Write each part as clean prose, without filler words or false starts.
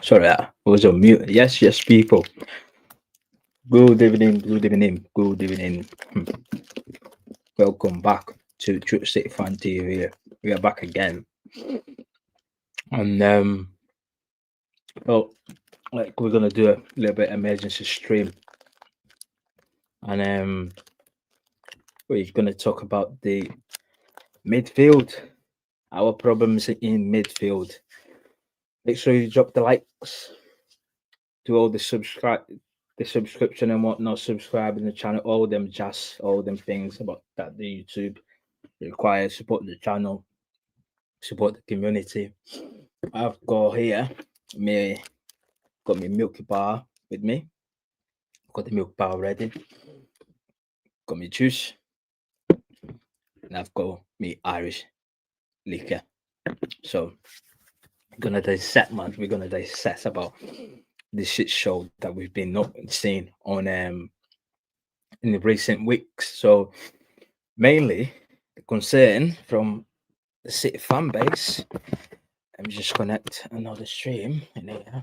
Sorry, I was on mute. Yes, people. Good evening, good evening, good evening. Welcome back to True City Fan TV. We are back again. And well, like we're gonna do a little bit emergency stream, and we're gonna talk about the midfield, our problems in midfield. Make sure you drop the likes, do all the subscription and whatnot, subscribing the channel, all them jazz, all them things about that the YouTube requires. Support the channel, support the community. I've got here me got my milk bar with me. Got the milk bar ready. Got my juice, and I've got me Irish liquor. So we're gonna dissect, man. We're gonna dissect about the shit show that we've been not seeing on in the recent weeks. So mainly the concern from the City fan base. Let me just connect another stream in here.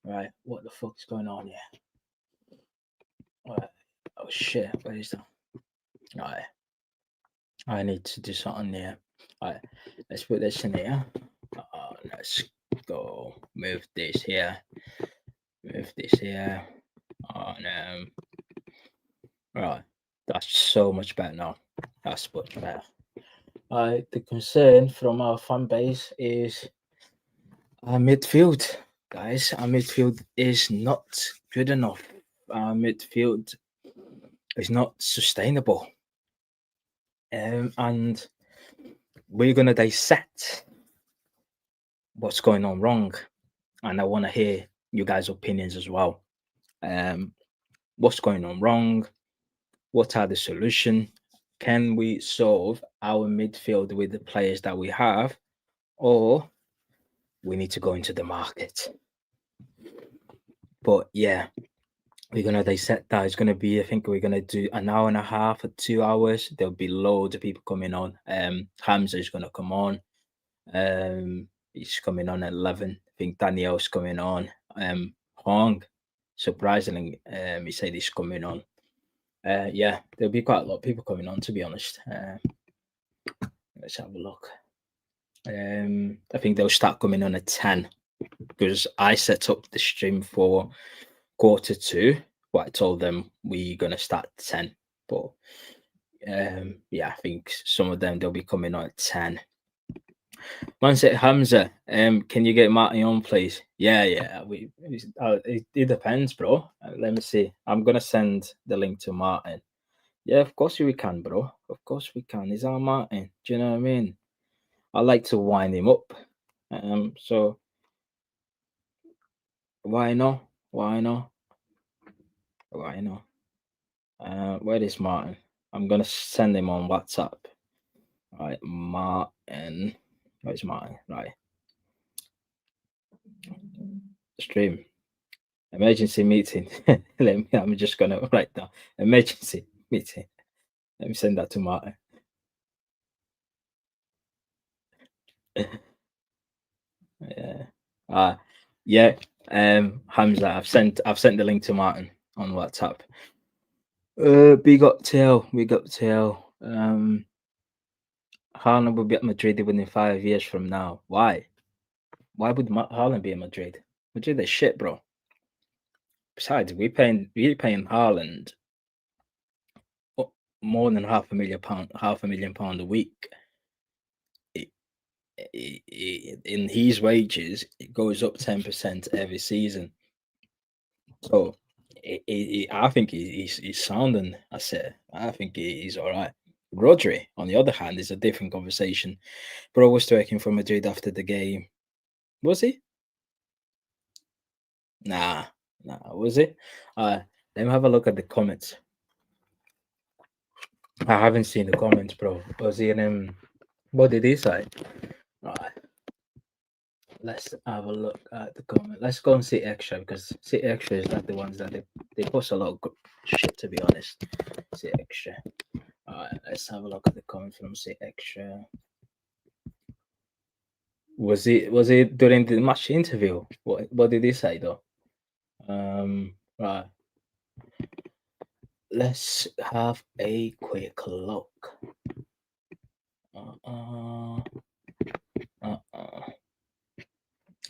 Right, what the fuck's going on here? Right. Oh shit, where is that? Right. I need to do something here. Right, let's put this in here. Let's go move this here. Move this here. And right. That's so much better now. That's much better. The concern from our fan base is our midfield, guys. Our midfield is not good enough. Our midfield is not sustainable. And we're gonna dissect what's going on wrong, and I want to hear you guys' opinions as well. What's going on wrong? What are the solution? Can we solve our midfield with the players that we have, or we need to go into the market? But yeah, we're gonna dissect that. It's gonna be, I think we're gonna do an hour and a half or 2 hours. There'll be loads of people coming on. Hamza is gonna come on. He's coming on at 11. I think Daniel's coming on. Hong, surprisingly, he said he's coming on. Yeah, there'll be quite a lot of people coming on, to be honest. Let's have a look. I think they'll start coming on at 10 because I set up the stream for 1:45. But I told them we're gonna start at 10. But yeah, I think some of them they'll be coming on at 10. Man said Hamza, can you get Marty on, please? Yeah, it depends, bro. Let me see. I'm gonna send the link to Martin. Yeah, of course we can, bro. Of course we can. He's our Martin. Do you know what I mean? I like to wind him up. So why not? Why not? Why not? Where is Martin? I'm gonna send him on WhatsApp. Right, Martin. Where's Martin? Right. Stream. Emergency meeting. I'm just gonna write down emergency meeting. Let me send that to Martin. Yeah. Yeah. Hamza, I've sent the link to Martin on WhatsApp. Big up tail. Haaland will be at Madrid within 5 years from now. Why? Why would Haaland be in Madrid? Madrid is shit, bro. Besides, we're paying Haaland more than £500,000 a week. In his wages, it goes up 10% every season. So I think he's sounding. I said, I think he's all right. Rodri, on the other hand, is a different conversation. Bro was working for Madrid after the game. Was he? Nah, was he? Let me have a look at the comments. I haven't seen the comments, bro. Was he in what did he say? Right. Let's have a look at the comment. Let's go and see extra because see extra is like the ones that they post a lot of good shit, to be honest. See extra. Alright, let's have a look at the comment from see extra. Was it during the match interview? What did he say though? Right. Let's have a quick look. Uh, uh, right,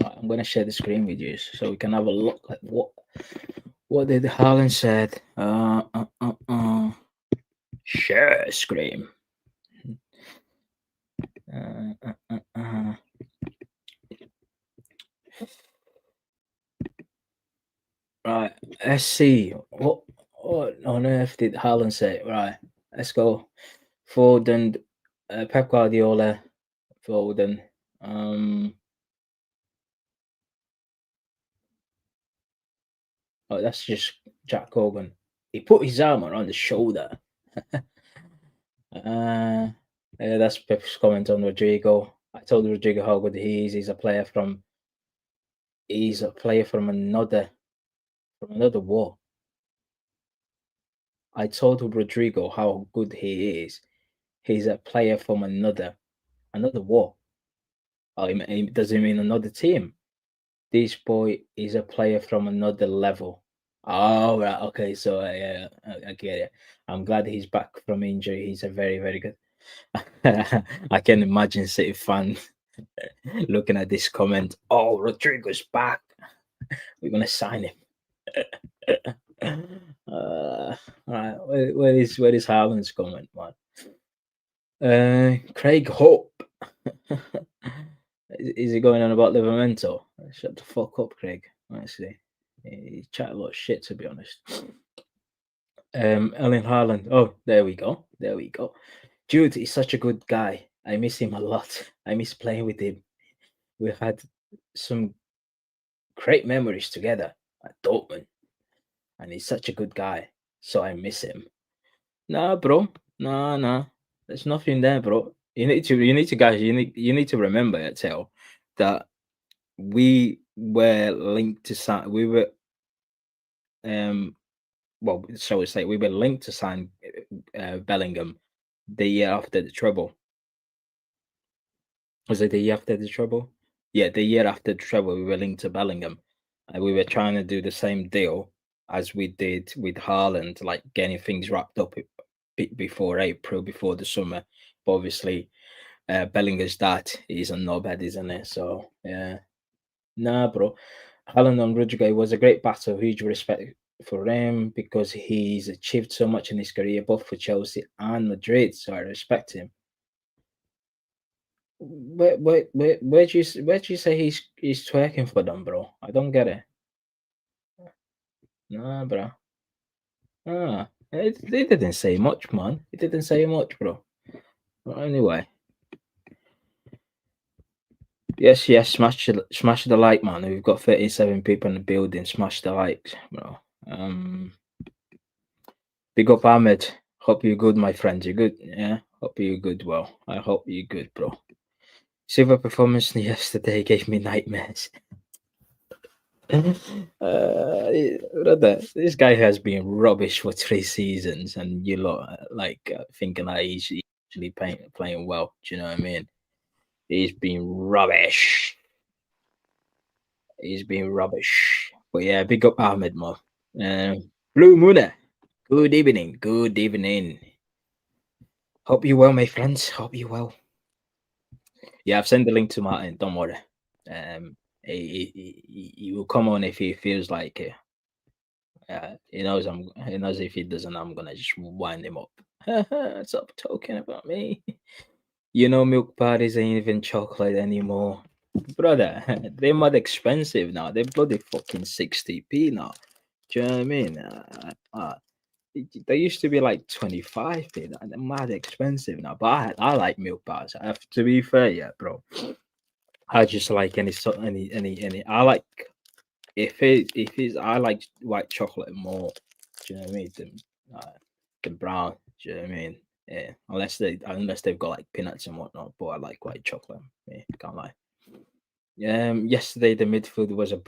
I'm gonna share the screen with you so we can have a look at what did Haaland said. Share screen. Uh, uh, uh, uh. Right, let's see. What on earth did Haaland say? Right, let's go. Foden, Pep Guardiola, Foden. Um, oh, that's just Jack Cogan. He put his arm around the shoulder. Yeah, that's Pep's comment on Rodrigo. I told Rodrigo how good he is. He's a player from another war. I told Rodrigo how good he is. He's a player from another war. Oh, does he mean another team? This boy is a player from another level. Oh, right. Okay. So, yeah, I get it. I'm glad he's back from injury. He's a very, very good. I can imagine City fan looking at this comment. Oh, Rodrigo's back. We're going to sign him. Right. Where is Haaland's comment, man? Craig Hope. Is he going on about Livermento? Shut the fuck up, Craig. Honestly, he chat a lot of shit, to be honest. Ellen Haaland. Oh, there we go. There we go. Jude is such a good guy. I miss him a lot. I miss playing with him. We've had some great memories together at Dortmund, and he's such a good guy. So I miss him. Nah, bro. Nah. There's nothing there, bro. You need to remember, Etel, that we were linked to sign. We were well, shall we say, we were linked to sign Bellingham the year after the treble. Was it the year after the treble? Yeah, the year after the treble, we were linked to Bellingham, and we were trying to do the same deal as we did with Haaland, like getting things wrapped up before April, before the summer. But obviously, Bellingham's dad is a knobhead, isn't it? So yeah, nah, bro. Haaland on Rudiger was a great battle. Huge respect for him because he's achieved so much in his career, both for Chelsea and Madrid. So I respect him. Where do you say he's twerking for them, bro? I don't get it. Nah, bro. They didn't say much, man. It didn't say much, bro. But anyway, yes. Smash the like, man. We've got 37 people in the building. Smash the likes, bro. Big up Ahmed. Hope you're good, my friend. You're good, yeah. Hope you're good. Well, I hope you're good, bro. Silver performance yesterday gave me nightmares. Brother, this guy has been rubbish for 3 seasons, and you lot thinking that he's actually playing well. Do you know what I mean? He's been rubbish. He's been rubbish. But yeah, big up Ahmed, man. Blue Moon. Good evening. Good evening. Hope you well, my friends. Hope you well. Yeah, I've sent the link to Martin. Don't worry. He will come on if he feels like it. He knows if he doesn't, I'm gonna just wind him up. Stop talking about me. Milk parties ain't even chocolate anymore, brother. They're mad expensive now. They're bloody fucking 60p now. Do you know what I mean? They used to be like 25p. They're mad expensive now. But I like milk bars. I have to be fair, yeah, bro. I just like any. I like if it's I like white chocolate more. Do you know what I mean? Than brown. Do you know what I mean? Yeah. Unless they've got like peanuts and whatnot. But I like white chocolate. Yeah, can't lie. Yesterday the midfield was a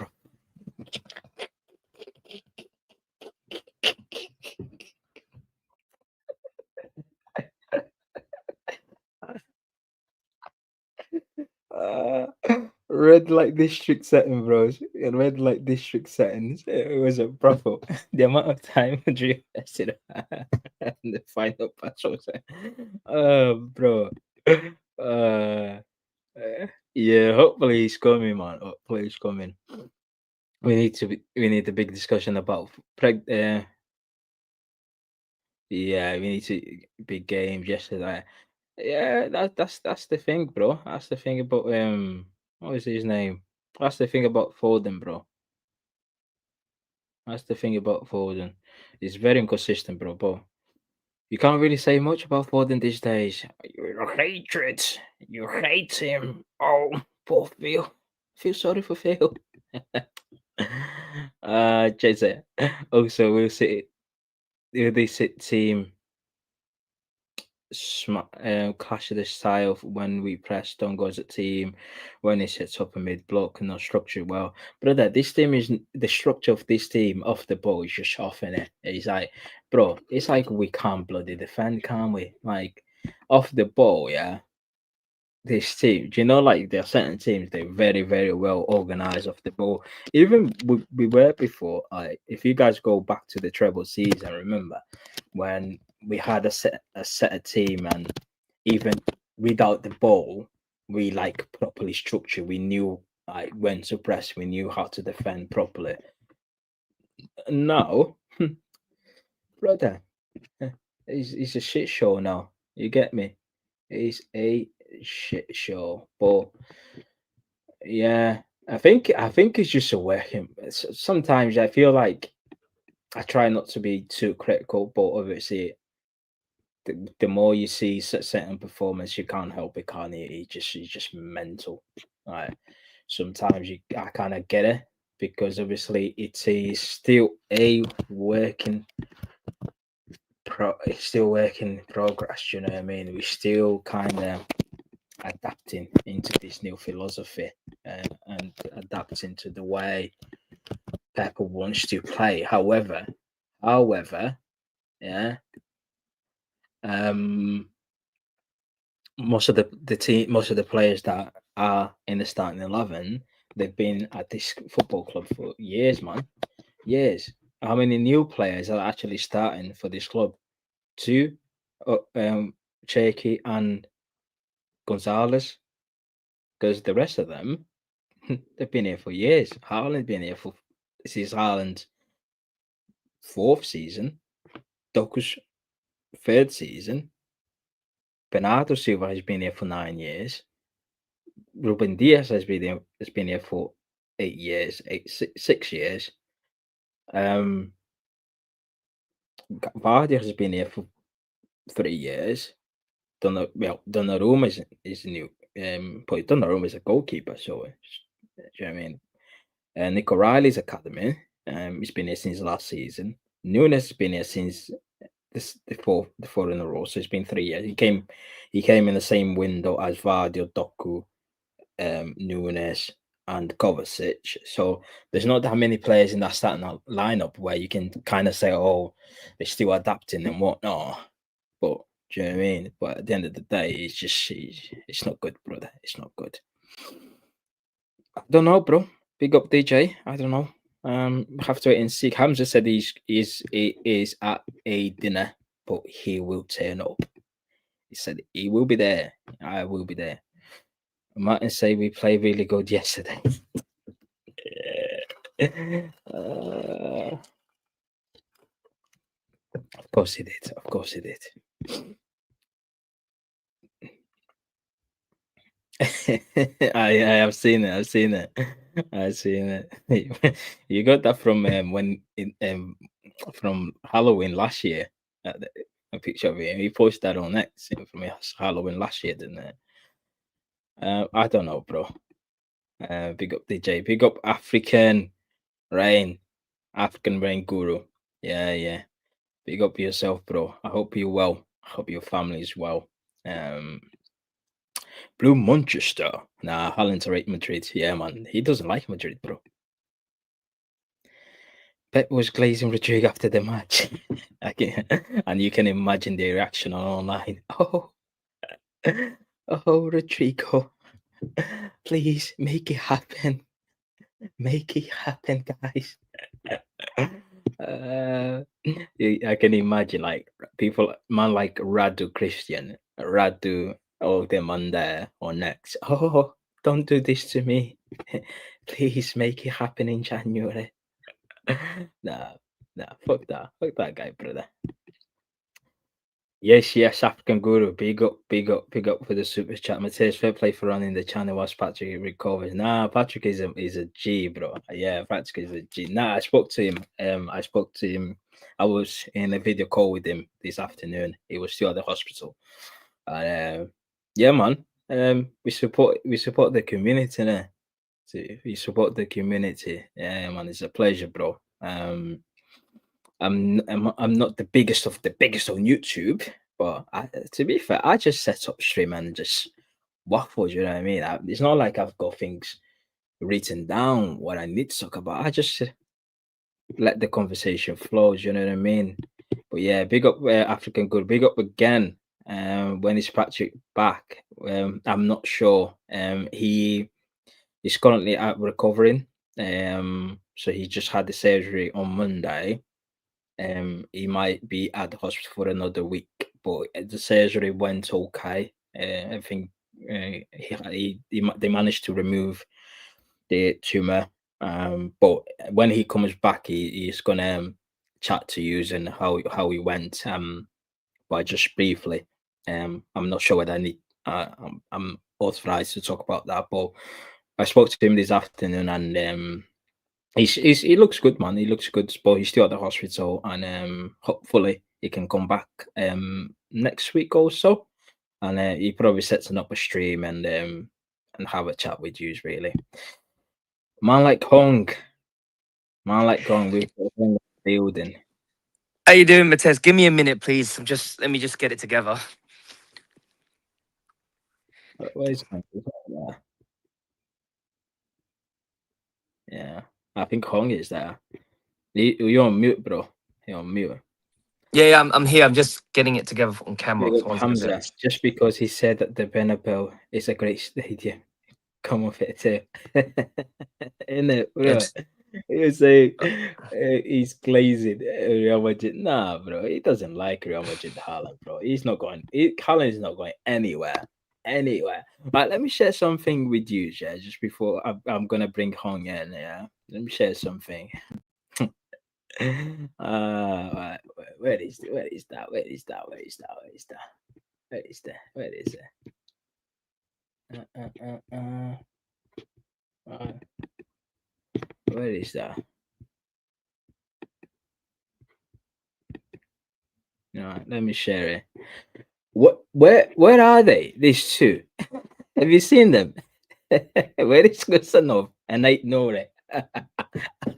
went like district setting, bros. It went like district settings. It was a brothel. The amount of time Madrid invested in the final patch was, bro. Uh, yeah. Hopefully he's coming, man. Hopefully he's coming. We need a big discussion about yeah, we need to big games yesterday. Yeah, that's the thing, bro. That's the thing about what is his name? That's the thing about Foden, bro. That's the thing about Foden. He's very inconsistent, bro. But you can't really say much about Foden these days. You hate it. You hate him. Oh, poor Phil. Feel sorry for Phil. Jesse. Also, will this team clash of the style when we press don't go as a team, when it sets up a mid block and not structured well. Brother, this team is the structure of this team off the ball is just off in it. It's like, bro, it's like we can't bloody defend, can we? Like off the ball, yeah. This team, do you know, like there are certain teams they're very, very well organized off the ball. Even we were before, like if you guys go back to the treble season, remember when we had a set team and even without the ball, we like properly structured. We knew like when to press, we knew how to defend properly. Now, brother, it's a shit show now. You get me? It's a shit show. But yeah, I think it's just a working. Sometimes I feel like I try not to be too critical, but obviously the more you see certain performance, you can't help it, can you? It's just mental. Like sometimes I kind of get it because obviously it is still a working it's still work in progress. You know what I mean? We're still kind of adapting into this new philosophy and adapting to the way Pepper wants to play. However, yeah, um, most of the players that are in the starting 11, they've been at this football club for years, man, years. How many new players are actually starting for this club? Two, Cherky and Gonzalez, because the rest of them they've been here for years. Haaland's been here for this is Haaland's fourth season. Doku's third season. Bernardo Silva has been here for 9 years. Ruben Diaz has been here for 8 years, 6 years. Um, Vardy has been here for 3 years. Donnarumma is new. But Donnarumma is a goalkeeper, so do you know what I mean? Nico Riley's academy. He's been here since last season. Nunes has been here since the four in a row. So it's been 3 years. He came in the same window as Vardy, Doku, Nunes, and Kovacic. So there's not that many players in that starting lineup where you can kind of say, oh, they're still adapting and whatnot. But do you know what I mean? But at the end of the day, it's not good, brother. It's not good. I don't know, bro. Big up DJ. I don't know. Have to wait and see. Hamza said he is at a dinner, but he will turn up. He said he will be there. I will be there. Martin say we played really good yesterday. Of course he did. Of course he did. I have seen it. I've seen it. I've seen it. You got that from from Halloween last year. A picture of it. He posted that on X from Halloween last year, didn't it? I don't know, bro. Big up DJ. Big up African Rain. African Rain Guru. Yeah, yeah. Big up yourself, bro. I hope you're well. I hope your family is well. Um, Blue Manchester. Nah, Haaland's rate Madrid. Yeah, man. He doesn't like Madrid, bro. Pep was glazing Rodrigo after the match. And you can imagine the reaction online. Oh, oh, Rodrigo. Please make it happen. Make it happen, guys. I can imagine like people, man, like Radu Christian, Radu, all them on there or next. Oh, don't do this to me. Please make it happen in January. Nah, nah, fuck that guy, brother. Yes, African Guru. Big up for the super chat. Mateus, fair play for running the channel whilst Patrick recovers. Nah, Patrick is a G, bro. Yeah, Patrick is a G. Nah, I spoke to him. I spoke to him. I was in a video call with him this afternoon. He was still at the hospital. Yeah, man. We support the community, né? We support the community. Yeah, man. It's a pleasure, bro. I'm not the biggest on YouTube, but to be fair, I just set up stream and just waffle. You know what I mean? It's not like I've got things written down what I need to talk about. I just let the conversation flow. You know what I mean? But yeah, big up African Good. Big up again. When is Patrick back? I'm not sure. He is currently out recovering. So he just had the surgery on Monday. He might be at the hospital for another week, but the surgery went okay. I think they managed to remove the tumor. But when he comes back, he's gonna chat to you and how he went. But just briefly, I'm not sure whether I need. I'm authorized to talk about that, but I spoke to him this afternoon, and he looks good, man. He looks good, but he's still at the hospital, and hopefully he can come back next week also, and he probably setting up a stream and have a chat with you, really. Man like Hong, we've got Hong in the building. How you doing, Matez? Give me a minute, please. Let me just get it together. Where's Hong? There? Yeah, I think Hong is there. You're on mute, bro. You're on mute. Yeah, I'm here. I'm just getting it together on camera. Big up One second. Hamza, just because he said that the Bernabeu is a great stadium. Come off it too. In it, Yeah, bro. You say he's glazing Real Madrid. Nah, bro. He doesn't like Real Madrid, Haaland, bro. He's not going. Haaland is not going anywhere. Anywhere. Right, let me share something with you, yeah, just before I'm gonna bring Hong in. Yeah, let me share something. Right, where is that? Where is that? Where is that? Where is that? Where is that? Where is that? Where is it? Right. Where is that? All right, let me share it. Where are they? These two. Have you seen them? Where is Kusanov and I know it? I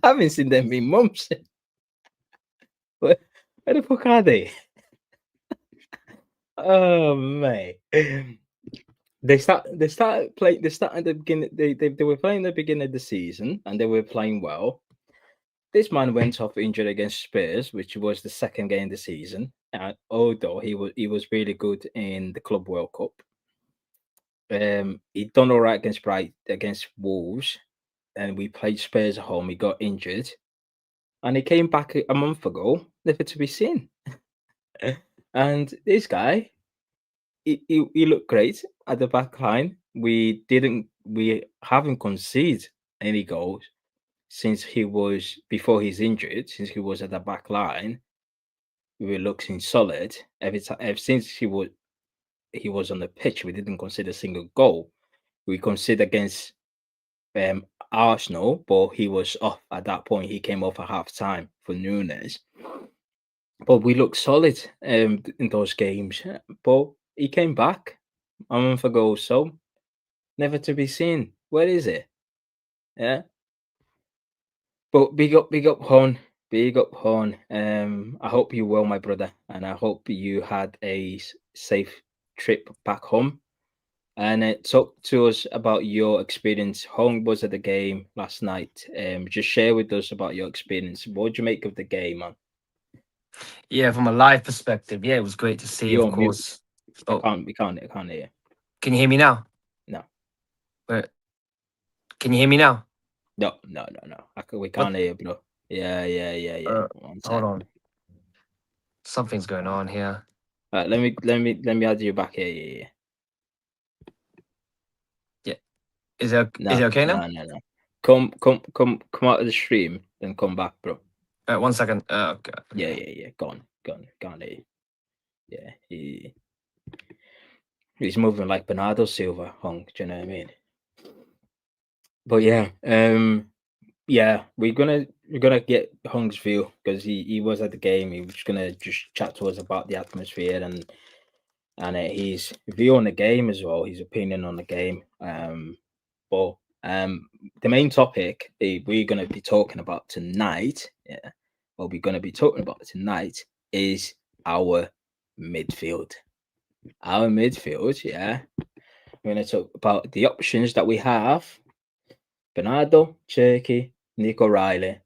haven't seen them in months. Where the fuck are they? Oh man. They start at the beginning they were playing at the beginning of the season and they were playing well. This man went off injured against Spurs, which was the second game of the season. Although he was really good in the Club World Cup. He done all right against Wolves, and we played Spurs at home. He got injured, and he came back a month ago, never to be seen. And this guy, he looked great at the back line. We haven't conceded any goals since he was before he's injured. Since he was at the back line, we were looking solid. Ever since he was on the pitch, we didn't concede a single goal. We conceded against Arsenal, but he was off at that point. He came off at half time for Nunes. But we looked solid in those games. But he came back a month ago, so never to be seen. Where is it? Yeah. But big up, Horn. Big up, Horn. I hope you well, my brother, and I hope you had a safe trip back home. And talk to us about your experience. Hong was at the game last night. Just share with us about your experience. What did you make of the game, man? yeah. From a live perspective, yeah, it was great to see. You're Of on mute. course. I Oh, can't. We can't. I can't hear. can you hear me now? No. Wait, can you hear me now? No. We What? can't hear you, bro. Yeah. One Hold sec. on. Something's going on here. Let me add you back here. Yeah. Yeah. Is it okay now? No. Come out of the stream, then come back, bro. 1 second. Okay. Yeah. Go on. Here. Yeah, he's moving like Bernardo Silva, Hung. Do you know what I mean? But yeah, we're gonna get Hung's view because he was at the game. He was gonna just chat to us about the atmosphere and his view on the game as well, his opinion on the game. But the main topic we're gonna be talking about tonight, yeah, what we're gonna be talking about tonight is our midfield. Our midfield, yeah. We're gonna talk about the options that we have. Bernardo, Cherky, Nico Riley,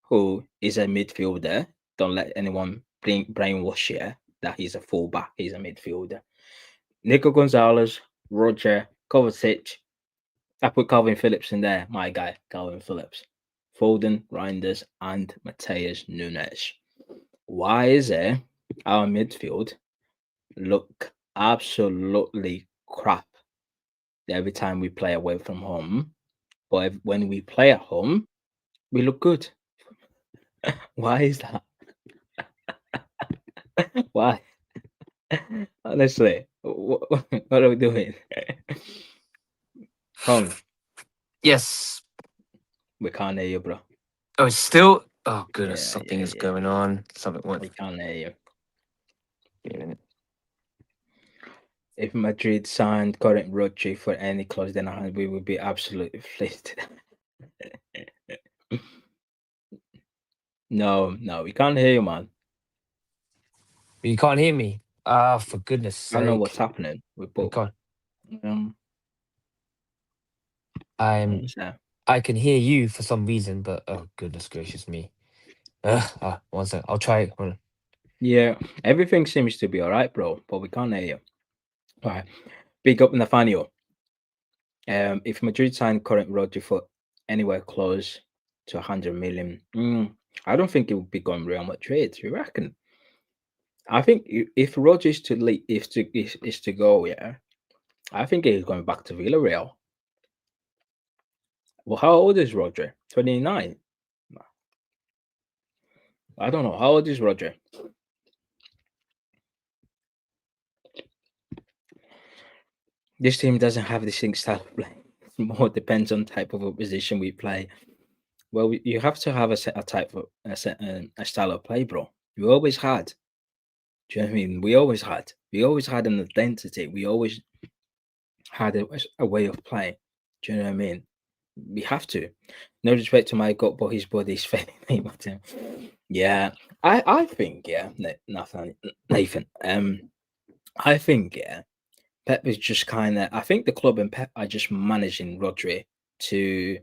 who is a midfielder. Don't let anyone brainwash you that he's a fullback. He's a midfielder. Nico Gonzalez, Roger, Kovacic. I put Calvin Phillips in there. My guy, Calvin Phillips. Foden, Reinders, and Mateus Nunes. Why is it our midfield look absolutely crap every time we play away from home? But when we play at home, we look good. Why is that? Why? Honestly, what are we doing? Hung, Yes. we can't hear you, bro. Oh, it's still. Oh goodness, Yeah, something is going on. Something. What? we can't hear you. Wait a minute. If Madrid signed current Rodri for any clause, then we would be absolutely flipped. No, we can't hear you, man. You can't hear me. Ah, for goodness I don't know what's sake. happening. We You both. can't. Um, I'm. so, I can hear you for some reason, but oh goodness gracious me. 1 second. I'll try. Hold on. yeah, everything seems to be all right, bro, but we can't hear you. All right, big up Nathaniel. If Madrid signed current Rodri for anywhere close to 100 million, I don't think it would be going Real Madrid. You reckon? I think if Rodri is to leave, is to go, yeah, I think he's going back to Villarreal. Well, how old is Rodri? 29. I don't know. How old is Rodri? This team doesn't have the same style of play. It more depends on type of opposition we play. Well, you have to have a type of a style of play, bro. You always had. Do you know what I mean? We always had. We always had an identity. We always had a way of playing. Do you know what I mean? We have to. No respect to my gut, but his body's failing me. But yeah, I think Nathan. I think Pep is just kind of. I think the club and Pep are just managing Rodri to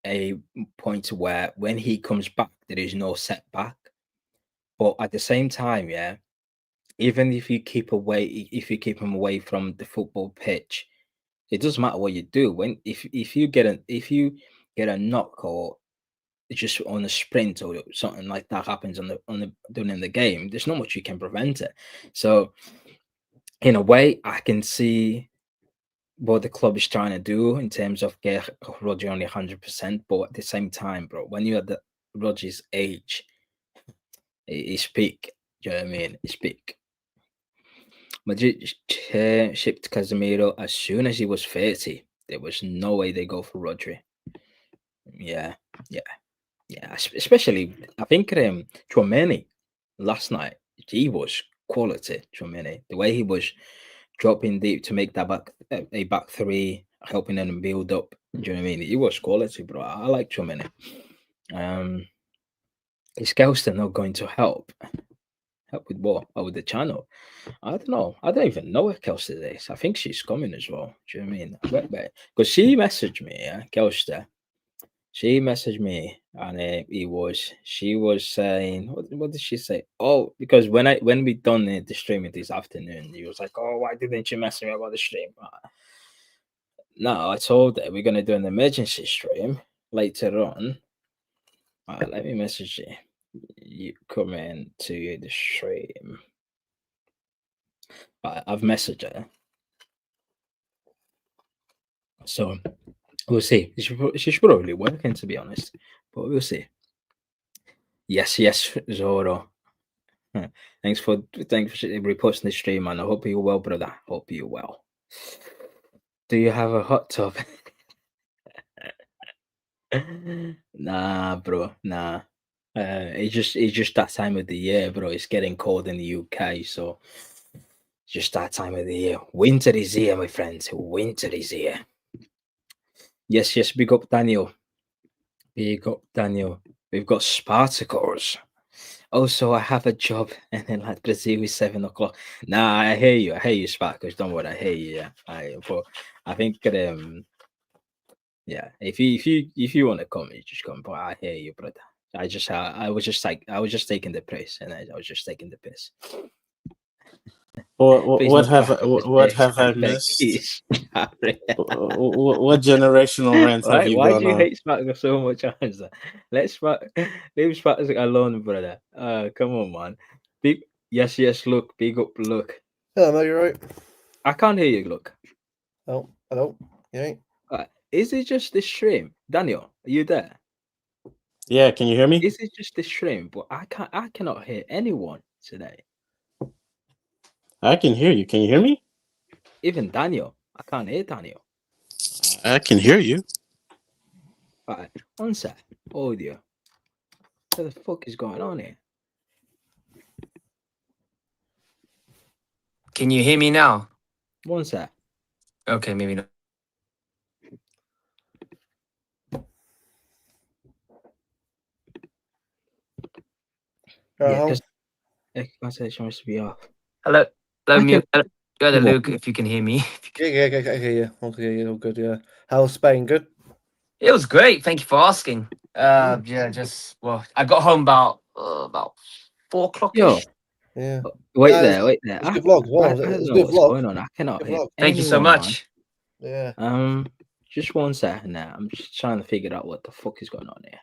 a point where when he comes back, there is no setback. But at the same time, yeah, even if you keep him away from the football pitch, it doesn't matter what you do. When if you get a knock or just on a sprint or something like that happens on the during the game, there's not much you can prevent it. So in a way, I can see what the club is trying to do in terms of get Roger only 100%, but at the same time, bro, when you're at the Roger's age, he's peak. Do you know what I mean? He's peak. Madrid shipped Casemiro as soon as he was 30. There was no way they go for Rodri. Yeah, yeah. Especially, I think Chouameni last night, he was quality. Chouameni, the way he was dropping deep to make that a back three, helping them build up. Do you know what I mean? He was quality, bro. I like Chouameni. Is Kelster not going to help? Help with what? Oh, with the channel? I don't know. I don't even know where Kelster is. I think she's coming as well. Do you know what I mean? Because she messaged me, yeah, Kelster. She messaged me and she was saying, what did she say? Oh, because when we done the stream this afternoon, he was like, oh, why didn't you message me about the stream? No, I told her we're gonna do an emergency stream later on. Let me message you. You come in to the stream. I've messaged her. So we'll see. She's probably working, to be honest, but we'll see. Yes, Zoro. Thanks for reposting the stream, man. I hope you're well, brother. Hope you're well. Do you have a hot tub? Nah, bro. Nah. It's just that time of the year, bro. It's getting cold in the UK, so just that time of the year. Winter is here, my friends. Winter is here. Yes, big up Daniel. Big up Daniel. We've got Spartacles. Also, I have a job, and then like Brazil is 7 o'clock. Nah, I hear you, Spartacles. Don't worry, I hear you. Yeah, I think yeah, if you want to come, you just come. But I hear you, brother. I was just taking the piss, and I was just taking the piss. Please, What have I beg, missed? please. What generational rant have you Why gone do you on? hate Spartacus so much, Hamza? Leave Spartacus alone, brother. Come on, man. Big yes, look, big up, look. Hello, mate, you right? I can't hear you, look. Oh, hello. You ain't? Is it just the stream? Daniel, are you there? Yeah, can you hear me? Is it just the stream? But I cannot hear anyone today. I can hear you. Can you hear me? Even Daniel. I can't hear Daniel. I can hear you. Alright, one sec. Audio. What the fuck is going on here? Can you hear me now? One sec. Okay, maybe not. Yeah, because conversation must be off. Hello, I mute. can- Go to What? Luke if you can hear me. Yeah. Okay, all good. Yeah. How's Spain? Good. It was great. Thank you for asking. Yeah, just I got home about 4 o'clock Yo, ish. Yeah. wait It's there. a good vlog. I Well, don't it's a know good what's vlog. going on. I cannot Good hear vlog. Thank you so anyone, man. much. Yeah. Just 1 second now. I'm just trying to figure out what the fuck is going on here.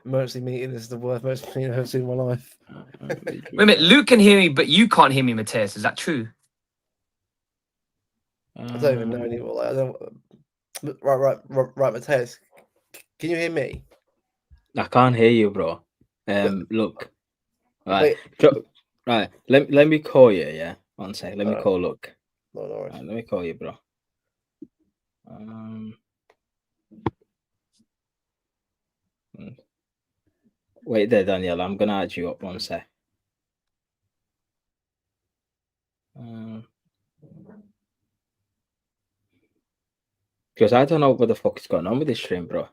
Emergency meeting is the worst emergency meeting I've ever seen in my life. Wait a minute, Luke can hear me, but you can't hear me, Mateus. Is that true? I don't even know anymore. Like, I don't. Right, Mateus. Can you hear me? I can't hear you, bro. Look. Right. Wait. Right. Let me call you, yeah? 1 sec. Let me Alright. call Luke. No worries. Right, let me call you, bro. Wait there, Daniel. I'm gonna add you up 1 sec. Because I don't know what the fuck is going on with this stream, bro.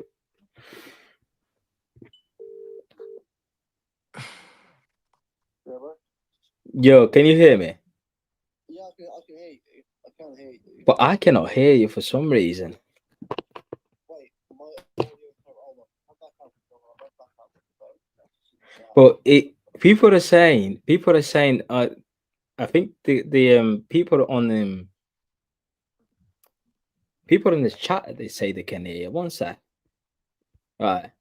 Yo, can you hear me? Yeah, I can hear you. I can't hear you. But I cannot hear you for some reason. Wait, my audio. But people are saying I think the people on people in this chat, they say they can hear you. 1 sec. Right.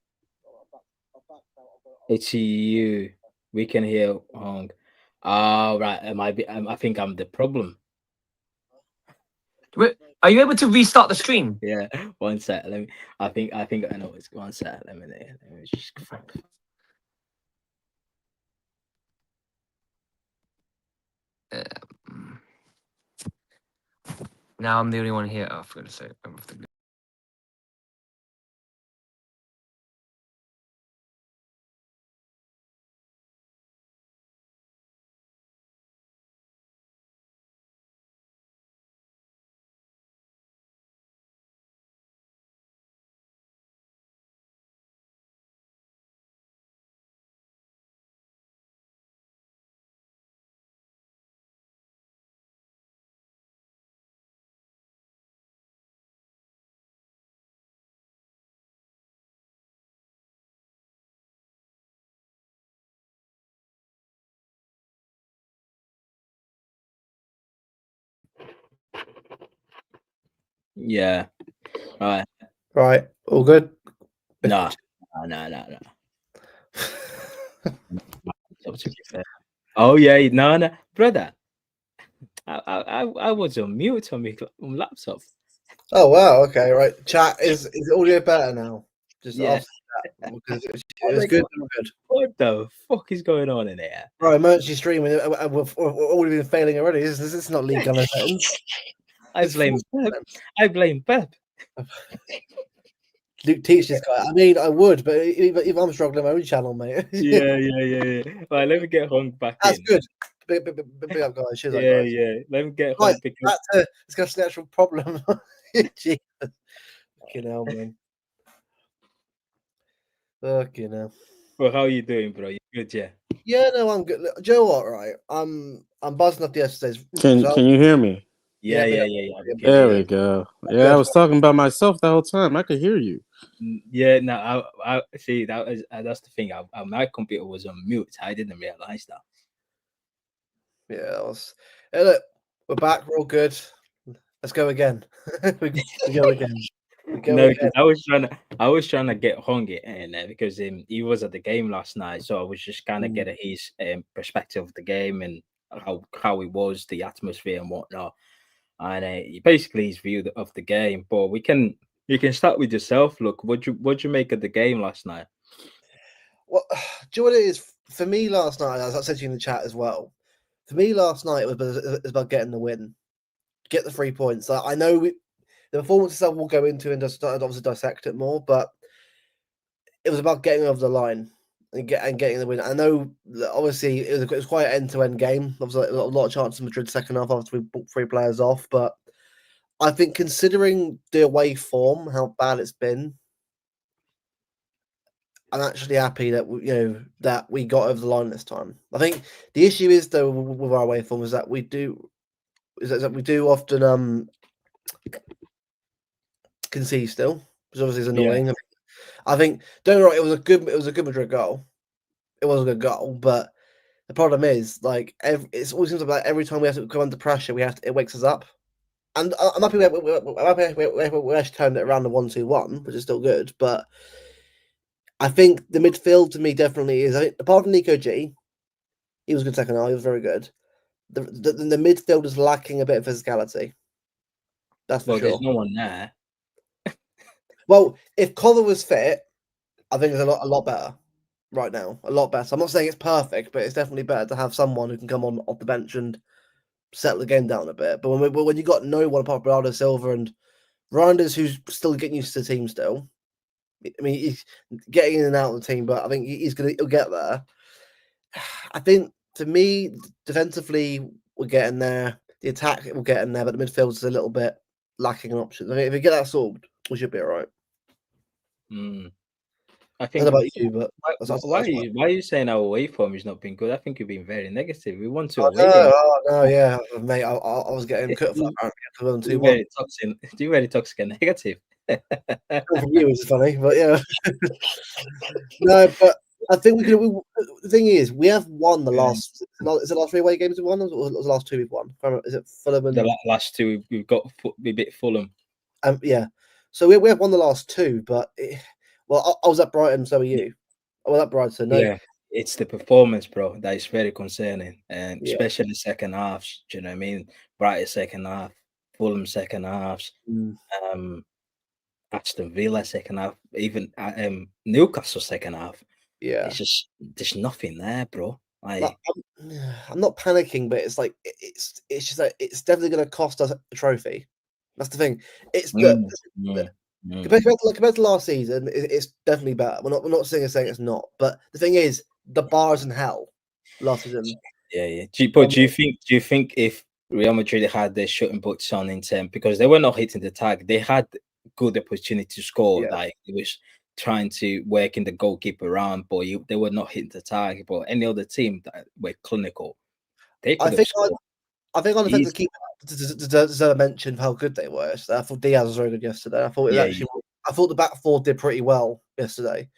It's you. We can hear Hong. Oh, right. I think I'm the problem. Wait, are you able to restart the stream? Yeah. 1 sec. I think I know what's 1 sec. Let me just Now I'm the only one here. Oh, I forgot to say. Yeah. Right. Right, all good. No. To be fair. Oh yeah, no, brother. I was on mute on my laptop. Oh wow, okay, right. Chat is audio better now? Just Yeah. after that because it was good. Good. What the fuck is going on in here? Right, emergency streaming. We've already been failing already. This is not league gunner settings. I blame Pep. Luke, teach this guy. I mean, I would, but if I'm struggling on my own channel, mate. Yeah. Right, let me get Hung back That's in. good. Big up, guys. Cheers, Yeah, guys. yeah. Let me get Right, Hung because back to discuss the actual problem. Jesus. Fucking hell, man. Fucking hell. well, how you doing, bro? You good, yeah? Yeah, no, I'm good. Look, do you know what, right? I'm buzzing up yesterday's Can you hear me? Yeah. Yeah, There we go. Yeah, I was talking about myself the whole time. I could hear you. Yeah, no, I see that's the thing. My computer was on mute. I didn't realize that. Yeah, hey, look, we're back. We're all good. Let's go again. we go again. We go No, again. because I was trying to get Hung in there because he was at the game last night, so I was just kind of getting his perspective of the game and how it was, the atmosphere and whatnot, and basically his view of the game. But you can start with yourself. Look, what'd you make of the game last night? Well, do you know what it is for me last night? As I said to you in the chat as well. For me last night, it was about getting the win, get the 3 points. I know the performance itself we'll go into and just obviously dissect it more, but it was about getting over the line and getting the win. I know that obviously it was quite an end-to-end game. Obviously, a lot of chances in Madrid second half after we booked 3 players off, but I think considering the away form, how bad it's been, I'm actually happy that that we got over the line this time. I think the issue is though with our away form is that we do often concede still, which obviously is annoying. Yeah. I think don't get me wrong, it was a good Madrid goal. It was a good goal, but the problem is like it always seems like every time we have to come under pressure, it wakes us up. And I'm happy we actually turned it around to 1-2-1, which is still good, but I think the midfield to me definitely is. I think apart from Nico G, he was good second half. He was very good. The midfield is lacking a bit of physicality. That's for Well, sure. there's no one there. Well, if Cover was fit, I think it's a lot better right now. A lot better. I'm not saying it's perfect, but it's definitely better to have someone who can come on off the bench and settle the game down a bit. But when you got no one apart from Bernardo Silva and Reinders, who's still getting used to the team still. I mean, he's getting in and out of the team, but I think he'll get there. I think to me, defensively, we're getting there. The attack will get in there, but the midfield is a little bit lacking in options. I mean, if we get that sorted, we should be all right. I I think. don't know about you, but why are you saying our away form has not been good? I think you've been very negative. We won 2 Oh, away games. no, yeah, mate. I was getting cut for that. Apparently, 2-1. Very toxic. Very toxic and negative. From you is funny, but yeah. No, but I think the thing is, we have won the last. Is it last 3 away games we won, or was the last 2 we've won? Is it Fulham and The last 2 we've got we bit Fulham. Yeah. So we have won the last 2, but I was at Brighton, so are you. I was at Brighton. No. Yeah, it's the performance, bro, that is very concerning, and especially second halves. Do you know what I mean? Brighton second half, Fulham second halves, Aston Villa second half, even Newcastle second half. Yeah. It's just there's nothing there, bro. I'm not panicking, but it's like it's just like it's definitely going to cost us a trophy. That's the thing. It's compared to last season, it's definitely better. We're not saying it's not, but the thing is, the bar is in hell last season. Yeah. Do you think if Real Madrid had their shooting boots on in term, because they were not hitting the target, they had good opportunity to score. Yeah. Like it was trying to work in the goalkeeper around, but they were not hitting the target. But any other team that were clinical, they could have scored. I think on the defensive keeper deserve a mention of how good they were. So I thought Diaz was very good yesterday. I thought I thought the back four did pretty well yesterday.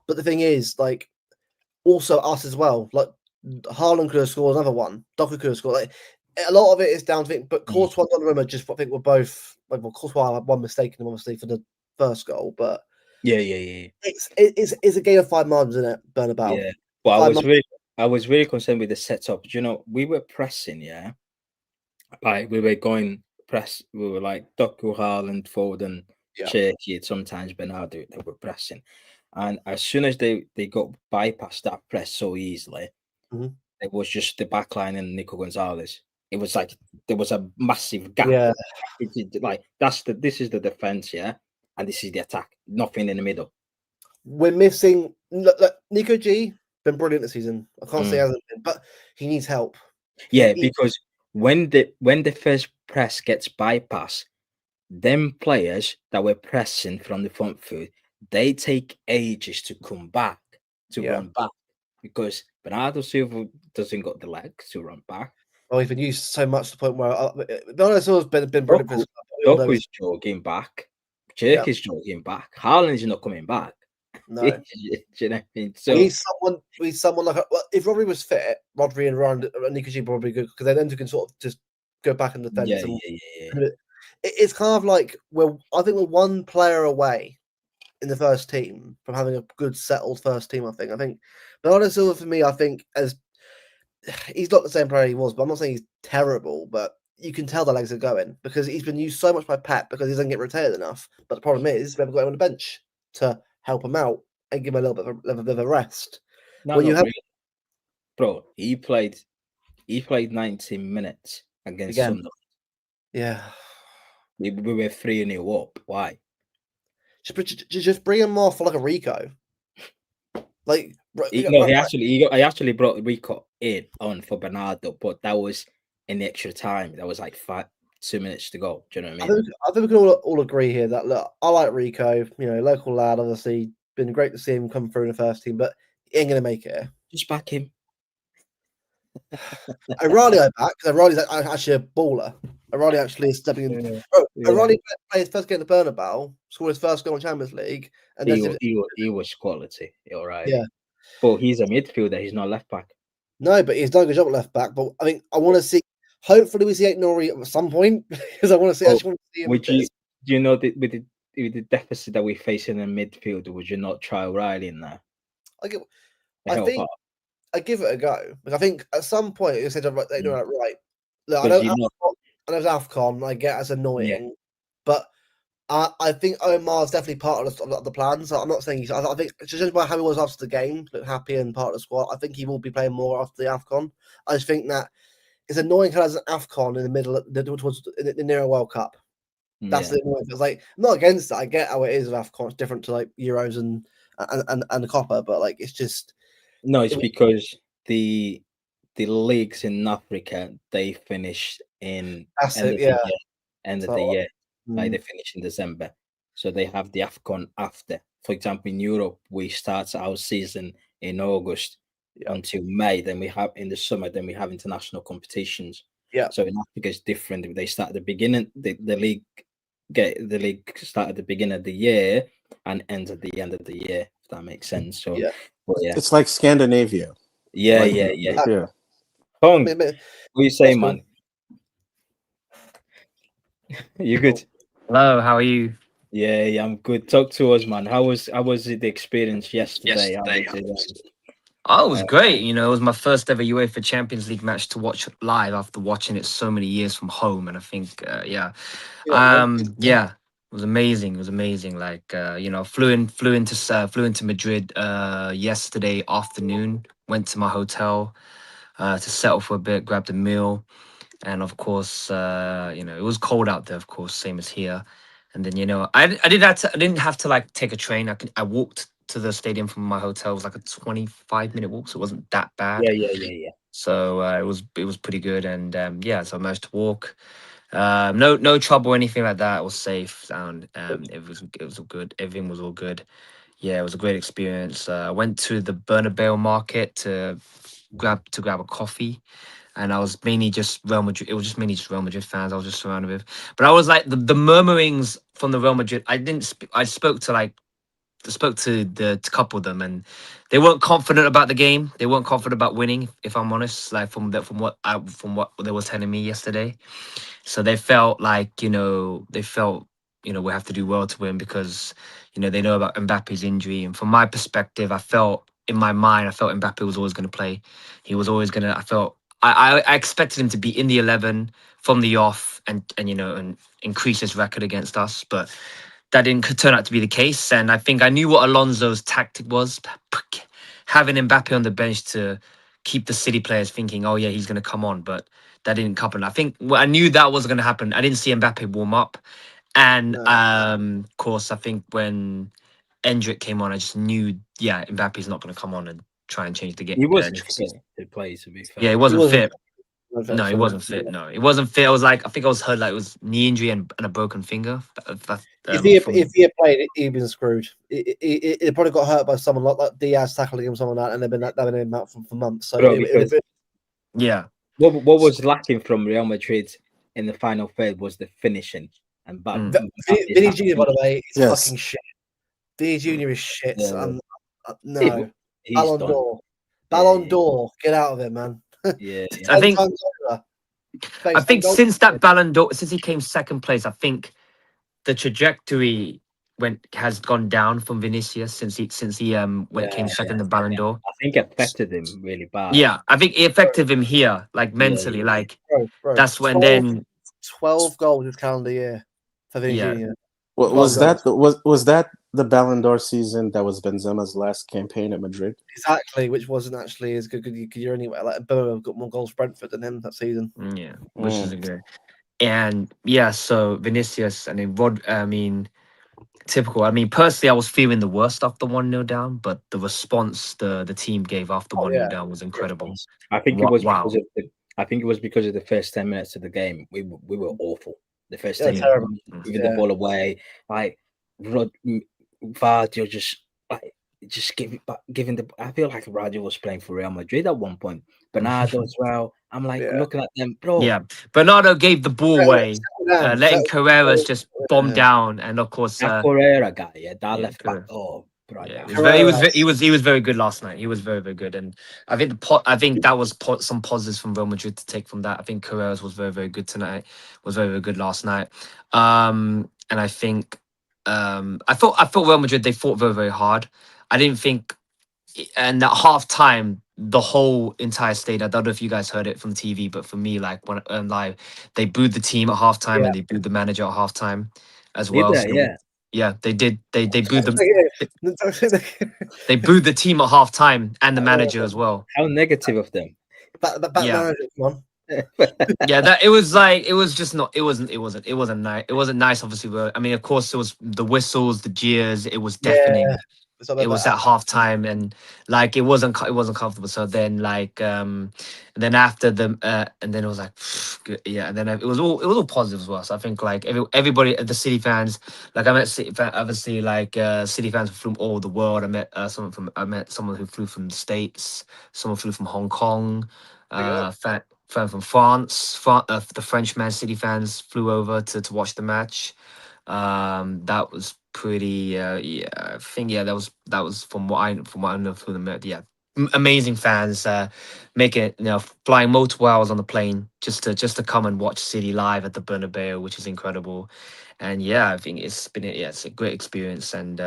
But the thing is, like, also us as well. Like, Haaland could have scored another one. Doku could have scored. Like, a lot of it is down to it, but Courtois and Donnarumma just I think were both like, of course, I had one mistake in him, obviously, for the first goal, but Yeah. it's a game of 5 margins, isn't it, Bernabeu? Yeah. But I 5 was really concerned with the setup. You know, we were pressing, yeah. Like we were going press. We were like Doku, Haaland, Foden, Yeah. Cherky, sometimes Bernardo. They were pressing, and as soon as they got bypassed that press so easily, Mhm. it was just the back line and Nico Gonzalez. It was like there was a massive gap. Yeah. Like this is the defense, yeah, and this is the attack. Nothing in the middle. We're missing. Look, Nico G been brilliant this season. I can't say he Mm. hasn't been, but he needs help. Yeah, because when the first press gets bypassed, them players that were pressing from the front foot, they take ages to come back to Yeah. run back because Bernardo Silva doesn't got the legs to run back. Oh, he's been used so much to the point where Bernardo Silva's been brilliant. For his club, but we all know Doku's he's- jogging back. Yeah. Cherky's jogging back. Haaland's not coming back. No, Do you know what I mean? So we need someone like well, if Rodri was fit, Rodri and Ryan and Nico G probably good because they then can sort of just go back in the fence. yeah. And it's kind of like I think we're one player away in the first team from having a good settled first team. I think Bernardo Silva for me, I think as he's not the same player he was, but I'm not saying he's terrible, but you can tell the legs are going because he's been used so much by Pep because he doesn't get rotated enough. But the problem is we haven't got him on the bench to help him out and give him a little bit of a rest. No, When you have- really. Bro, he played 19 minutes against Again. Sunderland. Yeah, We were 3-0 up. Why? just bring him off like a Rico. Like I actually brought Rico in on for Bernardo, but that was in the extra time. That was like 2 minutes to go. Do you know what I mean? I think we can all agree here that look, I like Rico, local lad, obviously been great to see him come through in the first team, but he ain't gonna make it here. Just back him. O'Reilly back because O'Reilly's actually a baller. O'Reilly actually is stepping in. O'Reilly played his first game in the Bernabeu, scored his first goal in Champions League, and He was quality. All right. Yeah. But he's a midfielder. He's not left back. No, but he's done a good job at left back. But I think I want to see. Hopefully, we see Nori at some point because I want to see. I just want to see him. Do you know that with the deficit that we face in the midfield, would you not try O'Reilly in there? I give it a go. Like, I think at some point you said right. Look, I You know it's AFCON. I get it's annoying, but I think Omar's definitely part of the plan. So I'm not saying I think just by how he was after the game, looked happy and part of the squad. I think he will be playing more after the AFCON. I just think that it's annoying because an AFCON in the middle towards the near a World Cup. That's the annoying. It's like I'm not against it. I get how it is with AFCON. It's different to like Euros and the Copper, but like it's just. No, it's because the leagues in Africa they finish in end of the year. Like they finish in December, so they have the AFCON after. For example, in Europe, we start our season in August until May. Then we have in the summer. Then we have international competitions. Yeah. So in Africa, it's different. They start at the beginning. The league start at the beginning of the year and end at the end of the year. If that makes sense. So it's like Scandinavia. Yeah. Hong, what are you saying, man? You good? Hello, how are you? Yeah, I'm good. Talk to us, man. How was the experience yesterday? Oh, it was great. It was my first ever UEFA Champions League match to watch live after watching it so many years from home, and I think, it was amazing. It was amazing. Like, flew into Madrid yesterday afternoon. Went to my hotel to settle for a bit, grabbed a meal, and of course, it was cold out there. Of course, same as here. And then I didn't have to like take a train. I walked to the stadium from my hotel. It was like a 25-minute walk, so it wasn't that bad. Yeah. So it was pretty good, and so I managed to walk. No trouble or anything like that. It was safe, sound. It was all good. Everything was all good. Yeah, it was a great experience. I went to the Bernabeu market to grab a coffee. And I was mainly just Real Madrid. It was just mainly just Real Madrid fans I was just surrounded with. But I was like the murmurings from the Real Madrid. I spoke to like the couple of them, and they weren't confident about the game. They weren't confident about winning. If I'm honest, like from what they were telling me yesterday. So they felt like, we have to do well to win because, they know about Mbappe's injury. And from my perspective, I felt in my mind, I felt Mbappe was always going to play. He was always going to, I expected him to be in the 11 from the off and increase his record against us. But that didn't turn out to be the case. And I think I knew what Alonso's tactic was, having Mbappe on the bench to keep the City players thinking, oh yeah, he's going to come on. But that didn't happen. I think I knew that was going to happen. I didn't see Mbappe warm up. And No. of course, I think when Endrick came on, I just knew, yeah, Mbappe's not going to come on and try and change the game. He wasn't fit to play, to be fair. Yeah, he wasn't fit. wasn't No, he fit, wasn't fit. No, he wasn't fit. I think I was heard like it was knee injury and a broken finger. If he had played, he'd been screwed. He probably got hurt by someone like Diaz tackling him, someone like that, and they've been him out for months. So Bro, yeah. What was lacking from Real Madrid in the final third was the finishing. And Vinny Jr., by the way, is Yes. fucking shit. Vinny Jr. is shit. Yeah. No. He's Ballon done. d'Or. Ballon d'Or. Get out of it, man. Yeah. I think 10 times over. I think since that Ballon d'Or, since he came second place, I think the trajectory has gone down from Vinicius since he came second in the Ballon d'Or. I think it affected him really bad. Yeah, I think it affected him here, like mentally, like Bro, that's when 12 goals this calendar year for Vinny Yeah. Jr. Was that the Ballon d'Or season that was Benzema's last campaign at Madrid? Exactly, which wasn't actually as good year anyway. Like Birmingham got more goals for Brentford than him that season. Yeah, which is good. And yeah, so Vinicius and then typical. I mean, personally, I was feeling the worst after 1-0 down, but the response the team gave after 1-0 down was incredible. I think it was because of the first 10 minutes of the game. We were awful. The first 10 minutes, giving the ball away, like Vardy just giving the. I feel like Vardy was playing for Real Madrid at one point. Bernardo as well. I'm like looking at them, bro. Yeah, Bernardo gave the ball away, letting Carreras just bomb down, and of course, that Carrera guy, that left back. Oh, bro, he was very good last night. He was very, very good, and I think that was some positives from Real Madrid to take from that. I think Carreras was very, very good tonight. Was very, very good last night. And I think I thought Real Madrid, they fought very, very hard. I didn't think, and at half time, the whole entire stadium, I don't know if you guys heard it from TV, but for me, like when live, they booed the team at halftime and they booed the manager at halftime as well. Yeah, they did. They booed them. They booed the team at halftime and the manager as well. How negative of them. Manager, come on. Yeah, it wasn't nice, obviously. But I mean, of course, it was the whistles, the jeers. It was deafening. It was at halftime, and like it wasn't comfortable. So then then after and then it was like yeah, and then it was all positive as well. So I think like everybody, the City fans, like I met City fans, obviously like City fans from all over the world. I met someone who flew from the States, someone flew from Hong Kong, fan from France. The French Man City fans flew over to watch the match. That was pretty I think that was from what I know from the Met. Yeah, amazing fans making flying multiple hours on the plane just to come and watch City live at the Bernabeu, which is incredible. And yeah, I think it's a great experience, and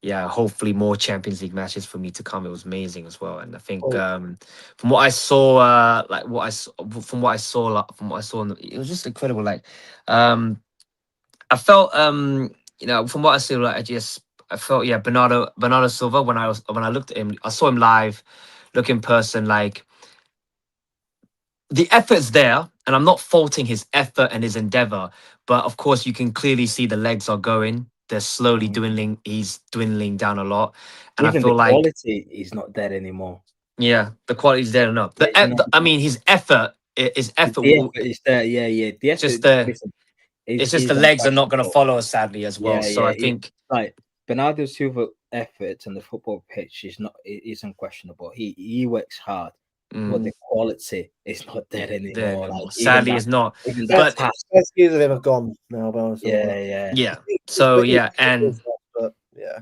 hopefully more Champions League matches for me to come. It was amazing as well, and I think from what I saw, it was just incredible. Like I felt from what I see, like I felt Bernardo Silva, when I looked at him, I saw him live, look in person, like the effort's there, and I'm not faulting his effort and his endeavor, but of course you can clearly see the legs are going. They're slowly dwindling. He's dwindling down a lot, and even I feel the quality is not there anymore. Yeah, the quality's there enough. I mean, his effort is effort. The effort is there. Yeah. The effort. It's just the legs are not going to follow us, sadly, as well. So I think like Bernardo Silva effort on the football pitch is unquestionable. He works hard, but the quality is not there anymore. Like, sadly, it's not. But best years of him have gone now. Yeah. So yeah, and yeah,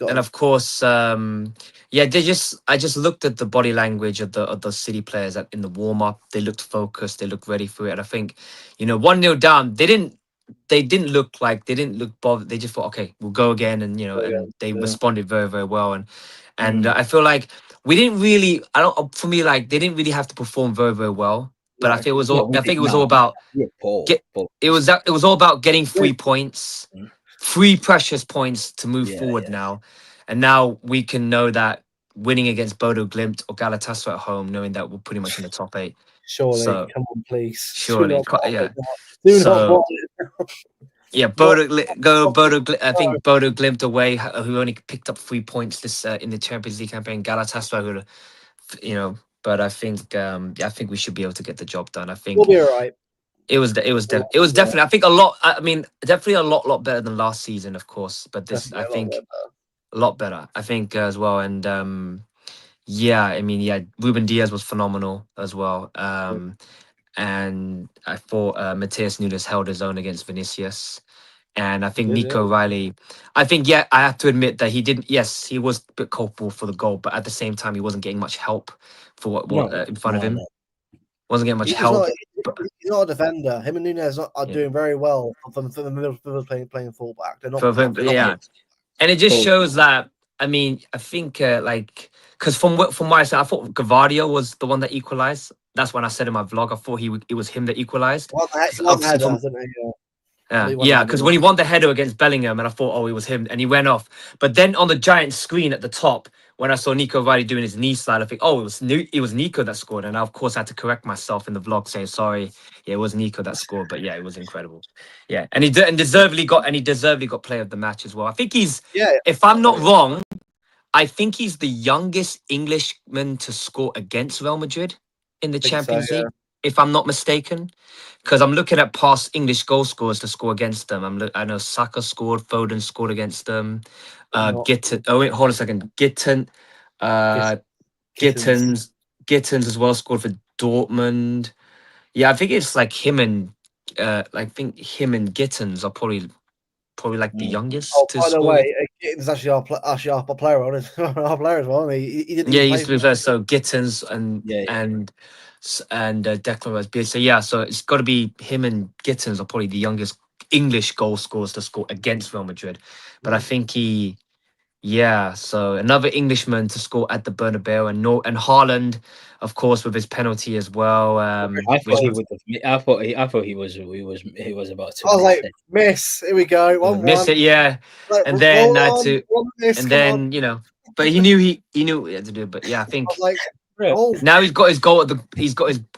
And of course, yeah, I just looked at the body language of the City players in the warm up. They looked focused. They looked ready for it. And I think, 1-0 down. They didn't look bothered. They just thought, okay, we'll go again, and and they responded very, very well. And I feel like we didn't really. I don't. For me, like they didn't really have to perform very, very well. But I think it was all. I think it was all about it was all about getting 3 points, 3 precious points to move forward now. And now we can know that winning against Bodo Glimt or Galatasaray at home, knowing that we're pretty much in the top 8. Surely, So, come on, please. surely, yeah. Do So, not bottle it. yeah, I think Bodo Glimt away, who only picked up 3 points this in the Champions League campaign. Galatasaray, but I think we should be able to get the job done. I think We'll be all right. it was definitely. I think a lot. I mean, definitely a lot better than last season, of course. But this, I think, a lot better. I think as well. And yeah, I mean, yeah, Ruben Diaz was phenomenal as well. And I thought Mateus Nunes held his own against Vinicius. And I think Nico Riley, I think, yeah, I have to admit that he didn't. Yes, he was a bit culpable for the goal, but at the same time, he wasn't getting much help for what in front of him. Wasn't getting much help. He's not a defender. Him and Nunes are doing very well for the middle playing fullback. They're not. Yeah, and it just shows that. I mean, I think because from my side, I thought Gavardio was the one that equalized. That's when I said in my vlog, I thought it was him that equalized. Yeah, because when he won the header against Bellingham, and I thought, oh, it was him, and he went off. But then on the giant screen at the top, when I saw Nico Riley doing his knee slide, I think, oh, it was Nico that scored. And I, of course, had to correct myself in the vlog, saying, sorry, yeah, it was Nico that scored. But yeah, it was incredible. Yeah, and he deservedly got player of the match as well. I think if I'm not wrong, I think he's the youngest Englishman to score against Real Madrid in the Champions League, if I'm not mistaken. Because I'm looking at past English goal scorers to score against them. I know Saka scored, Foden scored against them. Gittins. Oh wait, hold on a second. Gittins as well scored for Dortmund. Yeah, I think it's like him and Gittins are probably like the youngest to by the score. way, Gittins actually our player on it. Our player as well. He didn't. Yeah, he used to be there. So Gittins and Declan Rice. So yeah, so it's got to be him and Gittins are probably the youngest English goal scorers to score against Real Madrid. But I think so another Englishman to score at the Bernabeu, and Haaland, of course, with his penalty as well. I thought he was about to. I was like, miss. Here we go. 1-1. Miss it, yeah. Like, and then but he knew he knew what he had to do. But yeah, I think now he's got his goal at the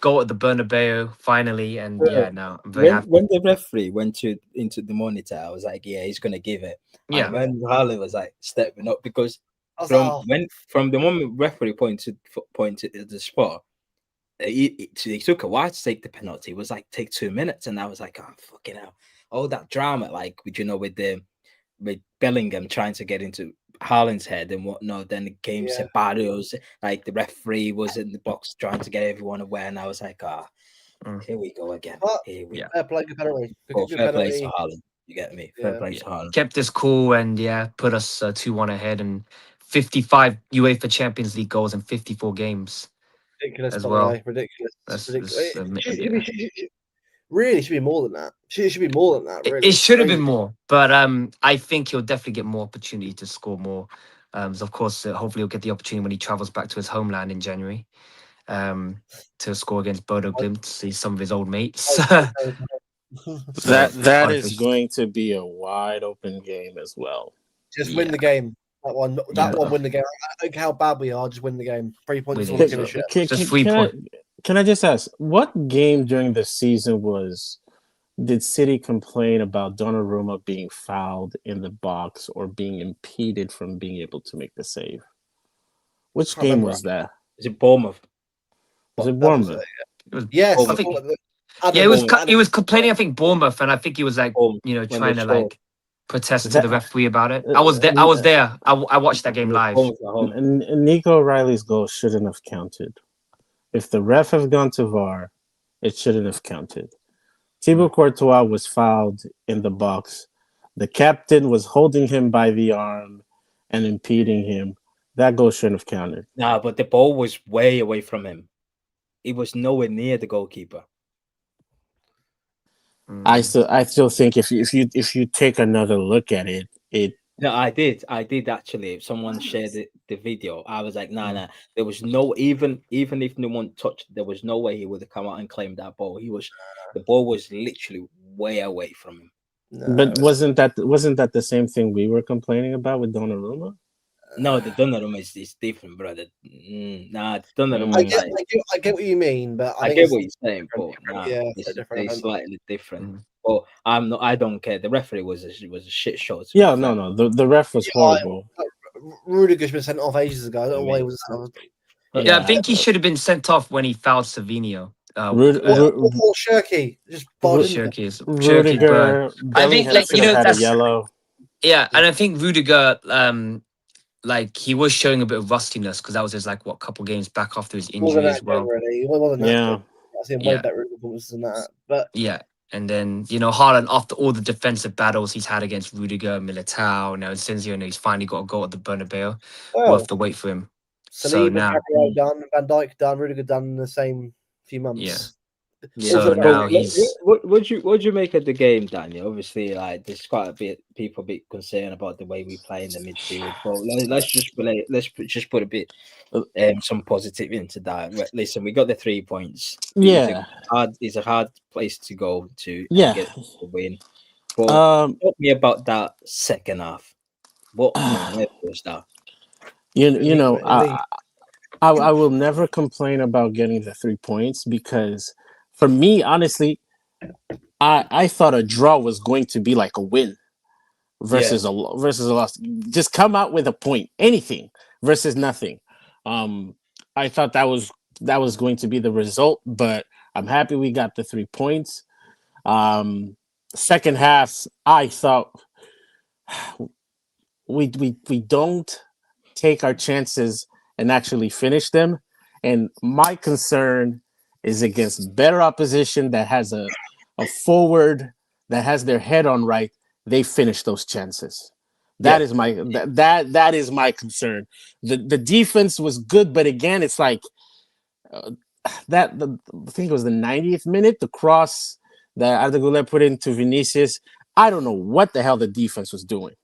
Bernabeu finally, and now I'm very happy. When the referee went into the monitor, I was like, yeah, he's gonna give it. Yeah. And when Haaland was like stepping up, because from the moment referee pointed at the spot, he took a while to take the penalty. It was like take 2 minutes, and I was like, oh fucking hell! All that drama, like with Bellingham trying to get into Haaland's head and whatnot. Then the game said Barrios, like the referee was in the box trying to get everyone aware, and I was like, here we go again. Fair play, good penalty. Fair play to Haaland. You get me? Fair play to Haaland. Kept us cool and put us 2-1 ahead, and 55 UEFA Champions League goals in 54 games. Ridiculous as well. Ridiculous. That's Really should be more than that. It should be more than that. Really. It should have been more, but I think he'll definitely get more opportunity to score more. So of course, hopefully he'll get the opportunity when he travels back to his homeland in January, to score against Bodo Glimt, see some of his old mates. that is going to be a wide open game as well. Just win the game. That one win the game. I don't care how bad we are. Just win the game. 3 points. Just 3 points. Can I just ask, what game during the season did City complain about Donnarumma being fouled in the box or being impeded from being able to make the save? Which game was that? Is it Bournemouth? Was it Bournemouth? Yes, I think. He was complaining. I think Bournemouth, and I think he was like, trying to like protest to the referee about it. I was there. I watched that game live. And Nico Riley's goal shouldn't have counted. If the ref had gone to VAR, it shouldn't have counted. Thibaut Courtois was fouled in the box. The captain was holding him by the arm, and impeding him, that goal shouldn't have counted. Nah, but the ball was way away from him. It was nowhere near the goalkeeper. I still think if you take another look at it, No, I did actually. If someone shared the video, I was like, nah. There was no even if no one touched, there was no way he would have come out and claimed that ball. The ball was literally way away from him. but wasn't that the same thing we were complaining about with Donnarumma? No, the Donnarumma is different, brother. Nah, the Donnarumma. I get what you mean, but I think get it's what you're saying, but nah, yeah, it's slightly different. But I don't care. The referee was a shit show. Yeah, no. The ref was horrible. Rudiger's been sent off ages ago. I don't know why he was sent off. Yeah, I think he should have been sent off when he fouled Savinho. Or Shirky, just Rudiger, I think had a yellow. Yeah, and I think Rudiger, like he was showing a bit of rustiness because that was his couple games back after his injury as well. He wasn't that good. I've seen way better performances than that. But yeah, and then Haaland, after all the defensive battles he's had against Rudiger, Militao, now Sensio, he's finally got a goal at the Bernabeu. Worth the wait for him. So now done, Van Dijk done, Rudiger done in the same few months. Yeah. So now he's. Would you make of the game, Daniel? Obviously, there's quite a bit people a bit concerned about the way we play in the midfield. But let's just put a bit some positive into that. Listen, we got the 3 points. Yeah, it's a hard place to go to get the win. But talk me about that second half. What was that? I will never complain about getting the 3 points because for me, honestly, I thought a draw was going to be like a win versus a loss. Just come out with a point, anything versus nothing. I thought that was going to be the result, but I'm happy we got the 3 points. Second half, I thought we don't take our chances and actually finish them. And my concern is against better opposition that has a forward that has their head on right. They finish those chances. That is my that is my concern. The defense was good, but again, it's like I think it was the 90th minute, the cross that Arda Güler put into Vinicius. I don't know what the hell the defense was doing.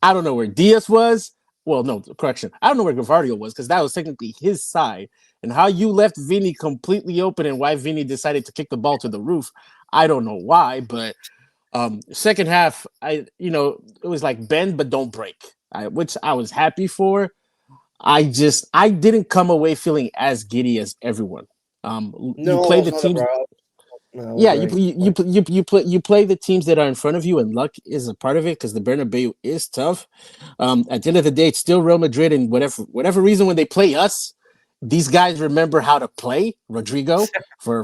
I don't know where Diaz was. Well, no, correction. I don't know where Gavardio was because that was technically his side. And how you left Vinny completely open and why Vinny decided to kick the ball to the roof, I don't know why. But second half, it was like bend but don't break, which I was happy for. I didn't come away feeling as giddy as everyone. You play the teams. You play the teams that are in front of you, and luck is a part of it because the Bernabeu is tough. At the end of the day, it's still Real Madrid, and whatever reason when they play us, these guys remember how to play. Rodrigo for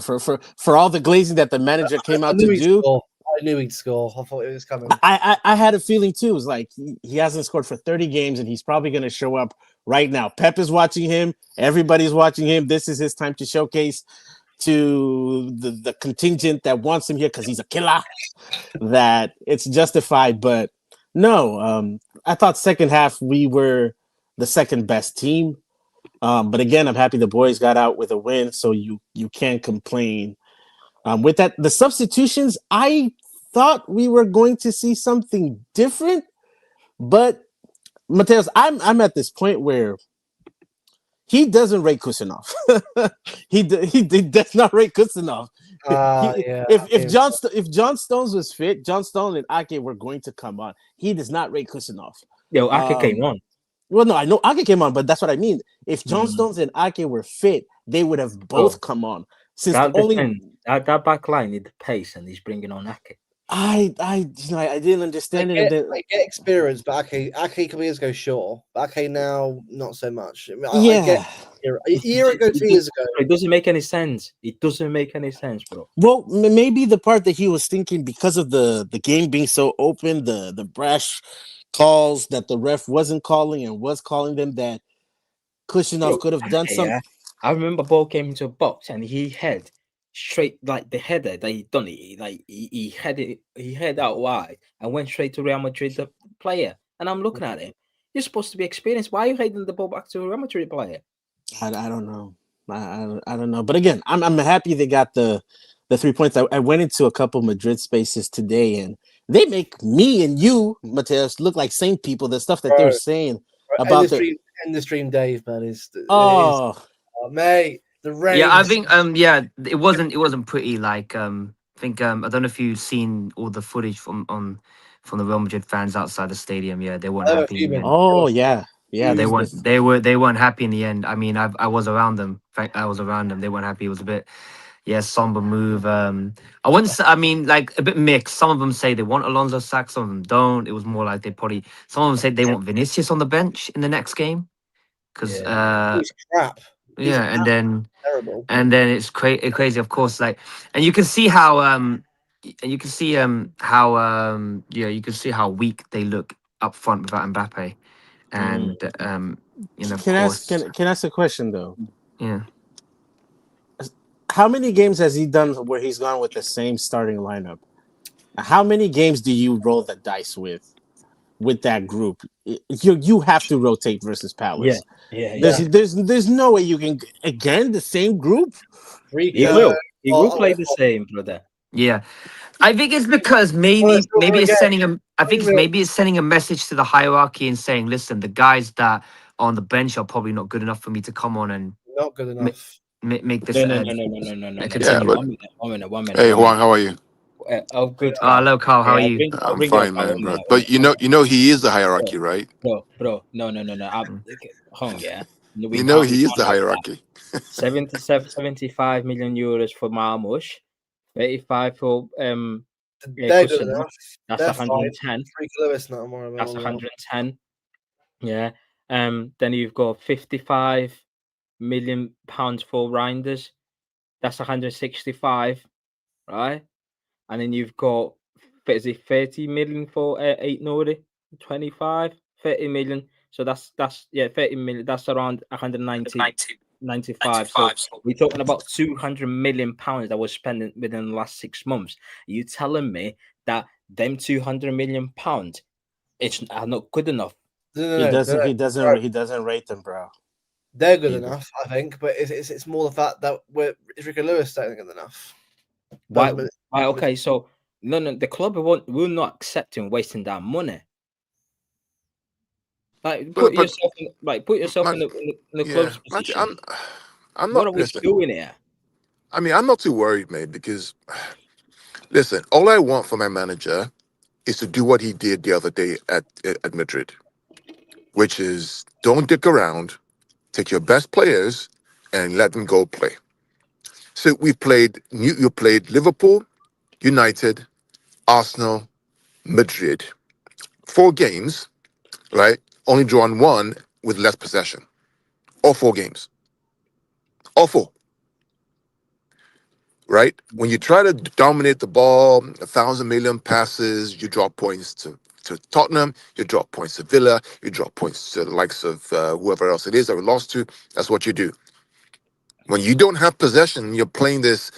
all the glazing that the manager came out to do. I knew he'd score. I thought it was coming. I had a feeling too. It was like he hasn't scored for 30 games, and he's probably going to show up right now. Pep is watching him. Everybody's watching him. This is his time to showcase to the contingent that wants him here because he's a killer, that it's justified. But no, I thought second half we were the second best team. But again, I'm happy the boys got out with a win, so you can't complain. With that, the substitutions, I thought we were going to see something different, but Mateus, I'm at this point where he doesn't rate Kusanov. he does not rate Kusanov. If John Stones was fit, John Stone and Ake were going to come on. He does not rate Kusanov. Yo, Ake came on. Well, no, I know Ake came on, but that's what I mean. If John Stones and Ake were fit, they would have both come on. Since that back line needed pace, and he's bringing on Ake. I didn't understand it. I get experience, but Ake a couple years ago, sure. But Ake now, not so much. A year ago, 2 years ago. It doesn't make any sense. It doesn't make any sense, bro. Well, maybe the part that he was thinking because of the game being so open, the brash calls that the ref wasn't calling and was calling them, that Kusanov could have done something. I remember ball came into a box and he had straight, like the header that he done it, like he head out wide and went straight to Real Madrid, the player. And I'm looking at him. You're supposed to be experienced. Why are you handing the ball back to a Real Madrid player? I don't know. I don't know. But again, I'm happy they got the 3 points. I went into a couple Madrid spaces today, and they make me and you, Mateus, look like same people. The stuff that they're Bro, saying End about the stream, Dave, man. oh Mate, the rain. Yeah, I think it wasn't pretty. Like I think I don't know if you've seen all the footage from the Real Madrid fans outside the stadium. Yeah, they weren't They were happy in the fuming. end. oh yeah They this- weren't this- they weren't happy in the end. I mean, I was around them. In fact, I was around them. They weren't happy. It was a bit somber move. I wouldn't say, I mean, like a bit mixed. Some of them say they want Alonso sacked, some of them don't. It was more like some of them said they want Vinicius on the bench in the next game because He's crap. He's terrible. and then it's crazy, of course. Like, and you can see how you can see you can see how weak they look up front without Mbappe, and of can I course, ask a question though? yeah. How many games has he done where he's gone with the same starting lineup? How many games do you roll the dice with that group? You have to rotate versus Palace. Yeah. There's no way you can again the same group. He will. He will play the same, brother. Yeah, I think it's because maybe it's sending a. I think it's sending a message to the hierarchy and saying, listen, the guys that are on the bench are probably not good enough for me to come on and not good enough. Make this. No. Continue. Yeah, 1 minute. Hey Juan, how are you? Oh, good. Hello, Carl. How are you? I'm fine, man, bro. But you know he is the hierarchy, right? Bro. No. Home, yeah. You know he is the hierarchy. 75 million euros for Marmoush, 35 for They're good enough. That's 110. Lewis, not more. That's 110. Yeah. Then you've got 55 million pounds for Reinders. That's 165, right? And then you've got 30 million for 8 Nori, 25, 30 million. So that's 30 million. That's around 190, 95. So we're talking about 200 million pounds that was spent within the last 6 months. Are you telling me that them 200 million pounds it's not good enough? He doesn't rate them, bro. They're good enough, I think, but it's more the fact that is Rico Lewis saying good enough? Why? Okay, so no, the club will not accept him wasting that money. Like put yourself in the club's position. I'm what not. are we doing here? I mean, I'm not too worried, mate, because listen, all I want from my manager is to do what he did the other day at Madrid, which is don't dick around, take your best players and let them go play. So you played Liverpool, United, Arsenal, Madrid. 4 games, right? Only drawn 1 with less possession. All 4 games. All 4. Right? When you try to dominate the ball, 1,000 million passes, you drop points to Tottenham, you drop points to Villa, you drop points to the likes of whoever else it is that we lost to. That's what you do. When you don't have possession, you're playing this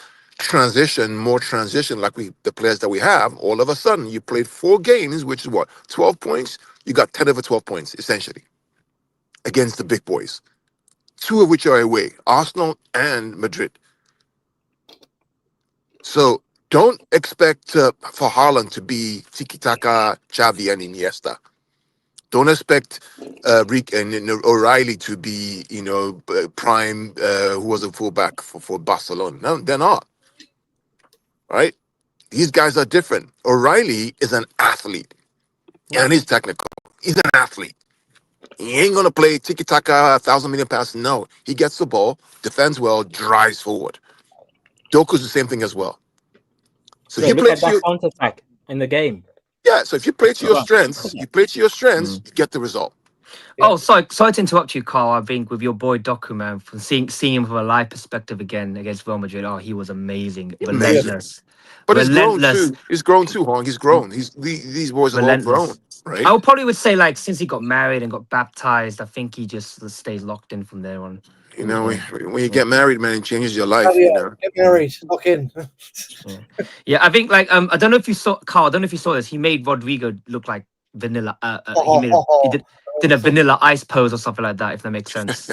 more transition like the players that we have. All of a sudden, you played 4 games, which is what, 12 points? You got 10 over 12 points, essentially, against the big boys. 2 of which are away, Arsenal and Madrid. So don't expect for Haaland to be tiki-taka, Xavi, and Iniesta. Don't expect Rick and O'Reilly to be, prime, who was a fullback for Barcelona. No, they're not. Right? These guys are different. O'Reilly is an athlete, and he's technical. He's an athlete. He ain't gonna play tiki-taka, 1,000 million passes. No, he gets the ball, defends well, drives forward. Doku's the same thing as well. So if you play that counter attack in the game. Yeah, so if you play to your strengths, you get the result. Oh, sorry to interrupt you, Carl. I think with your boy Doku, man, from seeing him from a live perspective again against Real Madrid. Oh, he was amazing, relentless. But he's grown too. He's grown too, Hong. He's grown. These boys are all grown, right? I would probably say like since he got married and got baptized, I think he just stays locked in from there on. You know, when you get married, man, it changes your life. You know, get married, lock in. Yeah, I think like I don't know if you saw Carl. I don't know if you saw this. He made Rodrigo look like vanilla. He did. did a vanilla ice pose or something like that, if that makes sense.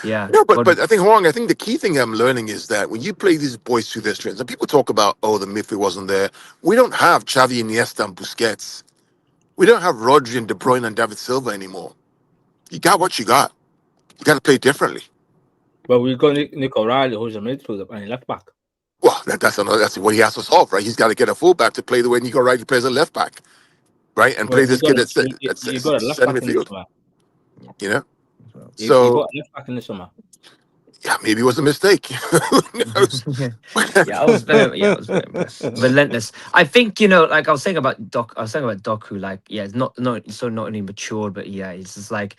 Yeah. No, but I think Huang, I think the key thing I'm learning is that when you play these boys to their strengths, and people talk about, oh, the midfield wasn't there. We don't have Xavi, Iniesta, and Busquets. We don't have Rodri and De Bruyne and David Silva anymore. You got what you got. You got to play differently. Well, we've got Nick O'Reilly, who's a midfielder and left back. Well, that's what he has to solve, right? He's got to get a fullback to play the way Nico O'Reilly plays a left back, right? And play this kid at You got a left center back in the midfield. summer. You know, You so got a left back in the summer. yeah, maybe it was a mistake. Who knows? I was very impressed. Relentless. I think, like I was saying about Doku, like, yeah, it's not only matured, but yeah, it's just like,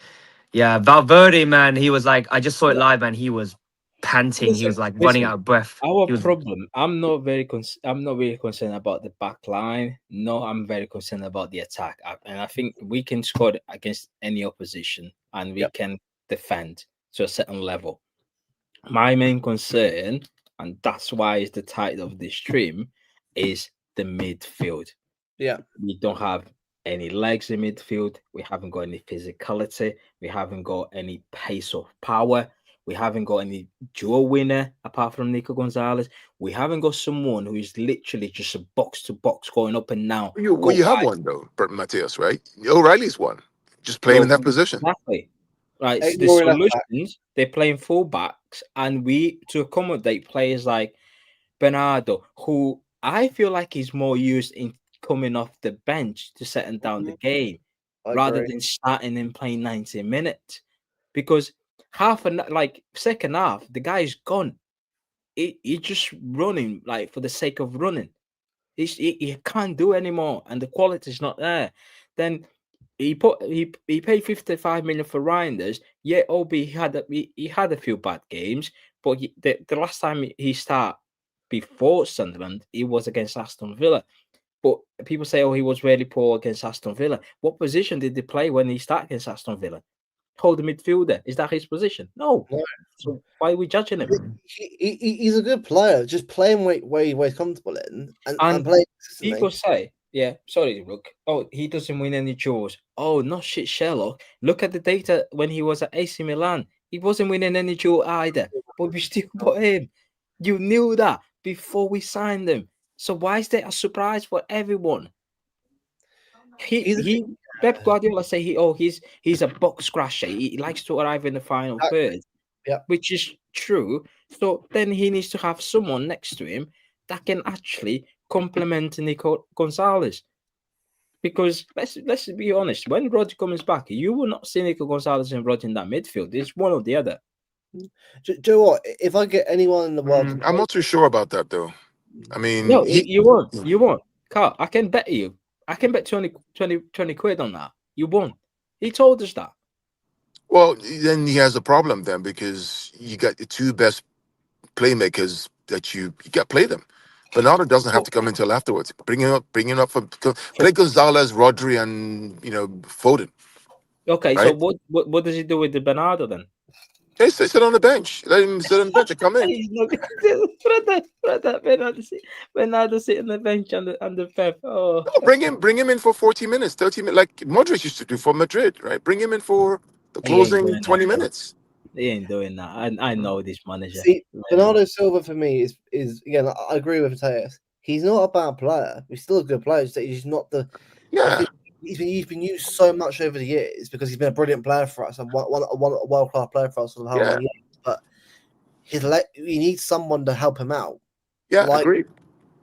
yeah, Valverde, man, he was like, I just saw it live, man, he was panting, he was like running out of breath. Our He was- problem, I'm not really concerned about the back line. No, I'm very concerned about the attack. And I think we can score against any opposition and we can defend to a certain level. My main concern, and that's why it's the title of this stream, is the midfield. Yeah. We don't have any legs in midfield. We haven't got any physicality. We haven't got any pace of power. We haven't got any dual winner apart from Nico Gonzalez. We haven't got someone who is literally just a box to box going up and down. Well, you have one though, Matthias, right? O'Reilly's one, just playing in that position. Exactly. Right. So the Ignoring left back. solutions, they're playing fullbacks, and we to accommodate players like Bernardo, who I feel like is more used in coming off the bench to setting down the game rather than starting and playing 90 minutes. Because second half, the guy's gone. He's just running like for the sake of running. He can't do anymore, and the quality is not there. Then he paid 55 million for Reinders. Yeah, Obi he had a few bad games, but the last time he started before Sunderland, he was against Aston Villa. But people say, oh, he was really poor against Aston Villa. What position did he play when he started against Aston Villa? Hold the midfielder. Is that his position? No. So why are we judging him? He's a good player. Just playing where he's comfortable in and playing consistently. People say, yeah, sorry, Rook. Oh, he doesn't win any duels. Oh, not shit, Sherlock. Look at the data when he was at AC Milan. He wasn't winning any duel either, but we still bought him. You knew that before we signed him. So why is that a surprise for everyone? Pep Guardiola say he's a box crasher. He likes to arrive in the final third, which is true. So then he needs to have someone next to him that can actually complement Nico Gonzalez. Because let's be honest, when Rodri comes back, you will not see Nico Gonzalez and Rodri in that midfield. It's one or the other. Do you know what? If I get anyone in the world, I'm not too sure about that though. I mean, no, you won't. You won't. Carl, I can bet you. I can bet 20 quid on that. You won't. He told us that. Well, then he has a problem then because you got the two best playmakers that you got to play them. Bernardo doesn't have to come until afterwards. Bring him up play Gonzalez, Rodri, and Foden. Okay, right? so what does he do with the Bernardo then? They sit on the bench. Let him sit on the bench and come in. He's not Bernardo sit on the bench under Pep. Oh, No, bring him in for 40 minutes, 30 minutes, like Modric used to do for Madrid, right? Bring him in for the He ain't closing doing 20 that. minutes. he ain't doing that. I know this manager. see, Bernardo Silva for me is again. I agree with Mateus. He's not a bad player. He's still a good player. He's not the. Yeah. He's been used so much over the years because he's been a brilliant player for us and a world-class player for us for how many years. But he needs someone to help him out. Yeah, agreed.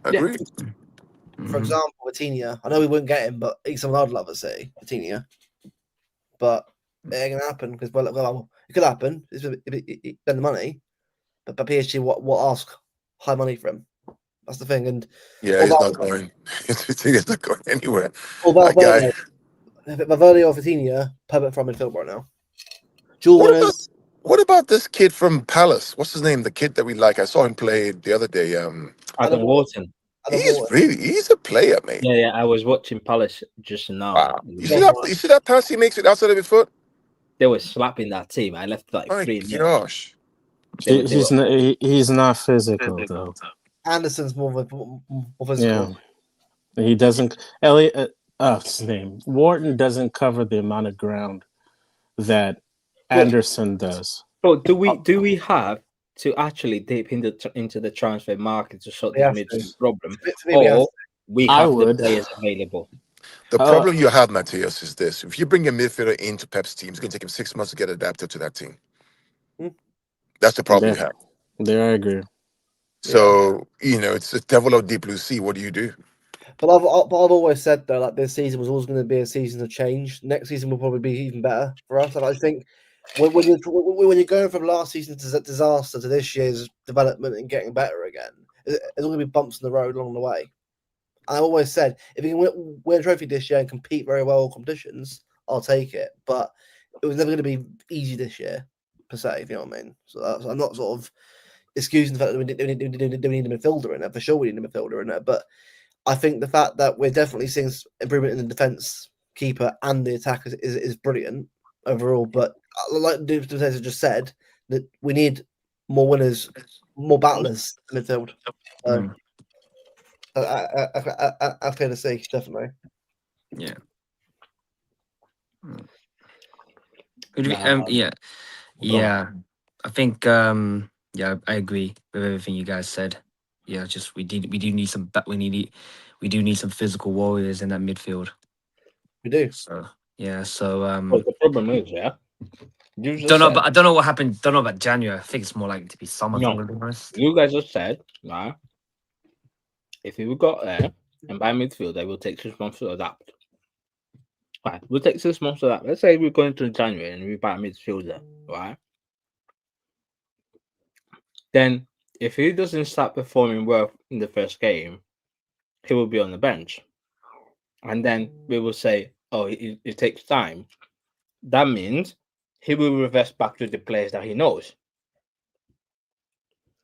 For example, Vitinha. I know we wouldn't get him, but he's someone I'd love to see, Vitinha. But it ain't gonna happen because it could happen. Spend the money, but PSG will ask high money for him. That's the thing. And yeah, he's not going. He's not going anywhere. Valverde or Vitinha, perfect from midfield right now. Dual winners. What about this kid from Palace? What's his name? The kid that we like. I saw him play the other day. Adam Wharton. He's a player, mate. Yeah. I was watching Palace just now. Wow. You see that pass he makes it outside of his foot? They were slapping that team. I left like 3 minutes. Gosh. He's not physical though. Anderson's more physical. Yeah, he doesn't. Elliot, his name Wharton doesn't cover the amount of ground that Anderson does. But do we have to actually dip into the transfer market to sort We this have to. midfield problem, To me, we have or we I have the would. players available? The Uh, problem you have, Matthias, is this: if you bring a midfielder into Pep's team, it's going to take him 6 months to get adapted to that team. Mm. That's the problem you There, have. there I agree. So it's the devil of deep blue sea. What do you do? But I've always said though, like this season was always going to be a season of change. Next season will probably be even better for us. And I think when you're going from last season's disaster to this year's development and getting better again, there's going to be bumps in the road along the way. I always said if you can win a trophy this year and compete very well in competitions, I'll take it. But it was never going to be easy this year, per se. If you know what I mean. So I'm not sort of excusing the fact that we need a midfielder in it. For sure, we need a midfielder in it, but I think the fact that we're definitely seeing improvement in the defense keeper and the attack is brilliant overall. But like Dubs just said, that we need more winners, more battlers in midfield. So, I feel to see, definitely. Yeah. Nah, Yeah. go on. Yeah. I think yeah, I agree with everything you guys said. Yeah, just we do need some we do need some physical warriors in that midfield. We do. So yeah, so Well, the problem is, yeah, you just don't know, said, but I don't know what happened. Don't know about January. I think it's more likely to be summer. if I'm no, gonna be honest. you guys just said, right, if we got there and buy midfield, it will take 6 months to adapt. Right, we'll take 6 months to adapt. Let's say we're going to January and we buy a midfielder, right? Then, if he doesn't start performing well in the first game, he will be on the bench. And then we will say, oh, it takes time. That means he will reverse back to the players that he knows.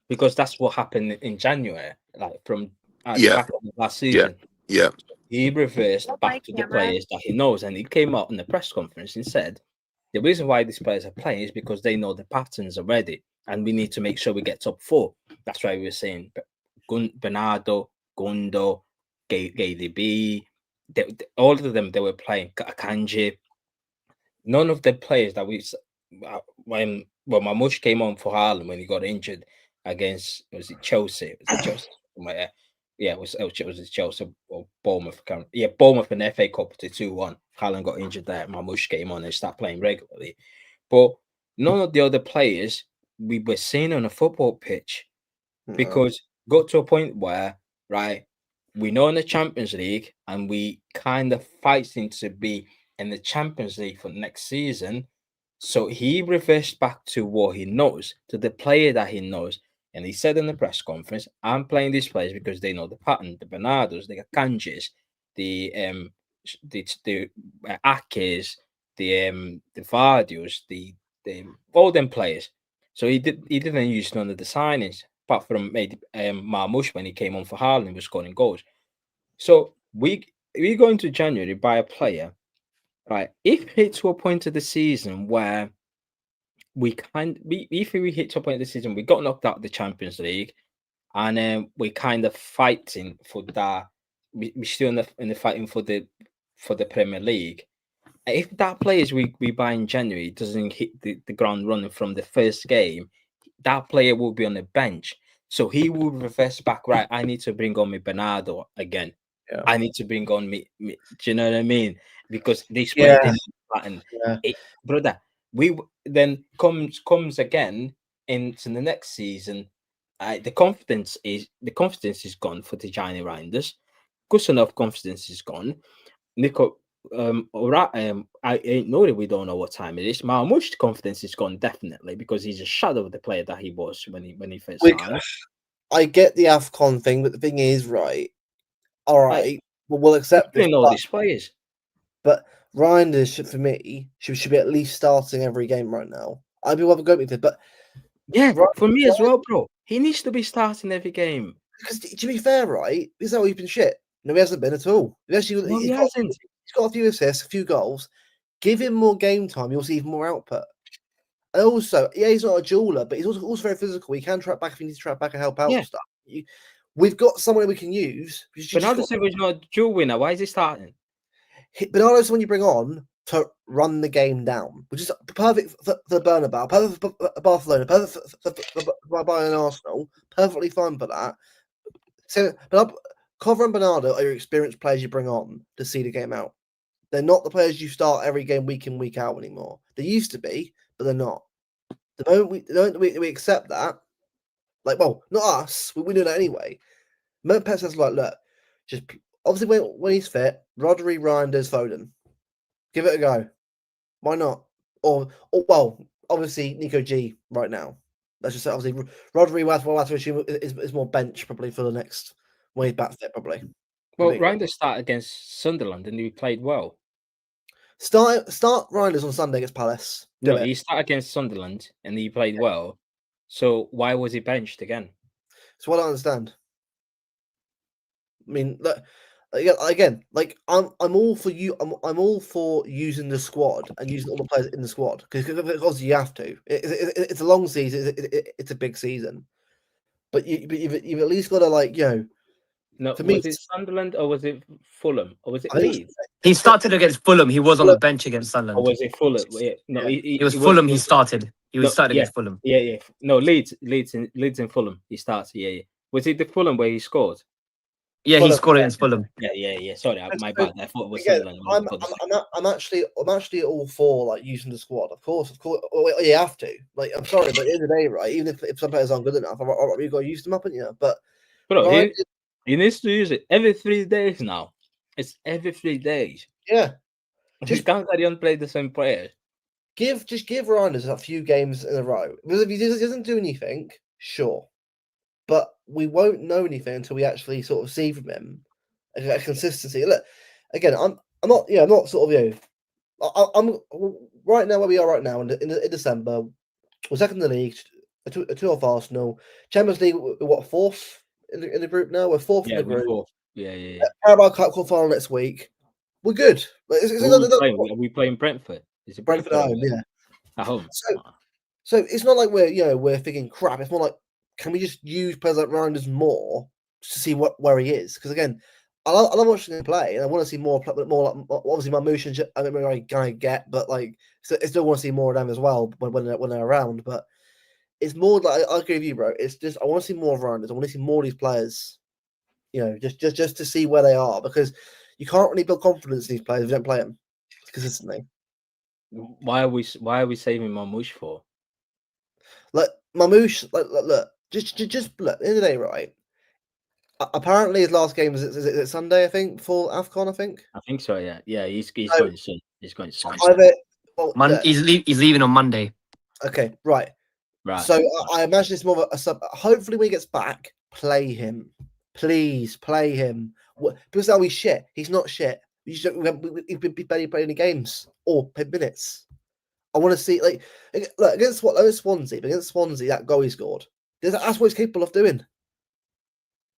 Because that's what happened in January, like from at the Yeah, back of the last yeah, season. yeah. He reversed back to the players that he knows. And he came out in the press conference and said, the reason why these players are playing is because they know the patterns already. And we need to make sure we get top 4. That's why we were saying Bernardo, Gundo, KDB, all of them, they were playing Akanji. None of the players that when Mamush came on for Haaland when he got injured against, was it Chelsea? Was it Chelsea? Yeah, it was it Chelsea or Bournemouth? Yeah, Bournemouth in the FA Cup to 2-1. Haaland got injured there. Mamush came on and started playing regularly. But none of the other players we were seeing on a football pitch, because got to a point where, right, we know in the Champions League and we kind of fighting to be in the Champions League for next season. So he reversed back to what he knows, to the player that he knows. And he said in the press conference, I'm playing these players because they know the pattern, the Bernardos, the Akanjis, the Akes, the Vardios, the all them players. So he didn't use none of the signings, apart from maybe Marmoush when he came on for Haaland, was scoring goals. So we go into January buy a player, right? If hit to a point of the season where if we hit to a point of the season, we got knocked out of the Champions League, and we kind of fighting for that. We're still in the fighting for the Premier League. If that players we buy in January doesn't hit the ground running from the first game, that player will be on the bench. So he will reverse back, right? I need to bring on me Bernardo again. Yeah. I need to bring on me. Do you know what I mean? Because this Yeah. player didn't brother. We then comes again into the next season. The confidence is gone for the Giant Rinders. Good enough confidence is gone. Nico, I ain't know that we don't know what time it is. Marmoush's confidence is gone definitely because he's a shadow of the player that he was when he first signed. I get the AFCON thing, but the thing is, right? All right, well, we'll accept this. All these players, but Reinders for me should be at least starting every game right now. I'd be well go with it, but yeah, for me as well, bro. He needs to be starting every game. Because to be fair, right, this is how he's been shit. No, he hasn't been at all. He hasn't. He's got a few assists, a few goals. Give him more game time, you'll see even more output. And also, yeah, he's not a jeweler, but he's also very physical. He can track back if he needs to track back and help out and stuff. We've got someone we can use. Bernardo Silva is not a dual winner. Why is he starting? Bernardo's someone you bring on to run the game down, which is perfect for the Bernabeu, perfect for Barcelona, perfect for Bayern Arsenal, perfectly fine for that. So, but Cover and Bernardo are your experienced players you bring on to see the game out. They're not the players you start every game week in, week out anymore. They used to be, but they're not. The moment we accept that, like, well, not us, we do that anyway. Pep says, like, look, just obviously when he's fit, Rodri, Reinders, Foden, give it a go. Why not? Or well, obviously Nico G right now. Let's just say obviously Rodri, we'll have to assume is more bench probably for the next when he's back fit probably. Well, Reinders started against Sunderland and he played well. Start Reinders on Sunday against Palace. No, he started against Sunderland and he played well. So why was he benched again? So what I understand. I mean, look, again, like I'm all for you. I'm all for using the squad and using all the players in the squad because obviously you have to. It's a long season. It's a big season, but you've at least got to like No, for me, was it Sunderland or was it Fulham or was it I think Leeds? He started against Fulham. He was on the bench against Or Sunderland. was it Fulham? No, Yeah. It was Fulham. He started. He was started against Fulham. Yeah. No, Leeds and Fulham. He started. Yeah. Was it the Fulham where he scored? Yeah, he Fulham, scored against Fulham. Yeah. Sorry, my So, bad. I thought it was again, Sunderland. I'm actually all for like using the squad. Of course. Well, you have to. Like, I'm sorry, but at the end of the day, right? Even if some players aren't good enough, you've got to use them up, haven't you? But Bro, Ryan, he needs to use it every 3 days now. It's every 3 days. yeah, Just can't carry on play the same players. give Reinders a few games in a row. Because if he doesn't do anything, sure, but we won't know anything until we actually sort of see from him a consistency. Look, again, I'm not sort of I'm right now where we are right now in December. We're second in the league, a two off Arsenal. Champions League, we're what, fourth in the group now? We're fourth in the group. Fourth. Yeah. Carabao Cup final next week. We're good. Are we playing Brentford? Is it Brentford at home? Yeah. At home. So it's not like we're thinking crap. It's more like, can we just use players like Reinders more to see where he is? Because again, I love watching him play, and I want to see more like obviously Marmoush and I don't know I get, but like I still want to see more of them as well when they're around. But it's more like I agree with you, bro. It's just I want to see more of Reinders. I want to see more of these players. Just to see where they are, because you can't really build confidence in these players if you don't play them consistently. Why are we saving Marmoush for? Like Marmoush, look, just look. At the end of the day, right? Apparently, his last game is it Sunday? I think for AFCON. I think so. Yeah. He's going soon. He's going soon. He's leaving on Monday. Okay, right. So I imagine it's more of a sub. Hopefully, when he gets back, play him. Please play him. Because now he's shit. He's not shit. He's barely playing any games or minutes. I want to see look against Swansea. Against Swansea, that goal he scored. That's what he's capable of doing.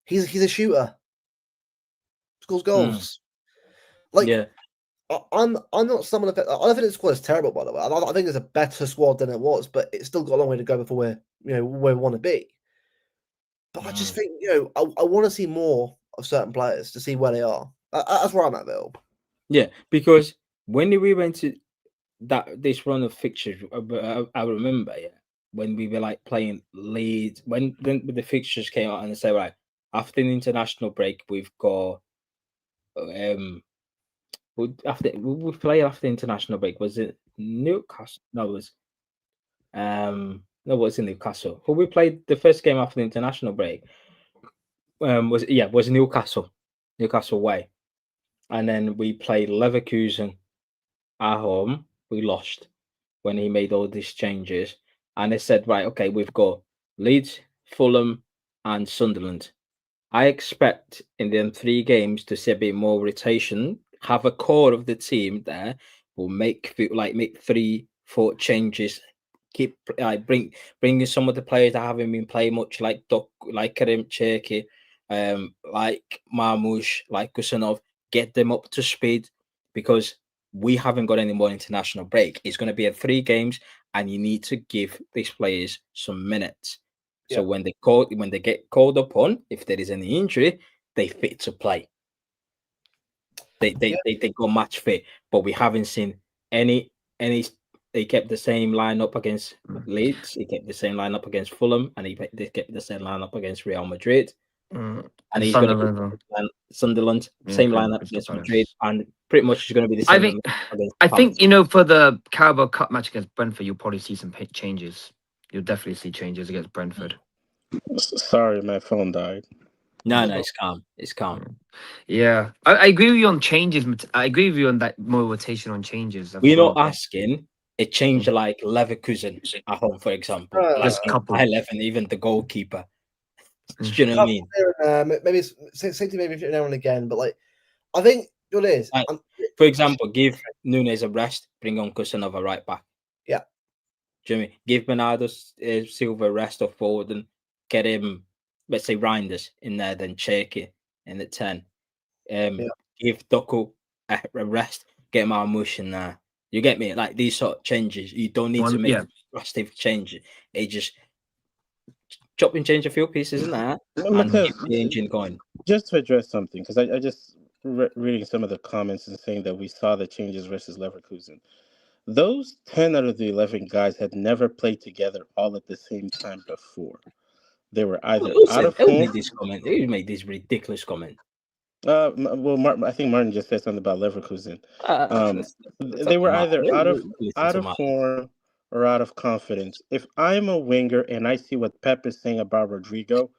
He's a shooter. Scores goals. I'm not someone. I don't think the squad is terrible, by the way. I think it's a better squad than it was, but it's still got a long way to go before where we want to be. But I just think I want to see more of certain players to see where they are. That's where I'm at, Bill. Yeah, because when we went to this run of fixtures, I remember, when we were like playing Leeds, when the fixtures came out and they say, right, after the international break, we've got we play after the international break. Was it Newcastle? No, it was it wasn't Newcastle. Who we played the first game after the international break? Was Newcastle away, and then we played Leverkusen at home. We lost when he made all these changes, and they said, right, okay, we've got Leeds, Fulham, and Sunderland. I expect in them 3 games to see a bit more rotation, have a core of the team there, will make 3-4 changes, keep bringing some of the players that haven't been playing much, like Karim Cherki, like Marmoush, like Kusanov, get them up to speed, because we haven't got any more international break. It's going to be a 3 games, and you need to give these players some minutes. So when they get called upon, if there is any injury, they fit to play. They go match fit, but we haven't seen any he kept the same lineup against Leeds. He kept the same lineup against Fulham, and he kept the same lineup against Real Madrid. And he's going to Sunderland, same lineup against Madrid, and pretty much he's going to be the same. I think you know, for the Carabao Cup match against Brentford, you'll probably see some changes. You'll definitely see changes against Brentford. Sorry, my phone died. No, it's calm. It's calm. Yeah, I agree with you on changes. I agree with you on that more rotation on changes. We're not asking a change like Leverkusen at home, for example. Just couple. 11, even the goalkeeper. Do you know what I mean? Maybe same thing, maybe now and again, but like I think what it is. For example, give Nunes a rest, bring on Kusanov right back. Yeah. Do you know what I mean? Give Bernardo Silva a rest or forward and get him, let's say, Reinders in there, then Cherky in the 10. Give Doku a rest, get Marmoush in there. You get me? Like these sort of changes, you don't need to make drastic changes. It just chop and change a few pieces in there and keep the engine going. Just to address something, because I just reading some of the comments and saying that we saw the changes versus Leverkusen. Those 10 out of the 11 guys had never played together all at the same time before. They were either out of form. Who made this ridiculous comment? Well, I think Martin just said something about Leverkusen. They were either out of form or out of confidence. If I'm a winger and I see what Pep is saying about Rodrigo,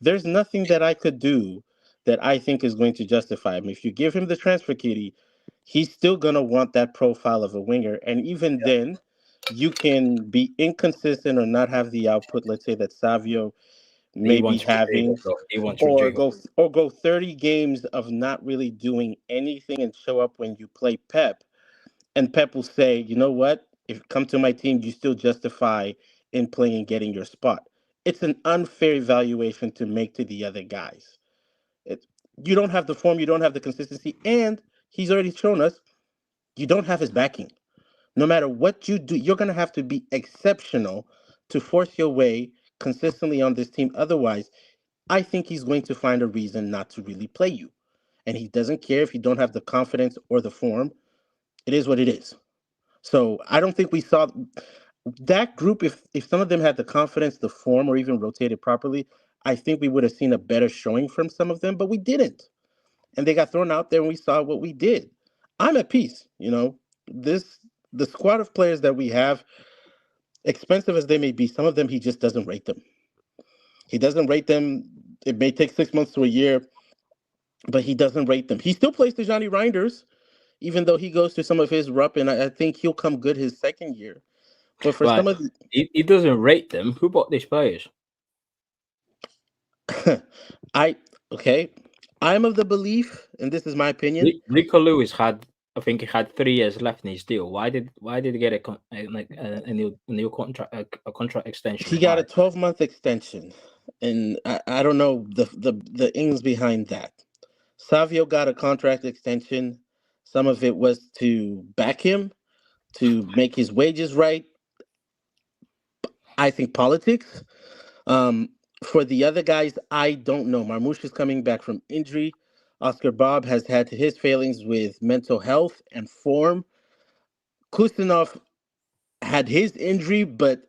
there's nothing that I could do that I think is going to justify him. If you give him the transfer kitty, he's still going to want that profile of a winger. And even then, you can be inconsistent or not have the output, let's say, that Savio may be having, or go 30 games of not really doing anything and show up when you play Pep. And Pep will say, you know what? If you come to my team, you still justify in playing and getting your spot. It's an unfair evaluation to make to the other guys. You don't have the form, you don't have the consistency, and he's already shown us you don't have his backing. No matter what you do, you're going to have to be exceptional to force your way consistently on this team. Otherwise, I think he's going to find a reason not to really play you. And he doesn't care if you don't have the confidence or the form. It is what it is. So I don't think we saw that group. If some of them had the confidence, the form, or even rotated properly, I think we would have seen a better showing from some of them, but we didn't. And they got thrown out there and we saw what we did. I'm at peace. The squad of players that we have, expensive as they may be, some of them he just doesn't rate them. He doesn't rate them. It may take 6 months to a year, but he doesn't rate them. He still plays to Johnny Reinders, even though he goes through some of his rut, and I think he'll come good his second year. But for some of he doesn't rate them. Who bought these players? I'm of the belief, and this is my opinion. Rico Lewis had 3 years left in his deal. Why did he get a new contract, a contract extension? He got a 12-month extension, and I don't know the ins behind that. Savio got a contract extension. Some of it was to back him, to make his wages right. I think politics. For the other guys, I don't know. Marmoush is coming back from injury. Oscar Bob has had his failings with mental health and form. Kustanov had his injury, but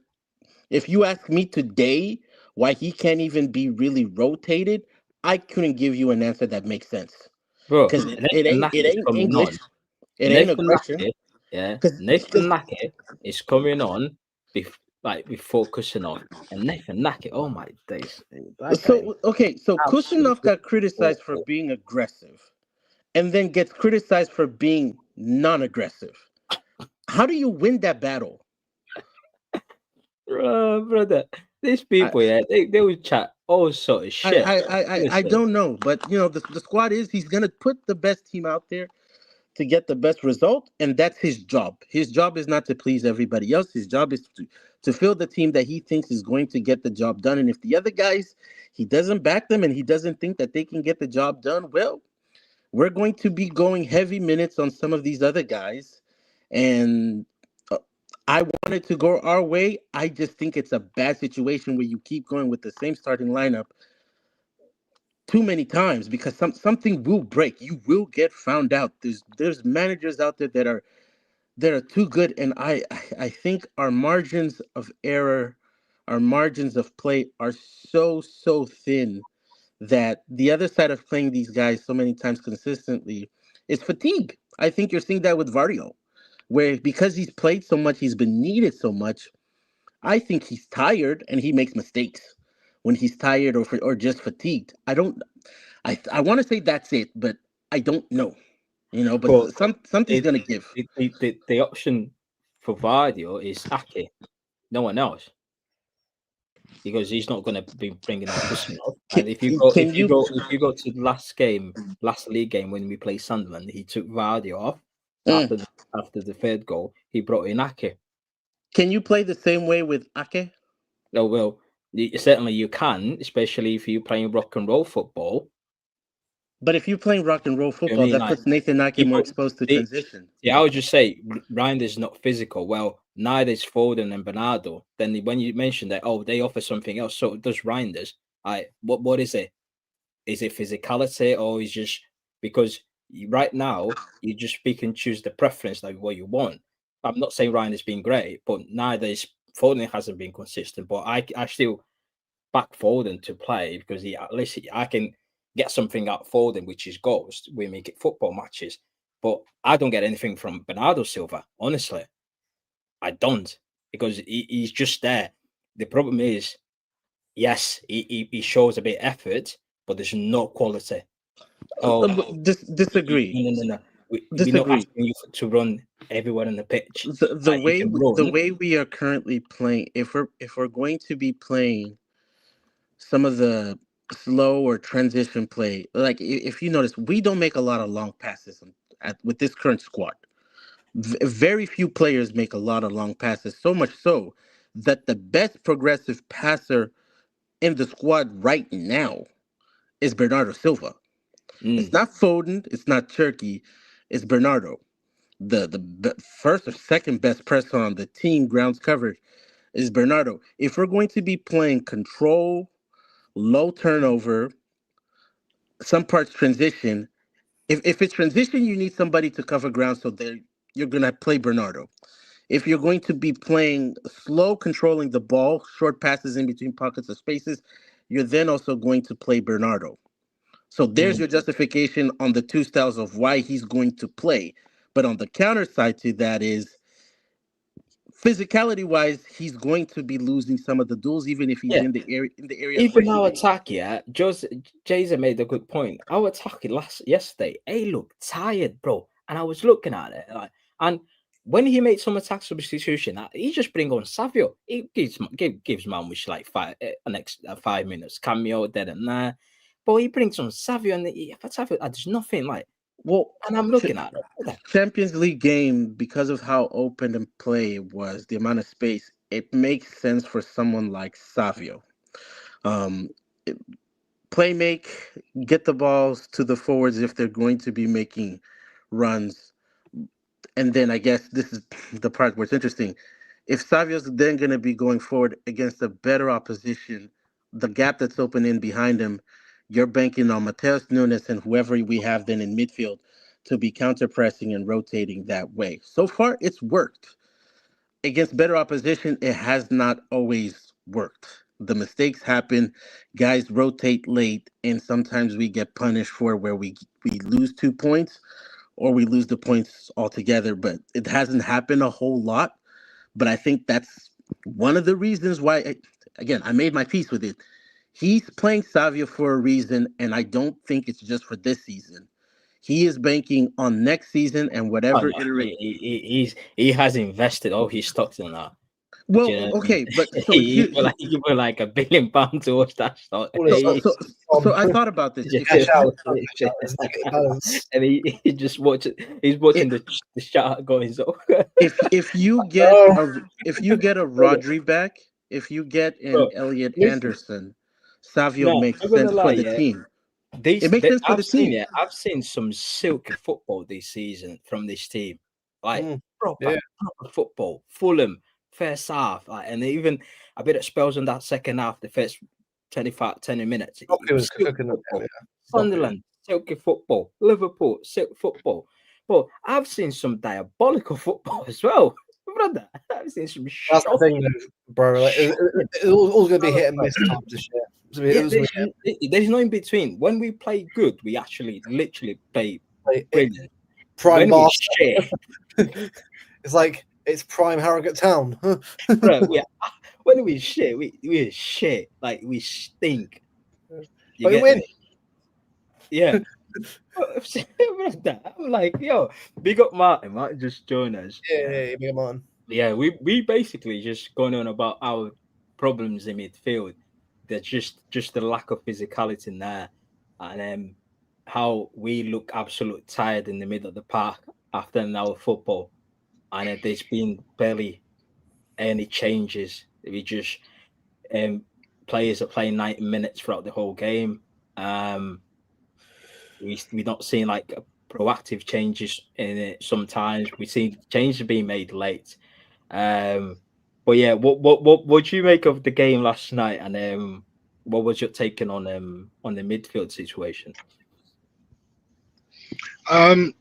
if you ask me today why he can't even be really rotated, I couldn't give you an answer that makes sense. Bro, because it ain't English. It ain't aggression. Nathan Nake is coming on before Kusanov, and Nathan Nake. Oh my days! So Kusanov got criticized for being aggressive, and then gets criticized for being non-aggressive. How do you win that battle? Brother, these people, they will chat all sort of shit. I don't know, but the squad he's gonna put the best team out there to get the best result, and that's his job. His job is not to please everybody else. His job is to fill the team that he thinks is going to get the job done. And if the other guys, he doesn't back them and he doesn't think that they can get the job done, well, we're going to be going heavy minutes on some of these other guys. And I want it to go our way. I just think it's a bad situation where you keep going with the same starting lineup too many times, because something will break. You will get found out. There's managers out there that are They're too good, and I think our margins of error, our margins of play are so thin that the other side of playing these guys so many times consistently is fatigue. I think you're seeing that with Vardio, where because he's played so much, he's been needed so much. I think he's tired and he makes mistakes when he's tired or just fatigued. I don't. I want to say that's it, but I don't know. But But something's it, gonna give. the option for Vardio is Ake, no one else, because he's not going to be bringing on Kusnov. And if you go, Can you to the last league game when we played Sunderland, he took Vardio off mm, after the third goal. He brought in Ake. can you play the same way with Ake? Oh well, certainly you can, especially if you're playing rock and roll football. But if you're playing rock and roll I football, mean, that like puts Nathan Ake more people, exposed to they, transition. yeah, I would just say Ryan's not physical. Well, neither is Foden and Bernardo. Then when you mention that, oh, they offer something else, so does Reinders. What is it? Is it physicality or is just because right now you just pick and choose the preference like what you want? I'm not saying Ryan has been great, but neither is Foden hasn't been consistent. But I still back Foden to play because at least I can get something out of Foden, which is goals. We make it football matches, but I don't get anything from Bernardo Silva. Honestly, I don't because he's just there. The problem is, yes, he shows a bit of effort, but there's no quality. Oh, Disagree. no. We're not Disagree. asking you to run everywhere on the pitch. The You way can the run. way we are currently playing, if we're going to be playing some of the slow or transition play, like if you notice, we don't make a lot of long passes with this current squad. Very few players make a lot of long passes. So much so that the best progressive passer in the squad right now is Bernardo Silva. It's Mm. not Foden. It's not Turkey. It's Bernardo. First or second best presser on the team, grounds covered, is Bernardo. If we're going to be playing control, low turnover, some parts transition, if it's transition, you need somebody to cover ground, so you're going to play Bernardo. If you're going to be playing slow, controlling the ball, short passes in between pockets of spaces, you're then also going to play Bernardo. So there's Mm. your justification on the two styles of why he's going to play. But on the counter side to that is physicality wise, he's going to be losing some of the duels, even if he's Yeah. in the areas where Even he our needs. attack, yeah, Jason made a good point. Our attack yesterday, he looked tired, bro. And I was looking at it, and when he made some attack substitution, he just bring on Savio. He gives Manwish like an extra 5 minutes cameo, there and there. But he brings on Savio, and for Savio, there's nothing like. Well, And I'm looking at it. Champions League game, because of how open and play it was, the amount of space, it makes sense for someone like Savio. Um, Play make, get the balls to the forwards if they're going to be making runs. And then I guess this is the part where it's interesting. If Savio's then going to be going forward against a better opposition, the gap that's open in behind him, you're banking on Mateus Nunes and whoever we have then in midfield to be counter pressing and rotating that way. So far, it's worked. Against better opposition, it has not always worked. The mistakes happen, guys rotate late, and sometimes we get punished for where we lose 2 points or we lose the points altogether. But it hasn't happened a whole lot. But I think that's one of the reasons why, again, I made my peace with it. He's playing Savio for a reason, and I don't think it's just for this season. He is banking on next season and Oh whatever no, iterate. he has invested all his stocks in that. Do Well, you know what I mean? okay, but so He put like £1 billion towards that stock. All his so, stuff so, on so I thought about this. cash out. Balance. And he's just watching. He's watching If the shot going so. if you get Oh, a Rodri back, if you get an Bro, Elliot listen, Anderson, Savio no, makes I'm gonna sense for lie, the yeah. team. It makes sense for the team. I've seen some silky football this season from this team, like proper, yeah. proper football. Fulham first half, and even a bit of spells in that second half. The first 20 minutes, Rocky was silky cooking up. football. Yeah. Sunderland, silky football. Liverpool, silky football. But I've seen some diabolical football as well, brother. I've seen some That's the thing, shocking. though, bro. Like, it's always going to be hit and miss times this year. Yeah, there's no in between. When we play good, we actually literally play brilliant. Prime When we Barca. shit, It's like it's prime Harrogate Town. bro, when we shit, we shit. Like we stink. You But we get win. me? Yeah. I'm like, yo, big up Martin. Martin just joined us. Yeah, big man. Yeah, we basically just going on about our problems in midfield. There's just the lack of physicality in there, and how we look absolutely tired in the middle of the park after an hour of football, and there's been barely any changes. We just players are playing 90 minutes throughout the whole game. We're not seeing like proactive changes in it. Sometimes we see changes being made late. But yeah, what do you make of the game last night? And what was your take on the midfield situation? I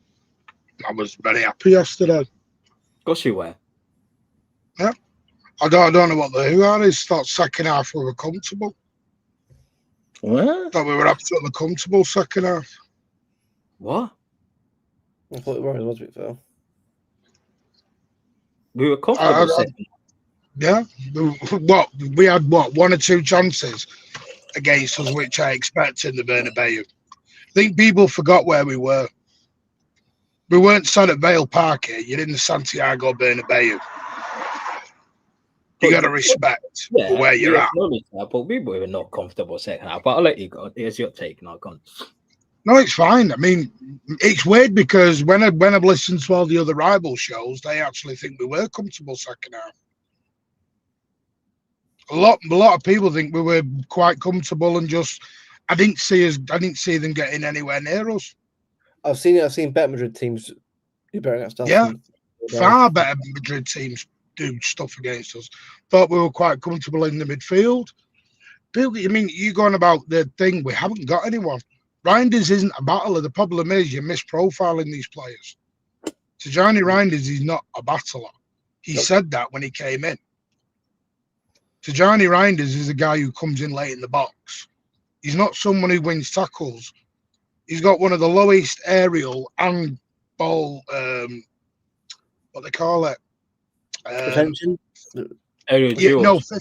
was very happy yesterday. Of course you were. Yeah, I don't know what the hoo-ha is. Thought second half we were comfortable. What? Thought we were absolutely comfortable second half. What? I thought it was a bit fair. We were comfortable. Yeah, we had one or two chances against us, which I expect in the Bernabeu. I think people forgot where we were. We weren't sat at Vale Park here. You're in the Santiago Bernabeu. You got to respect where you're at. But we were not comfortable second half. But I'll let you go. Here's your take. Now, go on. No, it's fine. I mean, it's weird because when I've listened to all the other rival shows, they actually think we were comfortable second half. A lot of people think we were quite comfortable and just I didn't see them getting anywhere near us. I've seen Bet Madrid teams do better at stuff. Yeah, far better Madrid teams do stuff against us. Thought we were quite comfortable in the midfield. I mean, you going about the thing, we haven't got anyone. Reinders isn't a battler. The problem is you're misprofiling these players. Tijani Reinders is not a battler. He said that when he came in. Tijani Reinders is a guy who comes in late in the box. He's not someone who wins tackles. He's got one of the lowest aerial and ball, what they call it? Retention? Duels.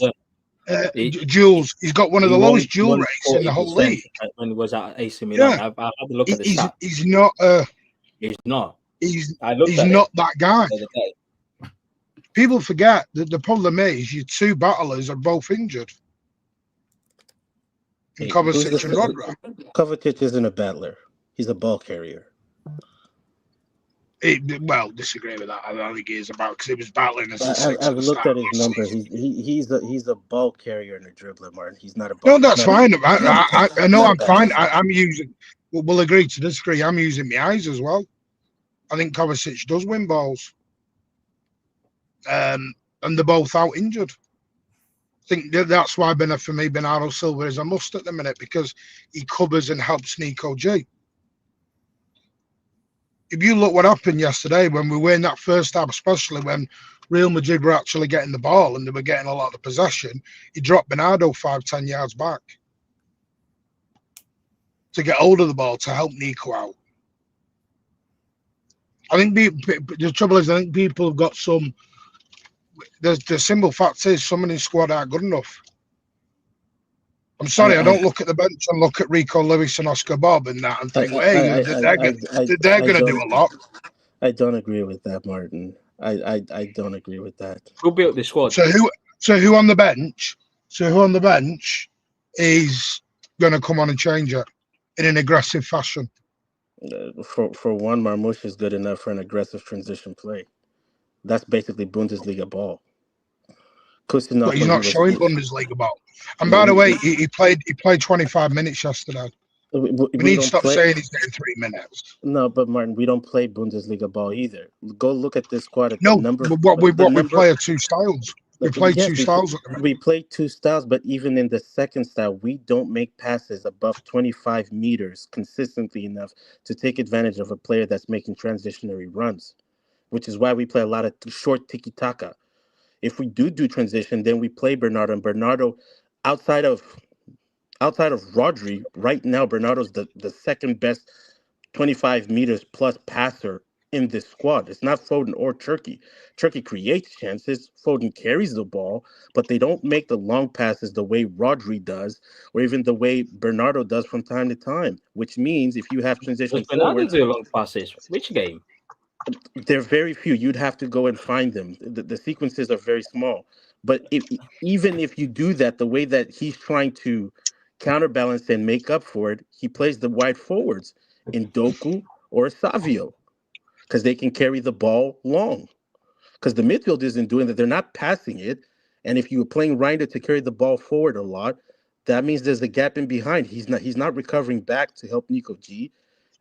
He's got one of the lowest duel rates in the whole league. When he was at AC Milan, I've had a look at the stats. He's not. He's not. He's not that guy. People forget that the problem is your two battlers are both injured. Kovacic and Rodra. Kovacic isn't a battler. He's a ball carrier. Disagree with that. I don't think he is about because he was battling as a six. I've looked at his numbers. He's a ball carrier and a dribbler, Martin. He's not a No, ball. that's fine. I know I'm fine. I'm using. We'll agree to disagree. I'm using my eyes as well. I think Kovacic does win balls. And they're both out injured. I think that's why for me, Bernardo Silva is a must at the minute because he covers and helps Nico G. If you look what happened yesterday when we were in that first half, especially when Real Madrid were actually getting the ball and they were getting a lot of possession, he dropped Bernardo 5-10 yards back to get hold of the ball to help Nico out. I think the trouble is I think people have got some. The simple fact is someone in squad aren't good enough. I'm sorry, I don't look at the bench and look at Rico Lewis and Oscar Bob and that and think, they're going to do a lot. I don't agree with that, Martin. I don't agree with that. Who built the squad? So who on the bench? So who on the bench is going to come on and change it in an aggressive fashion? For one, Marmoush is good enough for an aggressive transition play. That's basically Bundesliga ball. But he's not showing Bundesliga ball. And by the way, he played 25 minutes yesterday. We need to stop saying he's getting 3 minutes. No, but Martin, we don't play Bundesliga ball either. Go look at this squad. We play are two styles. We play Yes, two styles at the minute. we play two styles, but even in the second style, we don't make passes above 25 meters consistently enough to take advantage of a player that's making transitionary runs, which is why we play a lot of short tiki taka. If we do transition, then we play Bernardo, and Bernardo, outside of Rodri, right now Bernardo's the second best 25 meters plus passer in this squad. It's not Foden or Turkey. Turkey creates chances. Foden carries the ball, but they don't make the long passes the way Rodri does, or even the way Bernardo does from time to time. Which means if you have transition Does Bernardo forwards, do long passes? Which game? they're very few. You'd have to go and find them. The sequences are very small. But even if you do that, the way that he's trying to counterbalance and make up for it, he plays the wide forwards in Doku or Savio because they can carry the ball long. Because the midfield isn't doing that. They're not passing it. And if you're playing Reiner to carry the ball forward a lot, that means there's a gap in behind. He's not recovering back to help Nico G.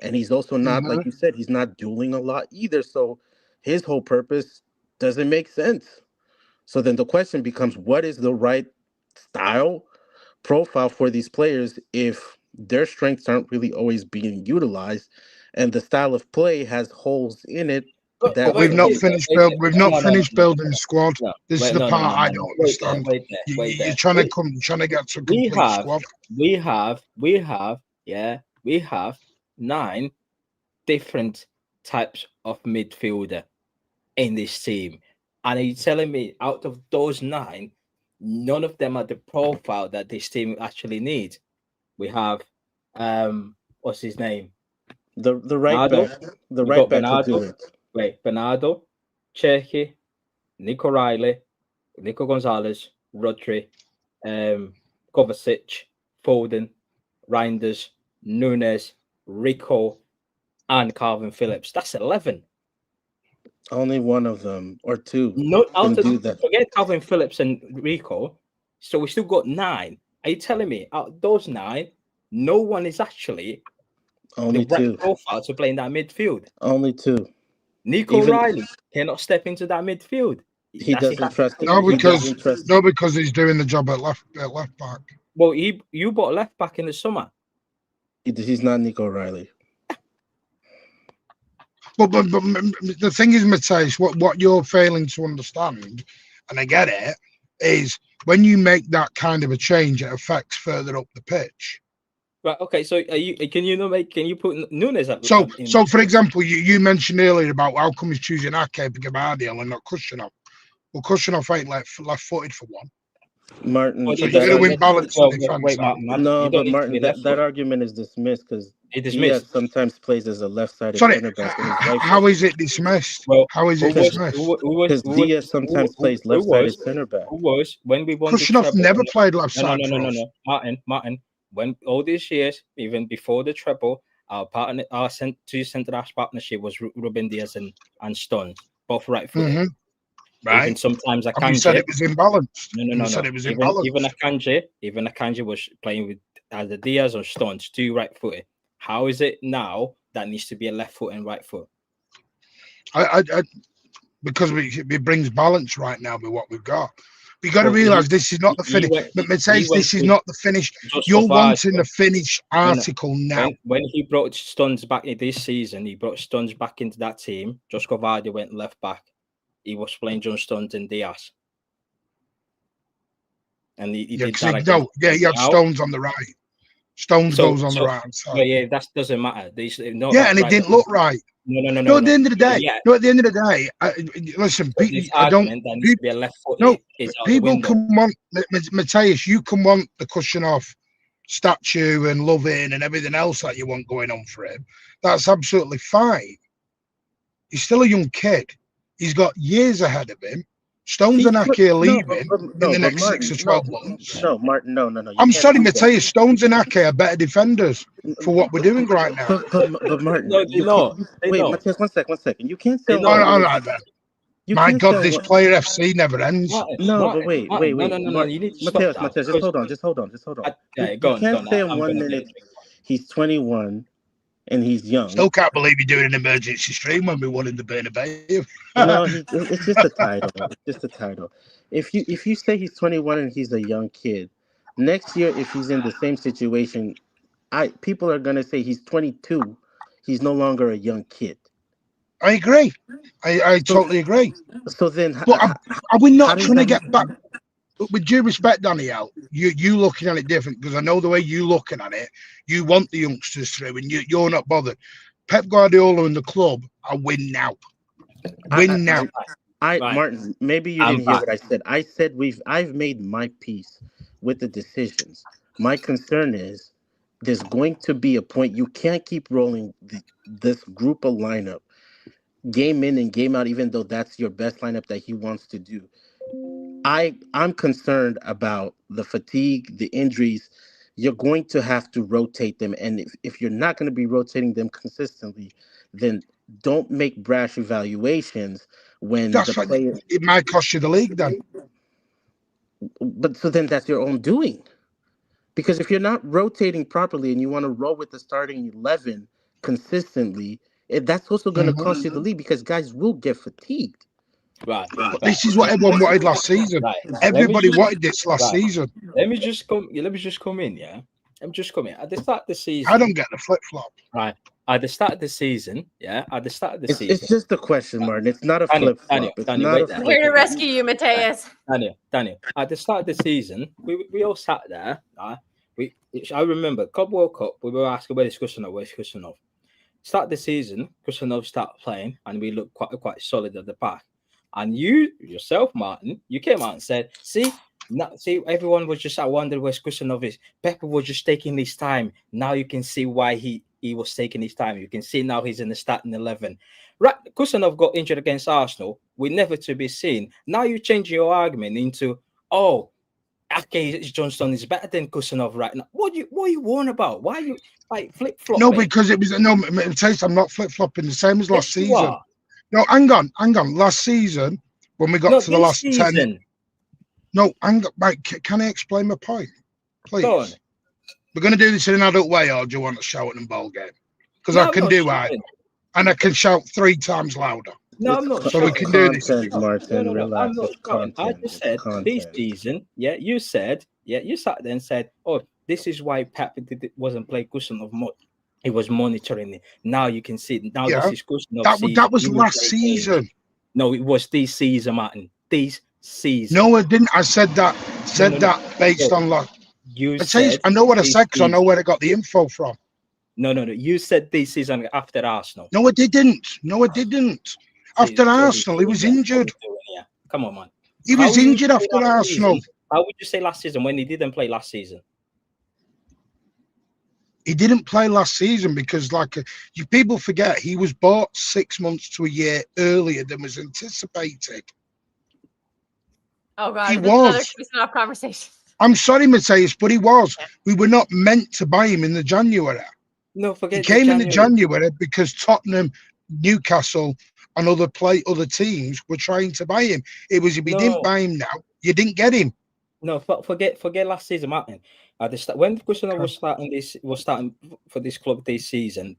And he's also not, like you said, he's not dueling a lot either. So his whole purpose doesn't make sense. So then the question becomes, what is the right style profile for these players if their strengths aren't really always being utilized and the style of play has holes in it But that But we've not wait, finished wait, build. wait, We've not no, no, finished no, building the squad. no, This is wait, the no, part no, no, I no, don't wait there, understand. wait there, wait You're there. trying to get to a We complete have, squad. we have 9 different types of midfielder in this team. And are you telling me out of those 9, none of them are the profile that this team actually needs? We have what's his name? the right Bernardo. back, the We right got back will do Bernardo. it. Wait, Bernardo, Cherky, Nico Riley, Nico Gonzalez, Rodri, Kovacic, Foden, Reinders, Nunes, Rico, and Calvin Phillips. That's 11. Only one of them or two No, can out of do that. forget Calvin Phillips and Rico. So we still got 9. Are you telling me out of those 9, no one is actually Only the right two. profile to play in that midfield? Only two. Nico Even Riley cannot step into that midfield. he That's doesn't trust. No, He because doesn't trust. he's doing the job at left back. Well, you bought left back in the summer. He's not Nico Riley. But the thing is, Matthias, what you're failing to understand, and I get it, is when you make that kind of a change, it affects further up the pitch. Right. Okay. So can you put Nunes at So in for example, you mentioned earlier about how come he's choosing Ake, Gavardiel, and not Kushner. Well, Kushner ain't left-footed for one. Martin, Well, So it you're going to doesn't win balance well, in defense. wait, Martin, no, you don't but need to Martin, be left that foot. argument is dismissed because It Diaz dismissed. sometimes plays as a left-sided Sorry, center back and he's right. how is it dismissed? Well, How is who it was dismissed? Because Diaz sometimes plays left-sided center back. who was when we won the Kushner treble? never played left No, side no, for no, us. no, Martin. When all these years, even before the treble, our two centre half partnership was Ruben Diaz and Stones, both right footed. Mhm. Right. Even sometimes And we said Akanji. it was imbalanced. No. Said it was Even imbalanced. even Akanji was playing with either Diaz or Stones, 2 right footed. How is it now that needs to be a left foot and right foot? I because it brings balance right now with what we've got. You got to Well, realize this is not the finish. But Matthias, this is not the finish. You're wanting the finished article now. When he brought Stones back this season, he brought Stones back into that team. Josko Vardy went left back. He was playing John Stones and Diaz. And he did that. You had Stones on the right. Stones goes on the right hand side. Yeah, that doesn't matter. And it didn't look right. No. At the end of the day, at the end of the day, listen. I don't. That needs to be a left foot. No, people can want Matthias. You can want the Kushner statue and loving and everything else that you want going on for him. That's absolutely fine. He's still a young kid. He's got years ahead of him. Stones and Ake are leaving in the next 6 to 12 months. No, Martin, no. I'm sorry, Matthias. Stones and Ake are better defenders for what we're doing right now. But Martin, no, they know. Wait, Matthias, one second. You can't say My God, this player FC never ends. But wait. No, you need to stop Matthias, just hold on. You can't say in 1 minute he's 21 and he's young. Still can't believe you're doing an emergency stream when we won in the Bernabeu. No, it's just a title. if you say he's 21 and he's a young kid, next year if he's in the same situation, people are gonna say he's 22. He's no longer a young kid. I agree. I So totally agree. so then But are we how not does trying to that get back? With due respect, Danielle, you looking at it different because I know the way you looking at it. You want the youngsters through, and you're not bothered. Pep Guardiola and the club are win now. Win now. Right. Martin, maybe you I'm didn't hear back. what I said. I said I've made my peace with the decisions. My concern is there's going to be a point you can't keep rolling this group of lineup game in and game out, even though that's your best lineup that he wants to do. I'm concerned about the fatigue, the injuries. You're going to have to rotate them, and if you're not going to be rotating them consistently, then don't make brash evaluations when That's the what player. it might cost you the league then. But so then that's your own doing, because if you're not rotating properly and you want to roll with the starting 11 consistently, that's also going to cost you the league because guys will get fatigued. Right. But this is what everyone wanted last season. Right. Everybody wanted this last season. Let me just come in, yeah. Let me just come in. At the start of the season. I don't get the flip flop. Right. At the start of the season, yeah. At the start of the season. It's just a question, Martin. It's not a flip flop. It's Daniel, not wait a there. I'm flip here to flop. rescue you, Mateus. Daniel. At the start of the season, we all sat there. I remember Cup World Cup. We were asking where's Kusanov. Start the season, Kusanov started playing, and we looked quite solid at the back. And you yourself, Martin, you came out and said, see, everyone was just, I wonder where Kusanov is. Pep'S was just taking his time. Now you can see why he was taking his time. You can see now he's in the starting 11. Right, Kusanov got injured against Arsenal. We're never to be seen. Now you change your argument into, oh, okay, Johnston is better than Kusanov right now. What are you warning about? Why are you like flip flopping? No, because it was I'm not flip flopping. The same as last season. No, hang on. Last season, when we got to the last season. 10. No, hang on. Right, can I explain my point, please? Go on. We're going to do this in an adult way, or do you want to shout in ball game? Because I can do it, and I can shout 3 times louder. No, I'm not. So we can do this. Martin, relax. I'm not shouting. I just said this season. Yeah, you said. Yeah, you sat there and said, "Oh, this is why Pep wasn't playing Kusanov more. He was monitoring it. Now you can see. Now this is Kusanov. That was last season. No, it was this season, Martin. This season. No, I didn't. I said that. That based on like. You said. I know what I said because I know where I got the info from. No. You said this season after Arsenal. No, I didn't. After Arsenal, he was injured. Come on, man. He was injured after Arsenal. How would you say last season when he didn't play last season? He didn't play last season because, people forget, he was bought 6 months to a year earlier than was anticipated. Oh, God. He was. Another conversation. I'm sorry, Mateus, but he was. We were not meant to buy him in the January. No, forget. He came in the January because Tottenham, Newcastle, and other teams were trying to buy him. It was if you didn't buy him now, you didn't get him. No, forget last season, Martin. When Kusanov was starting for this club this season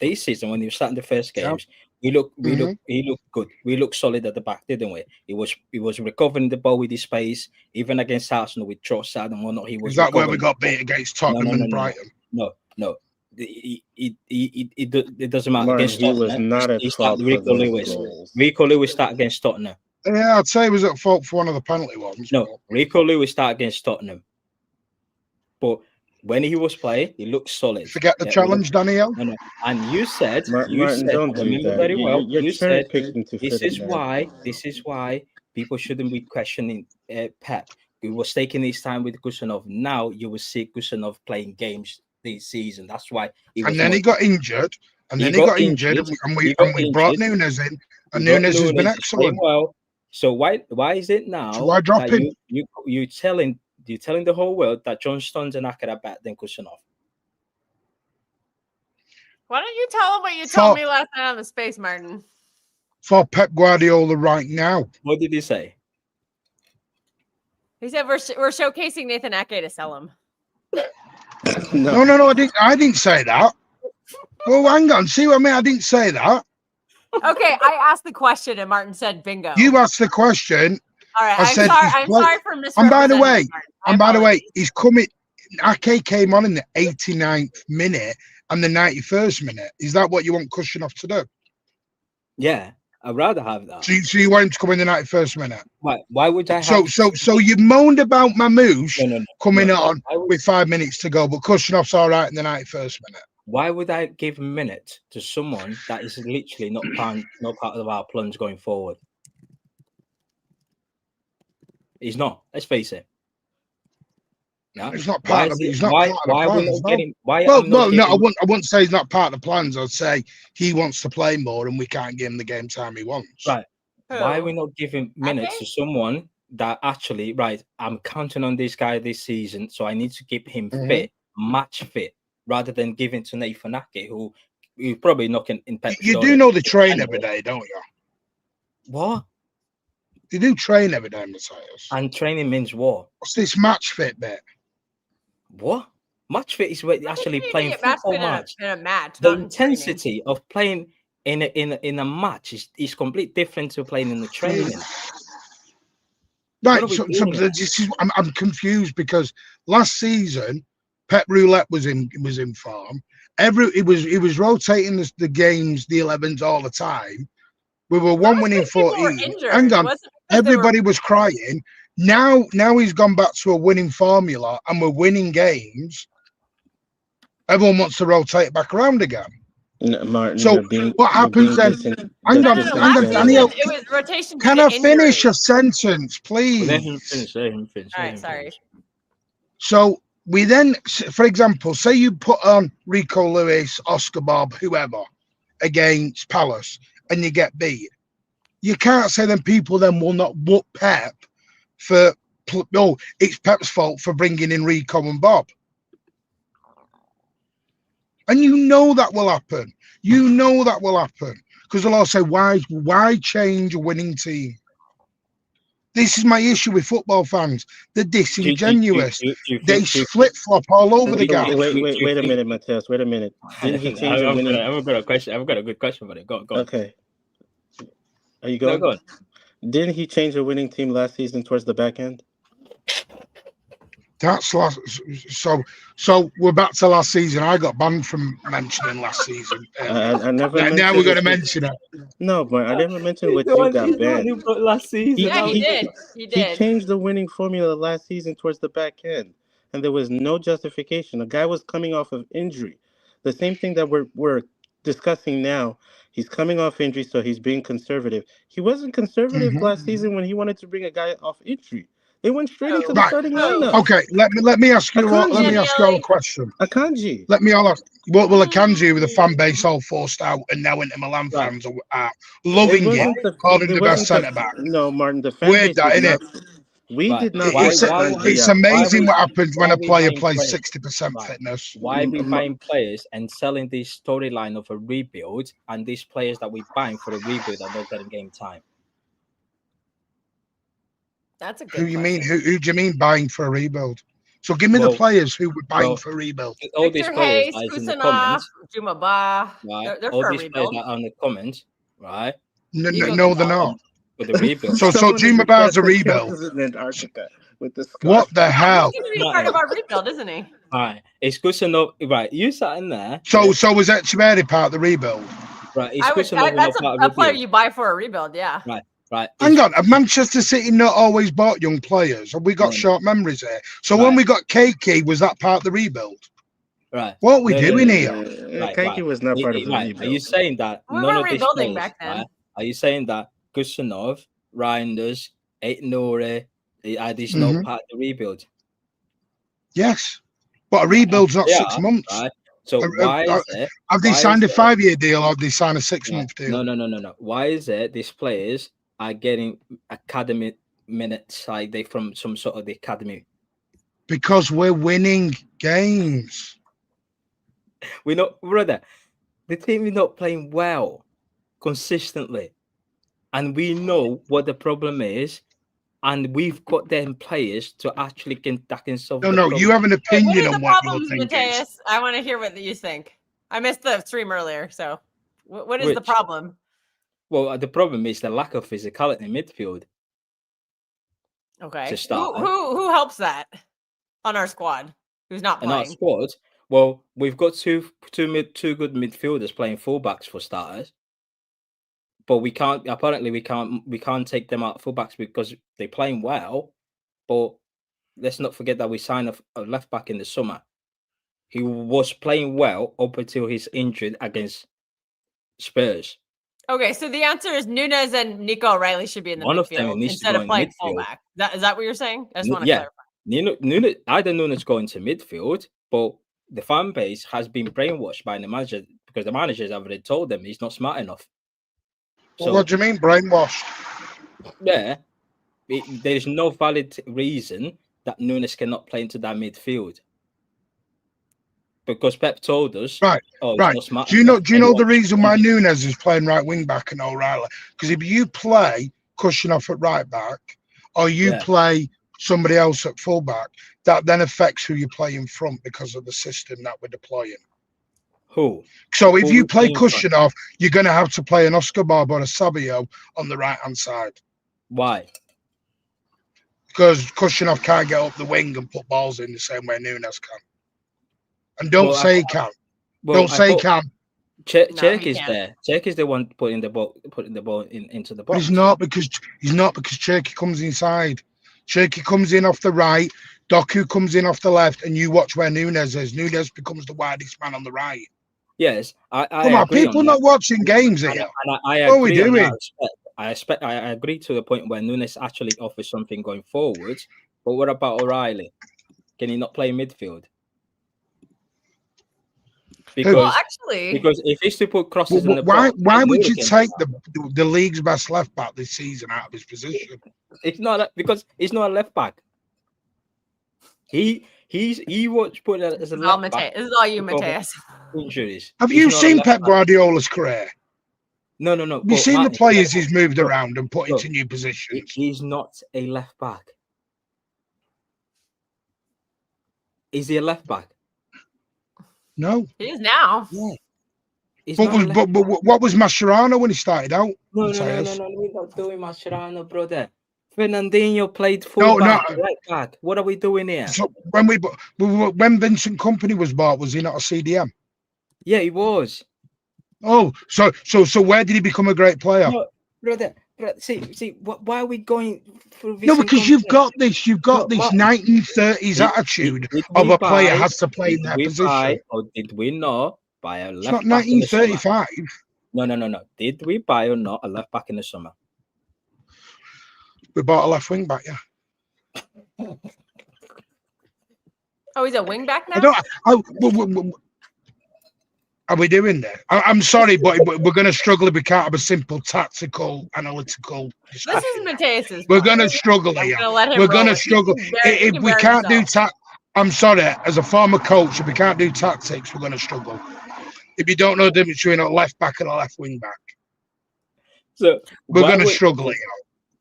when he was starting the first games, he looked good. We looked solid at the back, didn't we? He was recovering the ball with his pace, even against Arsenal with Trossard and whatnot. He was. Is that where we got beat against Tottenham and Brighton? No. It doesn't matter. Martin, against Tottenham. He was not at fault for those goals. Rico Lewis started against Tottenham. Yeah, I'd say he was at fault for one of the penalty ones. No, Rico Lewis started against Tottenham. But when he was playing, he looked solid. Forget the challenge, Daniel. No. And you said, Martin, don't do that. Very well. You said this is why people shouldn't be questioning Pep. He was taking his time with Kusanov. Now you will see Kusanov playing games this season. That's why. He got injured. And then he got injured, and we brought Nunes in, and Nunes has been excellent. Well, so why is it now? So why drop him? You're telling the whole world that John Stones and Akara better than Kusanov. Why don't you tell him what you told me last night on the space, Martin? For Pep Guardiola right now. What did he say? He said we're showcasing Nathan Ake to sell him. No, I didn't say that. Well, hang on. See what I mean? I didn't say that. Okay, I asked the question and Martin said bingo. You asked the question All right, I said he's I'm play- sorry for And misrepresenting. by the way, Martin. he's coming. Ake came on in the 89th minute and the 91st minute. Is that what you want Kushinov to do? Yeah, I'd rather have that. So you want him to come in the 91st minute? Why would I have? So you moaned about Mamouche coming on I would- with 5 minutes to go, but Kushinov's all right in the 91st minute. Why would I give a minute to someone that is literally not part of our plans going forward? He's not. Let's face it. No, He's not part of. He's not part of the why plans. We're not No. getting, why Well, I'm not no, getting, I wouldn't say he's not part of the plans. I'd say he wants to play more, and we can't give him the game time he wants. Right. Why are Who? we not giving minutes to someone that actually, right, I'm counting on this guy this season, so I need to keep him fit, match fit, rather than giving to Nathan Ake, who you probably not in Pep'S. You do know they train every day, don't you? What? You do train every day, Matthias. And training means what? What's this match fit bit? What? Match fit is where you're actually playing football match. In a match. The not in training. intensity of playing in a match is completely different to playing in the training. Right, What are we so doing here? this is, I'm confused because last season Pep Roulette was in form. He was rotating the games, the 11s all the time. We were one winning 14. Hang on, everybody was crying. Now he's gone back to a winning formula and we're winning games. Everyone wants to rotate back around again. No, Martin, So what happens then? Hang on, Daniel. It was rotation. Can I finish a sentence, please? Let him finish. All right, sorry. So we then, for example, say you put on Rico Lewis, Oscar Bob, whoever, against Palace, and you get beat. You can't say then people then will not whoop Pep for, oh, it's Pep's fault for bringing in Rico and Bob. And you know that will happen. You know that will happen. Because they'll all say, why change a winning team? This is my issue with football fans. They're disingenuous. They flip-flop all over the gap. Wait a minute, Matthias. Wait a minute. Didn't he change the winning? I've got a question. I've got a good question for it. Go on. Okay. Are you going? No, go on. Didn't he change the winning team last season towards the back end? That's last. So we're back to last season. I got banned from mentioning last season. I never. Now we're going to mention it. No, but I never mentioned what you got banned. Last season. Yeah, he did. He changed the winning formula last season towards the back end, and there was no justification. The guy was coming off of injury. The same thing that we're discussing now. He's coming off injury, so he's being conservative. He wasn't conservative last season when he wanted to bring a guy off injury. They went straight into the starting lineup. Okay, let me ask you all a question. Akanji. Let me all ask. What will Akanji with the fan base all forced out and now into Milan fans are loving it, calling the best centre back? No, Martin, the fan Weird, base that, isn't it? We did not. It's amazing what happens when a player plays 60% fitness. Why are we buying players and selling this storyline of a rebuild, and these players that we're buying for a rebuild are not getting game time? That's a good Who you mean? Who do you mean buying for a rebuild? So give me the players who were buying for a rebuild. All these players Hayes, in the comments, Jumaba, right? They're all for these a players rebuild. that are in the comments, right? No, they're not. With the rebuild. So Juma Bar's a rebuild. What the hell? He's going to be part of our rebuild, isn't he? All right, it's good to know. Right, you sat in there. So was Echeverri part of the rebuild? Right, it's good to know. That's a player you buy for a rebuild, yeah. Right. Hang on, have Manchester City not always bought young players? Have we got short memories here? So when we got Keiki, was that part of the rebuild? Right. What are we doing here? Keiki was not part of the rebuild. Are you saying that none of these players, back then. Are you saying that Gustinov, Reinders, Aït-Nouri, these not part of the rebuild? Yes, but a rebuild's not 6 months. Right. So why is it? Have they signed a 5-year deal or have they signed a 6-month deal? No. Why is it these players are getting academy minutes like they from some sort of the academy? Because we're winning games. We're not, brother. The team is not playing well consistently, and we know what the problem is. And we've got them players to actually that can solve. No, you have an opinion on what you're thinking. Matthias? I want to hear what you think. I missed the stream earlier, so what is the problem? Well, the problem is the lack of physicality in midfield. Okay. to start. Who helps that on our squad? Who's not And our playing? squad, well, we've got two good midfielders playing fullbacks for starters. But we can't take them out fullbacks because they're playing well. But let's not forget that we signed a left back in the summer. He was playing well up until his injury against Spurs. Okay, so the answer is Nunes and Nico O'Reilly should be in the One of them midfield needs to instead go of in playing midfield. fullback. Is that what you're saying? I just want to Yeah. clarify. Either Nunes going to midfield, but the fan base has been brainwashed by the manager because the managers have already told them he's not smart enough. Well, what do you mean brainwashed? Yeah, there's no valid reason that Nunes cannot play into that midfield because Pep told us, Right. he's Right. not smart Do you enough. know the reason why Nunes is playing right wing back and O'Reilly? Because if you play Kushinoff at right back or you play somebody else at full back, that then affects who you play in front because of the system that we're deploying. Who? So if Who you we play playing in front? Kushinoff, you're going to have to play an Oscar Barb or a Sabio on the right hand side. Why? Because Kushinoff can't get up the wing and put balls in the same way Nunes can. And don't say he can. Don't say he can. Czech he is can't. there. Czech is the one putting the ball into the box. But he's not because Cherky comes inside. Cherky comes in off the right, Doku comes in off the left, and you watch where Nunes is. Nunes becomes the widest man on the right. Yes, I Come on, agree people on not that. watching games here. And I What are we agree on doing? that. I agree to the point where Nunes actually offers something going forward. But what about O'Reilly? Can he not play midfield? Well, actually, because if he's to put crosses in the Why box, would you take the league's best left back this season out of his position? It's not because he's not a left back. He was put as a left back. This is all you, Mateus. Injuries. Have you seen Pep Guardiola's career? No. Have you seen the players he's moved around and put into new positions? He's not a left back. Is he a left back? No. He is now. Yeah. But what was Mascherano when he started out? No. We're not doing Mascherano, brother. Fernandinho played full back, right back. What are we doing here? So when Vincent Kompany was bought, was he not a CDM? Yeah, he was. Oh, so where did he become a great player? No, brother, see, why are we going through this? No, because you've got this 1930s attitude of a player has to play in their position. Or did we not buy a left back? It's not 1935. No. Did we buy or not a left back in the summer? We bought a left wing back, yeah. Oh, he's a wing back now? Are we doing that? I'm sorry, but we're going to struggle if we can't have a simple tactical, analytical discussion. This is Mateus's. We're going to struggle here. We're going to struggle. If we can't do I'm sorry, as a former coach, if we can't do tactics, we're going to struggle. If you don't know the difference between a left back and a left wing back, so we're going to struggle here.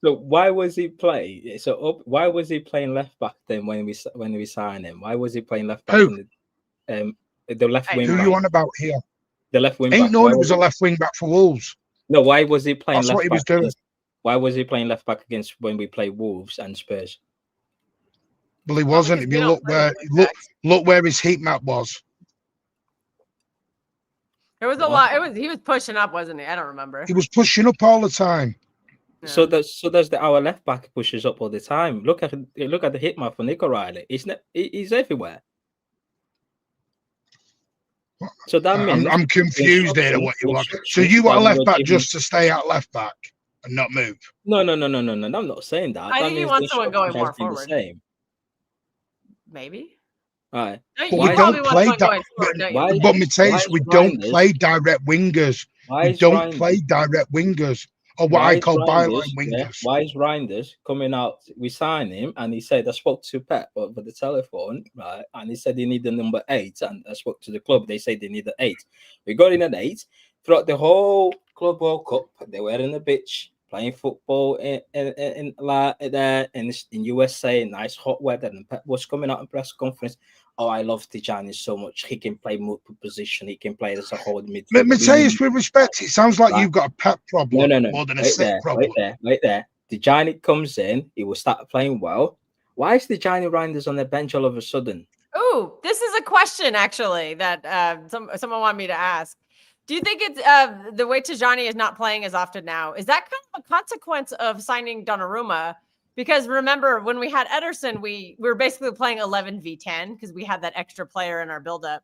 So why was he playing? Why was he playing left back then when we signed him? Why was he playing left back? Who? The left wing. Who back. you on about here? The left wing. Ain't known he was a left wing back for Wolves. No, why was he playing? That's left what he back was doing. Why was he playing left back against when we played Wolves and Spurs? Well, he wasn't. If you look where his heat map was. There was a lot. He was pushing up, wasn't he? I don't remember. He was pushing up all the time. Yeah. So does our left back pushes up all the time. Look at the hit map for Nick O'Reilly. He's everywhere. So that means I'm confused there. What you want? So you want a left back just to stay at left back and not move? No. I'm not saying that. I that think he wants someone going more forward. Maybe. All right. But we don't play But Mateus, we don't play direct wingers. We don't play direct wingers. Or what I call byline wingers. Yeah, why is Reinders coming out? We signed him, and he said I spoke to Pep over the telephone, right? And he said he needed number 8, and I spoke to the club. They said they needed 8. We got in at 8 throughout the whole Club World Cup. They were in the beach playing football in USA, nice hot weather, and Pep was coming out in press conference. Oh, I love Tijani so much. He can play multiple position. He can play as a whole midfield. Mateus, with respect, it sounds like you've got a Pep problem No. more than a sick problem. Wait there. Dejani comes in, he will start playing well. Why is Dejani Reinders on the bench all of a sudden? Oh, this is a question actually that someone wanted me to ask. Do you think it's the way Tijani is not playing as often now? Is that kind of a consequence of signing Donnarumma? Because remember, when we had Ederson, we were basically playing 11v10 because we had that extra player in our buildup.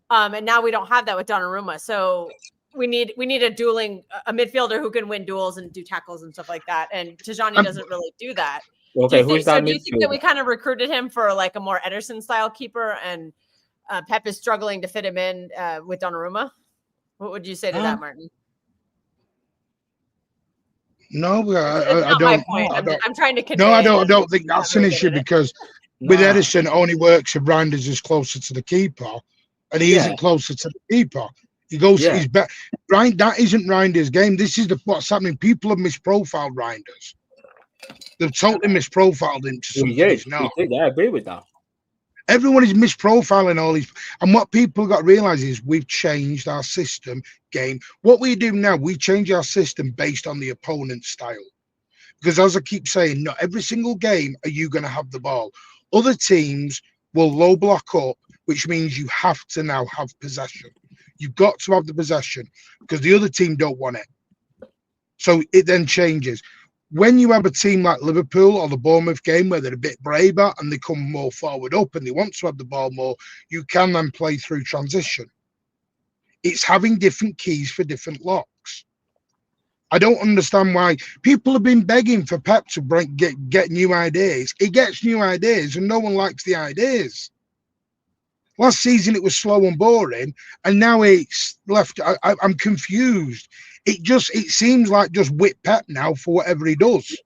And now we don't have that with Donnarumma. So we need a midfielder who can win duels and do tackles and stuff like that. And Tijani doesn't really do that. Okay, who's that? Do you think that we kind of recruited him for like a more Ederson style keeper, and Pep is struggling to fit him in with Donnarumma? What would you say to that, Martin? No, I don't. I'm trying to convey. No, I don't think that's an issue because with Ederson, it only works if Reinders is closer to the keeper, and he isn't closer to the keeper. He goes, he's better. Right, that isn't Reinders' game. This is what's happening. People have misprofiled Reinders. They've totally misprofiled him to something he's not. I agree with that. Everyone is misprofiling all these, and what people got to realize is we've changed our system game. What we do now, we change our system based on the opponent's style. Because as I keep saying, not every single game are you going to have the ball. Other teams will low block up, which means you have to now have possession. You've got to have the possession because the other team don't want it. So it then changes. When you have a team like Liverpool or the Bournemouth game where they're a bit braver and they come more forward up and they want to have the ball more, you can then play through transition. It's having different keys for different locks. I don't understand why people have been begging for Pep to get new ideas. He gets new ideas and no one likes the ideas. Last season it was slow and boring, and now it's left. I'm confused. It seems like just whip Pep now for whatever he does.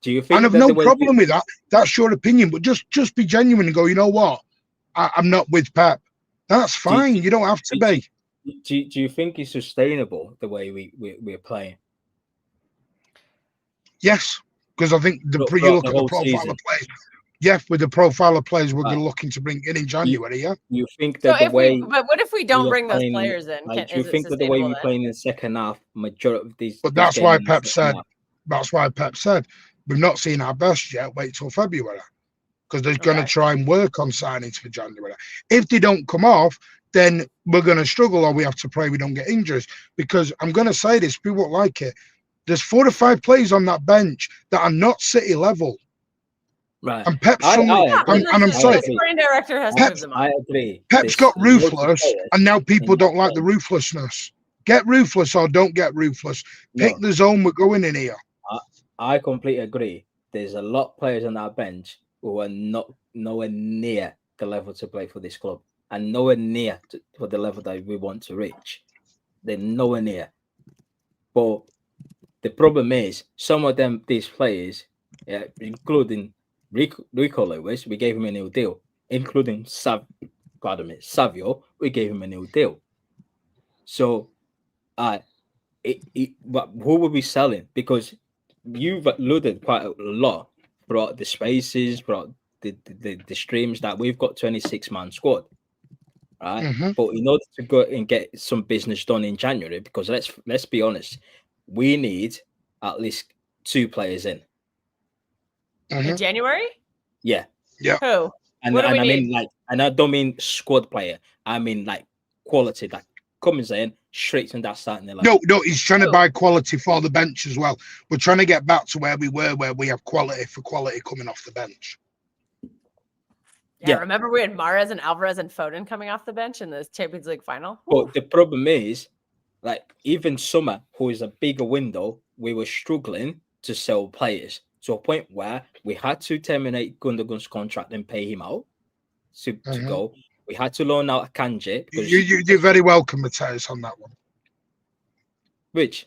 Do you think? And I've no problem with that. That's your opinion, but just be genuine and go. You know what? I'm not with Pep. That's fine. You don't have to be. Do you think it's sustainable the way we're playing? Yes, because I think you look at the profile of players. Yeah, with the profile of players we're looking to bring in January. You think that the way? But what if we don't bring those players in? Do you think that the way we're playing in the second half, majority of these? But that's why Pep said. That's why Pep said we've not seen our best yet. Wait till February, because they're going to try and work on signings for January. If they don't come off, then we're going to struggle, or we have to pray we don't get injuries. Because I'm going to say this, people won't like it. There's 4 or 5 players on that bench that are not City level. Right. And Pep's and I'm sorry. Director has I agree. Pep's got ruthless, and now people don't like the ruthlessness. Get ruthless or don't get ruthless. Pick the zone we're going in here. I completely agree. There's a lot of players on our bench who are nowhere near the level to play for this club, and nowhere near for the level that we want to reach. They're nowhere near. But the problem is, some of these players, including Rico Lewis, we gave him a new deal, including Savio, we gave him a new deal. So, but who will be selling? Because you've alluded quite a lot throughout the spaces, throughout the streams, that we've got 26-man squad, right? Mm-hmm. But in order to go and get some business done in January, because let's be honest, we need at least 2 players in. In January? Yeah. Who? And I mean, like, and I don't mean squad player. I mean like quality that comes in straight from that starting line. No, he's trying to buy quality for the bench as well. We're trying to get back to where we were, where we have quality for quality coming off the bench. Yeah, remember we had Mahrez and Alvarez and Foden coming off the bench in the Champions League final? But the problem is, like, even summer, who is a bigger window, we were struggling to sell players to a point where we had to terminate Gundogan's contract and pay him out to go. We had to loan out Akanji. You're very welcome, Mateus, on that one. Which?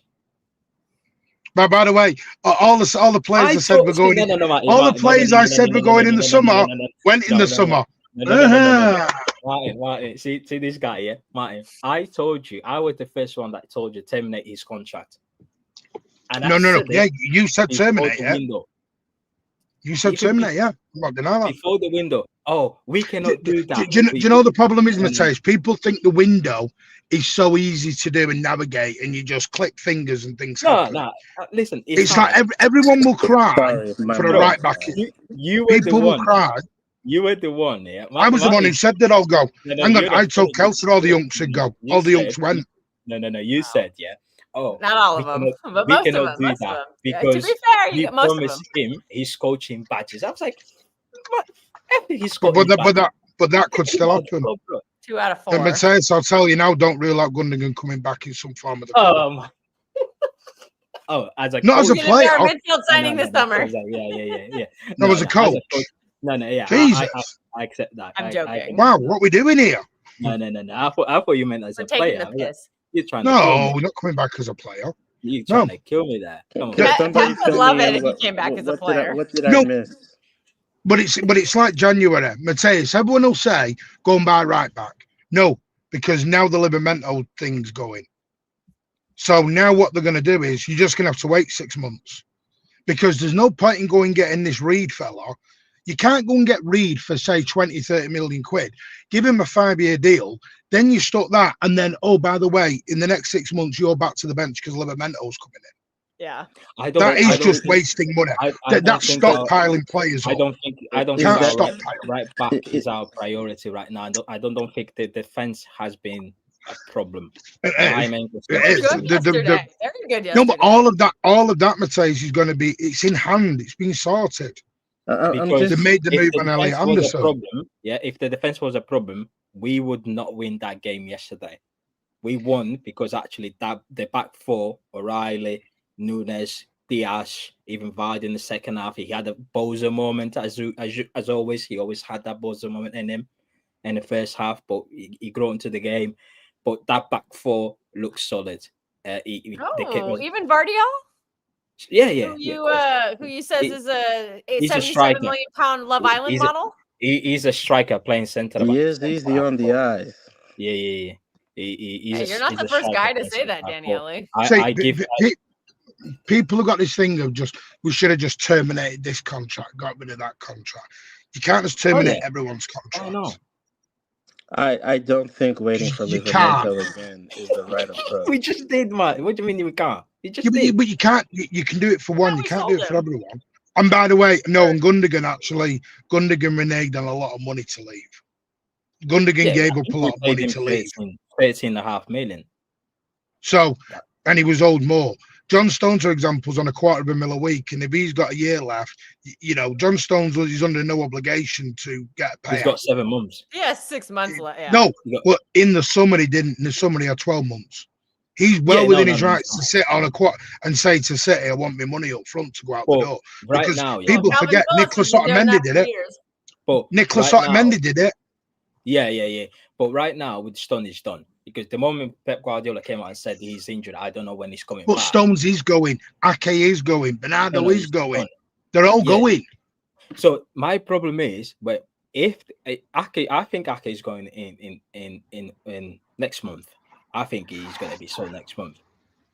But by the way, all the players I said we're going in. All the players I said we're going in the summer went in the summer. Martin, see this guy here, Martin. I told you, I was the first one that told you terminate his contract. And no. Yeah, you said terminate. Yeah. You said terminate. Yeah. I'm not denying that. Before the window, Oh, we cannot do that. Do you know the problem is, No, no. Mateus? People think the window is so easy to do and navigate, and you just click fingers and things No, happen. no. Listen, It's like everyone will cry Sorry, my for a bad. right back. you were the People will one. cry. You were the one. Yeah. I was the one who said that I'll go. No, Hang on, you're the I told one. Kelser all the unks would go. You All the said- unks went. No. You said, yeah. Oh, Not all we of them, cannot- but we most of cannot them. do Most of that them. Yeah, to because be fair, we most of them. promised him his coaching badges. I was like, what? He's But that could still happen. 2 out of 4. And Mateus, I'll tell you now, don't rule out Gundogan coming back in some form of the club. As a Not as a coach. player. Our midfield signing this summer. Yeah. No, as a coach. No, yeah. Jesus. I accept that. I'm joking. Wow, what are we doing here? No. I thought you meant as We're a taking player. the piss. You're trying to kill No, me. we're not coming back as a player. You're trying to kill me there. Come on. Can Pep somebody would fill love me it in if he came back as a player. What did No. I miss? But it's like January. Mateus, everyone will say, go and buy right back. No, because now the Livramento thing's going. So now what they're going to do is you're just going to have to wait 6 months. Because there's no point in going getting this Reed fella. You can't go and get Reed for, say, 20, 30 million quid. Give him a 5-year deal. Then you stop that. And then, oh, by the way, in the next 6 months, you're back to the bench because Livramento's coming in. Yeah. That is just wasting money. That's stockpiling players. I don't think Can't our stop right back is our priority right now. I don't think the defense has been a problem. They're good yesterday. No, but all of that, Mateus, is going to be. It's in hand. It's been sorted. Because they made the move on Elliot Anderson. If the defense was a problem, we would not win that game yesterday. We won because actually the back four, O'Reilly, Nunes, Diaz, even Vardy in the second half, he had a Boza moment as always. He always had that Boza moment in him in the first half, but he grew into the game. But that back four looks solid. Even Vardiel? Yeah. Who you says is a he's a £77 million Love Island model? He's a striker playing centre back. He is easy on the eyes. Yeah. You're not the first guy to say that, Daniele. People have got this thing of we should have just terminated this contract, got rid of that contract. You can't just terminate everyone's contract. I know. I don't think waiting for Livramento again is the right approach. We just did, man. What do you mean we can't? You just did. But you can't. You can do it for one. You can't do it for everyone. And by the way, no, and Gundogan reneged on a lot of money to leave. Gundogan gave up a lot of money to leave. 13.5 million. So, and he was owed more. John Stones, for example, is on $250,000 a week, and if he's got a year left, John Stones is under no obligation to get a payout. He's got 7 months. Yeah, 6 months left. Yeah. No, well, in the summer he didn't. In the summer he had 12 months. He's within his rights to sit on a quad and say to City, "I want my money up front to go out the door." Right because now, people forget Nicholas Otamendi did it. But Nicholas Otamendi did it. Yeah. But right now with Stone is done. Because the moment Pep Guardiola came out and said he's injured, I don't know when he's coming back. But Stones is going, Ake is going, Bernardo is going. They're all going. So my problem is, but if Ake, I think Ake is going in next month. I think he's going to be sold next month.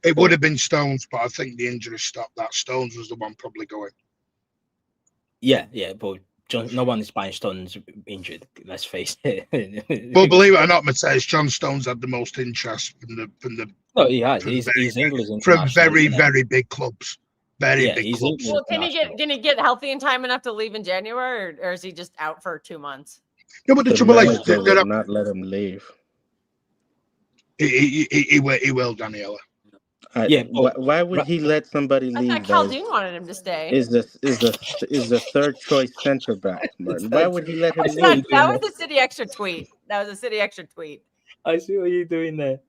It would have been Stones, but I think the injury stopped that. Stones was the one probably going. Yeah, but no one is buying Stones injured. Let's face it. But believe it or not, Mateus, John Stones had the most interest from the. No, he has. He's English from very big clubs. Very big clubs. Well, can he get healthy in time enough to leave in January, or is he just out for 2 months? No, but the trouble is, they're not let him leave. He will, Daniela. Why would he let somebody leave? I thought Khaldun wanted him to stay. Is the third choice center back, Martin? Why would he let him leave? That was a City Extra tweet. I see what you're doing there.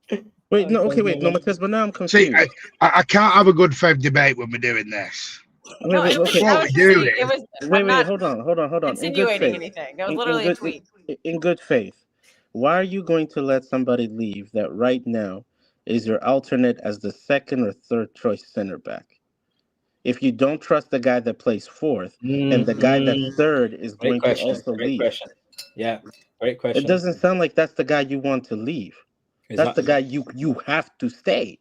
Wait, no, Mateus, but now I'm confused. See, I can't have a good faith debate when we're doing this. Wait, hold on. Insinuating anything. That was literally a tweet. In good faith, why are you going to let somebody leave that right now is your alternate as the second or third choice center back? If you don't trust the guy that plays fourth, and the guy that's third is going to also leave. Yeah, great question. It doesn't sound like that's the guy you want to leave. That's the guy you have to stay.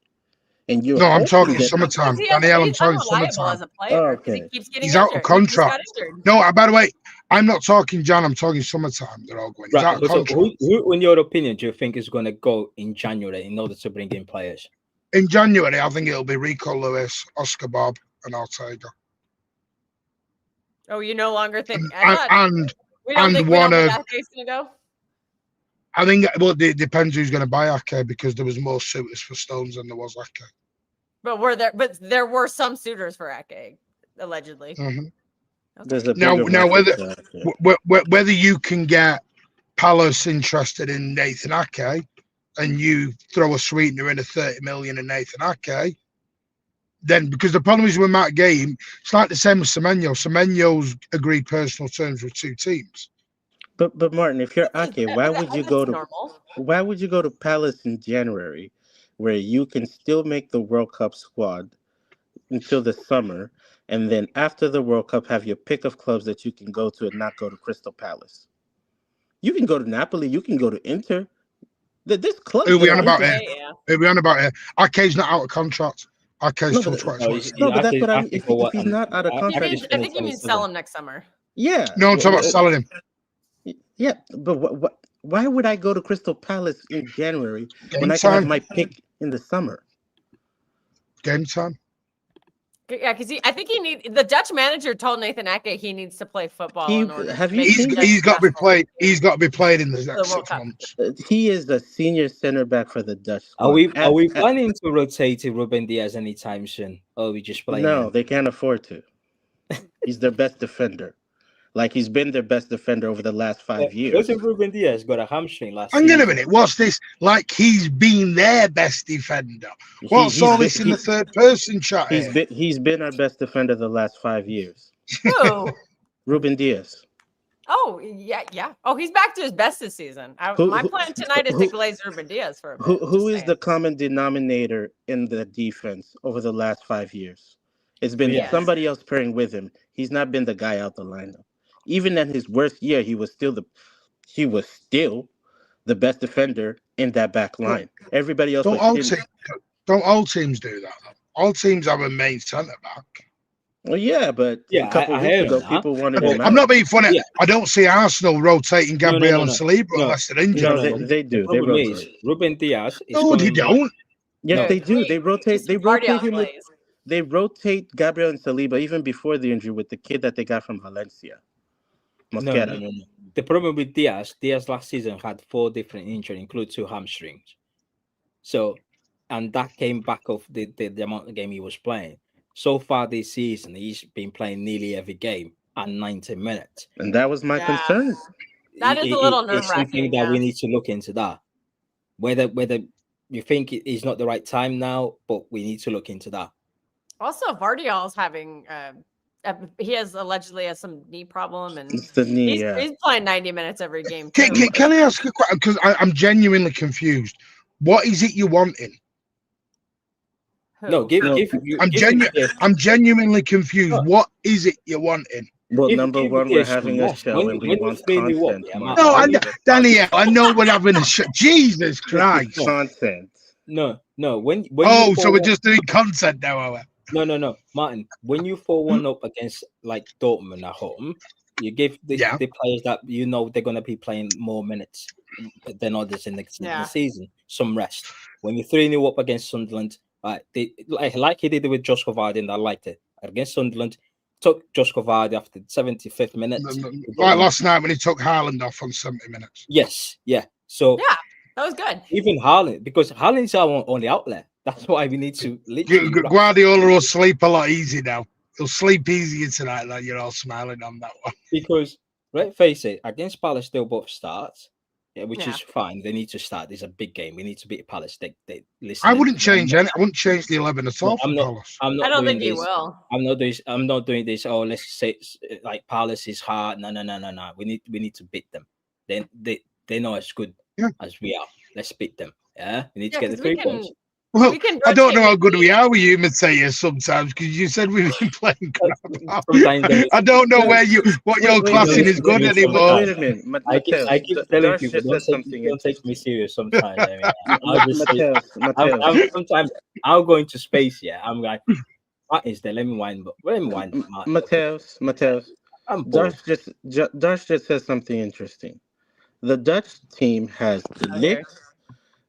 and you're No, I'm hoping talking that summertime. He's Danielle, I'm talking unreliable summertime. as a player because Okay. he keeps getting He's out injured. of He just got contract. injured. No, by the way, I'm not talking Jan. I'm talking summertime. They're all going. He's out Right. of So, contract. who, in your opinion, do you think is going to go in January in order to bring in players? In January, I think it'll be Rico Lewis, Oscar Bob, and Ortega. Oh, you no longer think? I thought And we don't think one of Ake's gonna go. I think it depends who's going to buy Ake because there was more suitors for Stones than there was Ake. But there were some suitors for Ake, allegedly. Mm-hmm. Okay. There's a Now bigger market whether you can get Palace interested in Nathan Ake and you throw a sweetener in a 30 million in Nathan Ake, then because the problem is with Matt Game, it's like the same with Semenyo. Semenyo's agreed personal terms with 2 teams. But Martin, if you're That's- Ake, why would you that's go to normal. why would you go to Palace in January, where you can still make the World Cup squad until the summer, and then after the World Cup have your pick of clubs that you can go to and not go to Crystal Palace? You can go to Napoli, you can go to Inter. There's clubs Who are we that on are about interested. here? Yeah. Who are we on about here? Ake's not out of contract. Ake's No, till but- 2026. No, but that's what I mean. Ake If for what? he's not out of Ake contract, is I think you mean 2027. sell him next summer. yeah. No, I'm talking about selling him. Yeah, but why would I go to Crystal Palace in January Game when I can have time. my pick in the summer? Game time. Yeah, because I think the Dutch manager told Nathan Ake he needs to play football in order. Have to you make seen the him? He's got to be successful. played. He's got to be played in the The next World 6 Cup. months. He is a senior center back for the Dutch squad. Are we planning to rotate Ruben Diaz anytime soon? Or are we just playing No, him? they can't afford to. He's their best defender. Like he's been their best defender over the last 5 years. Joseph Ruben Diaz got a hamstring last Hang on season. a minute. What's this? Like he's been their best defender. What's all this in the third person chat here? He's been our best defender the last 5 years. Who? Ruben Diaz. Oh, yeah. Oh, he's back to his best this season. My plan tonight is to glaze Ruben Diaz for a bit. Who is the common denominator in the defense over the last 5 years? It's been somebody else pairing with him. He's not been the guy out the lineup. Even in his worst year, he was still the best defender in that back line. Everybody else Don't all teams do that? All teams have a main centre back. Well, yeah, but a couple I weeks ago, that. people wanted him I'm out. not being funny. Yeah. I don't see Arsenal rotating Gabriel and Saliba No. unless they're injured. No, they do. The They problem is rotate. Ruben Diaz is No, they don't. Yes, No, they do. They rotate. They rotate him with. plays. They rotate Gabriel and Saliba even before the injury with the kid that they got from Valencia. Mosquera. No. The problem with Diaz last season had 4 different injuries, include 2 hamstrings. So, and that came back off the amount of game he was playing. So far this season, he's been playing nearly every game and 90 minutes. And that was my concern. That is a little It's something nerve-wracking. that we need to look into that. Whether you think it is not the right time now, but we need to look into that. Also, Vardiol's having he allegedly has some knee problem, and It's the knee. he's playing 90 minutes every game. Can I ask a question? Because I'm genuinely confused. What is it you're wanting? No, I'm genuinely confused. No. What is it you're wanting? Well, number one, we're having a show and we want content. Danielle, I know we're having a show. Jesus Christ. Content. No. So we're just doing content now, are we? No, Martin. When you 4-1 up against like Dortmund at home, you give the players that you know they're going to be playing more minutes than others in the season some rest. When you 3-0 up against Sunderland, like he did it with Josko Vardy, and I liked it against Sunderland. Took Josko Vardy after the 75th minute. Like last night when he took Haaland off on 70 minutes. Yes, yeah. So yeah, that was good. Even Haaland, because Haaland is our only outlet. That's why we need to Guardiola will sleep a lot easier now. He'll sleep easier tonight. That you're all smiling on that one. Because let's face it, against Palace, they'll both start, which is fine. They need to start. It's a big game. We need to beat Palace. They listen. I wouldn't change any. I wouldn't change the 11 at all. I don't think you will. I'm not doing this. Oh, let's say like Palace is hard. No. We need to beat them. Then they know as good as we are. Let's beat them. Yeah, we need to get the 3 points. Well, We can I don't know rotate how good with we you. are with you, Matthias, sometimes, because you said we've been playing crap. Sometimes they I don't know Wait, what you're wait, don't classing wait, as listen to good me anymore. wait sometimes. a minute, I Mateus. keep telling Darsh people just said something don't take me interesting. serious sometimes. I mean, I'll just say Mateus, sometimes I'll go into space. Yeah, I'm like, what is there? Let me wind, but let me wind. Mateus. I'm bored. Darsh just said something interesting. The Dutch team has Okay.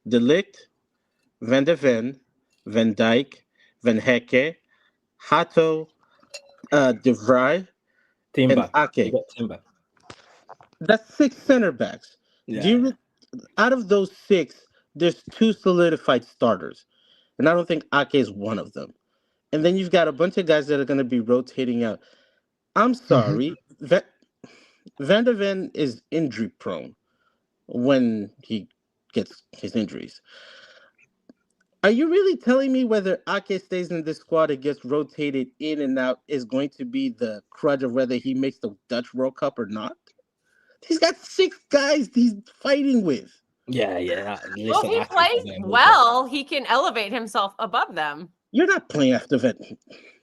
De Ligt, Van de Ven, Van Dijk, Van Hecke, Hato, De Vrij, and Timber. You Ake. got timber. That's 6 center backs. Do Yeah, you yeah. out of those 6, there's 2 solidified starters, and I don't think Ake is one of them. And then you've got a bunch of guys that are going to be rotating out. I'm Mhm. sorry, Van der Ven is injury prone when he gets his injuries. Are you really telling me whether Ake stays in this squad and gets rotated in and out is going to be the crutch of whether he makes the Dutch World Cup or not? He's got 6 guys he's fighting with. Yeah. Well, Listen, if he I can plays forget about that. well, he can elevate himself above them. You're not playing after Van.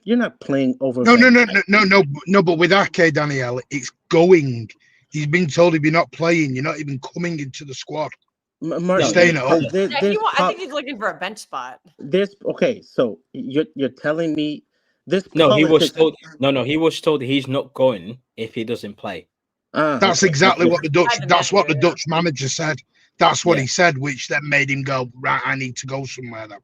You're not playing over No, Van Dijk. no. But with Ake, Daniel, it's going. He's been told if you're not playing, you're not even coming into the squad. You're Martin, No, staying at home. Yeah, I think he's looking for a bench spot. there's okay. So you're telling me this no. He was politics? told. No. He was told he's not going if he doesn't play. That's Okay. exactly what the Dutch. By the That's what the manager, yeah. Dutch manager said. That's what Yeah. he said, which then made him go, right, I need to go somewhere. Then.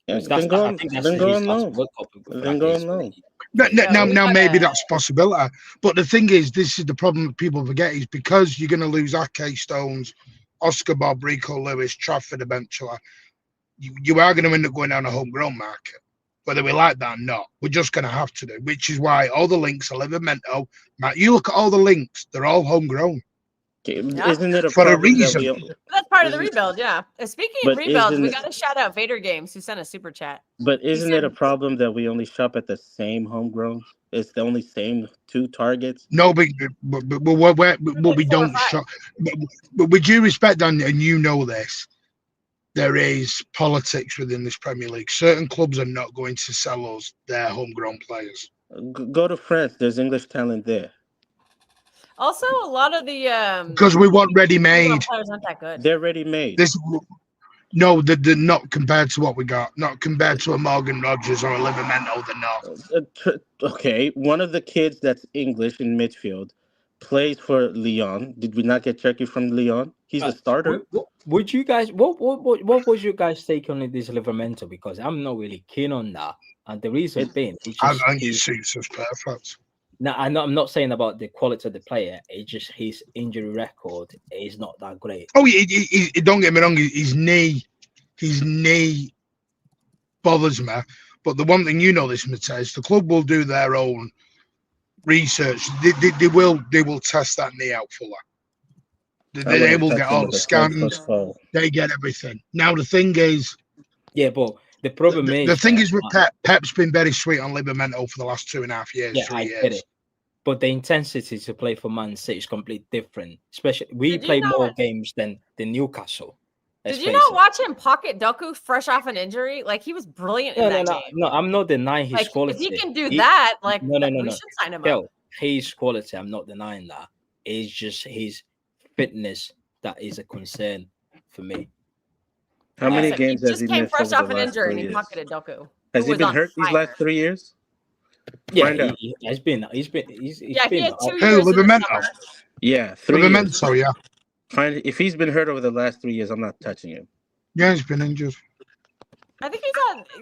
Yeah, Because then go I on. think that's Then go his on last loan. World Cup. Then go on loan. No, we Now maybe gotta- that's a possibility. But the thing is, this is the problem that people forget is because you're going to lose Ake, Stones, Oscar Bob, Rico Lewis, Trafford eventually, you are going to end up going down a homegrown market. Whether we like that or not, we're just going to have to do, which is why all the links are Livramento. You look at all the links, they're all homegrown. Okay, Yeah. isn't it a For a problem that reason. That's part of the Isn't- rebuild, yeah. Speaking of But rebuilds, we isn't got to shout out Vader Games who sent a super chat. but isn't it a said- problem that we only shop at the same homegrowns? It's the only same 2 targets. No, but we Four or don't five. shop. But with due respect, Dan, and you know this, there is politics within this Premier League. Certain clubs are not going to sell us their homegrown players. Go to France. There's English talent there. Also, a lot of the Because we want ready-made. players aren't that good. They're ready made. No, they're not compared to what we got. Not compared to a Morgan Rogers or a Livramento. They're not. Okay, one of the kids that's English in midfield plays for Lyon. Did we not get Turkey from Lyon? He's a starter. Would you guys? What was your guys' take on this Livramento? Because I'm not really keen on that, and the reason being, it's I just think his suits us perfect. no. I'm not saying about the quality of the player. It's just his injury record is not that great. Oh, he don't get me wrong. His knee bothers me. But the one thing you know, this Mateus, the club will do their own research. They will test that knee out fully. They will get all the scans. They get everything. Now the thing is, Yeah, but the problem the thing is with Pep's been very sweet on Livramento for the last 2.5 years. Yeah, 3 I years. get it. But the intensity to play for Man City is completely different. Especially we Did you play know more it? games than Newcastle. Did Let's you face not it. watch him pocket Doku fresh off an injury? Like he was brilliant in that game. No. I'm not denying his Like quality. if he can do that, like no. we should sign him up. Kel, his quality, I'm not denying that. It's just his fitness that is a concern for me. How many Listen, games he has just he came missed fresh over off the an last injury 3 and he years? pocketed Doku. Has who he was been on hurt these fire. last 3 years? Yeah, Find out. he has been. He's Yeah, he been had 2 Hey, years in the Livramento. summer. Yeah, 3 years. Livramento, yeah. Find if he's been hurt over the last 3 years, I'm not touching him. Yeah, he's been injured. I think he's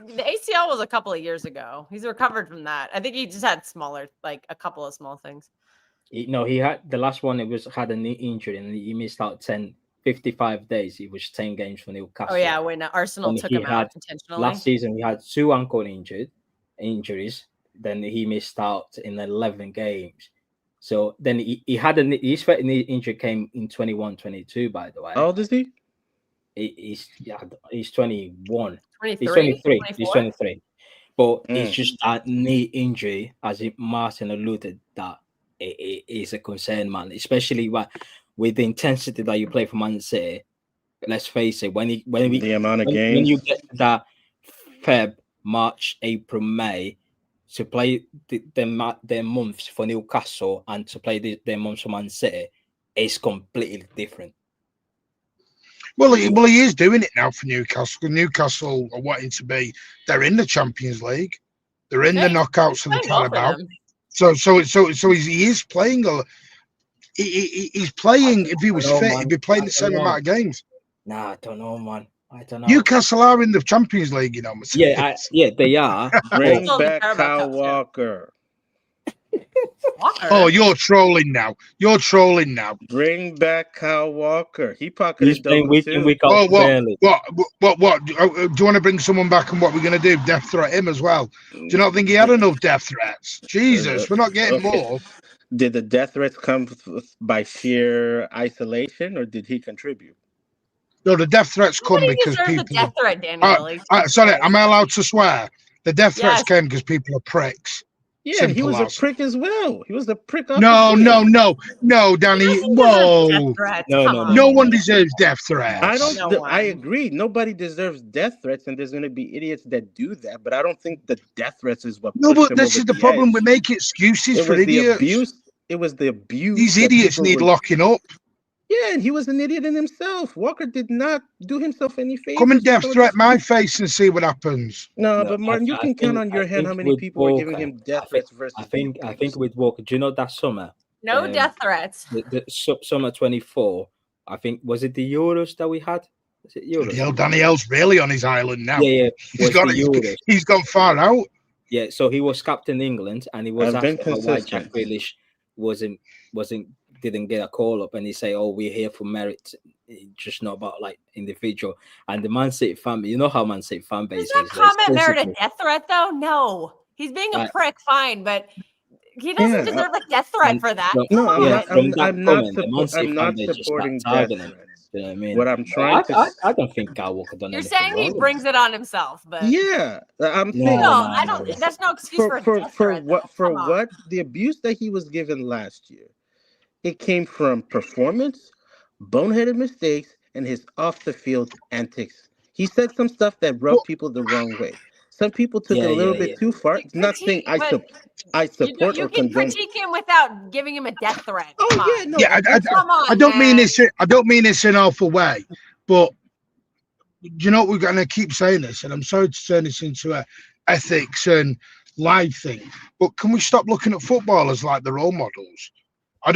on the ACL was a couple of years ago. He's recovered from that. I think he just had a couple of small things. he had the last one. It was had a knee injury and he missed out 55 days. It was 10 games for Newcastle. Oh yeah, when Arsenal And took he him out had- intentionally. Last season we had 2 ankle injuries. Then he missed out in 11 games. So then he had his first knee injury came in 21-22. By the way, How old is he? he's 21. 23? He's 23. 24? He's 23. But it's Mm. just that knee injury, as Martin alluded, that it is a concern, man. Especially with the intensity that you play for Man City, let's face it, when The amount of when games. you get that Feb, March, April, May to play their months for Newcastle and to play their months for Man City, it's completely different. Well, he is doing it now for Newcastle. Newcastle are wanting to be. They're in the Champions League. They're in the knockouts of the Carabao. So he is playing. He's playing. If he was fit, he'd be playing the same amount of games. Nah, I don't know, man. I don't know. Newcastle are in the Champions League, you know. Yeah, they are. Bring back Kyle Walker. Walker. Oh, you're trolling now. Bring back Kyle Walker. He He's pocketed playing double week too. in, week out. What? Do you want to bring someone back, and what we're going to do? Death threat him as well? Do you not think he had enough death threats? Jesus, we're not getting more. Did the death threats come by sheer isolation, or did he contribute? No, the death threats come Nobody because deserves people. a death threat, Daniel. Sorry, am I allowed to swear? The death threats came because people are pricks. Yeah, and he was a prick as well. He was a prick. No, Danny. Whoa. No one deserves death threats. I agree. Nobody deserves death threats, and there's going to be idiots that do that. But I don't think the death threats is what. No, but this is the problem. We make excuses for idiots. It was the abuse. These idiots need locking up. Yeah, and he was an idiot in himself. Walker did not do himself any favors. Come and death threat my face and see what happens. No, but Martin, you can count on your hand how many people are giving him death threats versus. I think with Walker, do you know that summer? No death threats. The summer 24. I think was it the Euros that we had? Was it Euros? Daniel's really on his island now. Yeah. He's gone far out. Yeah, so he was captain England, and he was asked why Jack Grealish didn't get a call up, and he say, "Oh, we're here for merit, just not about like individual." And the Man City fan, you know how Man City fan base is. Does that comment merit a death threat though? No, he's being a prick, fine, but he doesn't deserve a death threat for that. No, I'm not supporting death threats. You know what I mean? What I'm trying I don't think Kyle Walker done You're anything saying he wrong. brings it on himself, but yeah, I'm saying I don't. That's no excuse for a death threat. What the abuse that he was given last year. It came from performance, boneheaded mistakes, and his off-the-field antics. He said some stuff that rubbed people the wrong way. Some people took it a little bit too far. Not saying I support you or can condone. critique him without giving him a death threat. I don't mean this in an awful way, but you know we're going to keep saying this, and I'm sorry to turn this into a ethics and life thing, but can we stop looking at footballers like the role models? I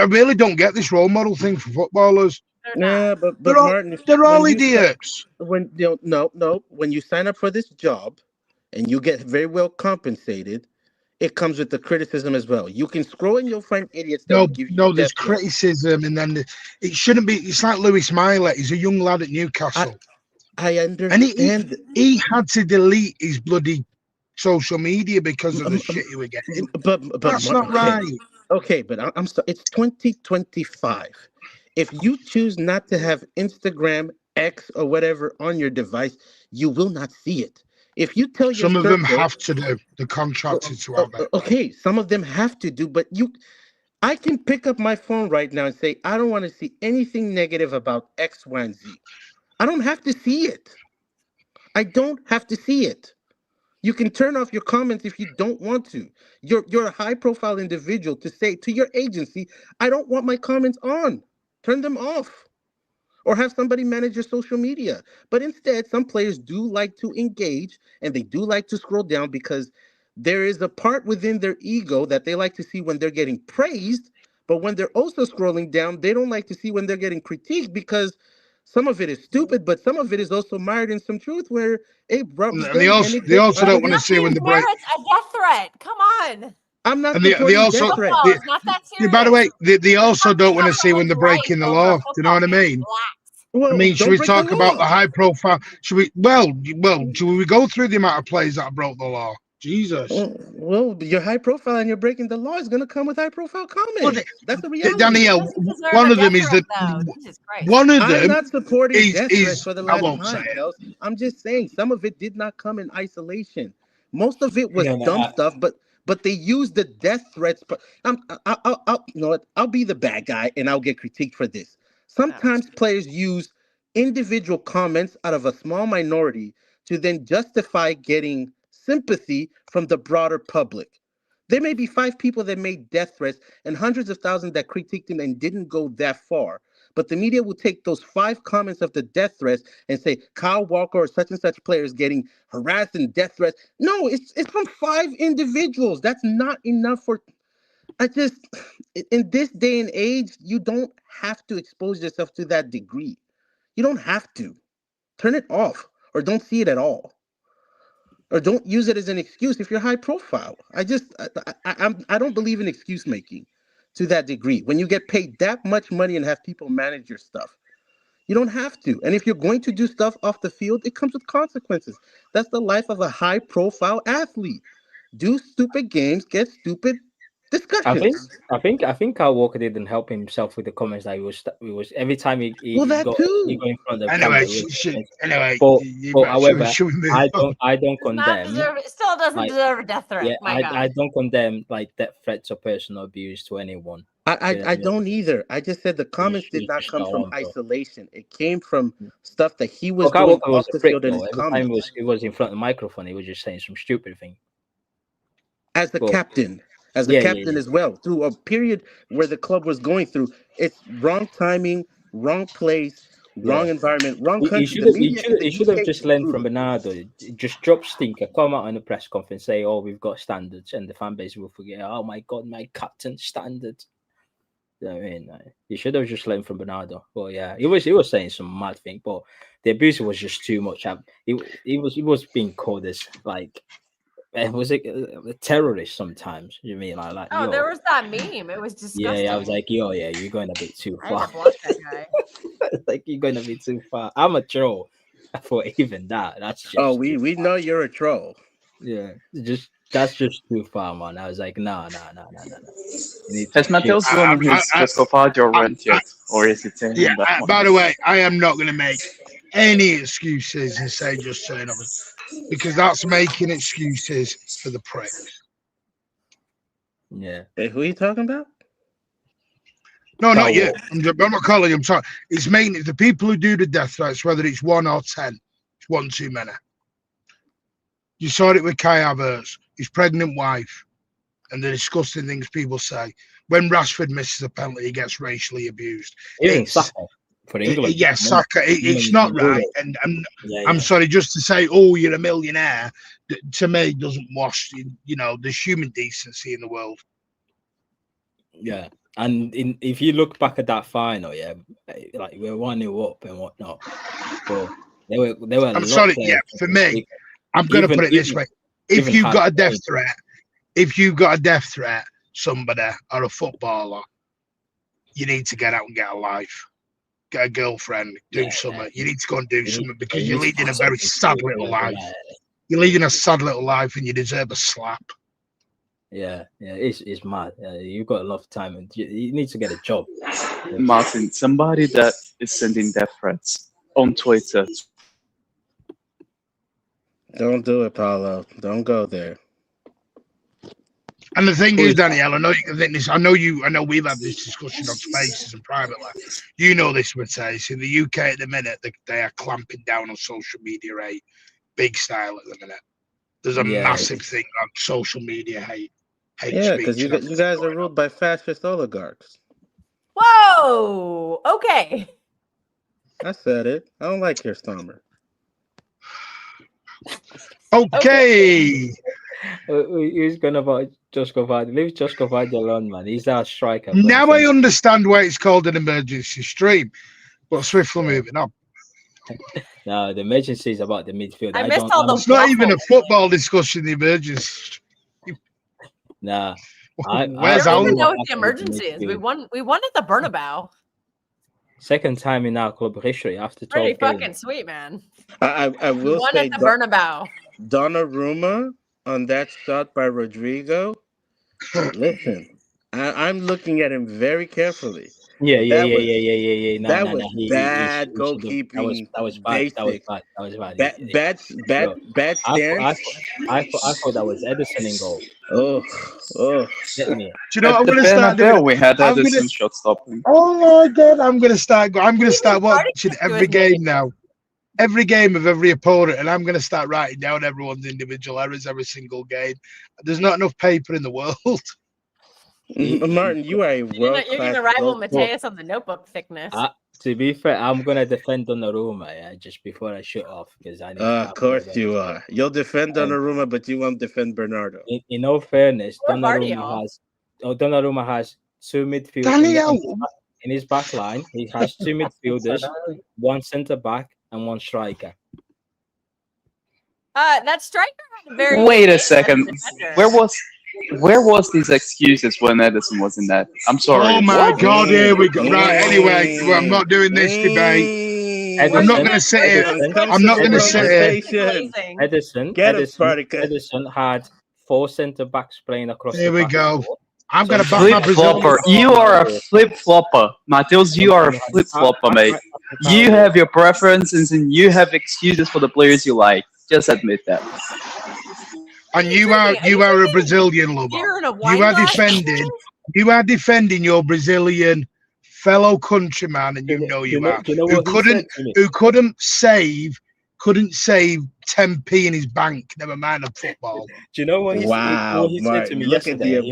really don't get this role model thing for footballers. Yeah, but Martin, they're all idiots. When you sign up for this job and you get very well compensated, it comes with the criticism as well. You can scroll and you'll find idiots that will give you there's criticism, and then it shouldn't be. It's like Louis Miley. He's a young lad at Newcastle. I understand. And he had to delete his bloody social media because of the shit he was getting. But that's not right. Okay, but I'm sorry. It's 2025. If you choose not to have Instagram, X, or whatever on your device, you will not see it. If you tell some of them have to do, the contracted to have that. Okay, some of them have to do, but I can pick up my phone right now and say I don't want to see anything negative about X, Y, and Z. I don't have to see it. I don't have to see it. You can turn off your comments if you don't want to. You're a high-profile individual to say to your agency, I don't want my comments on. Turn them off. Or have somebody manage your social media. But instead, some players do like to engage, and they do like to scroll down because there is a part within their ego that they like to see when they're getting praised. But when they're also scrolling down, they don't like to see when they're getting critiqued because some of it is stupid, but some of it is also mired in some truth where they also don't want to see when the break. A death threat. Come on. I'm not. And they also, by the way, they also don't want to see when they're breaking the law. Do you know what I mean? Well, should we talk about the high profile? Should we? Well, should we go through the amount of players that broke the law? Jesus. Well, you're high profile and you're breaking the law is going to come with high profile comments. Well, that's the reality. Danielle, one of them is that one of them. I'm not supporting death threats for the last time. I'm just saying some of it did not come in isolation. Most of it was dumb stuff, but they used the death threats. But I'll be the bad guy and I'll get critiqued for this. Sometimes players use individual comments out of a small minority to then justify getting sympathy from the broader public. There may be 5 people that made death threats and hundreds of thousands that critiqued him and didn't go that far. But the media will take those 5 comments of the death threats and say Kyle Walker or such and such players getting harassed and death threats. No, it's from 5 individuals. That's not enough for. I just, in this day and age, you don't have to expose yourself to that degree. You don't have to. Turn it off or don't see it at all. Or don't use it as an excuse if you're high profile. I don't believe in excuse making to that degree. When you get paid that much money and have people manage your stuff, you don't have to. And if you're going to do stuff off the field, it comes with consequences. That's the life of a high profile athlete. Do stupid games, get stupid discussions. I think Kyle Walker didn't help himself with the comments that he was every time he Well, that got too. he got in front of the Anyway, camera. he was- anyway, but however, should we move I on? don't condemn. Still doesn't like, deserve a death threat. Yeah, My God. I don't condemn like death threats or personal abuse to anyone. I don't either. I just said the comments did it's not just come not from on, bro. isolation. It came from stuff that he was Well, Kyle doing Walker off was the a prick field in though. his Every time comments. he was in front of the microphone, he was just saying some stupid thing. As the Well, captain, yeah. as well, through a period where the club was going through, it's wrong timing, wrong place, wrong Yeah. environment, wrong He country. The media in the should have UK just is learned from brutal. Bernardo. Just drop stinker, come out in a press conference, say, "Oh, we've got standards," and the fan base will forget. Oh my God, my captain standards. You know what I mean, he should have just learned from Bernardo. But yeah, he was saying some mad thing, but the abuse was just too much. He was being called as like. Was it a terrorist sometimes? You mean like Oh, there was that meme. It was disgusting. Yeah, I was like, yo, yeah, you're going a bit too I had far. to block that guy. Like you're going a bit too far. I'm a troll for even that. That's just Oh, we know you're a troll. yeah, that's just too far, man. I was like, no. Has Mateus gone on his Chescofadio rant yet? Or is it him Yeah, on that one? by the way, I am not going to make any excuses and say just turn up, because that's making excuses for the pricks. Yeah. Hey, who are you talking about? No, not you. I'm not calling him. Sorry. It's mainly the people who do the death threats, whether it's 1 or 10. It's one too many. You saw it with Kai Havertz, his pregnant wife, and the disgusting things people say. When Rashford misses a penalty, he gets racially abused. Even Saka for England. Yes, Saka. It's not right. And I'm sorry, just to say, oh, you're a millionaire, to me, doesn't wash, there's human decency in the world. Yeah. And if you look back at that final, yeah, like we're 1-0 up and whatnot. But they were I'm sorry, yeah, for me, I'm going to put it this way. If you've got a death threat, somebody or a footballer, you need to get out and get a life. Get a girlfriend, do something. You need to go and do something because you're leading a very sad little life. You're leading a sad little life and you deserve a slap. Yeah, it's mad. You've got a lot of time and you need to get a job. Martin, somebody that is sending death threats on Twitter. Don't do it, Paulo. Don't go there. And the thing is, Danielle, I know you can think this. I know we've had this discussion on Spaces and privately. You know this, Mateus. In the UK at the minute, they are clamping down on social media hate, big style at the minute. There's a massive thing on social media hate. Yeah, because you guys are ruled by fascist oligarchs. Whoa. Okay. I said it. I don't like your Starmer. Okay. Who's going about Josko Vardy? Leave Josko Vardy alone, man. He's our striker. Now I understand why it's called an emergency stream. But swiftly moving on. No, the emergency is about the midfield. I missed all those. It's not even a football discussion, the emergency. Nah. Where's I don't even our know what the emergency is. We won at the Bernabeu. Second time in our club history after 12 Pretty games. fucking sweet, man. I will won say at the Bernabeu. Donnarumma on that shot by Rodrigo. Listen, I'm looking at him very carefully. Yeah. No, That no, was no. He bad should have. goalkeeping. That was bad. That was Basic. bad. That was bad. Bad, Yo, bad stance. I thought that was Edison in goal. Oh. Get me. Do you know At what I'm the going to start doing? Bernabeu, we had I'm gonna. Edison shot stopping. Oh my god! I'm going to start starting watching to every with me. game now. Every game of every opponent, and I'm going to start writing down everyone's individual errors every single game. There's not enough paper in the world. Martin, you are a You're world gonna class rival goalkeeper. Mateus on the notebook thickness. To be fair, I'm gonna defend Donnarumma, just before I shut off because I need. Of course you are. You'll defend Donnarumma, but you won't defend Bernardo. In all fairness, Or Donnarumma has two midfielders Daniel, in his back line. He has two midfielders, one centre back, and one striker. That striker had a very. Wait good a second. defender. Where was these excuses when Edison was in that? I'm sorry. oh my What? god, here we go. Right, anyway, I'm not doing this debate. I'm not going to sit here. I'm not going to sit here. Blazing. Edison had four centre backs playing across. Here the we back go. four. I'm going to back my Flip Brazilian. flopper. You are a flip flopper, Mateus. You are a flip flopper, mate. You have your preferences and you have excuses for the players you like. Just admit that. And you are a Brazilian lover. You are defending your Brazilian fellow countryman, and you know you are. Who couldn't save 10p in his bank, never mind a football. Do you know what he said to me yesterday?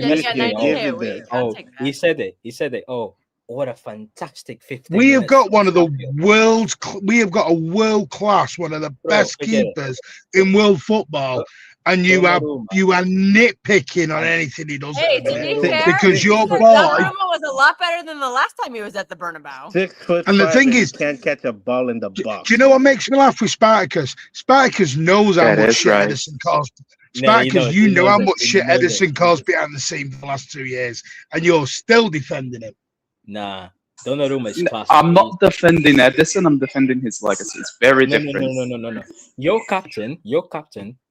He said it. Oh, what a fantastic 15 We have minutes. got one of the world's. We have got a world class, one of the best keepers in world football. And you are nitpicking on anything he does. Hey, to be fair, because your boy Donnarumma was a lot better than the last time he was at the Bernabeu. 6'5", and the thing is, can't catch a ball in the box. Do you know what makes me laugh with Spartacus? Spartacus knows how much shit Edison caused. Spartacus, you know how much shit Edison caused behind the scene for the last 2 years, and you're still defending him. Nah. Donnarumma is class. I'm not defending Edison. I'm defending his legacy. It's very different. No. Your captain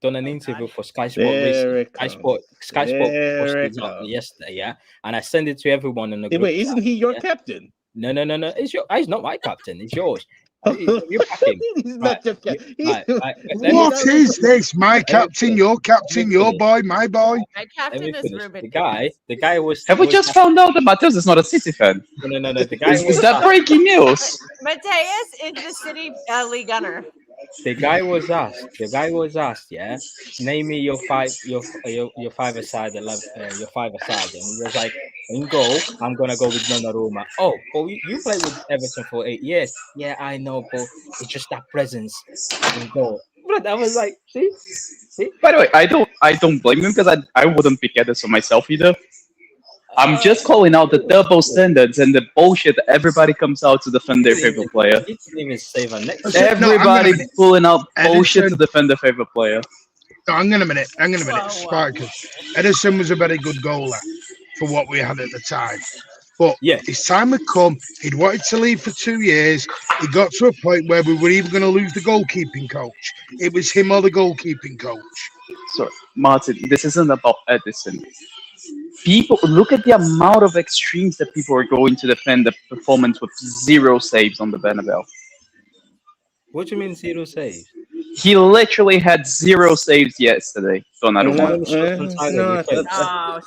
done an interview for Sky Sport. Sky Sport posted it yesterday, yeah, and I sent it to everyone in the group. Wait, isn't he your captain? No. He's not my captain. It's yours. You back him. He's not your captain. What is this? My captain, your captain, your boy, my boy. My captain is Ruben. The guy was. Have we just found out that Mateus is not a City fan? No. The guy is that breaking news? Mateus is the City league gunner. The guy was asked, yeah, name me your five-a-side, your five-a-side, and he was like, in goal, I'm gonna go with Donnarumma. Oh, but you played with Everton for 8 years. Yeah, I know, but it's just that presence in goal. But I was like, see. By the way, I don't blame him because I wouldn't pick Edison myself either. I'm just calling out the double standards and the bullshit that everybody comes out to defend their favorite player. Everybody pulling out bullshit to defend their favorite player. No, hang on a minute. Spartacus. Edison was a very good goaler for what we had at the time. But his time had come. He'd wanted to leave for 2 years. He got to a point where we were even going to lose the goalkeeping coach. It was him or the goalkeeping coach. So, Martin, this isn't about Edison. People look at the amount of extremes that people are going to defend the performance with 0 saves on the Bernabeu. What do you mean 0 saves? He literally had 0 saves yesterday. Donnarumma.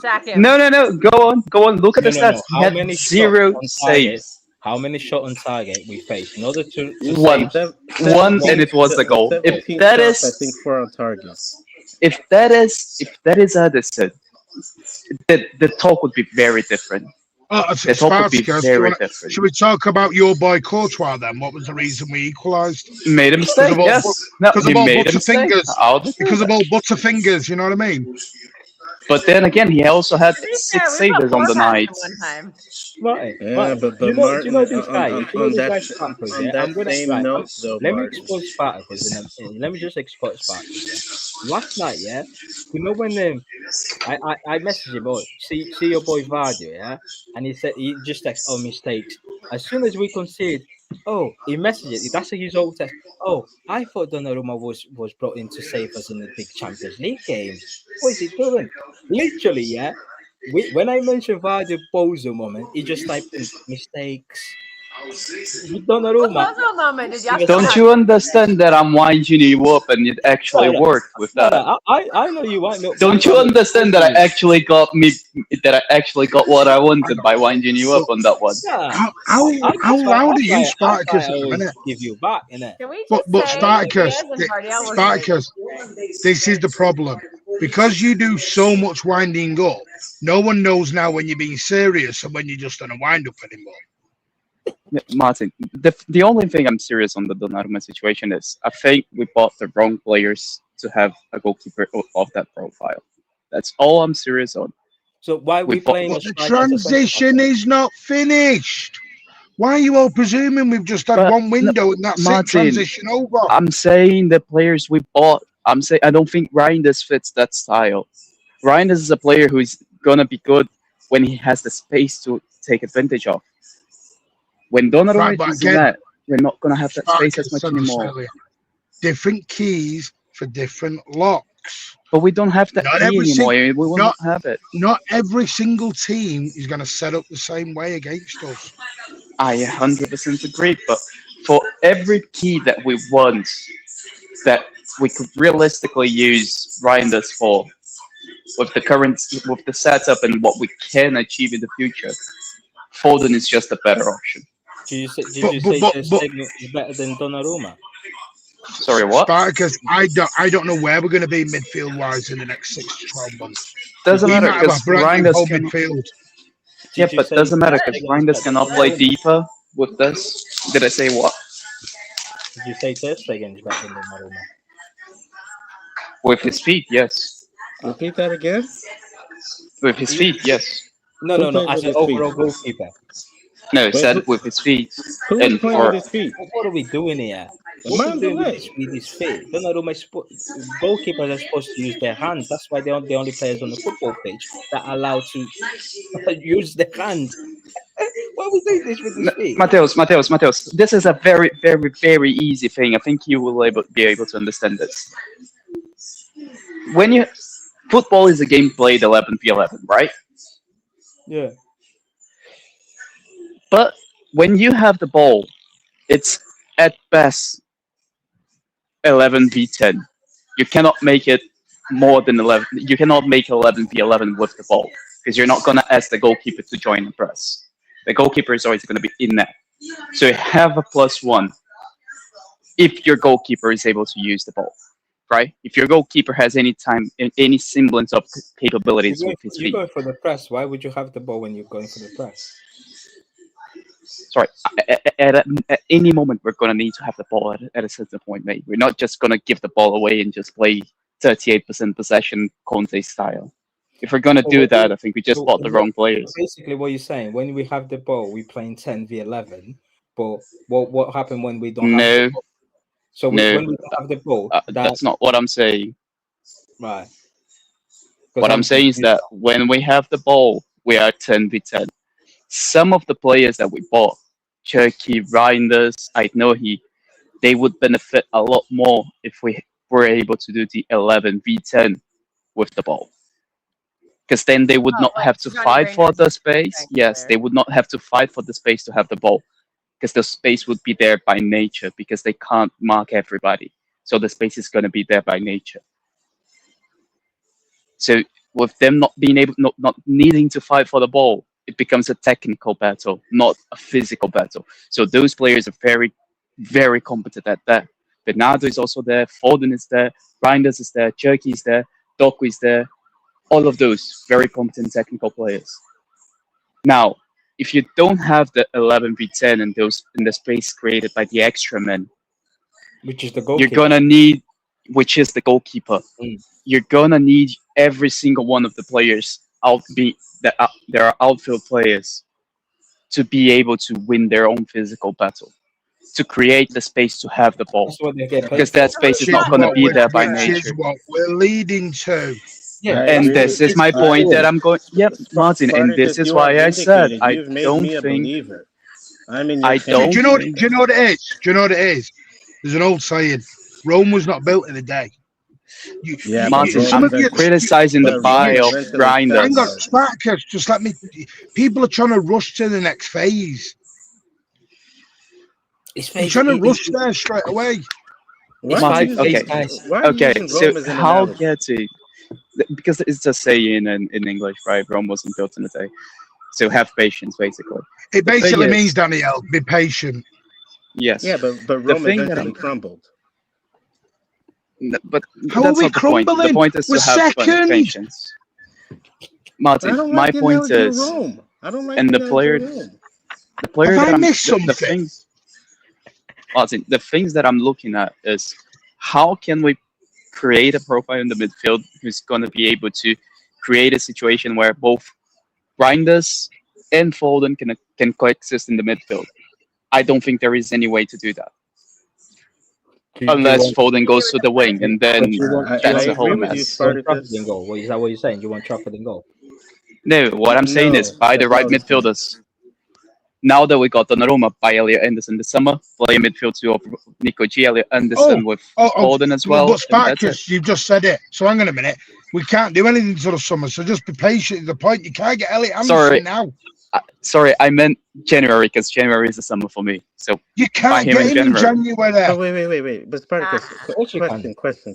Sack him. No. Go on. Look at the stats. He had 0 saves. How many shot on target we faced in order to one, and it was the goal. If that is, I think 4 on target. If that is Edison, the talk would be very different. The talk would be very different. Should we talk about your boy Courtois then? What was the reason we equalised? Made a mistake, yes. Because of all Butterfingers, you know what I mean? But then again, he also had 6 saves on the night. Right. But you know these guys. On that same note, though, let me expose Spartacus. Let me just expose Spartacus. Last night, yeah, you know when I messaged him, see your boy Vardy, yeah, and he said he just texted, mistakes. As soon as we concede, he messaged it. That's his old text. I thought Donnarumma was brought in to save us in the big Champions League game. What is he doing? Literally, yeah. when I mention Vardy Bozo moment, he just typed in mistakes. With Donnarumma. What Bozo moment? Did y'all see Don't that? you understand that I'm winding you up and it actually No, worked with No, that? no, I know you want no. Don't you understand that I actually got what I wanted by winding you up on that one? Yeah. How loud are you, Spartacus, at the always minute? give you back, innit? Can we But just say Spartacus, Diaz and Vardiel were great? Spartacus, this is the problem. Because you do so much winding up, no one knows now when you're being serious and when you're just on a wind up anymore. Yeah, Martin, the only thing I'm serious on the Donnarumma situation is I think we bought the wrong players to have a goalkeeper of that profile. That's all I'm serious on. So why are we We bought- playing? But the transition is not finished. Why are you all presuming we've just had But, one window and that's Martin, it, transition over? I'm saying the players we bought. I'm saying I don't think Reinders fits that style. Reinders is a player who's gonna be good when he has the space to take advantage of. When Donnarumma Right, but is again, in that, we're not gonna have that space Spartacus as much said this anymore. earlier. Different keys for different locks. But we don't have that Not key every anymore. sing- We will not- not have it. Not every single team is going to set up the same way against us. I 100% agree. But for every key that we want, that we could realistically use Reinders for, with the setup and what we can achieve in the future, Foden is just a better option. Did you say But- Ter Stegen is better than Donnarumma? Sorry, what? Spartacus, I don't know where we're going to be midfield wise in the next 6 to 12 months. Doesn't We matter might have because a brand new Reinders whole can. midfield. Yeah, Did you but say doesn't matter Ter because Stegen is Reinders better cannot than play Donnarumma? deeper with this. Did I say what? Did you say Ter Stegen is better than Donnarumma? With his feet, yes. Repeat that again. With his feet, yes. No, Who no, no. plays As with an his feet? overall goalkeeper. No, Wait, said who- with his feet. Who is And playing for with his feet? What are we doing here? A What man we doing delay. with his feet? Donnarumma is goalkeepers are supposed to use their hands. That's why they're the only players on the football pitch that are allowed to use their hand. Why are we doing this with his feet? Mateus, this is a very, very, very easy thing. I think you will be able to understand this. Football is a game played 11v11, right? Yeah. But when you have the ball, it's at best 11v10. You cannot make it more than 11. You cannot make 11v11 with the ball because you're not gonna ask the goalkeeper to join the press. The goalkeeper is always gonna be in there. So you have a +1 if your goalkeeper is able to use the ball, right? If your goalkeeper has any semblance of capabilities with his You're feet. going for the press. Why would you have the ball when you're going for the press? Sorry, at any moment we're gonna need to have the ball at a certain point, mate. We're not just gonna give the ball away and just play 38% possession Conte style. If we're gonna do that, I think we just bought the wrong players. Basically, what you're saying, when we have the ball, we're playing 10v11. But what happened when we don't have the ball? So when we don't have the ball, that's not what I'm saying. Right. What I'm saying is that when we have the ball, we are 10v10. Some of the players that we bought, Cherky, Reinders, they would benefit a lot more if we were able to do the 11v10 with the ball. Because then they would not have to fight for the space. Yes, they would not have to fight for the space to have the ball. Because the space would be there by nature because they can't mark everybody. So the space is going to be there by nature. So with them not needing to fight for the ball, it becomes a technical battle, not a physical battle. So those players are very, very competent at that. Bernardo is also there, Foden is there, Reinders is there, Cherky is there, Doku is there. All of those very competent technical players. Now, if you don't have the 11v10 and in the space created by the extra men, which is the goalkeeper, you're gonna need, which is the goalkeeper. You're gonna need every single one of the players there are outfield players to be able to win their own physical battle, to create the space to have the ball. Because that space is not gonna be there by nature. Which is what we're leading to. Yeah, and this is my point that I'm going. Yep, Martin, and this is why I said I don't think. I don't. Do you know what it is? Do you know what it is? There's an old saying: Rome was not built in a day. Yeah, Martin, but I'm Rome eventually, criticizing the but buy Rome of eventually fell Hang on, grinders. hard. Spartacus, just let me. People are trying to rush to the next phase. It's You're five. trying to rush there straight away. Why It's are you Martin, five using, days, okay, guys. why are you okay. using So Rome as an how analogy? getting? Because it's a saying in English, right? Rome wasn't built in a day. So have patience, basically. It The thing basically means, is, Danielle, be patient. yes. Yeah, but The Rome thing that eventually crumbled. but How are that's we not the point. The crumbling? point is We're to have second. patience. I Martin, don't my like the point analogy of is, Rome. I don't like and the the analogy player, of Rome. the player Have that I I'm, missed the something? things, Martin, the things that I'm looking at is how can we create a profile in the midfield who's going to be able to create a situation where both Reinders and Foden can coexist in the midfield. I don't think there is any way to do that Do you unless want? Foden goes to the wing, and But then do you want? Do you I that's want? a whole agree with you, mess. You want Trafford in Spartacus. goal? What is that? What you're saying? You want Trafford in goal? No, what I'm saying is No, buy the that's not right what I'm saying. midfielders. Now that we got Donnarumma, buy Elliot Anderson this summer, play a midfield two of Nico G, Elliot Anderson with Foden as But well, and that's it. Spartacus, you've just said it. So hang on a minute. We can't do anything until the summer, so just be patient. The point, you can't get Elliot Anderson Sorry, now. sorry, I meant January because January is the summer for me. So You buy can't him get in him in January. January. But wait. But Spartacus, Of course you can.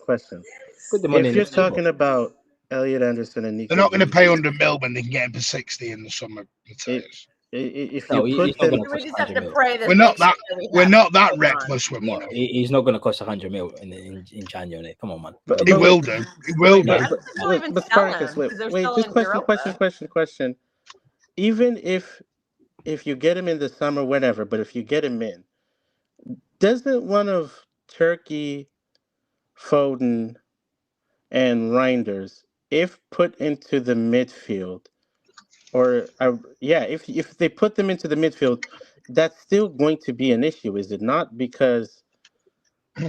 question. Put the money If in the you're table. talking about Elliot Anderson and They're Nico not going to G, pay 100 mil when they can get him for 60 in the summer, Matthias. if you No, he's put not them, going to We cost just have 100 to mil. pray that We're they not show that that we we're have not that hold on. reckless with No, money. he's not going to cost 100 mil in January. Come on, man. but, He but will wait, do. He will do. Some people won't even but sell Spartacus, him because they're wait, still just in Europa. question. Even if you get him in the summer, whenever, but if you get him in, doesn't one of Turkey, Foden, and Reinders, if put into the midfield, or if they put them into the midfield, that's still going to be an issue, is it not? Because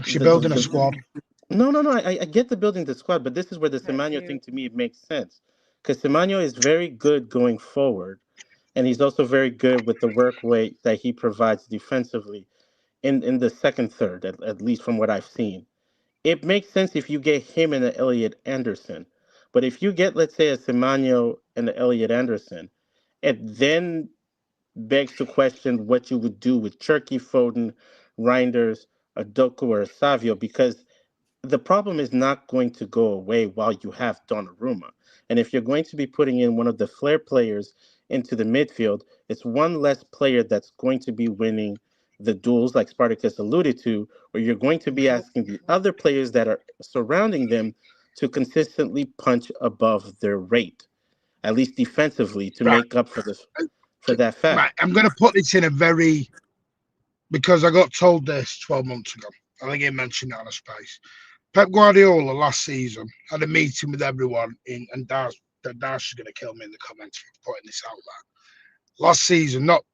You're the, building a the squad. no, I get the building the squad, but this is where the Semenyo thing to me makes sense, because Semenyo is very good going forward, and he's also very good with the work rate that he provides defensively in the second third, at least from what I've seen. It makes sense if you get him and an Elliot Anderson. But if you get, let's say, a Semenyo and an Elliot Anderson, it then begs to question what you would do with Cherky, Foden, Reinders, a Doku, or a Savio, because the problem is not going to go away while you have Donnarumma. And if you're going to be putting in one of the flair players into the midfield, it's one less player that's going to be winning the duels, like Spartacus alluded to, or you're going to be asking the other players that are surrounding them to consistently punch above their rate, at least defensively, to Right. make up for that fact. Right. I'm going to put this in a very, because I got told this 12 months ago. I think he mentioned that on a space. Pep Guardiola last season had a meeting with everyone and Dash is going to kill me in the comments for putting this out there. Last season, not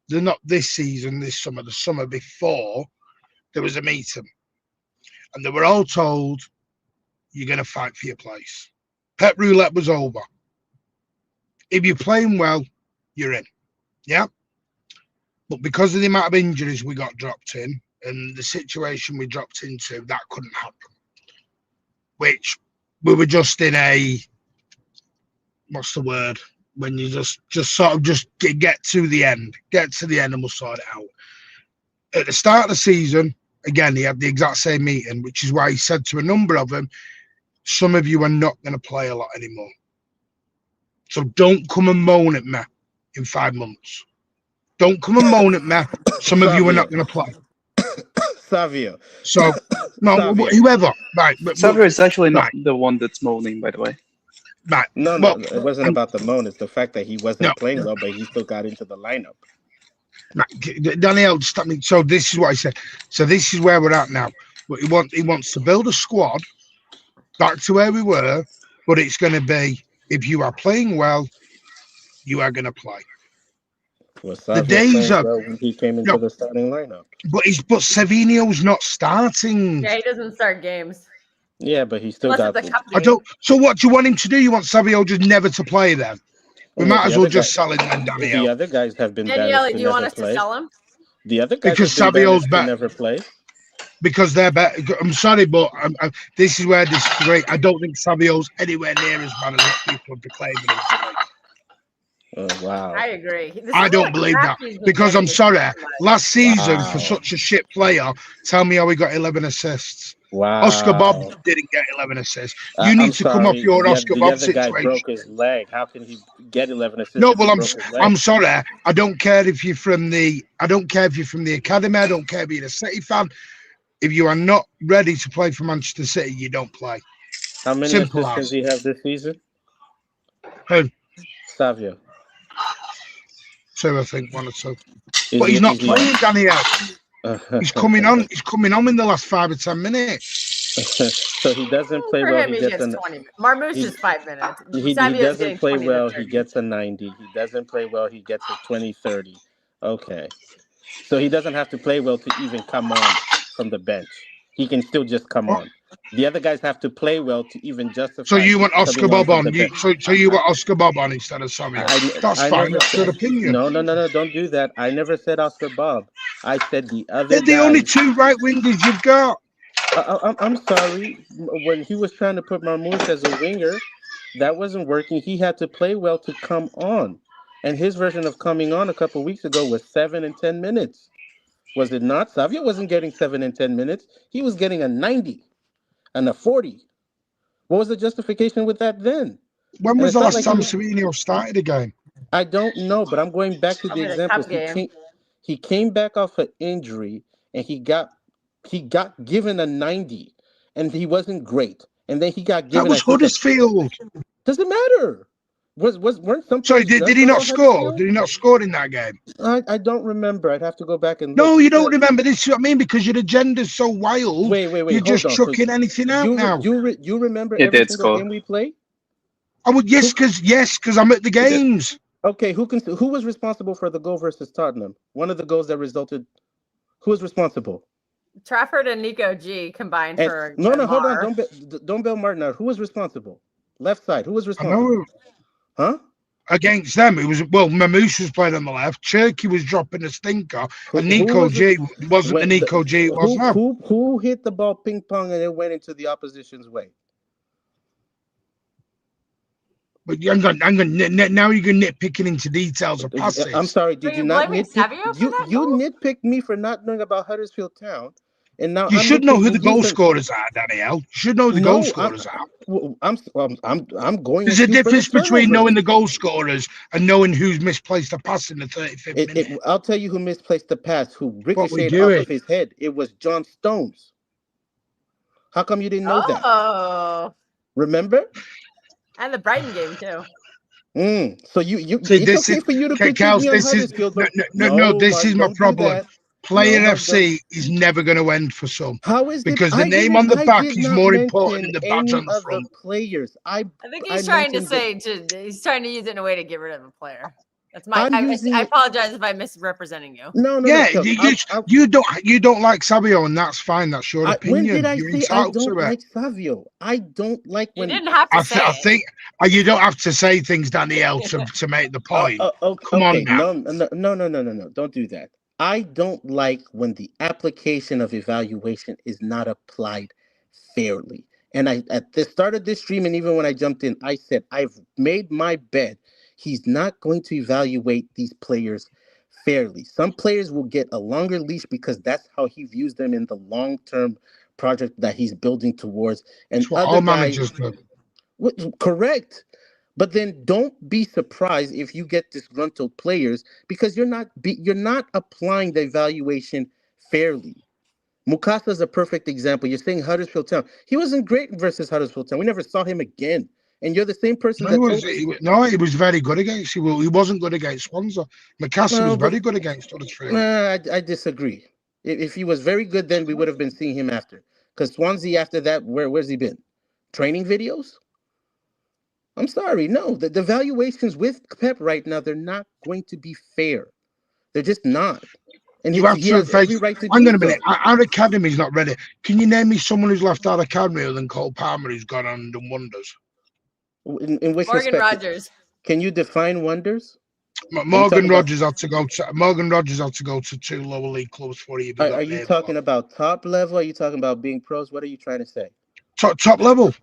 this season, this summer, the summer before, there was a meeting. And they were all told, you're going to fight for your place. Pep roulette was over. If you're playing well, you're in. Yeah. But because of the amount of injuries we got dropped in and the situation we dropped into, that couldn't happen. Which we were just in a, what's the word? When you just sort of just get to the end and we'll sort it out. At the start of the season, again, he had the exact same meeting, which is why he said to a number of them, some of you are not going to play a lot anymore. So don't come and moan at me in 5 months. Don't come and moan at me. Some of you are not going to play. Savio. So, no, Savio. whoever. Right. Savio is actually not right. the one that's moaning, by the way. Right. No, Well, it wasn't about the moan. It's the fact that he wasn't no. playing well, but he still got into the lineup. Right. Danielle, stop me. So this is what I said. So this is where we're at now. But he wants to build a squad back to where we were, but it's going to be, if you are playing well, you are going to play. Was The Savio days playing of well when he came into the starting lineup? but Savinio's not starting. Yeah, he doesn't start games. Yeah, but he still Unless got. it's a cup I game. don't. So what do you want him to do? You want Savio just never to play then? We Well, might the as well other just guy, sell him then, the Danielle. other guys have been Daniele, banished do to you want never us to play. sell him? The other guys Because have been Savio's banished to back. never play. because they're better. I'm sorry, but this is where I disagree. I don't think Savio's anywhere near as bad as what people are proclaiming him to be. Oh, wow. I agree. I don't believe that because I'm sorry. Last season, for such a shit player, tell me how he got 11 assists. Wow. Oscar Bob didn't get 11 assists. You I'm need to come off sorry. your Oscar The Bob other guy situation. broke his leg. How can he get 11 assists? No, if he well, broke his leg? I'm sorry. I don't care if you're from the. I don't care if you're from the academy. I don't care if you're a City fan. If you are not ready to play for Manchester City, you don't play. How many Simple assists as. does he have this season? Who? Savio. 2, I think, 1 or 2. But he's not he- playing, Daniel. He's coming on. He's coming on in the last 5 or 10 minutes. So he doesn't play For well. him, he gets 20. Marmouche is 5 minutes. He Savio's doesn't getting play 20 to well. 30. He gets a 90. He doesn't play well. He gets a 20, 30. Okay. So he doesn't have to play well to even come on from the bench. He can still just come on. The other guys have to play well to even justify. So you want Oscar coming Bob on? from the bench. So you want Oscar Bob on instead of Samuel? That's fine. That's your opinion. No. Don't do that. I never said Oscar Bob. I said the other. They're the only 2 right wingers you've got. I'm sorry. When he was trying to put Marmouche as a winger, that wasn't working. He had to play well to come on. And his version of coming on a couple of weeks ago was 7 and 10 minutes. Was it not? Savio wasn't getting 7 and 10 minutes. He was getting a 90 and a 40. What was the justification with that then? When was the last time Savino started a game? I don't know, but I'm going back to the examples. He came back off an injury and he got given a 90 and he wasn't great. And then he got given. That was Huddersfield. Doesn't matter. Weren't some? Sorry, did he not score? Did he not score in that game? I don't remember. I'd have to go back and look. No, you don't remember. This is what I mean, because your agenda's so wild. Wait. You're just chucking anything out now. You remember every single game we play? I would because I'm at the games. Okay, who was responsible for the goal versus Tottenham? One of the goals that resulted. Who was responsible? Trafford and Nico G combined for. No, hold on. Don't bail Martin out. Who was responsible? Left side. Who was responsible? Huh? Against them, it was Mamouche was playing on the left. Cherky was dropping a stinker, and Nico G wasn't the Nico G. It was who hit the ball ping pong and it went into the opposition's way? But now you're nitpicking into details of passes. I'm sorry. Did you not nitpick? You nitpicked me for not knowing about Huddersfield Town. And now you should know who the goal scorers are, Daniel. You should know who the goal scorers are. I'm going. There's a difference between knowing the goal scorers and knowing who's misplaced a pass in the 35th minute. I'll tell you who misplaced the pass, who ricocheted off of his head. It was John Stones. How come you didn't know that? Oh. Remember? And the Brighton game too. So you see, it's okay for you to critique me on Huddersfield. No, this is my problem. Player FC is never going to end for some. How is because the name on the back is more important than the badge on the front. Players, I think he's trying to say he's trying to use it in a way to get rid of a player. That's my. I apologize if I'm misrepresenting you. No. You don't like Savio, and that's fine. That's your opinion. When did I You're say I don't like Savio? I don't like when you didn't have to say. I think you don't have to say things, Danielle, to make the point. Come on now. No. Don't do that. I don't like when the application of evaluation is not applied fairly. And at the start of this stream, and even when I jumped in, I said, I've made my bed. He's not going to evaluate these players fairly. Some players will get a longer leash because that's how he views them in the long-term project that he's building towards. And other managers do. Correct. But then don't be surprised if you get disgruntled players because you're not applying the evaluation fairly. Mukasa is a perfect example. You're saying Huddersfield Town. He wasn't great versus Huddersfield Town. We never saw him again. And you're the same person he was very good against. He wasn't good against Swansea. Mukasa was very good against Huddersfield. I disagree. If he was very good, then we would have been seeing him after. Because Swansea after that, where's he been? Training videos? I'm sorry. No, the valuations with Pep right now, they're not going to be fair. They're just not. And you have to face. I'm going to be. Our academy's not ready. Can you name me someone who's left our academy other than Cole Palmer who's gone on and done wonders? In which Morgan respect? Rogers. Can you define wonders? Morgan Rogers had to go to 2 lower league clubs before he even got Are you named. talking about top level? Are you talking about being pros? What are you trying to say? Top level.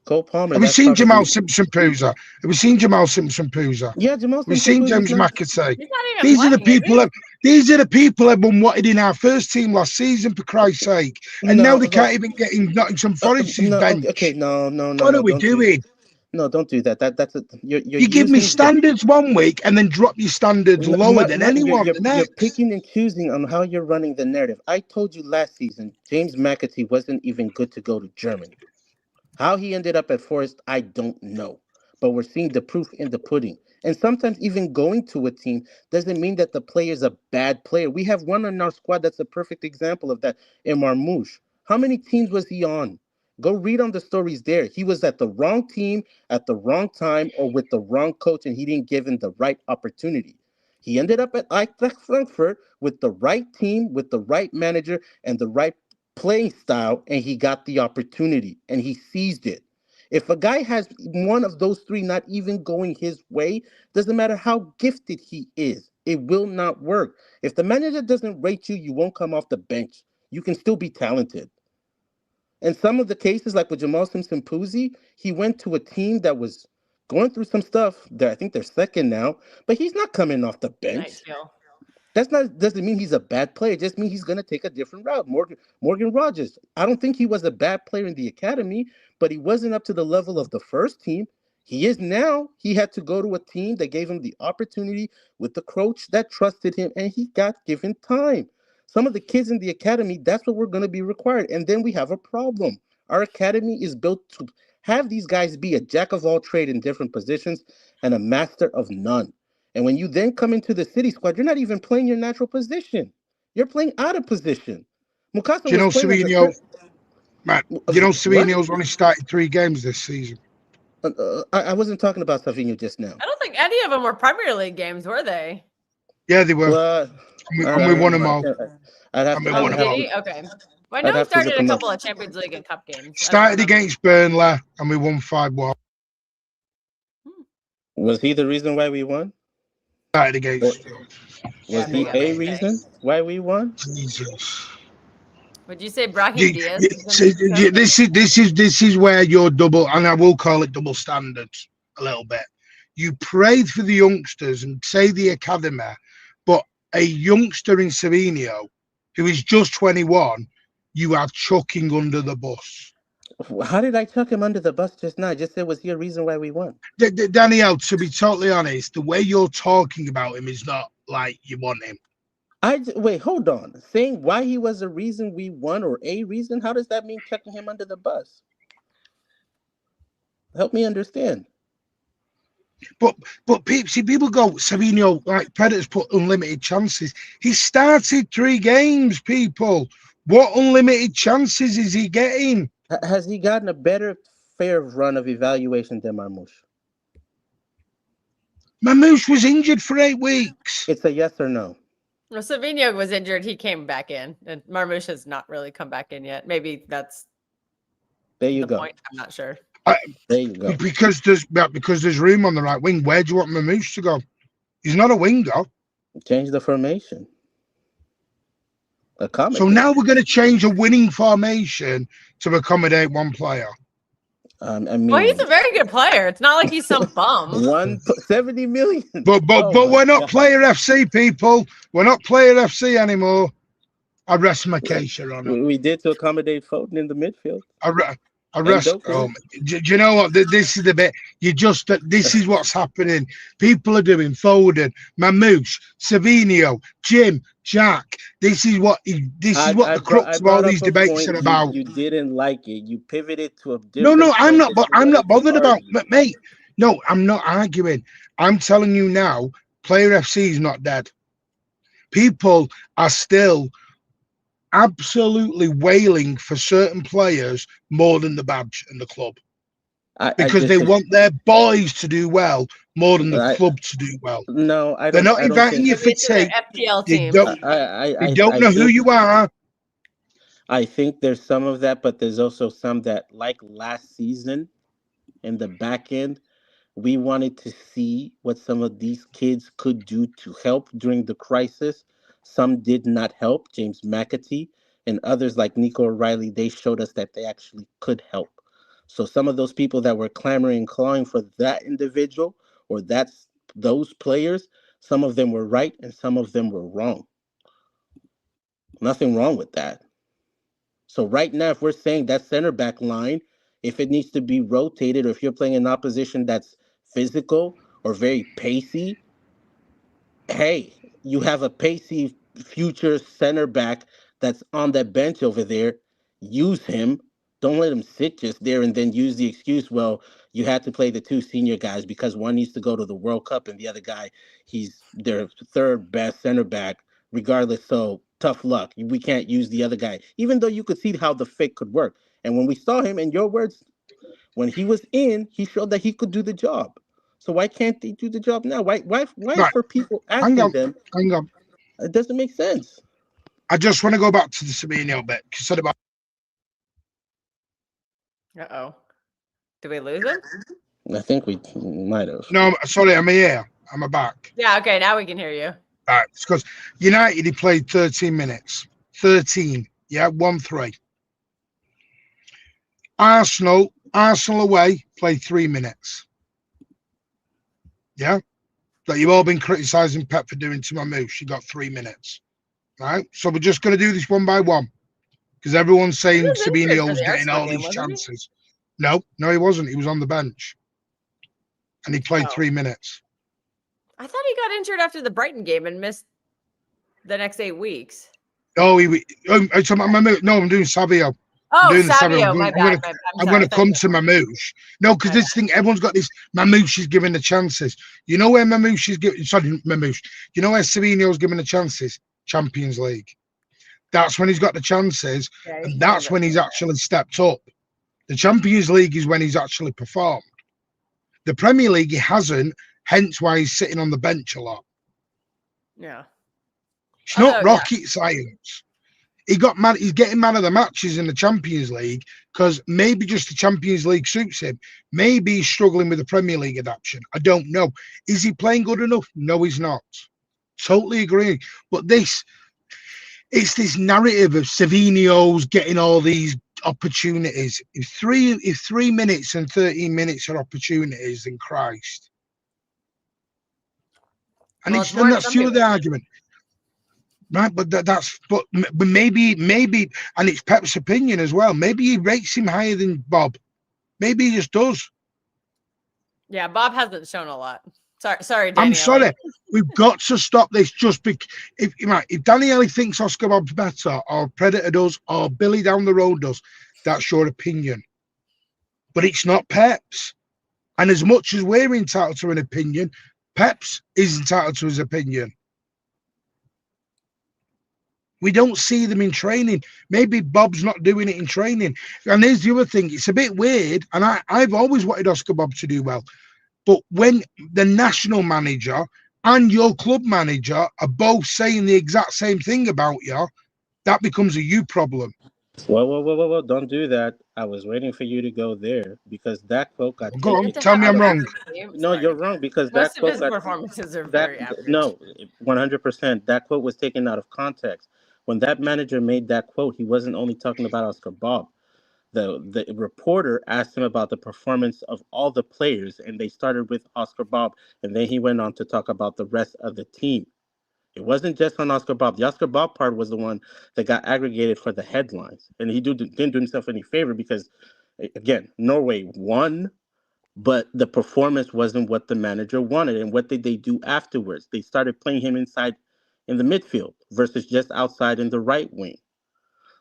Cole Palmer. Have we That's seen probably... Jamal Simpson-Pooza? Have we seen Jamal Simpson-Pooza? Yeah, Jamal Have we seen Simpson-Pooza's James not... McAtee? He's not even These are the playing, is people he? that these are the people everyone wanted in our first team last season, for Christ's sake. And now No, they look, can't even get in Nottingham Forest's no, bench. okay, no. What are we Don't do doing? No, don't do that. That's a, you're You give me using standards one week and then drop your standards lower than anyone the you're next. picking and choosing on how you're running the narrative. I told you last season, James McAtee wasn't even good to go to Germany. How he ended up at Forest, I don't know. But we're seeing the proof in the pudding. And sometimes even going to a team doesn't mean that the player is a bad player. We have one in our squad that's a perfect example of that, in Marmouche. How many teams was he on? Go read on the stories there. He was at the wrong team at the wrong time or with the wrong coach, and he didn't give him the right opportunity. He ended up at Eintracht Frankfurt with the right team, with the right manager, and the right playing style, and he got the opportunity and he seized it. If a guy has one of those three not even going his way, doesn't matter how gifted he is, it will not work. If the manager doesn't rate you, you won't come off the bench. You can still be talented. And some of the cases, like with Jamal Simpson Poozy, he went to a team that was going through some stuff. I think they're second now, but he's not coming off the bench. Nice kill. That's not doesn't mean he's a bad player. It just means he's gonna take a different route. Morgan Rogers. I don't think he was a bad player in the academy, but he wasn't up to the level of the first team. He is now. He had to go to a team that gave him the opportunity with the coach that trusted him, and he got given time. Some of the kids in the academy, that's what we're gonna be required. And then we have a problem. Our academy is built to have these guys be a jack of all trade in different positions and a master of none. And when you then come into the city squad, you're not even playing your natural position. You're playing out of position. Mukasa Do you know was playing Savino? Matt, you know what? Savino's only started 3 games this season. I wasn't talking about Savino just now. I don't think any of them were Premier League games, were they? Yeah, they were. Well, and we won them all. I'd have to. Oh, did he? Okay. Well, I know he started a couple of Champions League and Cup games. Started against Burnley and we won 5-1. Was he the reason why we won? Started against. Was he a reason why we won? Jesus. Would you say Brahim Diaz? This is where you're double, and I will call it double standards a little bit. You prayed for the youngsters and say the academy, but a youngster in Savino who is just 21, you are chucking under the bus. How did I chuck him under the bus just now? I just said, was he a reason why we won? Danielle, to be totally honest, the way you're talking about him is not like you want him. Wait, hold on. Saying why he was a reason we won or a reason, how does that mean chucking him under the bus? Help me understand. But see, people go, Savino, like Predators put unlimited chances. He started 3 games, people. What unlimited chances is he getting? Has he gotten a better fair run of evaluation than Marmouche? Marmouche was injured for 8 weeks. It's a yes or no. Well, Savino was injured. He came back in, and Marmouche has not really come back in yet. Maybe that's there. You the go. point. I'm not sure. There you go. Because there's room on the right wing. Where do you want Marmouche to go? He's not a winger. Change the formation. So now we're going to change a winning formation to accommodate one player. I mean, well, he's a very good player. It's not like he's some bum. 170 million. But we're not player FC, people. We're not player FC anymore. I rest my case, Your Honor. We did to accommodate Foden in the midfield. Do you know what? This is the bit. This is what's happening. People are doing Foden, Marmouche, Savino, Jim, Jack. This is what the crux of all these debates are about. You didn't like it. You pivoted to a different. No, I'm not. But I'm not bothered about, mate. No, I'm not arguing. I'm telling you now, Player FC is not dead. People are still absolutely wailing for certain players more than the badge and the club, because they want their boys to do well more than the club to do well. No, they're not inviting you for tea. FPL team. They don't know who you are. I think there's some of that, but there's also some that, like last season, in the back end, We wanted to see what some of these kids could do to help during the crisis. Some did not help, James McAtee and others like Nico O'Reilly, they showed us that they actually could help. So some of those people that were clamoring and clawing for that individual or those players, some of them were right and some of them were wrong. Nothing wrong with that. So right now, if we're saying that center back line, if it needs to be rotated, or if you're playing an opposition that's physical or very pacey, hey, you have a pacey future center back that's on that bench over there. Use him. Don't let him sit just there and then use the excuse, well, you had to play the two senior guys because one needs to go to the World Cup and the other guy, he's their third best center back, regardless. So tough luck. We can't use the other guy, even though you could see how the fake could work. And when we saw him, in your words, when he was in, he showed that he could do the job. So why can't they do the job now? Why Right. for people Hang asking on. them? Hang on. It doesn't make sense. I just want to go back to the Sabino bit. You said about. Uh-oh. Did we lose him? I think we might have. No, sorry, I'm here. I'm back. Yeah, okay, now we can hear you. Right. It's because United, he played 13 minutes. 13. Yeah, 1-3. Arsenal away, played 3 minutes. Yeah. That you've all been criticising Pep for doing to Mamouche. She got 3 minutes. Right. So we're just going to do this one by one. Because everyone's saying Sabino's getting all these chances. No, he wasn't. He was on the bench. And he played 3 minutes. I thought he got injured after the Brighton game and missed the next 8 weeks. Oh, no, I'm doing Savio. Oh, Savio, my bad. I'm going to come to Mamouche. No, because this thing, everyone's got this. Mamouche is giving the chances. You know where Mamouche is giving? Sorry, Mamouche. You know where Savino's giving the chances? Champions League. That's when he's got the chances, and that's when he's actually stepped up. The Champions League is when he's actually performed. The Premier League, he hasn't. Hence why he's sitting on the bench a lot. Yeah. It's not rocket science. He's getting man of the matches in the Champions League because maybe just the Champions League suits him. Maybe he's struggling with the Premier League adaptation. I don't know. Is he playing good enough? No, he's not. Totally agree. But it's this narrative of Savinio's getting all these opportunities. If 3 minutes and 13 minutes are opportunities, then Christ. And that's the other argument. Right, but but maybe, and it's Pep's opinion as well. Maybe he rates him higher than Bob. Maybe he just does. Yeah, Bob hasn't shown a lot. Sorry, Daniele. I'm sorry. We've got to stop this. Just if Daniele thinks Oscar Bob's better, or Predator does, or Billy down the road does, that's your opinion. But it's not Pep's. And as much as we're entitled to an opinion, Pep's is entitled to his opinion. We don't see them in training. Maybe Bob's not doing it in training. And here's the other thing. It's a bit weird, and I've always wanted Oscar Bob to do well. But when the national manager and your club manager are both saying the exact same thing about you, that becomes a you problem. Well, don't do that. I was waiting for you to go there because that quote got Go on, tell me I'm wrong. No, you're wrong because most that quote of his performances are very average. No, 100%. That quote was taken out of context. When that manager made that quote, he wasn't only talking about Oscar Bob. The reporter asked him about the performance of all the players, and they started with Oscar Bob, and then he went on to talk about the rest of the team. It wasn't just on Oscar Bob. The Oscar Bob part was the one that got aggregated for the headlines. And he didn't do himself any favor because, again, Norway won, but the performance wasn't what the manager wanted. And what did they do afterwards? They started playing him inside in the midfield versus just outside in the right wing.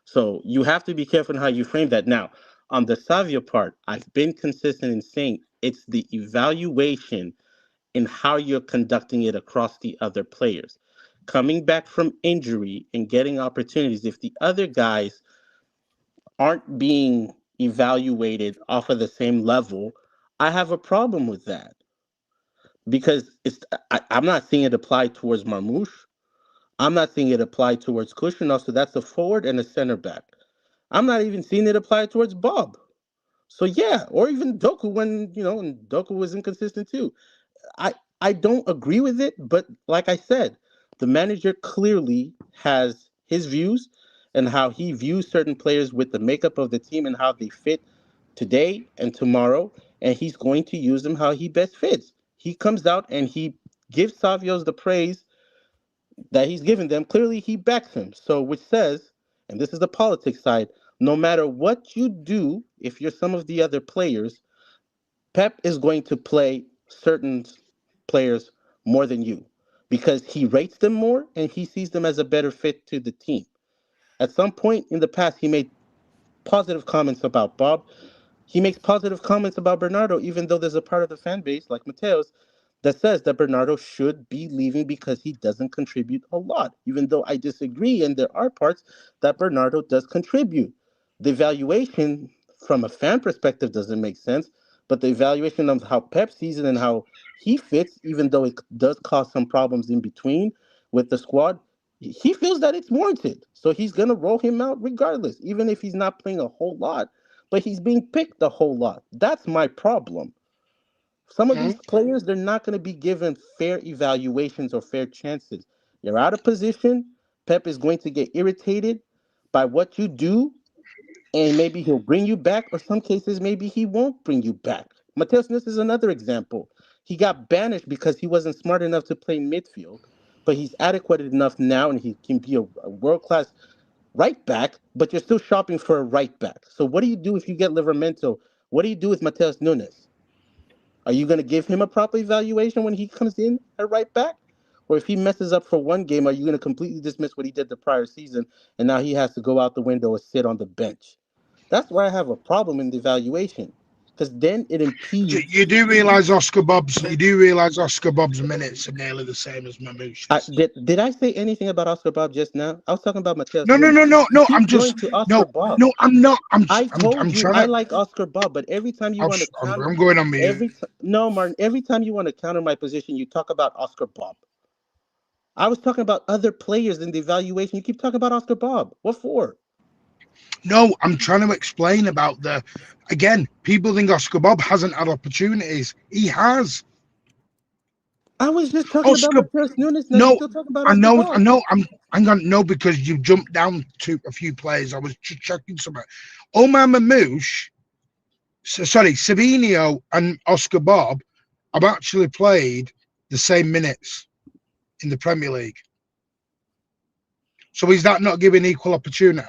So you have to be careful in how you frame that. Now, on the Savio part, I've been consistent in saying it's the evaluation in how you're conducting it across the other players. Coming back from injury and getting opportunities, if the other guys aren't being evaluated off of the same level, I have a problem with that. Because I'm not seeing it apply towards Marmouche. I'm not seeing it apply towards Kushner. So that's a forward and a center back. I'm not even seeing it apply towards Bob. So yeah, or even Doku when and Doku was inconsistent too. I don't agree with it, but like I said, the manager clearly has his views and how he views certain players with the makeup of the team and how they fit today and tomorrow, and he's going to use them how he best fits. He comes out and he gives Savios the praise that he's given them. Clearly, he backs him. So, which says, and this is the politics side, no matter what you do, if you're some of the other players, Pep is going to play certain players more than you because he rates them more and he sees them as a better fit to the team. At some point in the past, he made positive comments about Bob. He makes positive comments about Bernardo, even though there's a part of the fan base, like Mateo's, that says that Bernardo should be leaving because he doesn't contribute a lot, even though I disagree, and there are parts that Bernardo does contribute. The evaluation from a fan perspective doesn't make sense, but the evaluation of how Pep sees it and how he fits, even though it does cause some problems in between with the squad, he feels that it's warranted. So he's going to roll him out regardless, even if he's not playing a whole lot, but he's being picked a whole lot. That's my problem. Some of these players, they're not going to be given fair evaluations or fair chances. You're out of position. Pep is going to get irritated by what you do, and maybe he'll bring you back, or some cases, maybe he won't bring you back. Mateus Nunes is another example. He got banished because he wasn't smart enough to play midfield, but he's adequate enough now, and he can be a world-class right back, but you're still shopping for a right back. So what do you do if you get Livramento? What do you do with Mateus Nunes? Are you going to give him a proper evaluation when he comes in at right back? Or if he messes up for one game, are you going to completely dismiss what he did the prior season and now he has to go out the window and sit on the bench? That's where I have a problem in the evaluation because then it impedes. You do realise Oscar Bob's minutes are nearly the same as Mamouche's. Did I say anything about Oscar Bob just now? I was talking about Mateus. No. I'm just to Oscar no, Bob. no. I'm not. I told I'm you trying I to. like Oscar Bob, but every time you want to counter, I'm going on mute. No, Martin. Every time you want to counter my position, you talk about Oscar Bob. I was talking about other players in the evaluation. You keep talking about Oscar Bob. What for? No, I'm trying to explain about again, people think Oscar Bob hasn't had opportunities. He has. I was just talking Oscar, about Mateus Nunes. Now no, you're still talking about I Oscar know, Bob. hang on, no, because you jumped down to a few players. I was just checking something. Omar Mamouche, Savinio and Oscar Bob have actually played the same minutes in the Premier League. So is that not giving equal opportunity?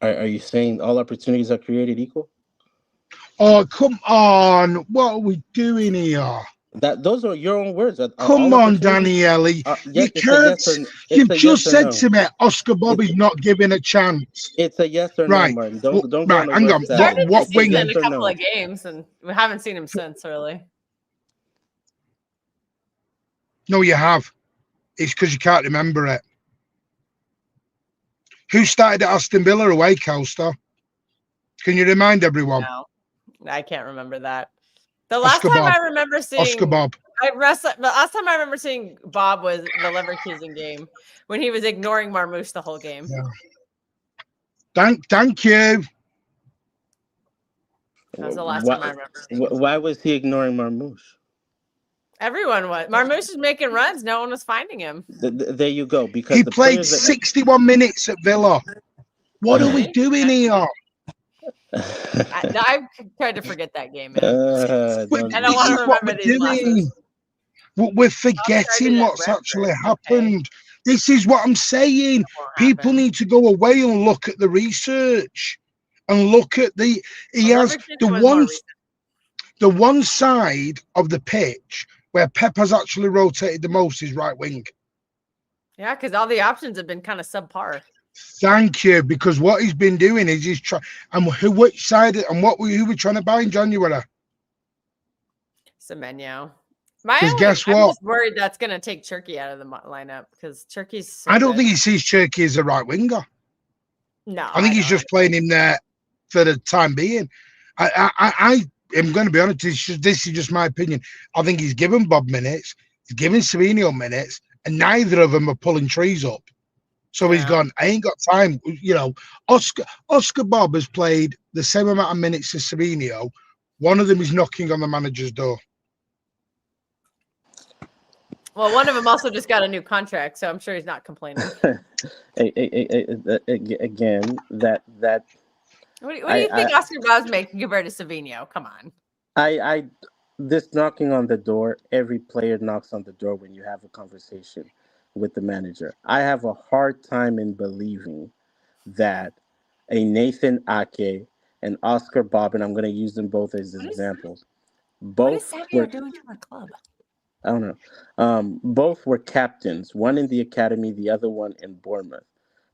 Are you saying all opportunities are created equal? Oh, come on. What are we doing here? Those are your own words. Come on, Daniele. You can't. You've just said to me, Oscar Bob is not given a chance. It's a yes or right. no, Martin. Don't go right. on Hang on. What wing? In a couple of games, and we haven't seen him since. Really. No, you have. It's because you can't remember it. Who started at Aston Villa away, Coaster? Can you remind everyone? No, I can't remember that. The last time I remember seeing Oscar Bob. The last time I remember seeing Bob was the Leverkusen game when he was ignoring Marmouche the whole game. Yeah. Thank you. That was the last time I remember seeing him. Why was he ignoring Marmouche? Everyone was. Marmouche is making runs. No one was finding him. There you go. Because he played 61 minutes at Villa. What are we doing here? I tried to forget that game, man. I don't want to remember these losses. We're forgetting what's actually happened. This is what I'm saying. People need to go away and look at the research and look at he has the one side of the pitch where Pep has actually rotated the most is right wing. Yeah, because all the options have been kind of subpar. Thank you, because what he's been doing is he's trying. And which side and who we trying to buy in January? Semenyo. Because guess what? I'm just worried that's going to take Cherky out of the lineup because Cherky's. I don't think he sees Cherky as a right winger. No, I think he's just playing him there for the time being. I am going to be honest. This is just my opinion. I think he's given Bob minutes. He's given Savinio minutes, and neither of them are pulling trees up. So he's gone, I ain't got time. You know, Oscar Bob has played the same amount of minutes as Savinio. One of them is knocking on the manager's door. Well, one of them also just got a new contract, so I'm sure he's not complaining. Again, that What do you think Oscar Bob's making compared to Savinio? Come on. This knocking on the door, every player knocks on the door when you have a conversation with the manager. I have a hard time in believing that a Nathan Ake and Oscar Bob, and I'm going to use them both as examples. What is Both Savio doing to our club? I don't know. Both were captains, one in the academy, the other one in Bournemouth.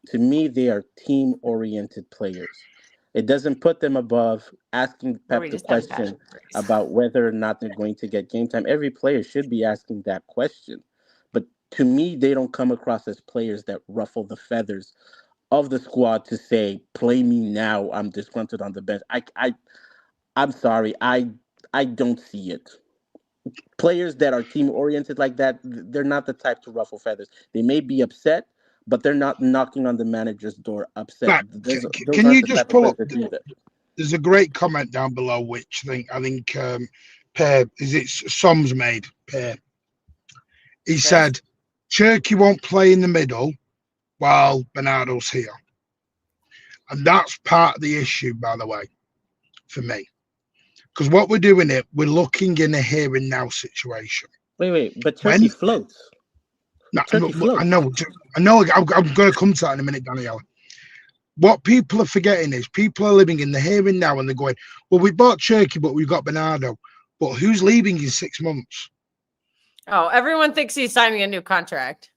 To me, they are team-oriented players. It doesn't put them above asking Pep the question about whether or not they're going to get game time. Every player should be asking that question. But to me, they don't come across as players that ruffle the feathers of the squad to say, play me now, I'm disgruntled on the bench. I'm sorry, I don't see it. Players that are team-oriented like that, they're not the type to ruffle feathers. They may be upset, but they're not knocking on the manager's door upset. Right. Those Can aren't you the just type pull of up? players that do that. There's a great comment down below, which I think Per, is it Som's made? Per. He said, Cherky won't play in the middle while Bernardo's here. And that's part of the issue, by the way, for me. Because what we're doing we're looking in a here and now situation. Wait, but Turkey floats. No, Turkey floats. I know. I'm going to come to that in a minute, Danielle. What people are forgetting is people are living in the here and now, and they're going, well, we bought Cherky, but we've got Bernardo. But who's leaving in 6 months? Oh, everyone thinks he's signing a new contract.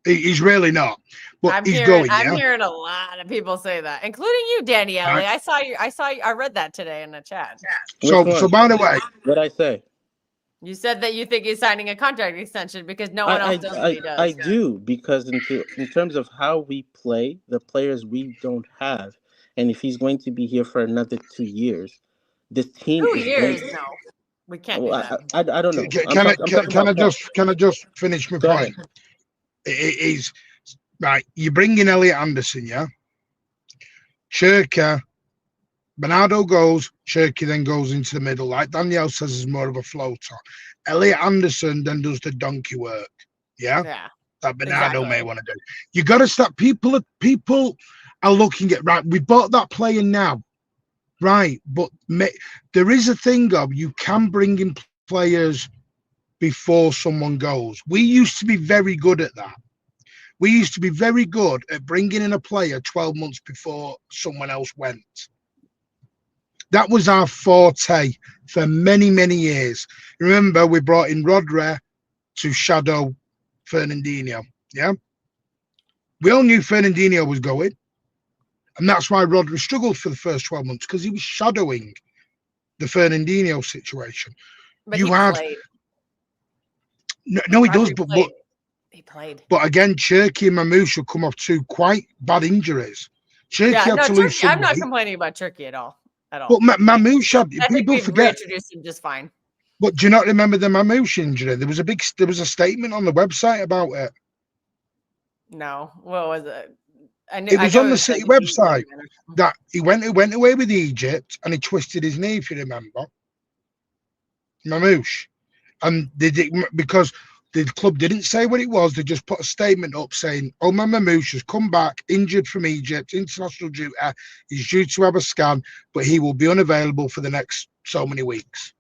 He's really not. But I'm hearing a lot of people say that, including you, Danielle. I read that today in the chat. So by the way, what'd I say? You said that you think he's signing a contract extension because no one else does what he does. I do, because in terms of how we play, the players we don't have, and if he's going to be here for another 2 years, this team 2 years? No, we can't do that. I don't know. Can I just finish my point? It is right. You bring in Elliot Anderson, yeah. Cherka, Bernardo goes. Cherky then goes into the middle, like Danielle says, is more of a floater. Elliot Anderson then does the donkey work, yeah. That Bernardo may want to do. You got to stop. People are looking at right. We bought that player now, right? But there is a thing of you can bring in players before someone goes. We used to be very good at that. We used to be very good at bringing in a player 12 months before someone else went. That was our forte for many, many years. Remember, we brought in Rodri to shadow Fernandinho. Yeah. We all knew Fernandinho was going. And that's why Rodri struggled for the first 12 months, because he was shadowing the Fernandinho situation. But he played. No, he does, but he played. But again, Cherky and Mamouche will come off 2 quite bad injuries. Cherky had to lose some I'm not weight. complaining about Cherky at all. But Mamouche had, people forget. Reintroduced him just fine. But do you not remember the Mamouche injury? There was a statement on the website about it. No, what was it? It was on the City website that he went away with Egypt and he twisted his knee, if you remember. Mamouche. And they did, because the club didn't say what it was. They just put a statement up saying, Omar Mamouche has come back injured from Egypt, international duty. He's due to have a scan, but he will be unavailable for the next so many weeks.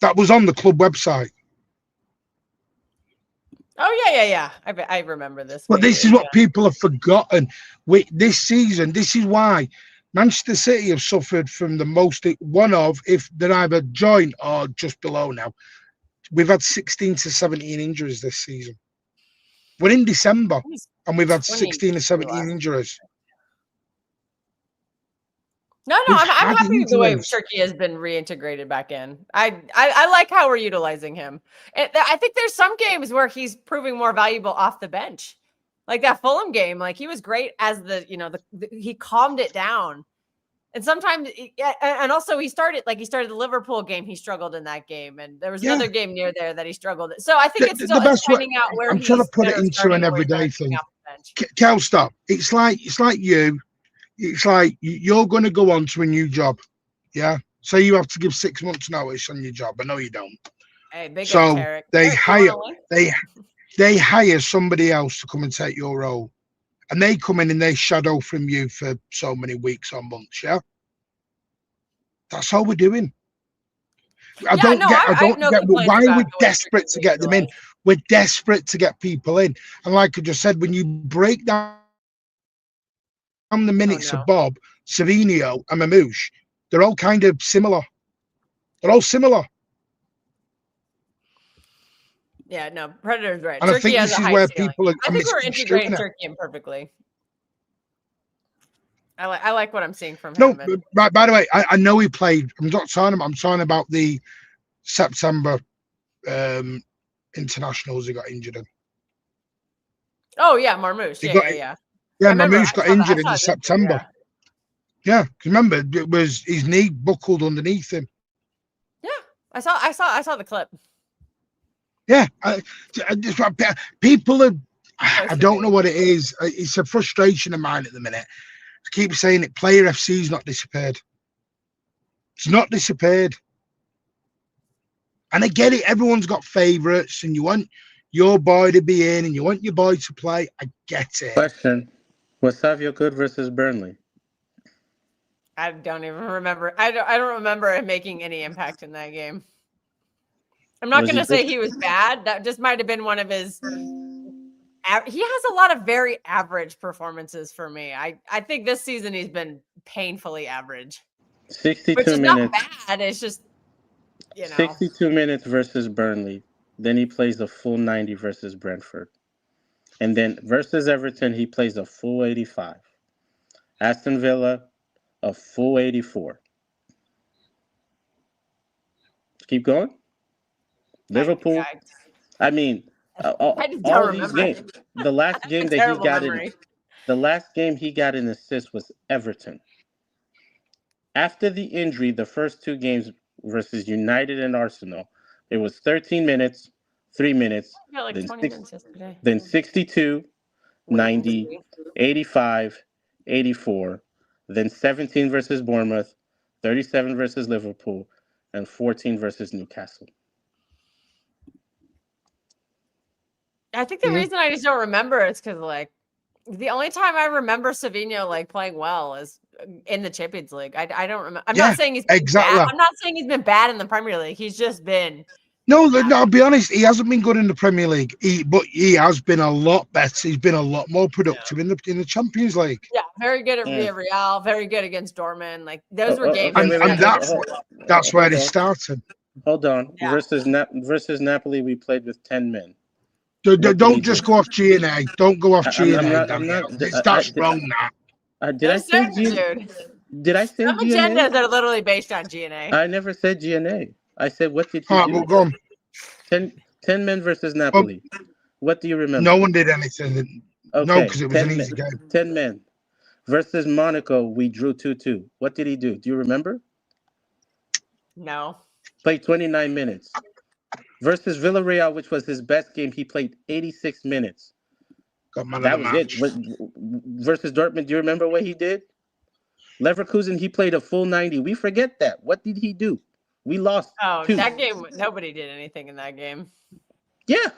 That was on the club website. Oh, yeah. I remember this. But this is what people have forgotten. This season, this is why Manchester City have suffered from the most, if they're either joint or just below now. We've had 16 to 17 injuries this season. We're in December and we've had 16 to 17 injuries. No, I'm happy with the way Turkey has been reintegrated back in. I like how we're utilizing him. And I think there's some games where he's proving more valuable off the bench. Like that Fulham game, like he was great as he calmed it down. And sometimes, and also he started the Liverpool game. He struggled in that game, and there was another game near there that he struggled. So I think it's still finding out where I'm trying to put it into an everyday thing. bench. Kel, stop. It's like you. It's like you're going to go on to a new job. Yeah. So you have to give 6 months notice on your job. I know you don't. Hey, big So up, Tarek. they Tarek, you hire want a link? they hire somebody else to come and take your role, and they come in and they shadow from you for so many weeks or months. Yeah. That's all we're doing. I don't have no get complaints why about we're the way desperate to Turkey get them in. utilized. We're desperate to get people in. And like I just said, when you break down the minutes no. of Bob, Savino, and Mamouche, they're all kind of similar. They're all similar. Yeah, no, Predator's right. And I Turkey think has this a is high where ceiling. people are I think we're integrating misconstruing it. Turkey imperfectly. I like what I'm seeing from him. No, and- by the way, I know he played. I'm not talking. I'm talking about the September internationals he got injured in. Oh yeah, Marmouche. He Yeah, got- yeah, yeah. Yeah, I remember, Mamouche I got saw that- injured I in saw his injury, September. Yeah, 'cause remember it was his knee buckled underneath him. Yeah, I saw the clip. Yeah, people are. I Posted don't it. know what it is. It's a frustration of mine at the minute. I keep saying it. Player FC's not disappeared. It's not disappeared. And I get it. Everyone's got favourites, and you want your boy to be in, and you want your boy to play. I get it. Question: was Savio good versus Burnley? I don't even remember. I don't remember him making any impact in that game. I'm not Was going he to say good? he was bad. That just might have been one of his. He has a lot of very average performances for me. I think this season he's been painfully average, 62 which is minutes. not bad. It's just 62 minutes versus Burnley. Then he plays a full 90 versus Brentford. And then versus Everton, he plays a full 85. Aston Villa, a full 84. Keep going. Liverpool. I mean, I just don't all these remember. games. The last game that he Terrible got memory. in, the last game he got an assist was Everton. After the injury, the first two games versus United and Arsenal, it was 13 minutes, 3 minutes, I got like then 20 minutes yesterday. then 62, 90, 85, 84, then 17 versus Bournemouth, 37 versus Liverpool, and 14 versus Newcastle. I think the reason I just don't remember is because like the only time I remember Savino like playing well is in the Champions League. I don't remember. I'm not saying he's been exactly. bad. I'm not saying he's been bad in the Premier League. He's just been. No, I'll be honest. He hasn't been good in the Premier League. But he has been a lot better. He's been a lot more productive in the Champions League. Yeah, very good at Villarreal. Very good against Dortmund. Like those were games. And that's where he started. Hold on. Yeah. Versus Napoli, we played with 10 men. Don't just go off G&A. Don't go off G&A. That's wrong. Did I say G&A? Did I say Some G&A? agendas are literally based on G&A. I never said G&A. I said, what did he do? Well, go on. 10 men versus Napoli. What do you remember? No one did anything. Okay. No, because it was an easy game. 10 men. Versus Monaco, we drew 2-2. What did he do? Do you remember? No. Played 29 minutes. Versus Villarreal, which was his best game, he played 86 minutes. That was it. Versus Dortmund, do you remember what he did? Leverkusen, he played a full 90. We forget that. What did he do? We lost. That game, nobody did anything in that game. Yeah.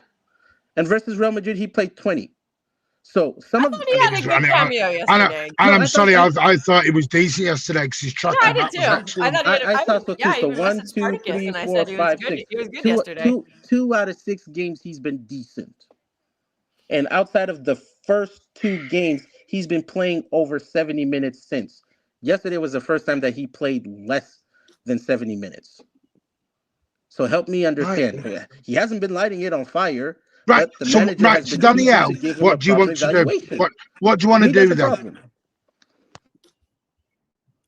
And versus Real Madrid, he played 20. So some I thought he had a good cameo yesterday. And I'm sorry, I thought it was decent yesterday because he's tracking I did too. I thought he had I thought so too. So 1, 2, 3, 4, 5, 6. He was good yesterday. 2 out of 6 games, he's been decent. And outside of the first 2 games, he's been playing over 70 minutes since. Yesterday was the first time that he played less than 70 minutes. So help me understand. Right. He hasn't been lighting it on fire. Right. But the manager has been Danielle, what do you want to do? What do you want to do then?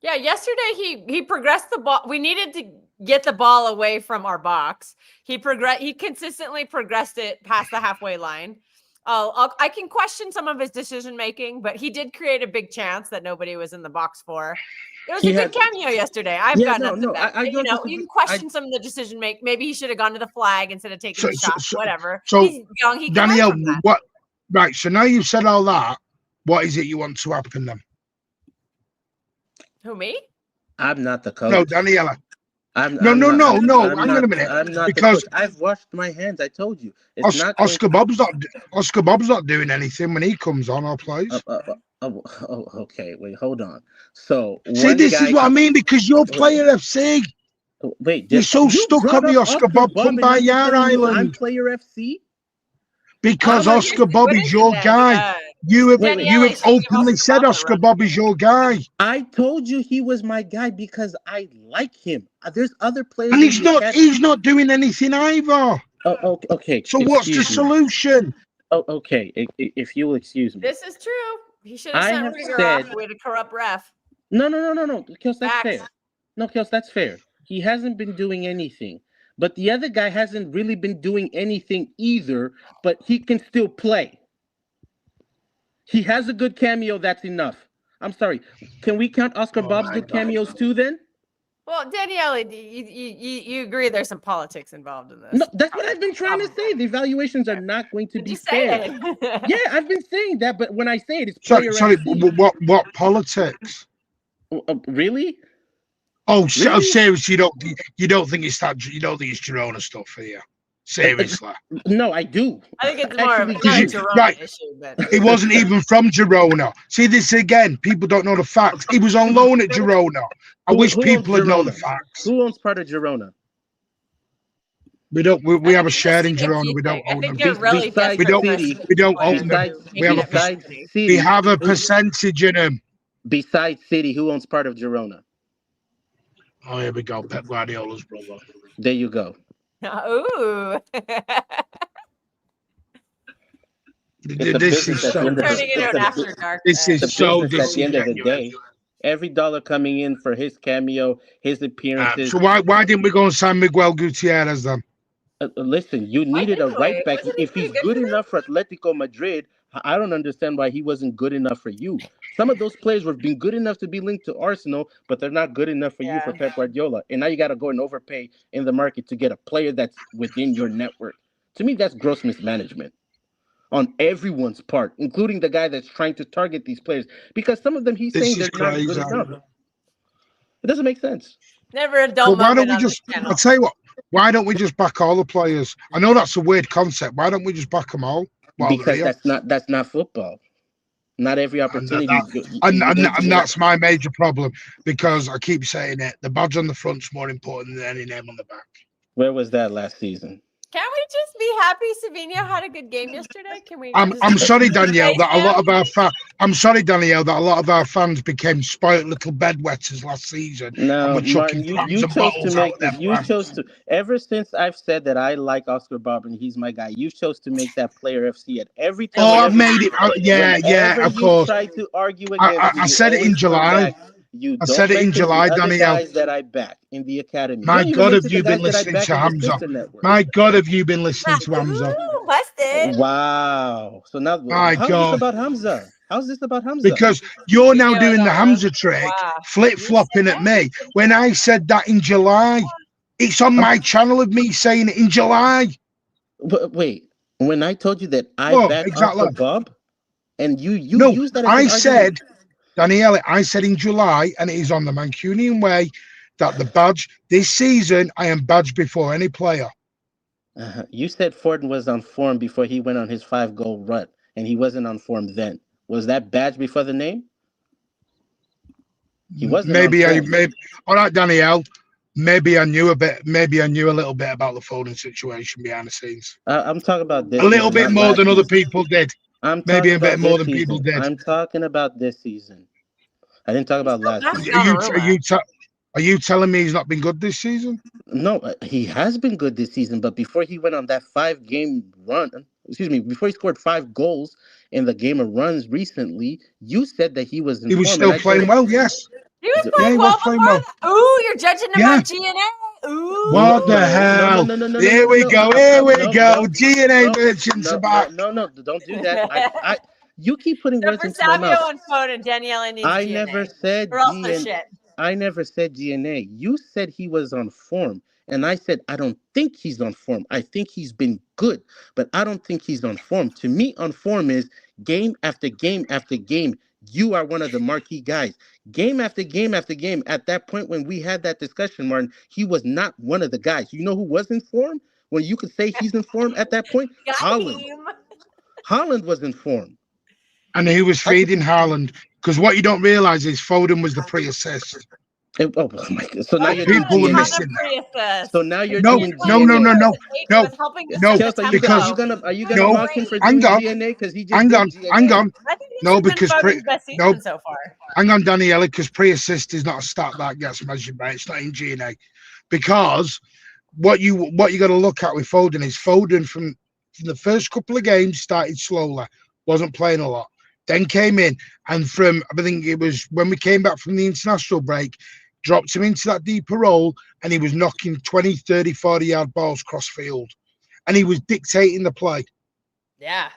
Yeah, yesterday he progressed the ball. We needed to get the ball away from our box. He consistently progressed it past the halfway line. I can question some of his decision making, but he did create a big chance that nobody was in the box for. It was a good cameo yesterday. I've got nothing back. You can question some of the decision making. Maybe he should have gone to the flag instead of taking the shot. Whatever. So he's young. He Danielle, Right. So now you've said all that. What is it you want to happen then? Who, me? I'm not the coach. No, Daniela. No. No. I'm Hang not, on a minute. I'm not Because the coach. I've washed my hands. I told you. It's not Oscar Bob's not doing anything when he comes on or plays. Okay. Wait, hold on. So See, this is what I mean, because you're player FC. Wait, You're so stuck brought on the up Oscar Bob and now you're Kumbaya telling me I'm Island player FC? because How am I- Oscar Bob is your guy. You have Daniele should give openly Oscar said Bob a Oscar run. Bob is your guy, I told you he was my guy because I like him. There's other players. and in the academy. he's not doing anything either. Oh, okay. So what's the solution? Oh, okay. If you will excuse me. This is true. He should have I sent have Rudiger said- off with a corrupt ref. No, because that's Facts. fair. No, because that's fair. He hasn't been doing anything. But the other guy hasn't really been doing anything either, but he can still play. He has a good cameo, that's enough. I'm sorry. Can we count Oscar Bob's good cameos too then? Well, Daniele, you agree there's some politics involved in this? No, that's what I've been trying to say. The evaluations are not going to be Just say fair. it. Yeah, I've been saying that, but when I say it, it's Sorry, player FC. what politics? Really? Oh, Really? seriously, you don't think it's Girona stuff here? Seriously, No, I do. I think it's more of a Actually, Girona issue, but he wasn't even from Girona. See this again. People don't know the facts. He was on loan at Girona. I wish who people owns would know the Girona? facts. Who owns part of Girona? We don't. We have a share in It's a Girona. We don't cheap thing. I own think them. you're really Besides We don't. desperate We don't for own them. City. We have a Besides we City, have a percentage in them. besides City, who owns part of Girona? Oh, here we go. Pep Guardiola's brother. There you go. Ooh. It's a This is business at the so. end of the- Turning into an after dark. This It's a is so business at the end of the disingenuous. day. Every dollar coming in for his cameo, his appearances. So why didn't we go and sign Miguel Gutierrez then? Listen, you needed a didn't we? right back. Wasn't he If he's pretty good good for them? enough for Atletico Madrid, I don't understand why he wasn't good enough for you. Some of those players were being good enough to be linked to Arsenal, but they're not good enough for you for Pep Guardiola. And now you got to go and overpay in the market to get a player that's within your network. To me, that's gross mismanagement on everyone's part, including the guy that's trying to target these players. Because some of them he's This saying is they're not good crazy. enough. It doesn't make sense. Never a dull Well, why don't moment we on just? this channel. I'll tell you what. Why don't we just back all the players? I know that's a weird concept. Why don't we just back them all? While Because they're here? that's not football. Not every opportunity. And that's my major problem, because I keep saying it. The badge on the front's more important than any name on the back. Where was that last season? Can we just be happy Savinho had a good game yesterday? Can we? I'm sorry, Danielle, that a lot of our I'm sorry, Danielle, that a lot of our fans became spoiled little bedwetters last season. No, and we're chucking Martin, prams you and chose to bottles make out there this. for You them. chose to. Ever since I've said that I like Oscar Bob and he's my guy, you chose to make that player FC at every time. Oh, I've made it. Yeah, of course. Try to argue against I said it in July. I said it in July, Danielle. Guys that I back in the academy. My You don't even God, have mention you the been guys that I listening back to in the Hamza? sister network. My God, have you been listening to Hamza? Ooh, busted. Wow. So now, My how's God. this about Hamza? How's this about Hamza? Because you're now Yeah, doing the that Hamza was- trick, wow. flip-flopping at me. When I said that in July, it's on my channel of me saying it in July. Wait, when I told you that I Look, back exactly. Oscar Bob, and you No, used that as I an said, argument. Daniele, I said in July, and it is on the Mancunian way, that the badge this season, I am badged before any player. You said Ford was on form before he went on his 5-goal run, and he wasn't on form then. Was that badge before the name? He wasn't. Maybe on I form. maybe all right, Danielle. Maybe I knew a bit. Maybe I knew a little bit about the Foden situation behind the scenes. I'm talking about this. A little season, bit not more last than other season. people did. I'm Maybe talking a bit about more this than people season. did. I'm talking about this season. I didn't talk about last season. Are you telling me he's not been good this season? No, he has been good this season, but before he went on that 5-game run, before he scored 5 goals in the game of runs recently, you said that he was in He was form, still and I playing said, well, yes. He was Yeah, playing he well was playing before well. that. Ooh, you're judging him Yeah. on GNA. Ooh. What the No, hell? no, Here we go. Here we go. DNA no, merchants are back. No, don't do that. You keep putting words For into my Savio mouth. and Foden, Danielle needs I GNA. never said Or else they're GNA. shit. I never said GNA. You said he was on form, and I said I don't think he's on form. I think he's been good, but I don't think he's on form. To me, on form is game after game after game. You are one of the marquee guys. Game after game after game. At that point when we had that discussion, Martin, he was not one of the guys. You know who was in form? When you could say he's in form at that point? Holland. Holland was in form. And he was feeding Haaland, because what you don't realise is Foden was the pre-assist. Oh my God. So now you're doing People are DNA. missing that. So now you're No, doing no, DNA. no, no, no, no, no, Kels, are because you gonna no, mock him for hang doing on, DNA because he just hang did on, DNA? hang on. I think this No, has been because Foden's best season no, so far. hang on, Daniela, because pre-assist is not a stat that gets measured by. It's not in GNA. Because what you got to look at with Foden is Foden from the first couple of games started slowly, wasn't playing a lot, then came in, and from I think it was when we came back from the international break, dropped him into that deeper role, and he was knocking 20, 30, 40-yard balls cross field, and he was dictating the play. Yeah.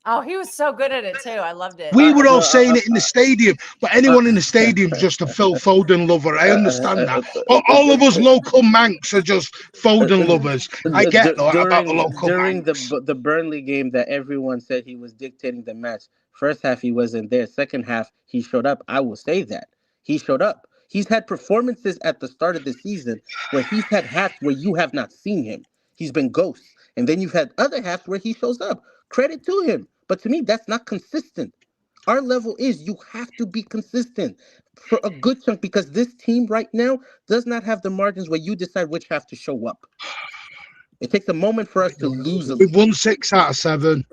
Oh, he was so good at it too. I loved it. We were all saying it in the stadium, but anyone in the stadium is just a Phil Foden lover. I understand that. All of us local Manx are just Foden lovers. I get that about the local during Manx. the Burnley game that everyone said he was dictating the match. First half he wasn't there. Second half he showed up. I will say that he showed up. He's had performances at the start of the season where he's had halves where you have not seen him. He's been ghosts, and then you've had other halves where he shows up. Credit to him, but to me that's not consistent. Our level is you have to be consistent for a good chunk because this team right now does not have the margins where you decide which half to show up. It takes a moment for us to lose a We've won 6 out of 7.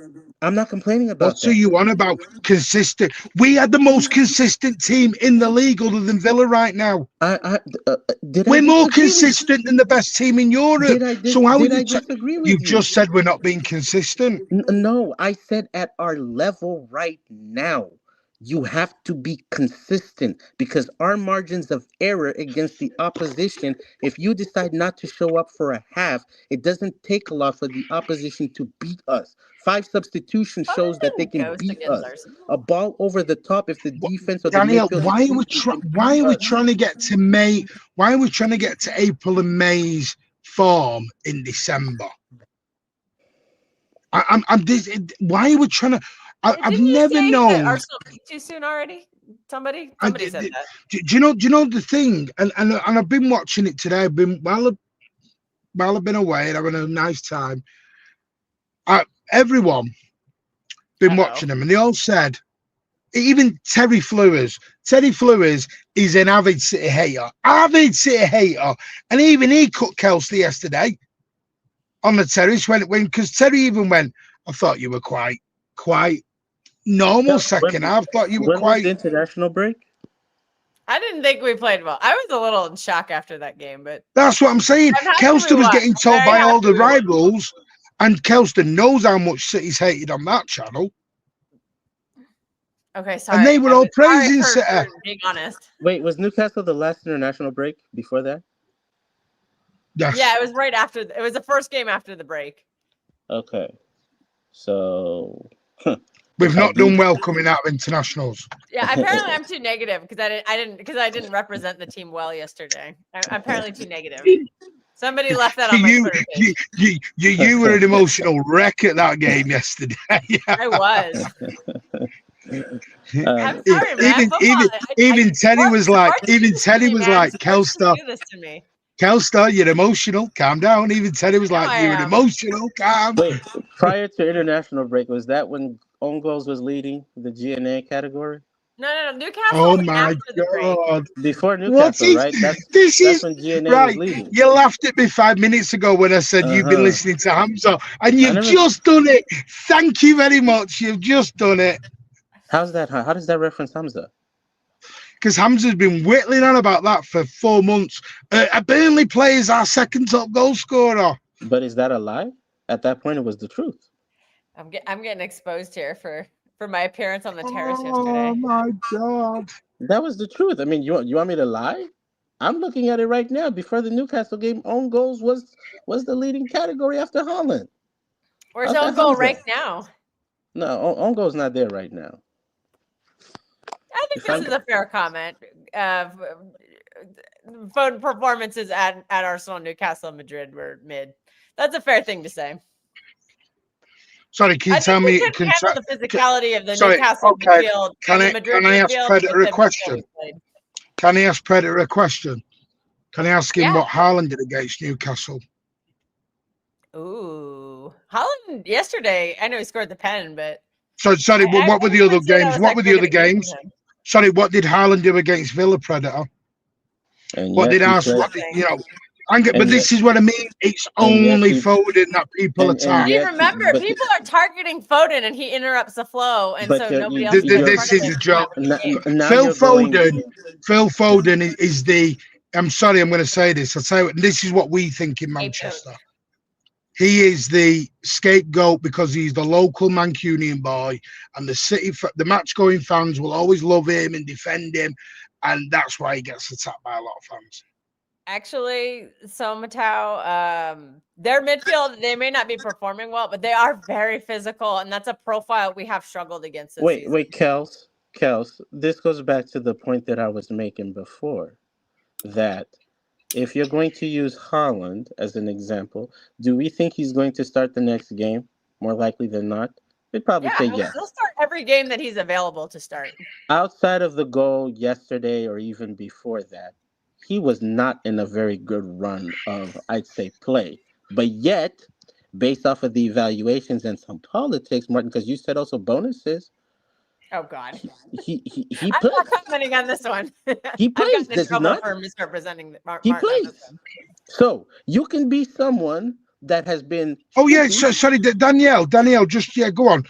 I'm not complaining about What that. are you on about? Consistent. We had the most consistent team in the league other than Villa right now. We're more consistent than the best team in Europe. So how did I disagree with you? You've just said we're not being consistent. No, I said at our level right now, you have to be consistent because our margins of error against the opposition, if you decide not to show up for a half, it doesn't take a lot for the opposition to beat us. 5 substitutions shows that they can beat us. A ball over the top if the defense or the Daniel, midfield. why are we trying to get to May? Why are we trying to get to April and May's form in December? Why are we trying to? I've never known. Arsenal peaked too soon already. Somebody said that. Do you know the thing? And I've been watching it today. I've been while I've been away and having a nice time. Everyone been watching them, and they all said, even Terry Flewers is an avid City hater, and even he cut Kelsey yesterday on the terrace when because Terry even went, I thought you were quite normal second half. Thought you were quite. Was the international break? I didn't think we played well. I was a little in shock after that game, but that's what I'm saying. Kelston was getting told by all the rivals, and Kelston knows how much City's hated on that channel. Okay, sorry. And they were all praising City. Being honest. Wait, was Newcastle the last international break before that? Yes. Yeah, it was right after. It was the first game after the break. Okay, so we've not done well coming out of internationals. Yeah, apparently I'm too negative because I didn't represent the team well yesterday. I'm apparently too negative. Somebody left that on my Twitter page. You were an emotional wreck at that game yesterday. I was. I'm sorry, man. Even Teddy was like, Kelstar, you're emotional. Calm down. Even Teddy was like, you're an emotional. Calm. Wait, prior to international break, was that when own goals was leading the GNA category? No. Newcastle. Oh my God! Before Newcastle, right? That's when GNA was leading. You laughed at me 5 minutes ago when I said you've been listening to Hamza, and you've just done it. Thank you very much. You've just done it. How's that? How does that reference Hamza? Because Hamza's been whittling on about that for 4 months. A Burnley player is our second top goal scorer. But is that a lie? At that point, it was the truth. I'm getting exposed here for my appearance on the terrace yesterday. Oh my God! That was the truth. I mean, you want me to lie? I'm looking at it right now. Before the Newcastle game, own goals was the leading category after Holland. Where's own goal ranked now? No, own goal's not there right now. I think this is a fair comment. Phone performances at Arsenal, Newcastle, and Madrid were mid. That's a fair thing to say. Sorry, can I you tell think we me? couldn't handle the physicality of the Sorry, Newcastle okay. midfield Can and I the Madrid can I ask midfield Predator with a the question? midfield we played. Can I ask Predator a question? Can I ask him Yeah. what Haaland did against Newcastle? Ooh, Holland yesterday. I know he scored the pen, but So sorry, what were the other games? What were the other games? Sorry, what did Haaland do against Villa, Predator? And What yes, did he Arsenal? played- What did, you know? But And this yet- is what I mean. It's and yes, only he- Foden that people and attack. yes, remember, but- people are targeting Foden, and he interrupts the flow, and But so you're- nobody you- else. you're- This is a joke. Now Phil you're going- Foden is the. I'm sorry, I'm going to say this. I'll tell you what. This is what we think in Manchester. He is the scapegoat because he's the local Mancunian boy, and the match-going fans will always love him and defend him, and that's why he gets attacked by a lot of fans. Actually, so Matau, their midfield, they may not be performing well, but they are very physical, and that's a profile we have struggled against this season. Wait, Kels, this goes back to the point that I was making before, that if you're going to use Haaland as an example, do we think he's going to start the next game? More likely than not. We'd probably say yes. He'll start every game that he's available to start. Outside of the goal yesterday or even before that, he was not in a very good run of, I'd say, play. But yet, based off of the evaluations and some politics, Martin, because you said also bonuses. Oh God, he I'm not commenting on this one. He plays. I've gotten in trouble for misrepresenting He plays. So you can be someone that has been. Oh yeah, sorry, Danielle, just go on.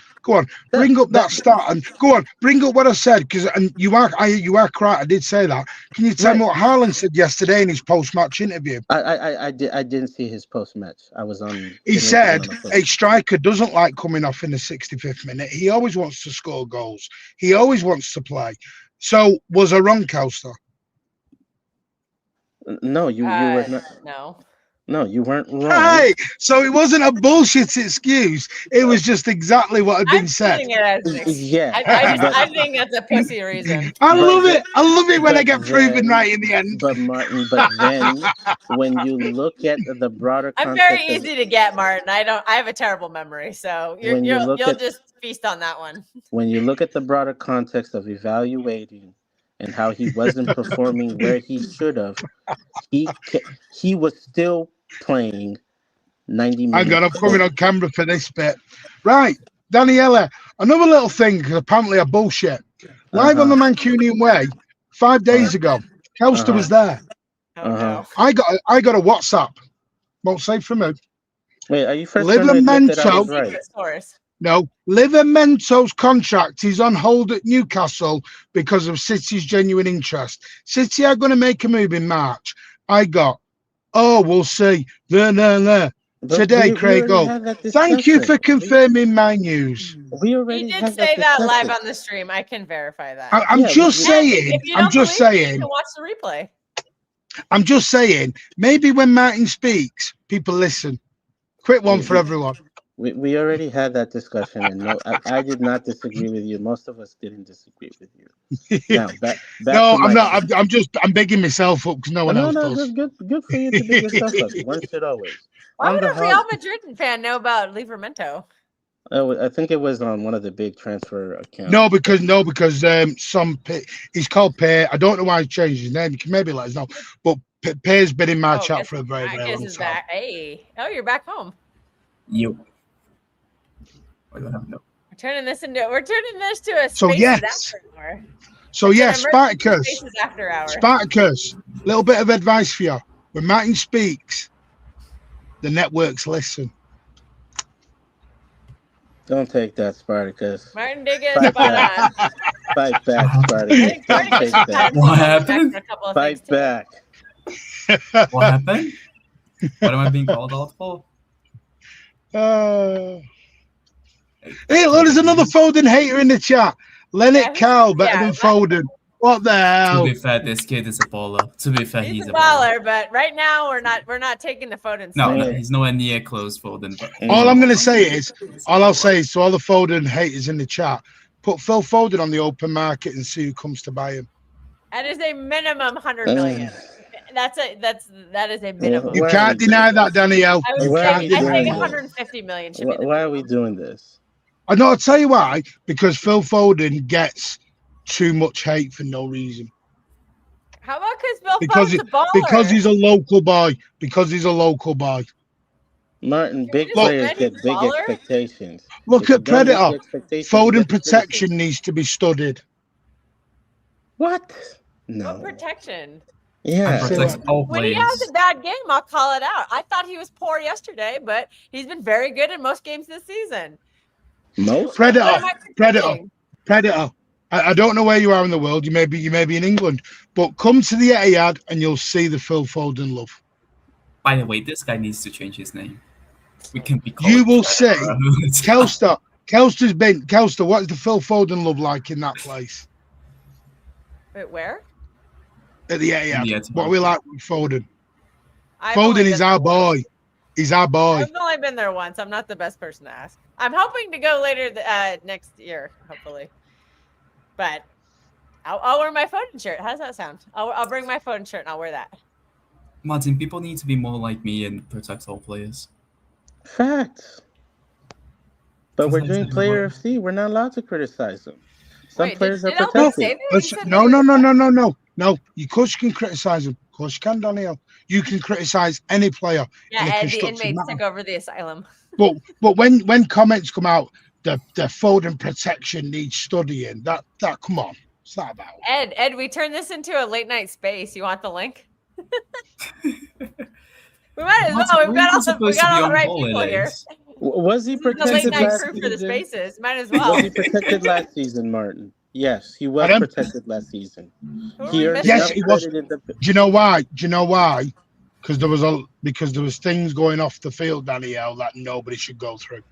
Bring up that stat and go on. Bring up what I said because you are correct. I did say that. Can you tell me what Haaland said yesterday in his post-match interview? I didn't see his post-match. I was on. He said a striker doesn't like coming off in the 65th minute. He always wants to score goals. He always wants to play. So was I wrong, Coaster? No, you were not. No, you weren't wrong. Hey, so it wasn't a bullshit excuse. It was just exactly what had been said. Yeah, I think that's a pussy reason. I love it when I get proven right in the end. But Martin, then when you look at the broader I'm context, very easy to get, Martin. I have a terrible memory, so you'll just feast on that one. When you look at the broader context of evaluating and how he wasn't performing where he should have, he was still playing 90 minutes. I'm coming on camera for this bit. Right, Daniela, another little thing, because apparently I bullshit. Live on the Mancunian Way, 5 days ago, Kelster was there. No. I got a WhatsApp. Won't say from who. Wait, are you first trying to admit that I was right? No, Livermento's contract is on hold at Newcastle because of City's genuine interest. City are going to make a move in March. I got, we'll see. Today, Craig, thank you for confirming my news. We already He did say that live on the stream. I can verify that. I'm just saying. I'm just saying. You can watch the replay. I'm just saying. Maybe when Martin speaks, people listen. Quick one for everyone. We already had that discussion, and no, I did not disagree with you. Most of us didn't disagree with you. Now, back no, I'm not. I'm bigging myself up because no one else does. Good for you to big yourself up. One should always. Why would a Real Madrid fan know about Livermento? I think it was on one of the big transfer accounts. No, because he's called Pay. I don't know why he changed his name. You can maybe let us know. But Pay's been in my chat for a very, very long time. Hey, you're back home. You. We're turning this to a so yes. So yes, Spartacus. Spartacus. Little bit of advice for you. When Martin speaks, the networks listen. Don't take that, Spartacus. Martin Diggins, fight back, Spartacus. Don't take that. What happened? Fight back. What happened? What am I being called out for? Hey, look, there's another Foden hater in the chat. Leonard Cal better than Foden. What the hell? To be fair, this kid is a baller. To be fair, he's a baller. But right now, we're not taking the Foden. No, he's nowhere near close Foden. But all I'll say is to all the Foden haters in the chat, put Phil Foden on the open market and see who comes to buy him. That is a minimum 100 million. That is a minimum. You Why are can't we deny doing that, this? Danielle. I would You Why are can't we say, I deny think doing that. 150 million should be the Why are we minimum. doing this? I know. I'll tell you why. Because Phil Foden gets too much hate for no reason. How about because Bill Because Foden's a baller? because he's a local boy. Because he's a local boy. Martin, big just Look, players admit he's get a big baller? expectations. look If you at don't meet the Predator. expectations, you Foden get protection criticism. needs to be studied. What? What No. protection? And Yeah. protects all When he players. has a bad game, I'll call it out. I thought he was poor yesterday, but he's been very good in most games this season. Most? What Predator. am I protecting? Predator. I don't know where you are in the world. You may be in England, but come to the Etihad and you'll see the Phil Foden love. By the way, this guy needs to change his name. We can be called. You will see. Kelster. Kelster, what is the Phil Foden love like in that place? Wait, where? At the Etihad. The Etihad. What are we like with Foden? I've only Foden is been our there once. boy. He's our boy. I've only been there once. I'm not the best person to ask. I'm hoping to go later next year, hopefully. But I'll wear my Foden shirt. How does that sound? I'll bring my Foden shirt and I'll wear that. Martin, people need to be more like me and protect all players. Facts. But That's we're not doing exactly player what- FC. We're not allowed to criticize them. Some Wait, players did are Elton protected. say that? He Listen, said no. that No, of course you can criticise him. Of course you can, Daniel. You can criticise any player in a Yeah, Ed, the constructive inmates manner. took over the asylum. But when comments come out, the Foden protection needs studying. That come on, what's that about? Ed, we turned this into a late night space. You want the link? We might as Martin, well. We weren't you got supposed to be all the on right people here. holidays? Was he This is the late protected night last crew for the season? spaces. Might as well. Was he protected last season, Martin? Yes, he was Pardon? protected last season. Who are He we earned missing? Yes, enough he was. credit in the. Do you know why? Because there was things going off the field, Danielle, that nobody should go through.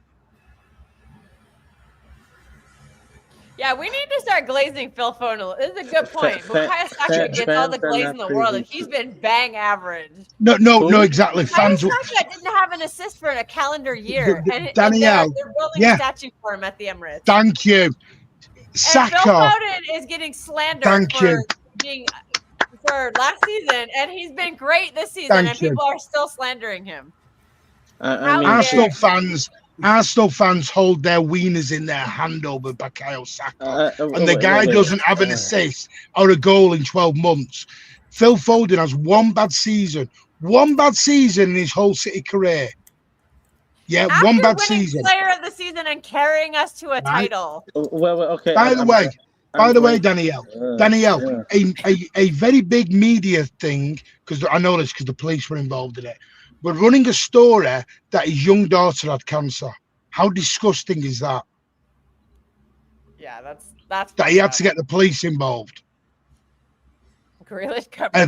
Yeah, we need to start glazing Phil Foden. This is a good point. Bukayo Saka fans gets all the are glaze not in the world, and crazy. he's been bang average. No, Who? exactly. Bukayo Fans, Saka didn't have an assist for a calendar year, and Danielle, they're building yeah. a statue for him at the Emirates. thank you, And Phil Saka. Foden is getting slandered Thank for you. being for last season, and he's been great this season, Thank and you. people are still slandering him. I How mean, dare- Arsenal fans hold their wieners in their hand over Bukayo Saka, and the wait, guy wait. doesn't have an assist or a goal in 12 months. Phil Foden has one bad season in his whole City career. Yeah, After one bad winning season. Player of the Season and carrying us to a Right. title. Well, okay. By the way, wait. Danielle, Yeah. a very big media thing, because I know this because the police were involved in it. But running a story that his young daughter had cancer. How disgusting is that? Yeah, that's That he had to get the police involved. Grealish A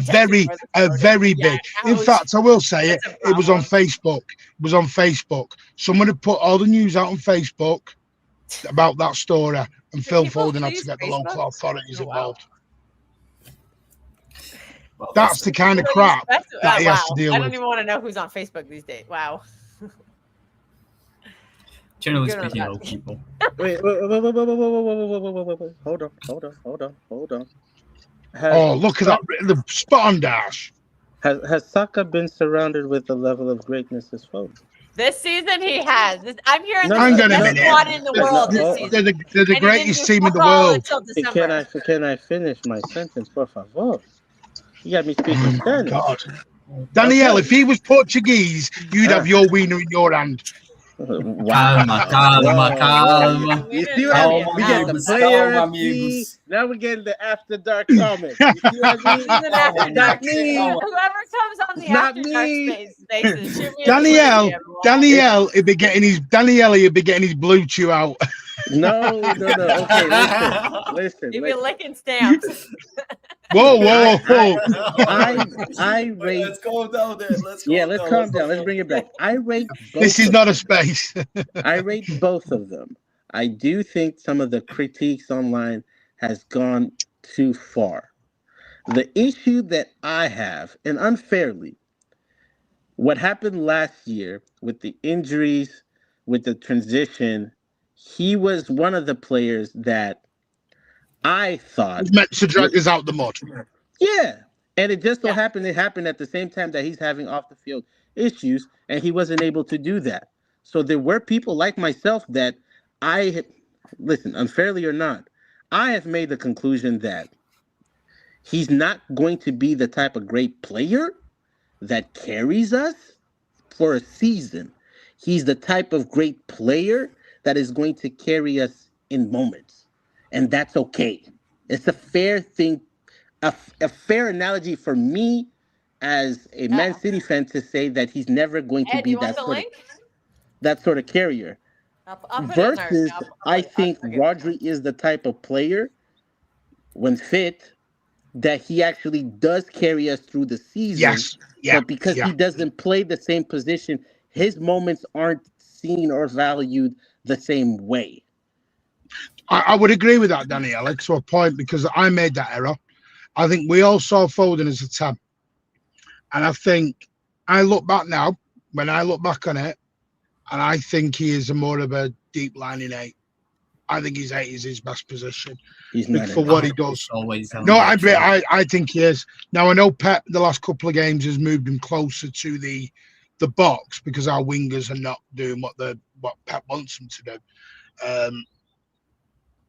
very big. In fact, I will say it. That's a It was on problem. Facebook. It was on Facebook. Someone had put all the news out on Facebook about that story, and Phil people Foden had to use get the Facebook? local authorities Oh, wow. involved. Well, That's the kind of crap that he has to deal I with. don't even want to know who's on Facebook these days. Wow. generally Good on speaking, that. old people. Wait. Hold on. Oh, look at that. The spot on dash. Has Saka been surrounded with the level of greatness as Foden? This season he has. I'm hearing No, this Hang is the on a best minute. squad in the world this season. They're the And he didn't greatest do team in the fuck all world. until December. Can I finish my sentence, por favor? You got me speaking Oh my Spanish. God. Danielle, Okay. if he was Portuguese, you'd have your wiener in your hand. Wow. Calma. You see what I mean? Calma, We get the amigos. player Calma, FC. amigos. Now we're getting the after dark comments. You see what I mean? This is an after Not dark. me. Whoever comes on the It's not after dark me. spaces, shoot me a Danielle, Twitter, everyone. Danielle, he'd be getting his blue chew out. No. Okay, listen. You'd be licking stamps. Whoa. I rate. Let's go down there. Let's Calm down. Let's bring it back. I rate. This is not a space. I rate both of them. I do think some of the critiques online has gone too far. The issue that I have, and unfairly, what happened last year with the injuries, with the transition, he was one of the players that I thought It's meant to drag us out the mud. yeah, And it just so happened it happened at the same time that he's having off the field issues, and he wasn't able to do that. So there were people like myself that listen, unfairly or not, I have made the conclusion that he's not going to be the type of great player that carries us for a season. He's the type of great player that is going to carry us in moments. And that's okay. It's a fair thing, a fair analogy for me as a Man City fan to say that he's never going to be that sort of carrier. I'll Versus, I think Rodri is the type of player, when fit, that he actually does carry us through the season. Yes. Yeah. But because he doesn't play the same position, his moments aren't seen or valued the same way. I would agree with that, Danny Alex, to a point, because I made that error. I think we all saw Foden as a 10. And I think I look back now, when I look back on it, and I think he is more of a deep lining 8. I think his 8 is his best position. He's not for what he does. Always No, I think he is. Now, I know Pep, the last couple of games, has moved him closer to the box because our wingers are not doing what Pep wants them to do.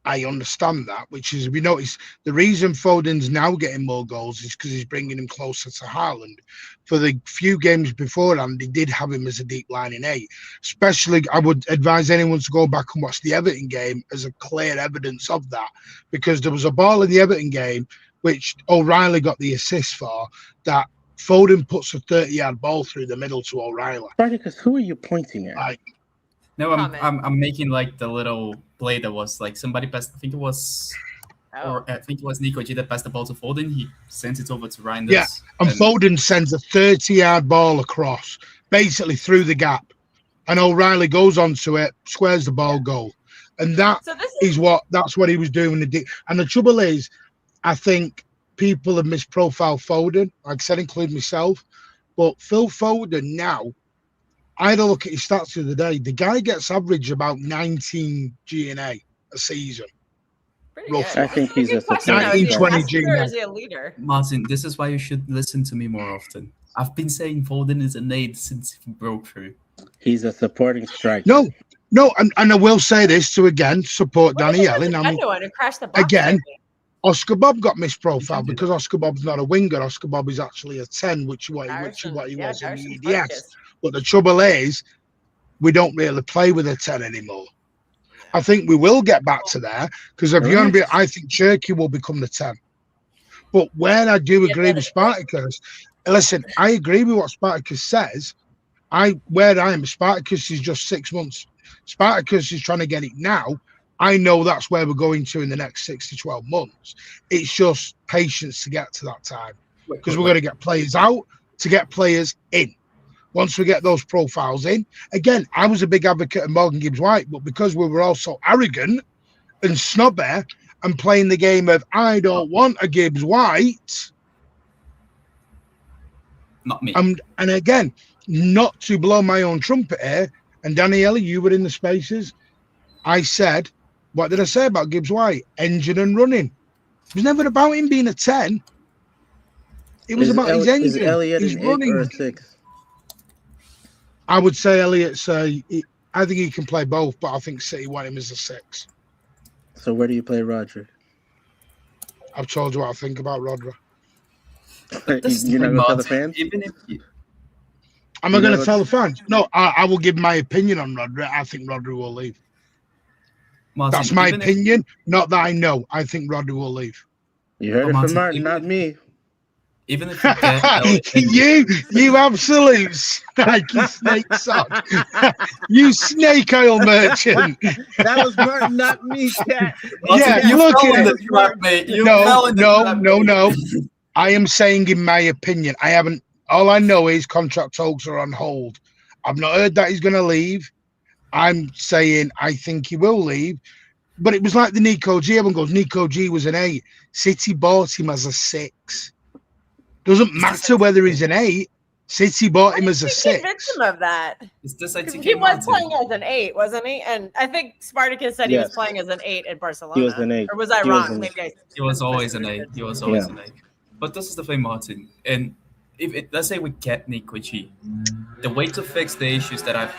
I understand that, which is, we notice the reason Foden's now getting more goals is because he's bringing him closer to Haaland. For the few games beforehand, he did have him as a deep lining 8. Especially, I would advise anyone to go back and watch the Everton game as a clear evidence of that, because there was a ball in the Everton game, which O'Reilly got the assist for, that Foden puts a 30-yard ball through the middle to O'Reilly. Spartacus, who are you pointing at? No, I'm making like the little play that was like somebody passed. I think it was Nico G that passed the ball to Foden. He sent it over to Reinders. Yeah, and Foden sends a 30-yard ball across, basically through the gap, and O'Reilly goes onto it, squares the ball, goal, and that's what he was doing. And the trouble is, I think people have misprofiled Foden, like I said, including myself. But Phil Foden now, I had a look at his stats the other day. The guy gets average about 19 GNA a season. Roughly. I think he's a 19-20 GNA. Is he a leader? Martin, this is why you should listen to me more often. I've been saying Foden is an 8 since he broke through. He's a supporting striker. No, and I will say this to again support Danny Ellen. Again, Oscar Bob got misprofiled because Oscar Bob's not a winger. Oscar Bob is actually a 10, which is what he was in the EDS. But the trouble is, we don't really play with a 10 anymore. I think we will get back to there, because if you're going to be, I think Cherky will become the 10. But where I do agree with Spartacus, listen, I agree with what Spartacus says. Spartacus is just 6 months. Spartacus is trying to get it now. I know that's where we're going to in the next 6 to 12 months. It's just patience to get to that time, because we're going to get players out to get players in. Once we get those profiles in, again, I was a big advocate of Morgan Gibbs-White, but because we were also arrogant and snobby and playing the game of I don't want a Gibbs-White. Not me. And again, not to blow my own trumpet here, and Daniela, you were in the spaces. I said, what did I say about Gibbs-White? Engine and running. It was never about him being a 10. It was about his engine. Is Elliot his an running. 8 or a 6? I would say Elliot's I think he can play both, but I think City want him as a 6. So where do you play Rodri? I've told you what I think about Rodri. You're not going to tell the fans? Am I going to tell the fans? No, I will give my opinion on Rodri. I think Rodri will leave. Martin, that's my opinion. Not that I know. I think Rodri will leave. You heard it from Martin, not me. Even if you get you absolute snaky snake sock. You snake oil merchant. That was Martin, not me, Cat. Yeah, you look at it. Trap, mate. No. I am saying in my opinion. I haven't. All I know is contract talks are on hold. I've not heard that he's going to leave. I'm saying I think he will leave. But it was like the Nico G. Everyone goes, Nico G was an 8. City bought him as a 6. Doesn't matter whether he's an 8. City bought him as a 6. Convinced him of that. He was playing as an 8, wasn't he? And I think Spartacus said he was playing as an 8 at Barcelona. He was an 8. Or was I wrong? He was always an 8. He was always an 8. But this is the thing, Martin. And let's say we get Nikochi, the way to fix the issues that I've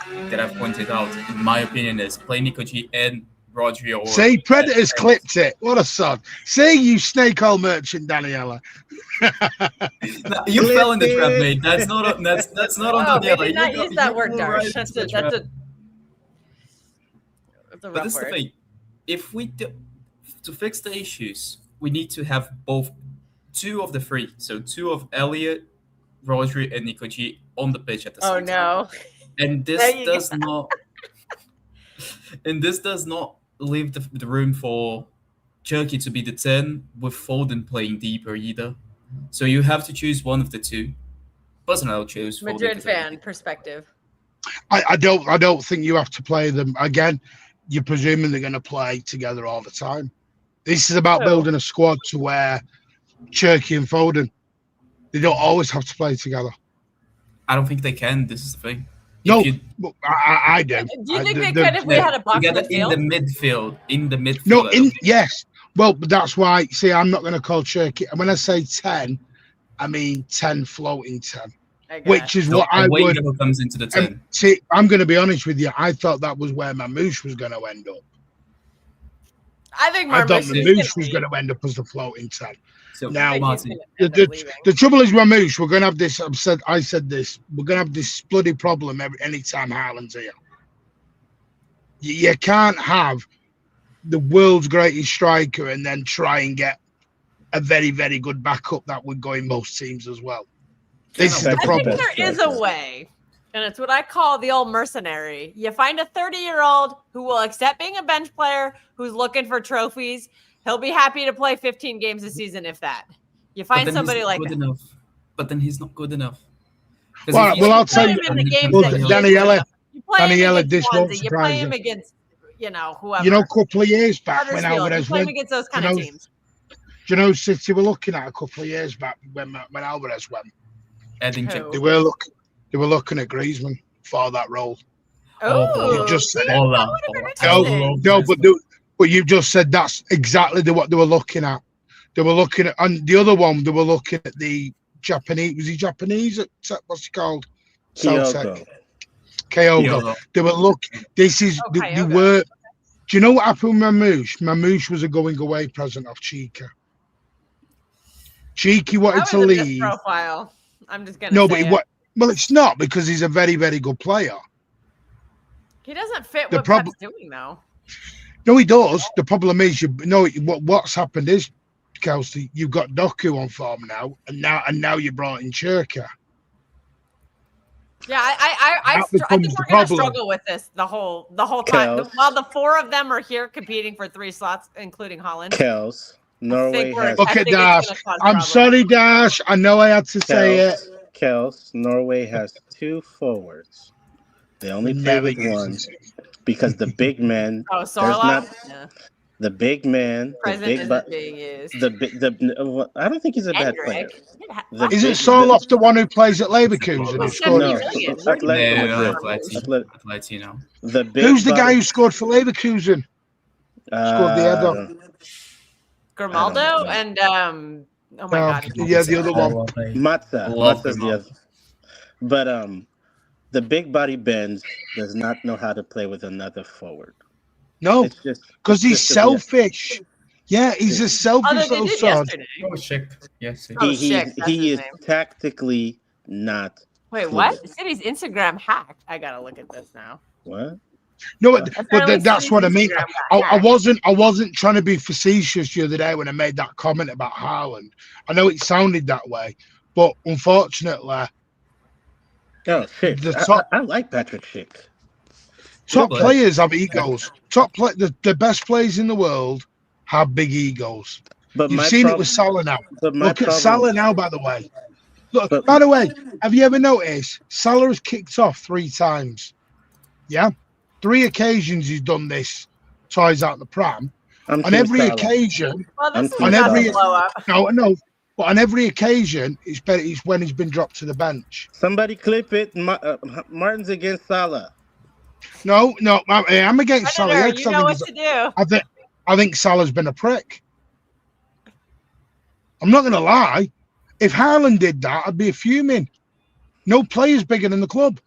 pointed out, in my opinion, is play Nikochi and Rodri. Or See, Predators clipped it. What a sod. See, you snake oil merchant, Daniela. No, you fell in the trap, mate. That's not on Daniela. We did not use that word, Darsh. That's a But rough this is the word. thing. If we to fix the issues, we need to have both two of the three. So two of Elliot, Rodri, and Nikochi on the pitch at the same time. And this does not. And this does not leave the room for Cherki to be the 10 with Foden playing deeper either. So you have to choose one of the two. Personally, I'll choose Foden. Madrid fan perspective. I don't think you have to play them again. You're presuming they're going to play together all the time. This is about building a squad to where Cherki and Foden, they don't always have to play together. I don't think they can. This is the thing. No, I do. Do you think they could if we had a box together midfield? in the midfield? No, yes. Well, but that's why. See, I'm not going to call Cherki. When I say 10, I mean 10 floating 10, which is what I would. Comes into the 10. See, I'm going to be honest with you. I thought that was where Mamouche was going to end up. I think I thought Mamouche was going to end up as the floating 10. So now, Martin, the trouble is Mamouche. We're going to have this. I said this. We're going to have this bloody problem anytime Haaland's here. You can't have the world's greatest striker and then try and get a very, very good backup that would go in most teams as well. This is the problem. I think there is a way, and it's what I call the old mercenary. You find a 30-year-old who will accept being a bench player, who's looking for trophies. He'll be happy to play 15 games a season, if that. You find somebody like that. Enough. But then he's not good enough. Well, I'll tell you, Daniela, this won't you surprise play him you. against, whoever. You know, a couple of years back when you Alvarez play him went, against those kind of teams. Do you know City were looking at a couple of years back when Alvarez went? They were looking at Griezmann for that role. Oh, you just said it. But you just said that's exactly what they were looking at. They were looking at, and the other one, they were looking at the Japanese. Was he Japanese? What's he called? Kyogo. They were looking. This is they were. Do you know what happened with Mamouche? Mamouche was a going away present of Chica. Cheeky wanted to leave. Profile. I'm just gonna. No, but well, it's not because he's a very, very good player. He doesn't fit what Pep's doing though. No, he does. The problem is, what's happened is, Kelsey, you've got Doku on form now, and now you brought in Cherka. Yeah, I think we're going to struggle with this the whole time. While the four of them are here competing for 3 slots, including Holland. Kels, Norway has. Look at Dash. I'm sorry, Dash. I know I had to say it. Kels, Norway has 2 forwards. They only play with one because the big man. Oh, Sorloth? The big man, I don't think he's a bad player. Isn't Sorloth the one who plays at Leverkusen? Who's the guy who scored for Leverkusen? Scored the header. Grimaldo and oh my god, yeah, the other one. Matza's the other. But the big body Benz does not know how to play with another forward. No, because he's selfish. Yeah, he's a selfish little son. Yes, he is tactically not. Wait, what? City's Instagram hacked. I gotta look at this now. What? No, but that's what I mean. I wasn't trying to be facetious the other day when I made that comment about Haaland. I know it sounded that way, but unfortunately, I like Patrick Schick. Top players have egos. The best players in the world have big egos. But you've seen it with Salah now. Look at Salah now, by the way. Look, by the way, have you ever noticed Salah has kicked off 3 times? Yeah, 3 occasions he's done this. Toys out the pram. On every occasion, but on every occasion, it's when he's been dropped to the bench. Somebody clip it. Martin's against Salah. No, I'm against Salah. You know what to do. I think Salah's been a prick. I'm not going to lie. If Haaland did that, I'd be fuming. No player's bigger than the club.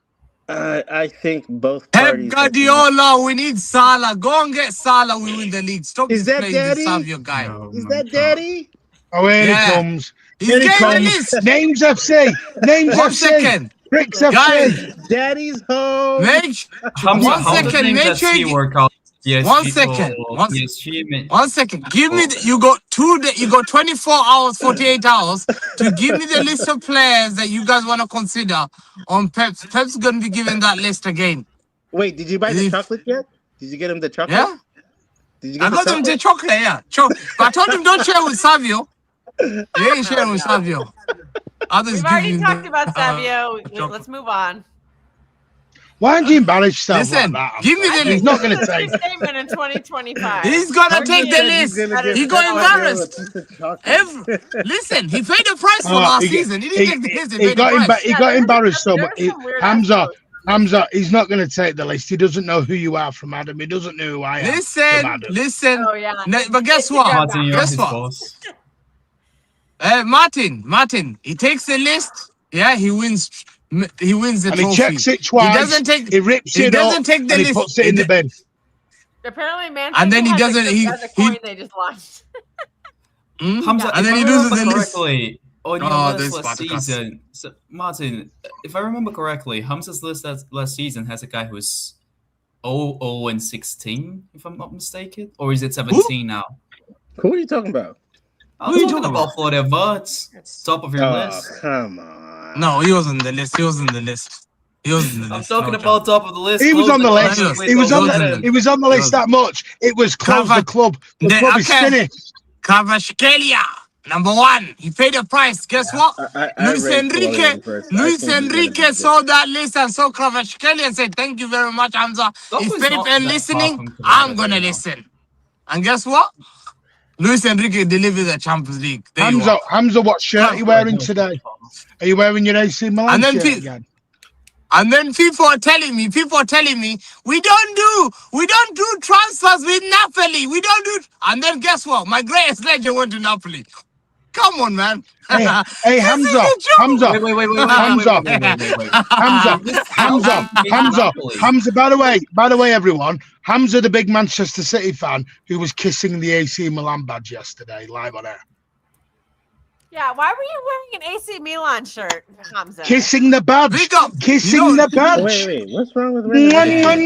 I think both Pep parties. Guardiola, we need Salah. Go and get Salah. We win the league. Stop Is that playing this Daddy? Savio guy. Oh Is my that God. Daddy? Oh, here Yeah. he comes. He's Here he getting the comes. list. Names FC. Names One FC. second. Bricks Guys, FC. Daddy's home. Hamza, One how does second, names make FC sure you- work out? PSG One second. or One- PSG, One second. Give me. You got 24 hours, 48 hours to give me the list of players that you guys want to consider on Pep's. Pep's gonna be giving that list again. Wait, did you buy the If- chocolate yet? Did you get him the chocolate? Yeah. Did you get I got him the chocolate. Yeah. But I told him don't share with Savio. He ain't sharing with Savio. Others We've give already you talked the, about Savio. chocolate. Let's move on. Why don't you embarrass yourself Listen, like that? give me the He's list. not going to This is take. a statement in 2025. He's gonna take the He's list. gonna He give got Savio embarrassed. Listen, he paid the price for last season. He didn't take the list. He paid the price. He got embarrassed so much. There's some weird Hamza, he's not going to take the list. He doesn't know who you are from Adam. He doesn't know who I am from Adam. Listen. Oh, yeah. But guess what? Martin, you're Guess his what? boss. Martin, he takes the list. Yeah, he wins. He wins the And he trophy. checks it twice. He doesn't take. He rips He it up. doesn't take the and he list. puts it in the bin. Apparently, Man And then City he has doesn't- has a coin they just launched. Hamza, And then if he I loses remember the list. correctly, on your Oh, list this last podcast. season, so, Martin, if I remember correctly, Hamza's list last season has a guy who's 0 and 16, if I'm not mistaken, or is it 17 now? Who are you talking about? I'm Who are you talking talking about Florida Verts, top of your list. Come on. No, he wasn't the list. He wasn't the list. He wasn't the I'm list. talking No, about top of the list. He was close on the list. Close He was on Close the. He was on the list that much. It was close. The club. The club is finished. Kvaratskhelia, number one. He paid the price. Guess what? I Luis rate Enrique. Florian first. I Luis think he's gonna be Enrique good. saw that list and saw Kvaratskhelia and said, "Thank you very much, Hamza. That If was Pep not ain't that listening, far from I'm Kvaratskhelia, gonna you know. listen." And guess what? Luis Enrique delivered the Champions League. There you Hamza, are. Hamza, what shirt are you wearing today? Are you wearing your AC Milan And then shirt Pete- again? And then people are telling me, we don't do transfers with Napoli. We don't do. And then guess what? My greatest legend went to Napoli. Come on, man. Hey, This Hamza, is a joke. Hamza, Wait. Hamza, Hamza. By the way, everyone, Hamza, the big Manchester City fan, who was kissing the AC Milan badge yesterday, live on air. Yeah, why were you wearing an AC Milan shirt, Hamza? Kissing the badge. Big up. Kissing You know- the badge. Wait. What's wrong with AC Milan.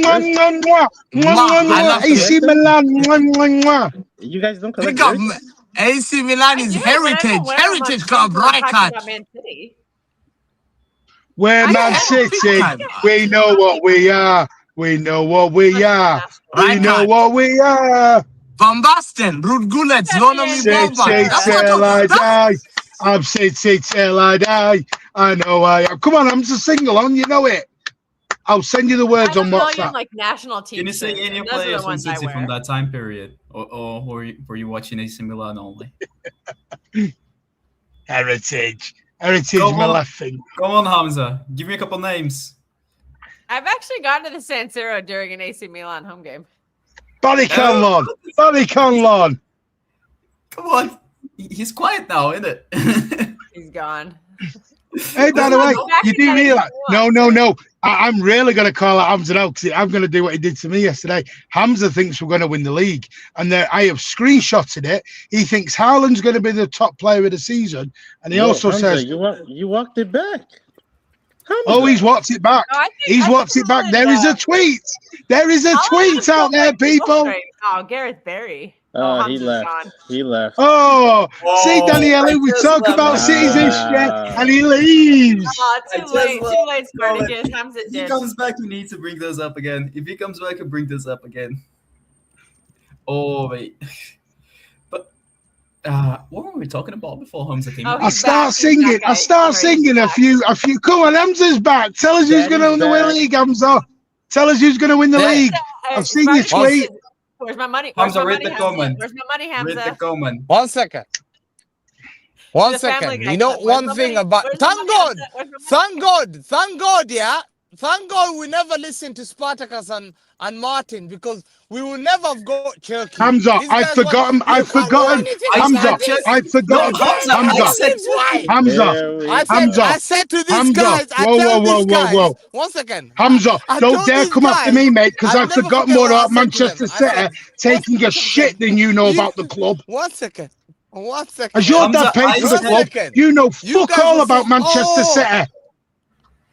You guys don't collect Pick up. jerseys? AC Milan I is do, but I don't heritage. wear them on Heritage Twitter club, when right? talking Kat? about Man City. We're I Man am City. big time. We know what we are. We know what we are. We Right, know Kat? what we are. Van Basten, Ruud Gullit, Zvonimir City Boban. That's what till I that's- die. I'm City till I die. I know I am. Come on, I'm just sing along. You know it. I'll send you the I words have on a million WhatsApp. like national team Can you say shirts, any and those are players the from ones I City from wear. that time period, or were you watching AC Milan only? Heritage. Heritage, Come my on. left finger. Come on, Hamza, give me a couple names. I've actually gone to the San Siro during an AC Milan home game. Body Conlon. Body Conlon. Come on, he's quiet now, isn't it? He's gone. Hey, by the Well, way, go back you and do get it if realize? you No, want. no. I'm really going to call out Hamza now because I'm going to do what he did to me yesterday. Hamza thinks we're going to win the league, and I have screenshotted it. He thinks Haaland's going to be the top player of the season, and he No, also Hamza, says, you walked it back. Hamza. "Oh, he's watched it back. No, I think- He's I watched think it back. Haaland, There is a tweet. There is a Haaland tweet is out there, like people." straight. Oh, Gareth Barry. Oh, he Hamza's left. gone. He left. Oh, see, Oh, Daniela, I we just talk love about that. City's history, and he leaves. Oh, I too just late, love- too late, Well, Spartacus. Hamza If he did. comes back, you need to bring this up again. If he comes back, and bring this up again. Oh wait, but what were we talking about before Hamza came? Oh, back? I he's start back. He's singing. back, I guys. start Sorry, he's singing a back. few. Come on, Hamza's back. Tell us who's going to win the back. league, Hamza. Tell us who's going to win the There. league. I've seen your Spartacus, tweet. Where's my money? Where's Hamza, my read money, the Hamza? comment. Where's my money, Read the Hamza? comment. 1 second. One The Family second. Guy You know clip. Where's one my thing money? about Where's my thank money, God. Hamza? Where's my money? Thank God, yeah. thank God we never listened to Spartacus and Martin because we will never have got Turkey. Hamza, These I've guys forgotten. you I've can't do forgotten. anything Hamza, about this. I've forgotten. No, Hamza, I Hamza, said why? Hamza, There we Hamza, I said to these Hamza. guys, I Whoa, tell whoa, these whoa, whoa, guys, whoa. 1 second. Hamza, I don't told dare these come after guys, me, mate, because I'll I've never forgotten forget more what I about said to them. Manchester I City said, taking a shit than you know about the club. 1 second. 1 second. As your Hamza, dad paid I for the said- club, second. you know You fuck guys all will about say, Manchester "Oh." City.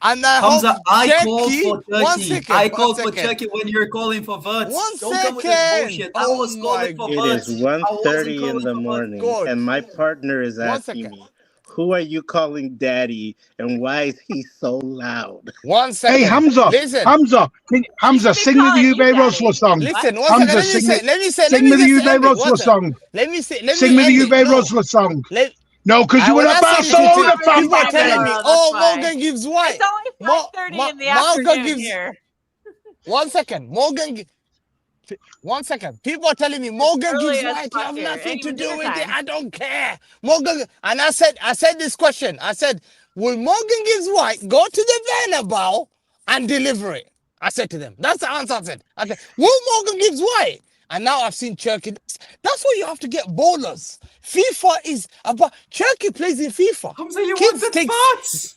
And I Hamza, hope I called Turkey. for 1 Turkey. second. I 1 called for second. Turkey when you were calling for votes. 1 Don't come with this second. bullshit. I Oh was my calling for It votes. is I wasn't 1:30 in calling the for votes. morning, God. and my partner is 1 asking second. me, "Who are you calling daddy, and why is he so loud?" 1 second. Hey, Hamza, Listen. Hamza, Hamza, be sing me the calling you Juve daddy. Rosler song. Listen, 1 Hamza, second. sing me the Let me Juve just end it. Rosler song. Let me Sing me the Juve end it. No. Rosler song. Let, No, because you were when a I said it, Barcelona fan people are back telling then. me, That's "Oh, why. Morgan gives white." It's only 5:30 in the Morgan afternoon gives. here. 1 second. 1 second. People are telling me Morgan early gives as white. You fuck have here. nothing Ain't to even do dinner with it. time. I don't care. Morgan, and I said this question. I said, will Morgan gives white go to the Bernabeu and deliver it? I said to them. That's the answer I said. Will Morgan gives white? And now I've seen Turkey. That's why you have to get ballers. FIFA is about Turkey plays in FIFA. Hamza, you Kids wanted take votes.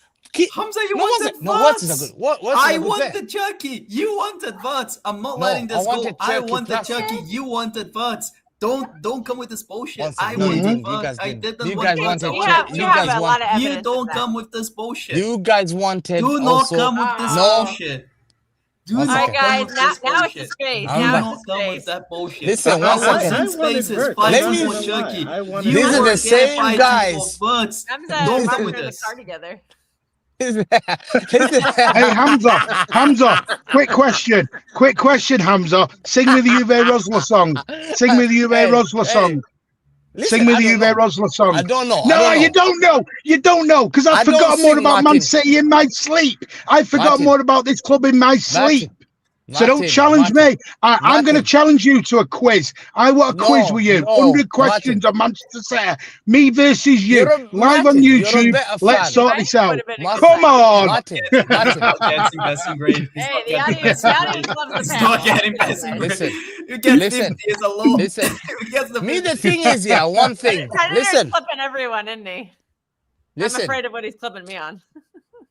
Hamza, you wanted votes. What is a good? What is I a good player? wanted Turkey. You wanted votes. I'm not No, letting I this go. wanted I Turkey wanted plus- Turkey. You wanted votes. Don't come with this bullshit. 1 second. I No, you wanted didn't. You votes. guys I didn't. didn't You want guys votes. I wanted. We wanted have You a guys lot of evidence. You of don't that. come with this bullshit. You guys wanted. Do not also, come with this no. bullshit. Do One not second. come Alright, with guys, this now it's bullshit. disgrace. Do I'm Now not it's come with disgrace. that bullshit. Listen, I one was second. in I wanted spaces Vert. fighting Let me- for Turkey. I wanted You These are were the again same fighting guys. for votes. Hamza Don't and come Mark with are in the this. car together. Hey, Hamza, quick question, Hamza. Sing me the Juve Rosler song. Sing me the Juve Rosler song. Listen, Sing me I the don't Juve know. Rosler song. I don't know. No, you don't know. You don't know, because I I've don't forgotten more sing, about Man Martin. City in my sleep. I've forgotten Martin. more about this club in my sleep. So don't challenge me. I'm going to challenge you to a quiz. I want a quiz with you. 100 questions on Manchester City. Me versus you. Live on YouTube. Let's sort this out. Come on. Martin. Getting passing grade. Hey, the audience loves the It's panel. not getting passing grade. Listen. You get Listen. 50 is a lot. Listen. You get the Me, 50. the thing is, yeah, one thing. Predator's Listen. clipping everyone, isn't he? Listen. I'm afraid of what he's clipping me on.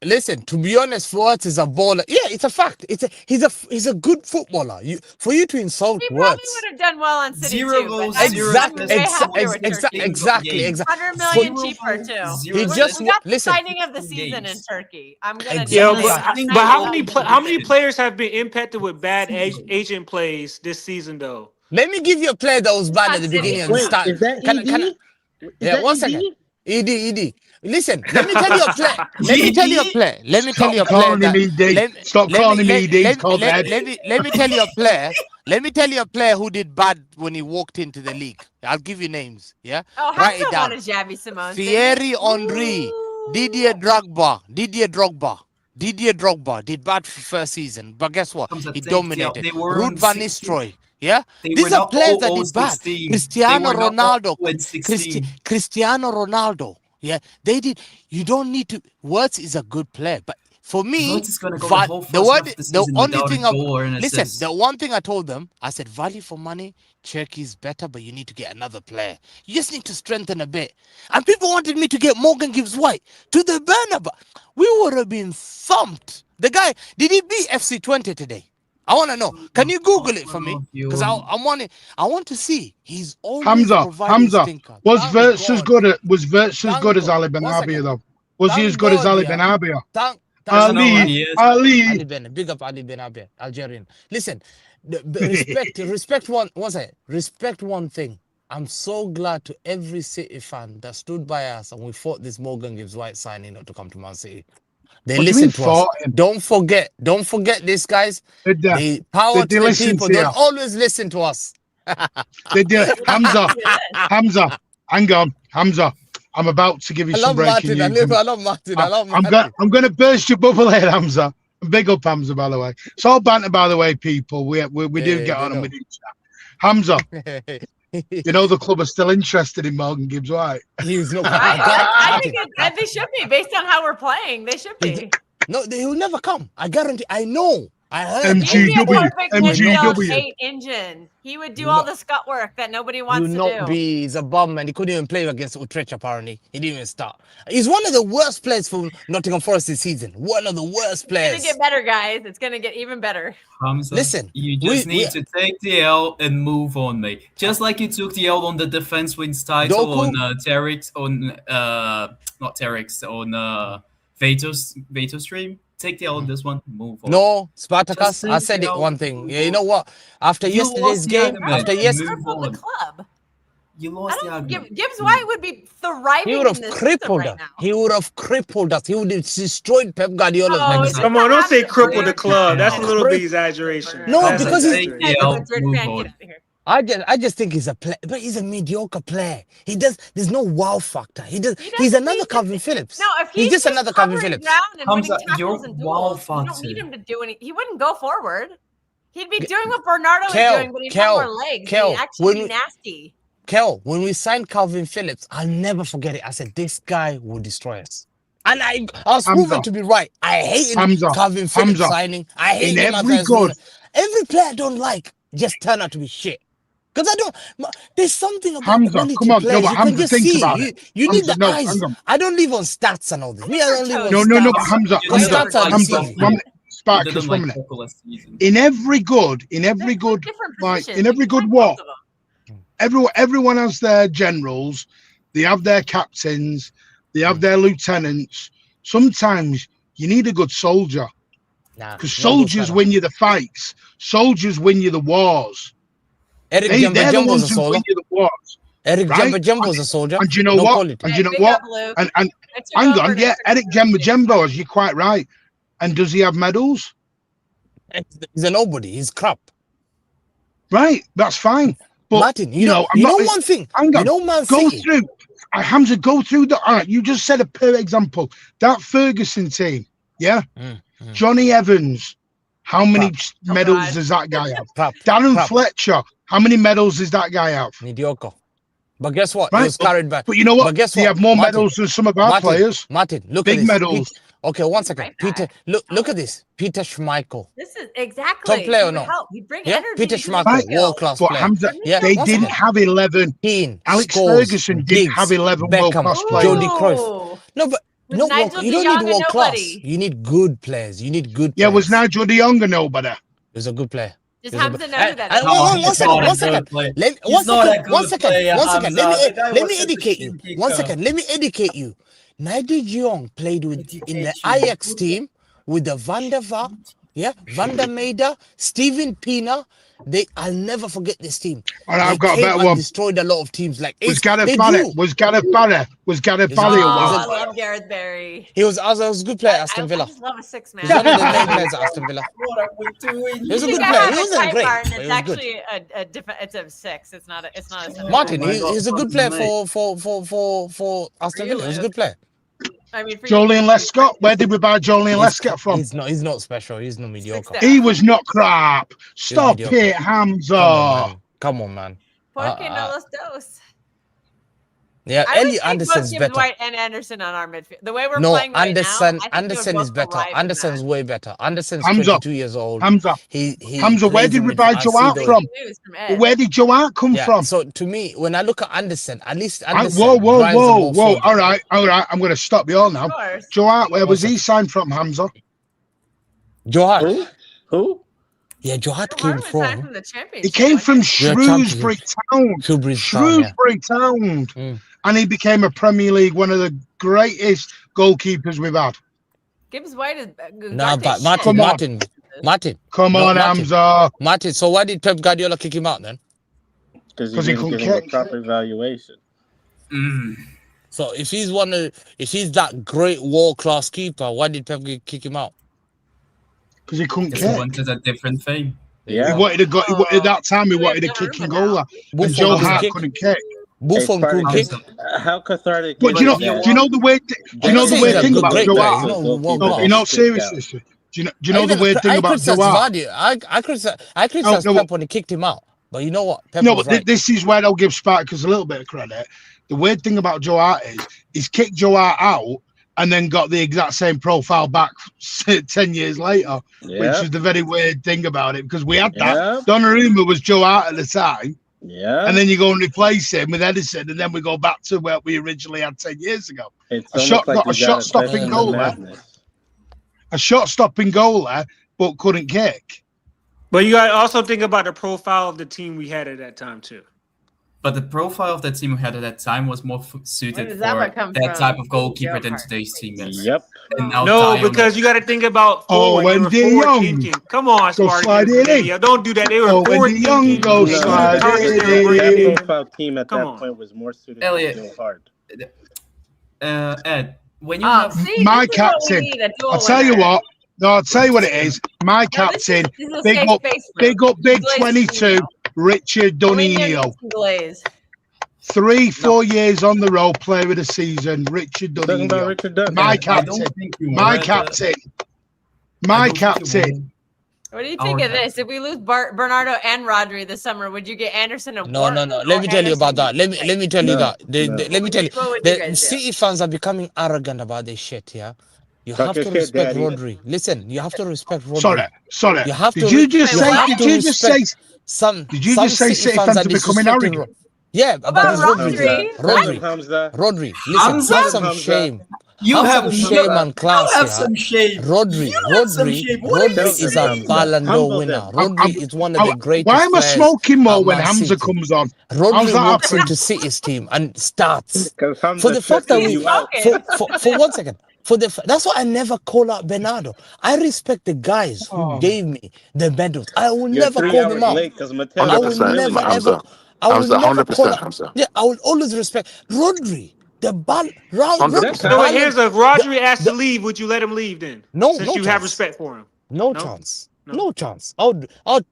Listen, to be honest, Fuertes is a baller. Yeah, it's a fact. He's a good footballer. For you to insult He probably Wirtz. would have done well on City Zero too. goals, But zero I'm way happier with Turkey. Exactly. 100 million cheaper too. He just we got the listen. signing of the season in Turkey. I'm gonna. Yeah, Exactly. but how many players have been impacted with bad agent plays this season though? Let me give you a player that was bad at the beginning and start. Is that ED? Yeah, 1 second. ED. Listen, let me tell you a play. Let me tell you a play. Let me tell you a play. Stop calling him ED. It's called Ed. Let me tell you a player. Let me tell you a player who did bad when he walked into the league. I'll give you names. Yeah. Oh, Write it Hamza down. wanted Xavi Simons. Thierry Henry, Didier Drogba did bad for first season, but guess what? He dominated. Ruud van Nistelrooy. Yeah, these are players that did bad. Cristiano Ronaldo. Yeah, they did. You don't need to. Wirtz is a good player, but for me, the one thing I told them, I said, value for money, Turkey is better, but you need to get another player. You just need to strengthen a bit. And people wanted me to get Morgan Gibbs White to the Bernabeu. We would have been thumped. The guy, did he beat FC20 today? I want to know. Can you Google it for me? Because I want to see. He's always Hamza. Was Wirtz as good as Ali Benabia though? Was he as good as Ali Benabia? Ali. Big up Ali Benabia, Algerian. Listen, respect one thing. I'm so glad to every City fan that stood by us and we fought this Morgan Gibbs White signing not to come to Man City. They listen to us. Don't forget this, guys. The power to the people. Don't always listen to us. They do. Hamza, hang on. Hamza, I'm about to give you some breaking news. I love Martin. I'm going to burst your bubble here, Hamza. Big up Hamza, by the way. It's all banter, by the way, people. We do get on and we do chat. Hamza, you know the club are still interested in Morgan Gibbs White. He's no. I think they should be based on how we're playing. They should be. No, he'll never come. I guarantee. I know. I heard. He'd be a MGW, perfect midfield MGW. 8 engine. He would do You all know- the scut work that nobody He wants will to not do. be. He's a bum, and he couldn't even play against Utrecht. Apparently, he didn't even start. He's one of the worst players for Nottingham Forest this season. One of the worst It's players. gonna get better, guys. It's gonna get even better. Hamza, Listen, you just we- need to take the L and move on, mate. Just like you took the L on the defense wins title Doku. on Terex, on not Terex, on Veto stream. Take the L on this one, move on. No, Spartacus. Just I take said the it L, one thing. move Yeah, you on. know what? After You yesterday's lost the game, argument. after Move yesterday, Crippled the on. club. You I lost the don't argument. Gibbs White would be thriving he would in have this crippled system us. right now. He would have crippled us. He would have destroyed Pep Guardiola's Oh, legacy. it's Come on, don't say Absolutely. cripple the club. That's a little bit Crip- exaggeration. No, That's because he's- Take the Hey, L, Madrid move fan, get on. out of here. I just think he's a player, but he's a mediocre player. There's no wow factor. He's doesn't another need to- Calvin Phillips. No, if he's just another Calvin covering Phillips. ground and winning Hamza, your tackles and wow duels, you don't factor. need him to do any. He wouldn't go forward. He'd be doing what Bernardo Kel, is doing, but he'd have more legs. Kel, He'd actually when be we- nasty. Kel, when we signed Calvin Phillips, I'll never forget it. I said, this guy will destroy us. And I was Hamza. proven to be right. I hated Hamza. Calvin Phillips Hamza. signing. I hate In him as every a good- Every player I don't like just turn out to be shit. Because there's something about Hamza, quality come on. players. No, but you can Hamza, just think see. about You, it. you need Hamza, the no, eyes. hang on. I don't live on stats and all this. Me, I don't live on No, stats. no, no, but Hamza, You Because never stats are liked Hamza, deceiving. Calvin. Spartacus, Didn't 1 like minute. Coco last season. In every good, Different like positions. in every You can good have what? both of them. Everyone has their generals, they have their captains, they have their lieutenants. Sometimes you need a good soldier Nah, because no good soldiers fella. win you the fights. Soldiers win you the wars. Eric They're Jumbo the Jumbo's a ones who soldier. win you the wars. Eric right? Jumbo Jumbo's a soldier. And do you know No what? quality. And do you know Big what? up, Luke. And I took hang over on, and yeah, I took Eric Jumbo, you're quite right. And does he have medals? He's a nobody. He's crap. Right, that's fine. But Martin, you know, I'm you know not- one thing. hang You on, know Man go City. through. Hamza, go through the. All right, you just said a per example. That Ferguson team, yeah. Johnny Evans, how many medals God. does that guy have? Crap. Darren Crap. Fletcher, how many medals does that guy have? Mediocre. But guess what? Right, He was carried back. But you know what? But guess They what? have more Martin, medals than some of our Martin, players. Martin, look Big at this. medals. Okay, one second. Right Peter, back. look at this. Peter Schmeichel. This is exactly. Top player He or would not? help. He'd bring Yeah, energy. Peter to the Schmeichel, Right. field. world class But player. Hamza, Yeah, they one didn't second. have 11. Keane, Alex Scholes, Ferguson didn't Giggs, have 11 Beckham, world-class players. Jody Cruyff. Ooh. No, but Was not Nigel world, you don't de Jong need a world class. nobody? You need good players. You need good Yeah, players. was Nigel de Jong a nobody? He was a good player. Just He was a Hamza good- knows that. and No, one he's second, not a one good second. player. Let He's not a good player, one second. Hamza. The guy Let me was such a educate you. shit One kicker. second. Let me educate you. Nigel de Jong played in the Educate you. Ajax team with the Van der Vaart, yeah, Van der Meijden, Steven Pienaar. I'll never forget this team. All right, I've They got a came better and one. destroyed a lot of teams. Like Was they Gareth drew. Barry? Was Gareth Barry? Was Gareth He's a Barry good- a Oh, he's wild I a- love Gareth Barry. He was a good player at Aston I Villa. just love a six man. He's one of the main players at Aston Villa. What are we doing? He was a You good think player. I He have a wasn't type great, art and but it's he was good. actually a different. It's a six. It's not a seven. Martin, Oh my God, he's a good fucking player for Aston Villa. He's a good player. I mean, for Jolien Lescott. Where did we buy Jolien Lescott from? He's not special. He's not mediocre. Six He was not crap. Stop mediocre. it, Hamza. Come on, man. Porque no los dos. Yeah, I would Elliot take both Anderson's Gibbs better. White and Anderson on our midfield. The way we're No, playing right Anderson. now, I think Anderson they would is both better. thrive in Anderson's that. way better. Anderson's Hamza. 22 years old. Hamza. He Hamza, where plays did in we buy midfield. I Joe see Hart those- from? News from Ed. Where did Joe Hart come Yeah. from? So to me, when I look at Anderson, at least Anderson. Whoa, whoa, drives the whoa, ball whoa. forward. All right. I'm going to stop you all now. Of course. Joe Hart, where was One he signed from, Hamza? Joe Hart. Who? Who? Yeah, Joe Hart Joe came Hart was signed from from the championship. He came from Yeah, Shrewsbury Town. Shrewsbury Town. Yeah. Shrewsbury Town. Mm. And he became a Premier League, one of the greatest goalkeepers we've had. Gibbs White is Nah, but shit. Martin, Come on. Martin. Come No, on, Martin. Hamza. Martin, so why did Pep Guardiola kick him out then? Because 'Cause he he didn't couldn't give him a kick. proper evaluation. So if he's that great world class keeper, why did Pep kick him out? Because he couldn't Because he kick. wanted a different thing. Yeah. He wanted to go. He wanted, at that time, he We wanted a have kicking Donnarumma goaler, and Buffon Joe couldn't Hart kick. couldn't kick. Buffon Hey, couldn't Sparky, kick. How cathartic. But do you know? Do you know the weird? Do you know the saying weird he's a thing good about great Joe player, Hart? you know, world No, class. in all seriousness, do you know the weird thing about criticize Joe Hart? Vardy. I criticize No, Pep when he kicked him out. But you know what? Pep No, was but right. this is where I'll give Spartacus a little bit of credit. The weird thing about Joe Hart is he's kicked Joe Hart out, and then got the exact same profile back 10 years later, which is the very weird thing about it, because we had that. Donnarumma was Joe Hart at the time. Yeah. And then you go and replace him with Edison, and then we go back to where we originally had 10 years ago. It's a shot, like a shot-stopping goal there. A shot-stopping goal there, but couldn't kick. But you got to also think about the profile of the team we had at that time too. But the profile of the team we had at that time was more suited for that from? type of goalkeeper than today's team is. Yep. No, because you got to think about forward. When De Jong come on, Sparky. Don't do that. They were forward thinking. That profile team at that point was more suited to Joe Hart. Ed, when you have my captain, I'll tell you what. No, I'll tell you what it is. My captain, big up, big 22, Richard Dunino. 3-4 years on the road, player of the season, Richard Dunino. My captain. What do you think of this? If we lose Bernardo and Rodri this summer, would you get Anderson and No. Let me tell you about that. Let me tell you that. Let me tell you. The City fans are becoming arrogant about this shit, yeah? You have to respect Rodri. Listen, you have to respect Rodri. Sorry. You have to. Did you just say City fans are becoming arrogant? Yeah, about Rodri. Listen, have some shame. You have some shame and class. Have some shame. Rodri is a Ballon d'Or winner. Rodri is one of the greatest. Why am I smoking more when Hamza comes on? Rodri walks into City's team and starts. For the fact that for 1 second. That's why I never call out Bernardo. I respect the guys who gave me the medals. I will never call them out. I will never ever. I will never call out. Yeah, I will always respect Rodri. The ball. So here's a Rodri asked to leave. Would you let him leave then? No, since you have respect for him. No chance. No chance. I'll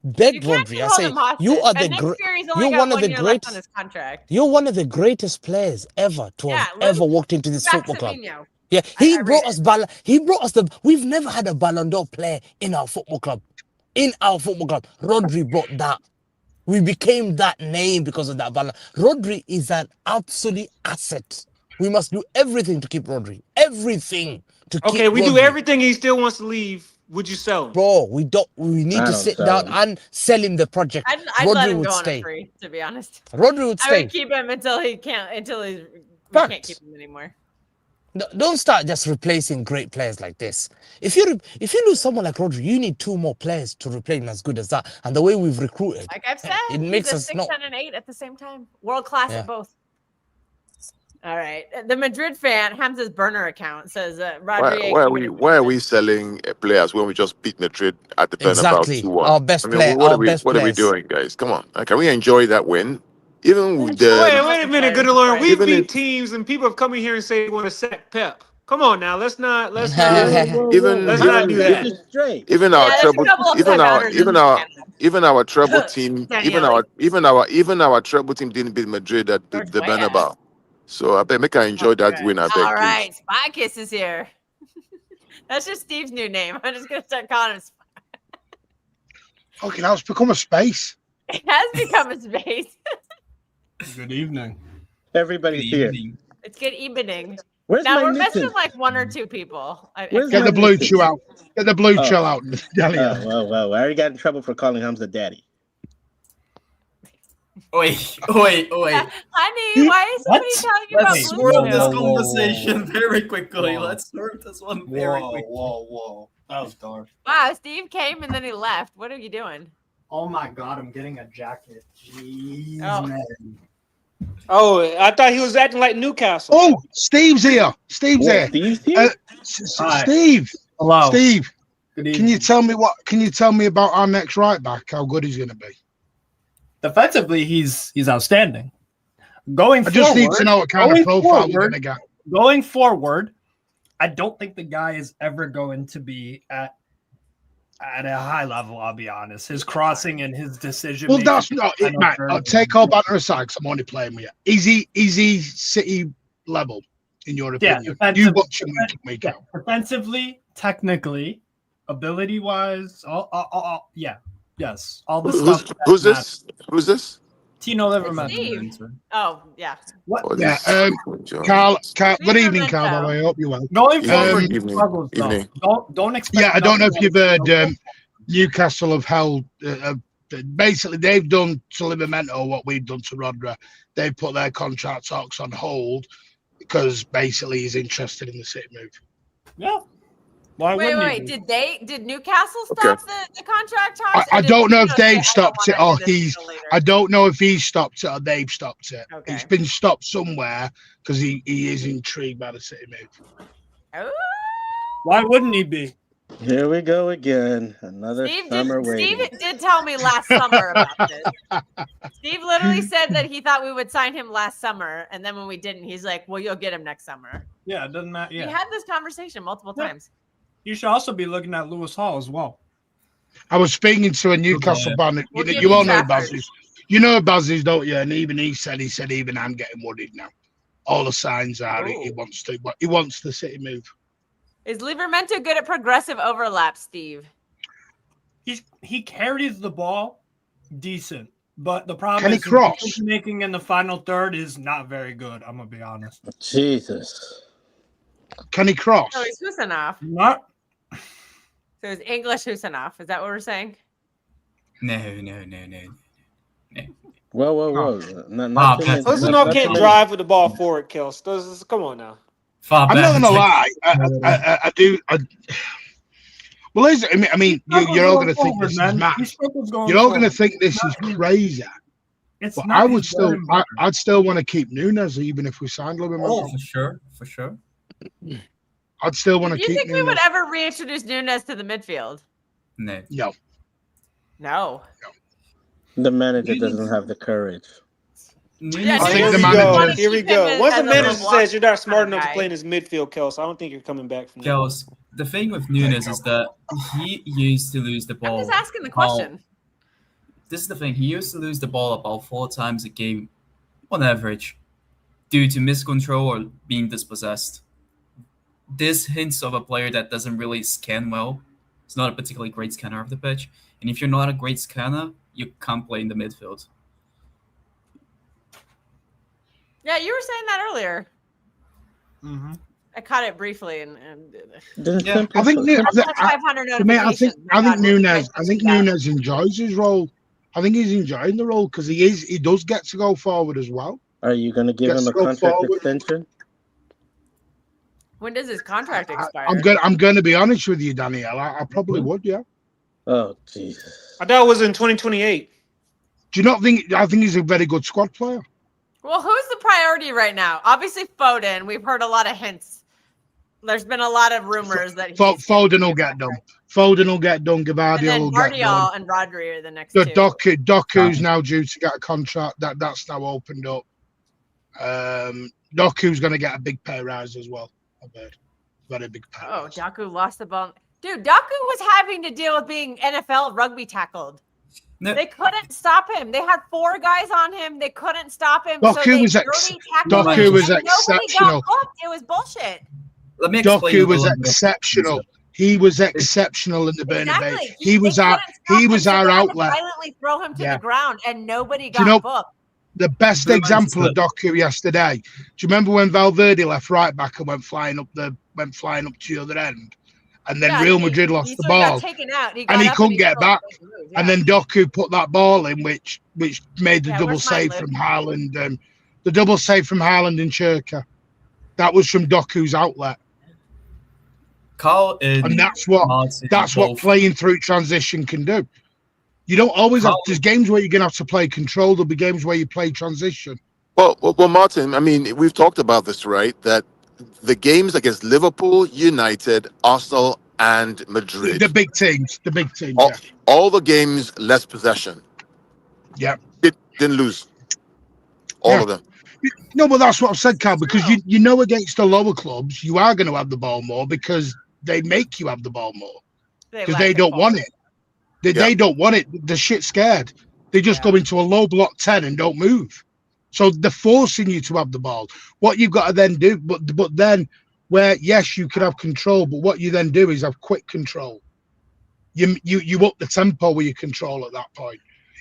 beg Rodri. I say you are you're one of the greatest. You're one of the greatest players ever to have ever walked into this football club. Yeah, he brought us we've never had a Ballon d'Or player in our football club. Rodri brought that. We became that name because of that Ballon. Rodri is an absolute asset. We must do everything to keep Rodri. Everything to keep Okay, we Rodri. do everything. He still wants to leave. Would you sell him? Bro, we need to sit down and sell him the project. I'd let him go on a free, to be honest. Rodri would stay. I would keep him until we can't keep him anymore. No, don't start just replacing great players like this. If you lose someone like Rodri, you need 2 more players to replace him as good as that. And the way we've recruited, like I've said, it makes us 6, 10, and 8 at the same time. World class at both. All right. The Madrid fan, Hamza's burner account says Rodri. Why are we selling players when we just beat Madrid at the Bernabeu? Exactly. 2-1? Our best player. What are we doing, guys? Come on. Can we enjoy that win? Even with the wait a minute, good Lord. We beat teams and people have come in here and say they want to sack Pep. Come on now, let's not do that. Even our treble team, even our treble team didn't beat Madrid at the Bernabeu. So I bet make I enjoy that win. I bet. All right, Spy Kiss is here. That's just Steve's new name. I'm just gonna start calling him Spy. Okay, now it's become a space. It has become a space. Good evening. Everybody's here. It's good evening. Now we're missing like 1 or 2 people. Get the blue chew out. Get the blue chill out. Well. I already got in trouble for calling Hamza daddy. Wait. Honey, why is somebody telling you about Let's swerve this conversation very quickly. Let's swerve this one very quickly. Whoa. That was dark. Wow, Steve came and then he left. What are you doing? Oh my God, I'm getting a jacket. Jeez, man. Oh, I thought he was acting like Newcastle. Oh, Steve's here. Steve's here. Steve. Hello. Steve. Good evening. Can you tell me about our next right back? How good he's going to be? Defensively, he's outstanding. I just need to know what kind of profile we're going to get. Going forward, I don't think the guy is ever going to be at a high level, I'll be honest. His crossing and his decision. Well, that's not it, Matt. I'll take all banter aside because I'm only playing with you. Is he City level, in your opinion? You watch him week out. Defensively, technically, ability-wise, yes. All the stuff. Who's this? Tino It's Livermore. Steve. Oh, yeah. What? What Yeah. is Carl, good Steve evening, Carl. Memento. I hope you're well. Going forward, he Evening. struggles though. Evening. Don't expect. Yeah, I don't know if nothing you've else. heard. Newcastle have held. Basically, they've done to Livramento what we've done to Rodra. They've put their contract talks on hold because basically he's interested in the City move. Yeah. Why wouldn't he? Wait. Did Newcastle stop the contract talks? I or did don't know if Tino say, they've stopped it or he's. later? I don't know if he's stopped it or they've stopped it. Okay. It's been stopped somewhere because he is intrigued by the City move. Ooh. Why wouldn't he be? Here we go again. Another summer waiting. Steve did tell me last summer about this. Steve literally said that he thought we would sign him last summer, and then when we didn't, he's like, "Well, you'll get him next summer." Yeah, it doesn't matter. Yeah. We had this conversation multiple times. You should also be looking at Lewis Hall as well. I was speaking to a Newcastle fan. You all know Bazzies. You know Bazzies, don't you? And even he said, even I'm getting worried now. All the signs are he wants the City move. Is Livramento good at progressive overlap, Steve? He carries the ball decent, but the problem Can he is cross? his making in the final third is not very good. I'm gonna be honest. Jesus. Can he cross? So he's Husanov. Not. So he's English Husanov. Is that what we're saying? No. Whoa. Husanov can't drive with the ball forward, Kels. Come on now. I'm not gonna lie. I do. Well, I mean, you're all gonna think this is mad. You're all gonna think this is crazy. But I would still, I'd still want to keep Nunes even if we signed Livramento. Oh, for sure. I'd still want to Do you keep. think we would ever reintroduce Nunes to the midfield? No. No. The manager doesn't have the courage. Yeah, Here we go. Once the manager says you're not smart enough to play in his midfield, Kels, I don't think you're coming back from that. Kels, the thing with Nunes is that he used to lose the ball. I'm just asking the question. This is the thing. He used to lose the ball about 4 times a game on average due to miscontrol or being dispossessed. This hints of a player that doesn't really scan well. He's not a particularly great scanner of the pitch. And if you're not a great scanner, you can't play in the midfield. Yeah, you were saying that earlier. Mm-hmm. I caught it briefly, and yeah, I think Nunes enjoys his role. I think he's enjoying the role because he does get to go forward as well. Are you going to give him a contract extension? When does his contract expire? I'm going to be honest with you, Danielle. I probably would, yeah. Oh, Jesus. I thought it was in 2028. Do you not think? I think he's a very good squad player. Well, who's the priority right now? Obviously, Foden. We've heard a lot of hints. There's been a lot of rumors that Foden will get done. Foden will get done. Gavardia will get done. And Rodri are the next two. Doku's now due to get a contract. That's now opened up. Doku's going to get a big pay rise as well. I've heard. Very big pay rise. Doku lost the ball. Dude, Doku was having to deal with being NFL rugby tackled. No. They couldn't stop him. They had 4 guys on him. They couldn't stop him. Doku was exceptional. It was bullshit. Let me explain. Doku was exceptional. He was exceptional in the Bernabeu. Exactly. He was our outlet. Violently throw him to the ground, and nobody got booked. The best example of Doku yesterday. Do you remember when Valverde left right back and went flying up to the other end? And then Real Madrid lost the ball, and he couldn't get back. And then Doku put that ball in, which made the double save from Haaland. The double save from Haaland and Cherka. That was from Doku's outlet. And that's what playing through transition can do. You don't always have. There's games where you're gonna have to play control. There'll be games where you play transition. Well, Martin. I mean, we've talked about this, right? That the games against Liverpool, United, Arsenal, and Madrid. The big teams. All the games, less possession. Yeah. Didn't lose. All of them. No, but that's what I've said, Carl, because you know against the lower clubs, you are going to have the ball more because they make you have the ball more. Because they don't want it. They don't want it. They're shit scared. They just go into a low block 10 and don't move. So they're forcing you to have the ball. What you've got to then do, but then where, yes, you can have control, but what you then do is have quick control. You up the tempo with your control at that point.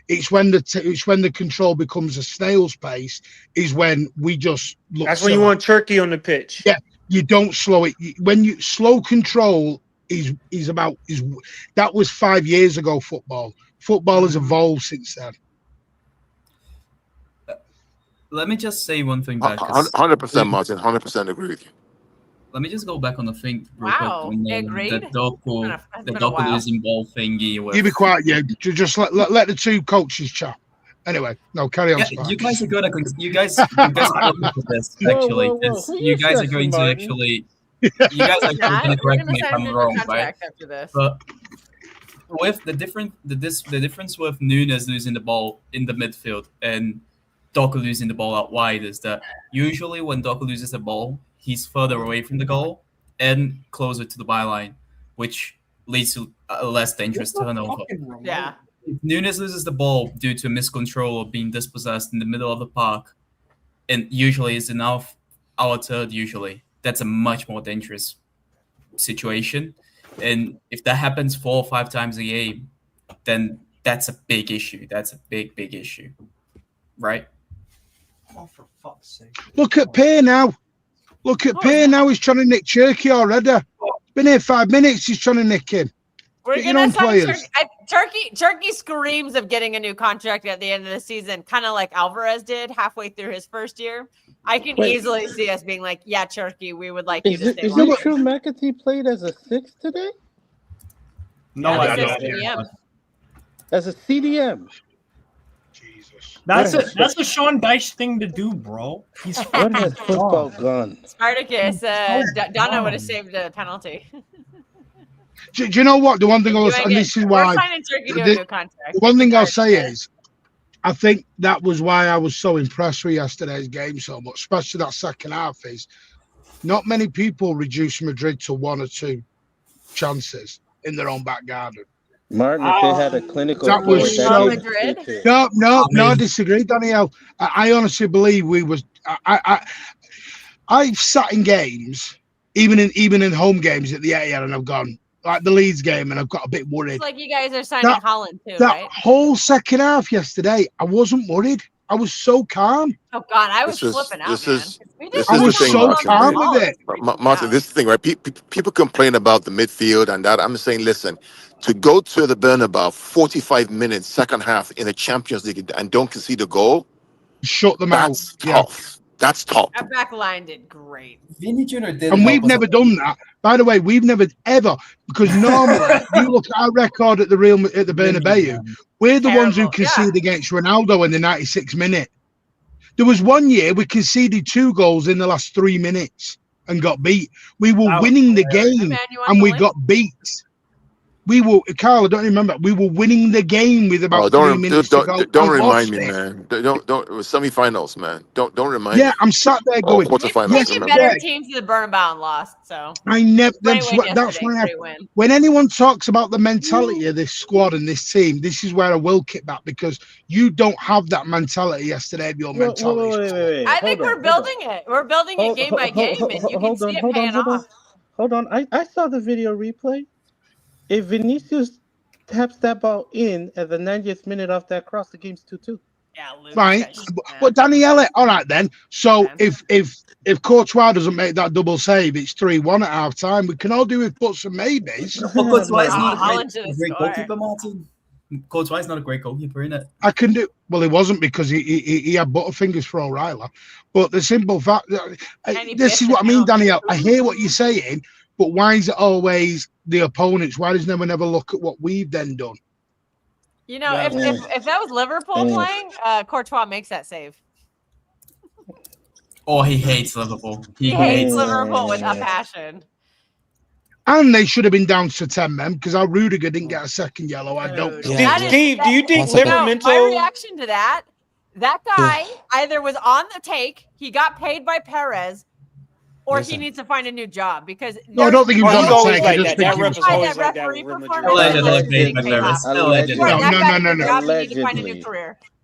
It's when the control becomes a snail's pace is when we just look. That's when you want Turkey on the pitch. Yeah, you don't slow it. When you slow control is that was 5 years ago. Football has evolved since then. Let me just say one thing back. 100%, Martin. 100% agree with you. Let me just go back on the thing. Wow, they agreed? The Doku losing ball thingy. You be quiet, yeah. Just let the two coaches chat. Anyway, no, carry on. Yeah, you guys are gonna. You guys are going to this actually. You guys are going to actually. You guys are going to correct me if I'm wrong, right? But with the difference with Nunes losing the ball in the midfield and Doku losing the ball out wide is that usually when Doku loses the ball, he's further away from the goal and closer to the byline, which leads to a less dangerous turnover. Yeah. If Nunes loses the ball due to miscontrol or being dispossessed in the middle of the park, and usually is enough our third usually, that's a much more dangerous situation. And if that happens 4 or 5 times a game, then that's a big issue. That's a big issue. Right? Oh, for fuck's sake. Look at Pay now. Look at Pay now. He's trying to nick Turkey already. Been here 5 minutes. He's trying to nick him. We're gonna sign Turkey screams of getting a new contract at the end of the season, kind of like Alvarez did halfway through his first year. I can easily see us being like, "Yeah, Turkey, we would like you to stay." Is it true McAtee played as a 6 today? No, yeah, I don't. As a CDM. That's a Sean Dyche thing to do, bro. He's what has football gone? Spartacus, Donna would have saved a penalty. Do you know what? The one thing this is why. The one thing I'll say is, I think that was why I was so impressed with yesterday's game so much, especially that second half. Is not many people reduce Madrid to 1 or 2 chances in their own back garden. Martin, if they had a clinical that was so no, I disagree, Danielle. I honestly believe we was. I've sat in games, even in home games at the Etihad, and I've gone like the Leeds game, and I've got a bit worried. It's like you guys are signing Holland too, that right? whole second half yesterday, I wasn't worried. I was so calm. Oh God, I was flipping out, man. I was so calm with it. Martin, this is the thing, right? People complain about the midfield and that. I'm saying, listen, to go to the Bernabeu 45 minutes, second half in the Champions League and don't concede a goal, shut them out. That's tough. That's tough. Our back line did great. Vinny Jr. did, and we've never done that. By the way, we've never ever, because normally you look at our record at the Bernabeu, we're the ones who conceded against Ronaldo in the 96th minute. There was one year we conceded 2 goals in the last 3 minutes and got beat. We were winning the game and we got beat. We were, Carl, I don't remember. We were winning the game with about 3 minutes to go. Don't remind me, man. Don't semi-finals, man. Don't remind me. Yeah, I'm sat there going. Quarterfinals. We better teams to the Bernabeu and lost. So I never. That's why. When anyone talks about the mentality of this squad and this team, this is where I will kick back, because you don't have that mentality yesterday. Your mentality. Wait. I think we're building it. We're building it game by game, and you can see it paying off. Hold on. I saw the video replay. If Vinicius taps that ball in at the 90th minute off that cross, the game's 2-2. Yeah, Luke, right. But Daniele, all right then. So if Courtois doesn't make that double save, it's 3-1 at half time. We can all do with puts and maybes. Courtois is not a great goalkeeper, Martin. Courtois is not a great goalkeeper, isn't it? I can do. Well, he wasn't, because he had butterfingers for O'Reilly. But the simple fact, this is what I mean, Danielle. I hear what you're saying. But why is it always the opponents? Why does no one ever look at what we've then done? You know, if that was Liverpool playing, Courtois makes that save. Oh, he hates Liverpool. He hates Liverpool with a passion. And they should have been down to 10 men, because our Rudiger didn't get a second yellow. I don't. Steve, do you think Liverpool? My reaction to that guy either was on the take, he got paid by Perez, or he needs to find a new job, because no, I don't think he was on the take. Like that. That ref is always like that.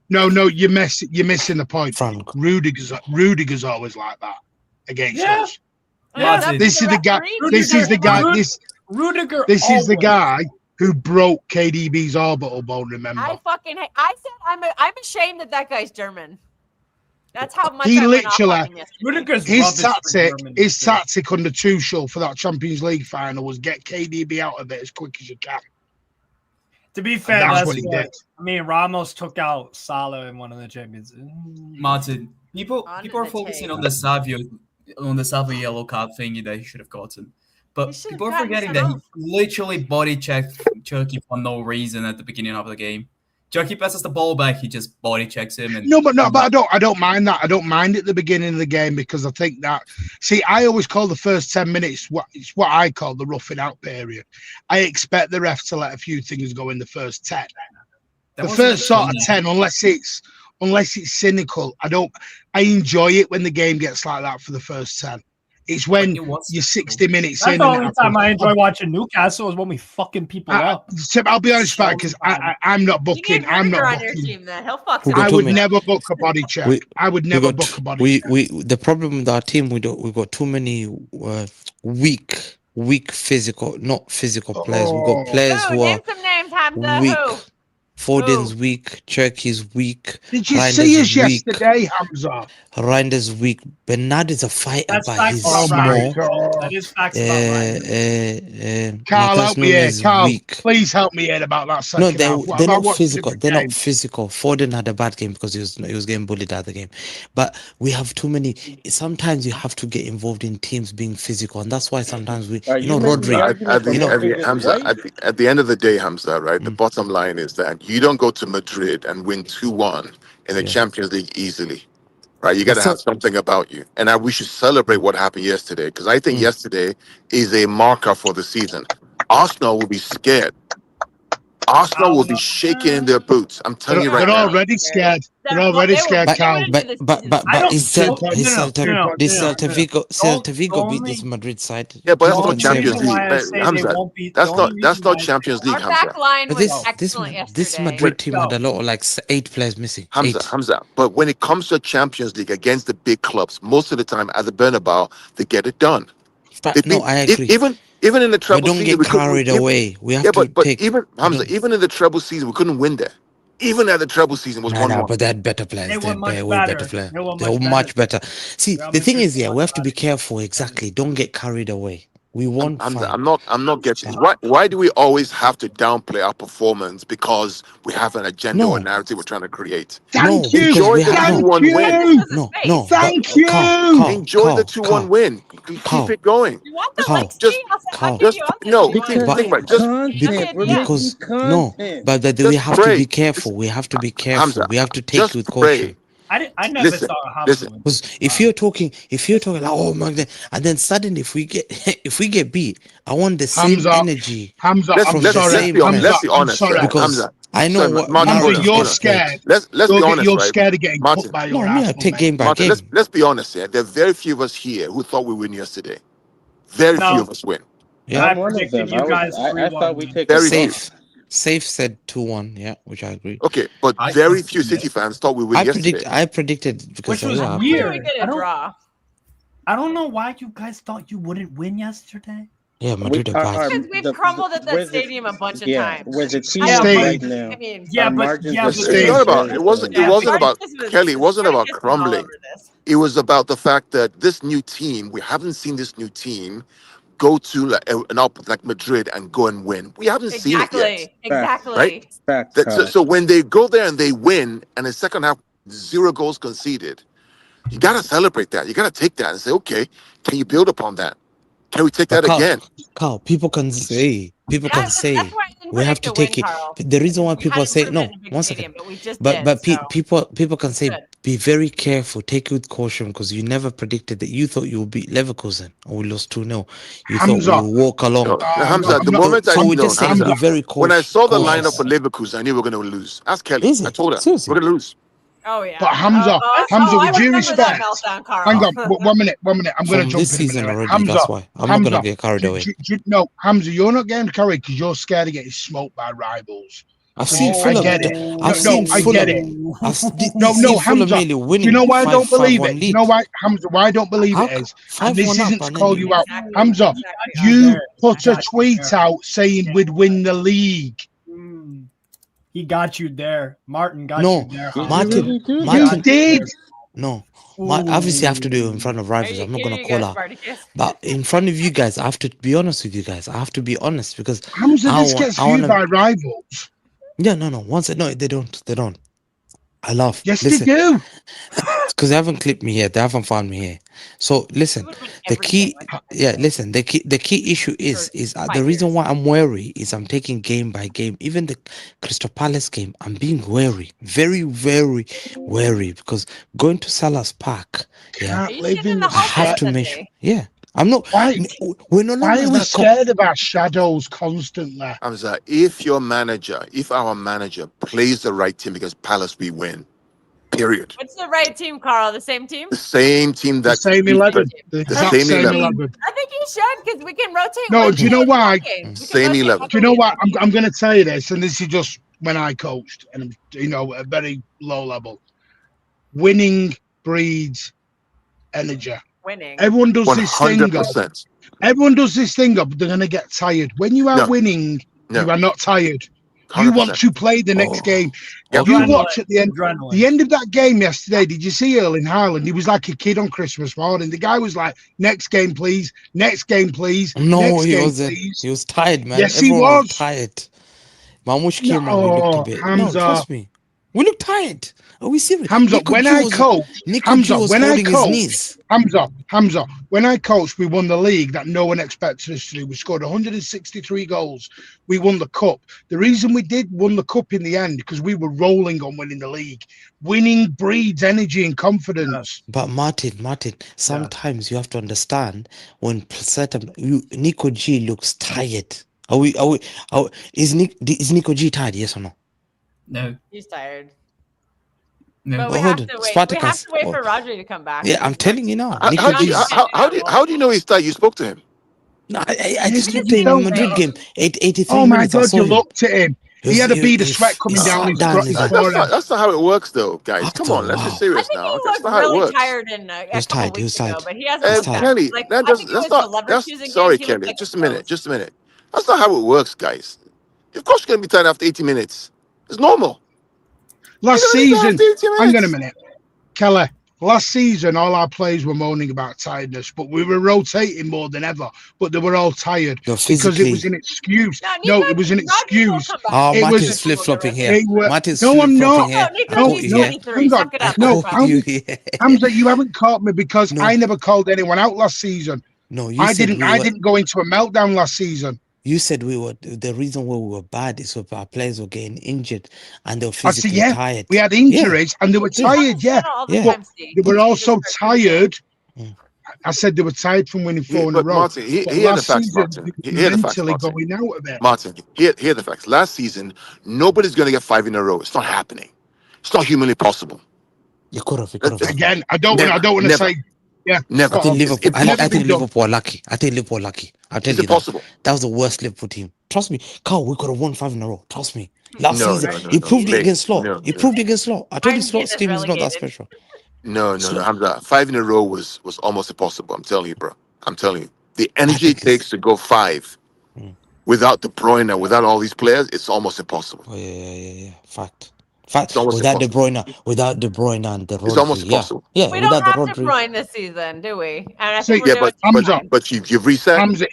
No, you're missing the point. Rudiger's always like that against us. Yeah, This is the guy. This is the guy. who broke KDB's orbital bone. Remember? I said I'm ashamed that guy's German. That's how much He I went off on literally him yesterday. his tactic under Tuchel for that Champions League final was get KDB out of it as quick as you can. To be fair, that's what he did. I mean, Ramos took out Salah in one of the Champions. Martin, people are focusing on the Savio yellow card thingy that he should have gotten. But people are forgetting that he literally body checked Turkey for no reason at the beginning of the game. Turkey passes the ball back, he just body checks him. And but I don't mind that. I don't mind at the beginning of the game because I think that. See, I always call the first 10 minutes what I call the roughing out period. I expect the ref to let a few things go in the first 10. The first sort of 10, unless it's cynical. I enjoy it when the game gets like that for the first 10. It's when you're 60 minutes That's in. the only time I enjoy watching Newcastle is when we fucking people up. I'll be honest, because I'm not booking. I'm not booking. I would never book a body check. I would never book a body check. The problem with our team, we got too many weak physical, not physical players. We've got players who are weak. Foden's weak, Cherky's weak. Did you see us yesterday, Hamza? Reinder's weak. Bernard is a fighter, but he's small. That is facts Carl, help me here. Carl, please help me here about that second half. They're not physical. They're not physical. Foden had a bad game because he was getting bullied out of the game. But we have too many. Sometimes you have to get involved in teams being physical, and that's why sometimes Rodri. At the end of the day, Hamza, right? The bottom line is that you don't go to Madrid and win 2-1 in the Champions League easily, right? You got to have something about you. And we should celebrate what happened yesterday, because I think yesterday is a marker for the season. Arsenal will be scared. Arsenal will be shaking in their boots. I'm telling you right now. They're already scared. They're already scared, Carl. But Celta Vigo beat this Madrid side. Yeah, but that's not Champions League. Hamza, that's not Champions League, Hamza. This Madrid team had a lot of 8 players missing. Hamza. But when it comes to Champions League against the big clubs, most of the time at the Bernabeu, they get it done. I agree. Even in the treble season, we don't get carried away. We have to take. Even Hamza, even in the treble season, we couldn't win there. Even at the treble season was 1-1. But they had better players. They were better players. They were much better. See, the thing is, we have to be careful. Exactly. Don't get carried away. We won. I'm not getting. Why do we always have to downplay our performance because we have an agenda or narrative we're trying to create? Thank you. Enjoy the 2-1 win. Thank you. Enjoy the 2-1 win. Keep it going. But we have to be careful. We have to be careful. Hamza, we have to take it with caution. I never saw Hamza. Because if you're talking like, oh my God, and then suddenly if we get beat, I want the same energy. Hamza, let's be honest. Because I know what Hamza, you're scared. Let's be honest. You're scared of getting put by your ass. Take game by game. Let's be honest here. There are very few of us here who thought we win yesterday. Very few of us win. Yeah, I predicted you guys. I thought we take safe. Safe said 2-1, yeah, which I agree. Okay, but very few City fans thought we would yesterday. I predicted because which was weird. I don't know why you guys thought you wouldn't win yesterday. Yeah, Madrid are bad. Because we've crumbled at that stadium a bunch of times. Where the team right now. I mean, it wasn't about Kelly. It wasn't about crumbling. It was about the fact that this new team, we haven't seen this new team go to like Madrid and go and win. We haven't seen it yet. Exactly. Right? So when they go there and they win, and the second half 0 goals conceded, you got to celebrate that. You got to take that and say, okay, can you build upon that? Can we take that again? Carl, people can say, we have to take it. The reason why people say, no, 1 second. But people can say, be very careful, take it with caution, because you never predicted that. You thought you would beat Leverkusen, and we lost 2-0. You thought we would walk along. Hamza, the moment I we just say be very cautious. When I saw the lineup for Leverkusen, I knew we were going to lose. Ask Kelly. I told her, we're going to lose. Oh yeah. But Hamza, with due respect, hang on, 1 minute. I'm going to jump this season already. Hamza, that's why I'm not going to get carried away. No, Hamza, you're not getting carried because you're scared of getting smoked by rivals. I've seen Fulham. I get it. I've seen I Fulham. get it. I've No, seen Fulham Hamza. nearly Do winning. you know why I don't believe 5-1 it? Do you lead. know why, Hamza? Why I don't believe it is, and this 5-1 up isn't to and call then you out, Exactly. Hamza. Exactly. You put a tweet out saying we'd win the league. He got you there. Martin got No, you there. Martin. You did. No. Obviously, I have to do it in front of rivals. I'm not going to call out. But in front of you guys, I have to be honest with you guys. I have to be honest because Hamza, this gets viewed by rivals. Yeah, no. They don't. I laugh. Yes, Listen, they do. because they haven't clipped me here. They haven't found me here. So listen, the key issue is the reason why I'm wary is I'm taking game by game. Even the Crystal Palace game, I'm being wary, very, very wary because going to Salah's Park, yeah, I have to make sure. Yeah, I'm not. Why? We're no longer Why are we that scared of our shadows constantly? Hamza, if our manager plays the right team against Palace, we win. Period. What's the right team, Carl? The same team? The same team that the same 11. The same 11. I think you should because we can rotate. No, do you know why? Same 11. Do you know what? I'm going to tell you this, and this is just when I coached, and at a very low level. Winning breeds energy. Winning. Everyone does 100%. This thing. 100%. Everyone does this thing up, but they're going to get tired. When you are winning, you are not tired. 100%. You want to play the next game. You watch at the end of that game yesterday. Did you see Erling Haaland? He was like a kid on Christmas morning. The guy was like, "Next game, please. Next game, please." No, he wasn't. He was tired, man. Yes, Everyone he was tired. Mamush came on. We looked a bit. Hamza. No, trust me. We look tired. Are we serious? Hamza, when I coached, Hamza, when I coached, we won the league that no one expected us to do. We scored 163 goals. We won the cup. The reason we won the cup in the end because we were rolling on winning the league. Winning breeds energy and confidence. But Martin, sometimes you have to understand when Nico G looks tired. Is Nico G tired? Yes or no? No. He's tired. No. But we have to wait. We have to wait for Rodri to come back. Yeah, I'm telling you now. How do you know he's tired? You spoke to him. No, I just looked at him in the Madrid game. 83 oh my minutes. God, you looked at him. He had a bead of sweat coming down his forehead. That's not how it works, though, guys. Come on, let's be serious now. That's not how it works. Tired in a couple weeks ago, but he hasn't. Kelly, sorry, Kelly. Just a minute. That's not how it works, guys. Of course, you're gonna be tired after 80 minutes. It's normal. Last season, hang on a minute, Kelly. Last season, all our players were moaning about tiredness, but we were rotating more than ever. But they were all tired because it was an excuse. No, it was an excuse. Oh, Martin's flip flopping here. Martin's no one knows. No, Hamza, you haven't caught me because I never called anyone out last season. No, I didn't go into a meltdown last season. You said the reason why we were bad is because our players were getting injured and they were physically tired. We had injuries and they were tired, but they were also tired. I said they were tired from winning 4 in a row. Martin, hear the facts, Martin. Hear the facts, Martin. Going out of it. Martin, hear the facts. Last season, nobody's going to get 5 in a row. It's not happening. It's not humanly possible. You could have. Again, I don't want to say. Yeah, never. I think Liverpool are lucky. I'll tell you impossible. That was the worst Liverpool team. Trust me, Carl, we could have won 5 in a row. Trust me. Last season, he proved it against Slot. He proved it against Slot. I told you Slot's team is not that special. No. Hamza, 5 in a row was almost impossible. I'm telling you, bro. I'm telling you. The energy it takes to go 5 without De Bruyne, without all these players, it's almost impossible. Oh, yeah. Fact. Without De Bruyne and the Rodri. It's almost impossible. Yeah, we don't have De Bruyne this season, do we? And I think but you've reset. Hamza,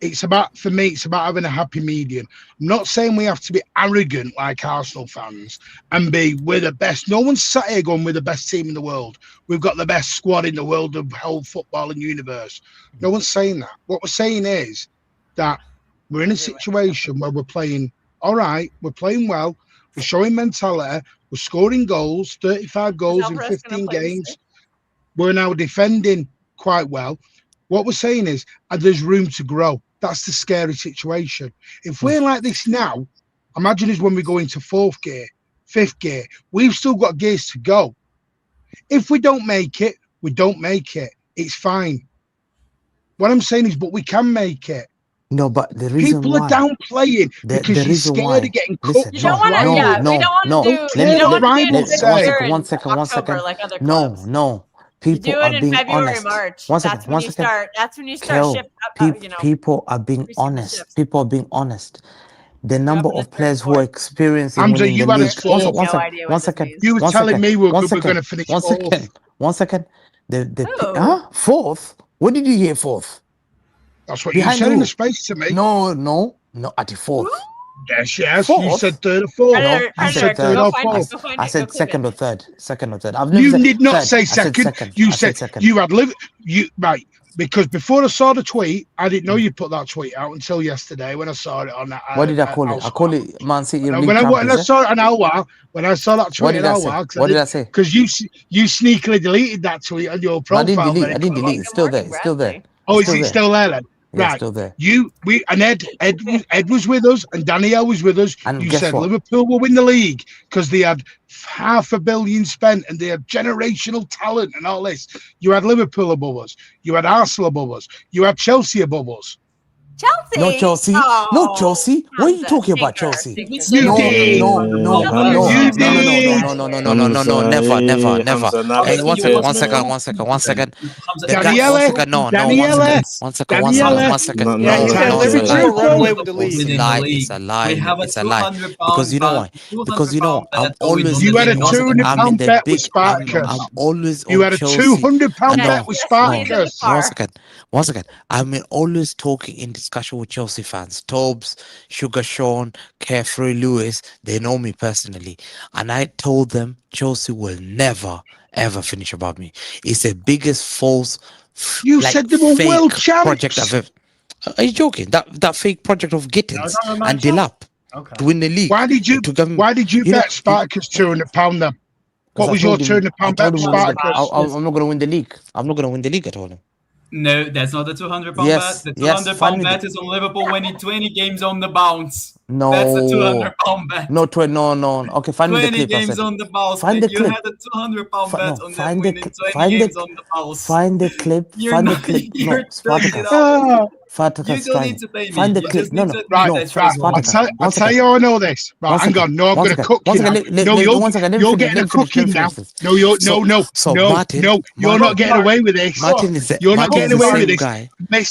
it's about having a happy medium. I'm not saying we have to be arrogant like Arsenal fans and we're the best. No one's sat here going we're the best team in the world. We've got the best squad in the world of whole football and universe. No one's saying that. What we're saying is that we're in a situation where we're playing all right, we're playing well. We're showing mentality. We're scoring goals, 35 goals in 15 games. We're now defending quite well. What we're saying is there's room to grow. That's the scary situation. If we're like this now, imagine us when we go into 4th gear, 5th gear. We've still got gears to go. If we don't make it, we don't make it. It's fine. What I'm saying is, but we can make it. No, but the reason People why are downplaying because the she's reason scared why. of getting Listen, cooked You don't off want to. Ryan. Yeah, we don't want to do. Care You don't what want to Ryan do will it say. One second. October like other No, clubs. no. You People do are it in being February, honest. March. One second. That's when you start. That's when you start Kel, you know. people are being receive the honest. shifts. People are being honest. The number up in the of players who are experiencing Hamza, winning the you had us league. fourth. One second. You were One telling second. me we One were going second. to finish One fourth. second. One second. Who? Fourth? What did you hear fourth? That's what Behind you said in who? the space to me. No. At the fourth. Yes. You Fourth? said third or fourth. No, I You said said third. third or fourth. I said second or third. Second or third. I've never You said did not third. say I said second. second. You I said second. you had right. Because before I saw the tweet, I didn't know you put that tweet out until yesterday when I saw it on that. What did I call it? I call it Man City League When I Champions. saw it an hour, when I saw that tweet What did an I say? hour, What did I say? because you sneakily deleted that tweet on your No, profile. I didn't delete. very I didn't quickly. delete. It's still there. It's still there. Oh, It's is it there. still there then? Yeah, Right. still there. Ed was with us and Danielle was with us. And you guess said what? Liverpool will win the league because they had $500 million spent and they had generational talent and all this. You had Liverpool above us. You had Arsenal above us. You had Chelsea above us. Chelsea? No Chelsea. Oh, No Chelsea. What are you talking about, Chelsea? You did. No. Never. Hey, one second. The guy, Daniele. One second. Yeah, you said No, Liverpool run away with the league. It's a lie. We have a It's a lie. £200 Because you know why? Because you know I'm always. You had a I'm in £200 the bet with big. Spartacus. I'm always You on had a Chelsea. £200 bet with Spartacus. One second. I'm always talking in discussion with Chelsea fans. Tobes, Sugar Sean, Carefree Lewis. They know me personally, and I told them Chelsea will never ever finish above me. It's the biggest false. You said they were world project champs. I've ever. Are you joking? That fake project of Gittins and Dilap to win the league. Why did you bet Spartacus £200 then? What was your £200 bet for Spartacus? I'm not going to win the league. I'm not going to win the league at all. No, that's not the £200 Yes, bet. The yes, £200 bet is on Liverpool winning 20 games on the bounce. No, that's the £200 bet. No. Okay, find me the 20 clip. games on the bounce. Find the You clip. had a £200 bet on them winning 20 find games on the bounce. Find the clip. Find the clip. No, Spartacus. You don't need to pay me. Find the You clip. just No, need to Right, admit that right. Spartacus. I'll tell you how I know this. Right, hang on. No, I'm going to cook you now. No, you're getting a cooking now. No, you're not getting away with this. You're not getting away with this.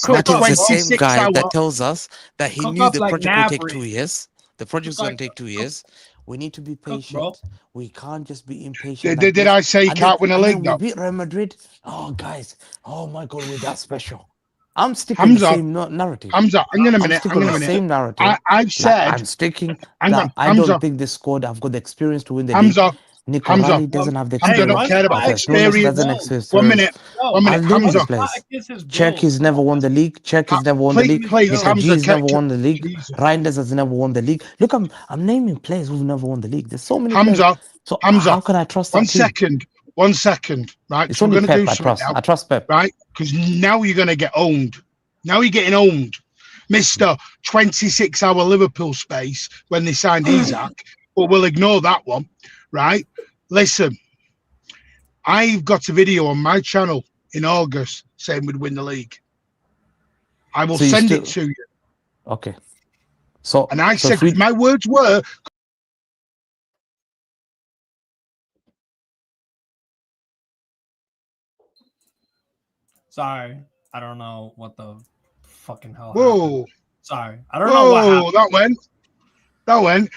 Martin's the same guy that tells us that he knew the project would take 2 years. The project's going to take 2 years. We need to be patient. We can't just be impatient. Did I say you can't win a league? We beat Real Madrid. Oh, guys. Oh, my God. We're that special. I'm sticking to the same narrative. Hamza, hang on a minute. Same narrative. I've said I'm sticking. I don't think this squad. I've got the experience to win the league. Nicolai doesn't have the experience. I don't care about experience. 1 minute. Hamza. Cherky's never won the league. Cherky's never won the league. Mr. G's never won the league. Reinders has never won the league. Look, I'm naming players who've never won the league. There's so many players. So how can I trust that 1 second. Right. It's only Pep I trust. I trust Pep. Right. Because now you're going to get owned. Now you're getting owned. Mr. 26-hour Liverpool space when they signed Isaac. But we'll ignore that one. Right. Listen, I've got a video on my channel in August saying we'd win the league. I will send it to you. Okay. And I said, my words were. Sorry, I don't know what the fucking hell. Whoa. Happened. Sorry, I don't know what happened. That went.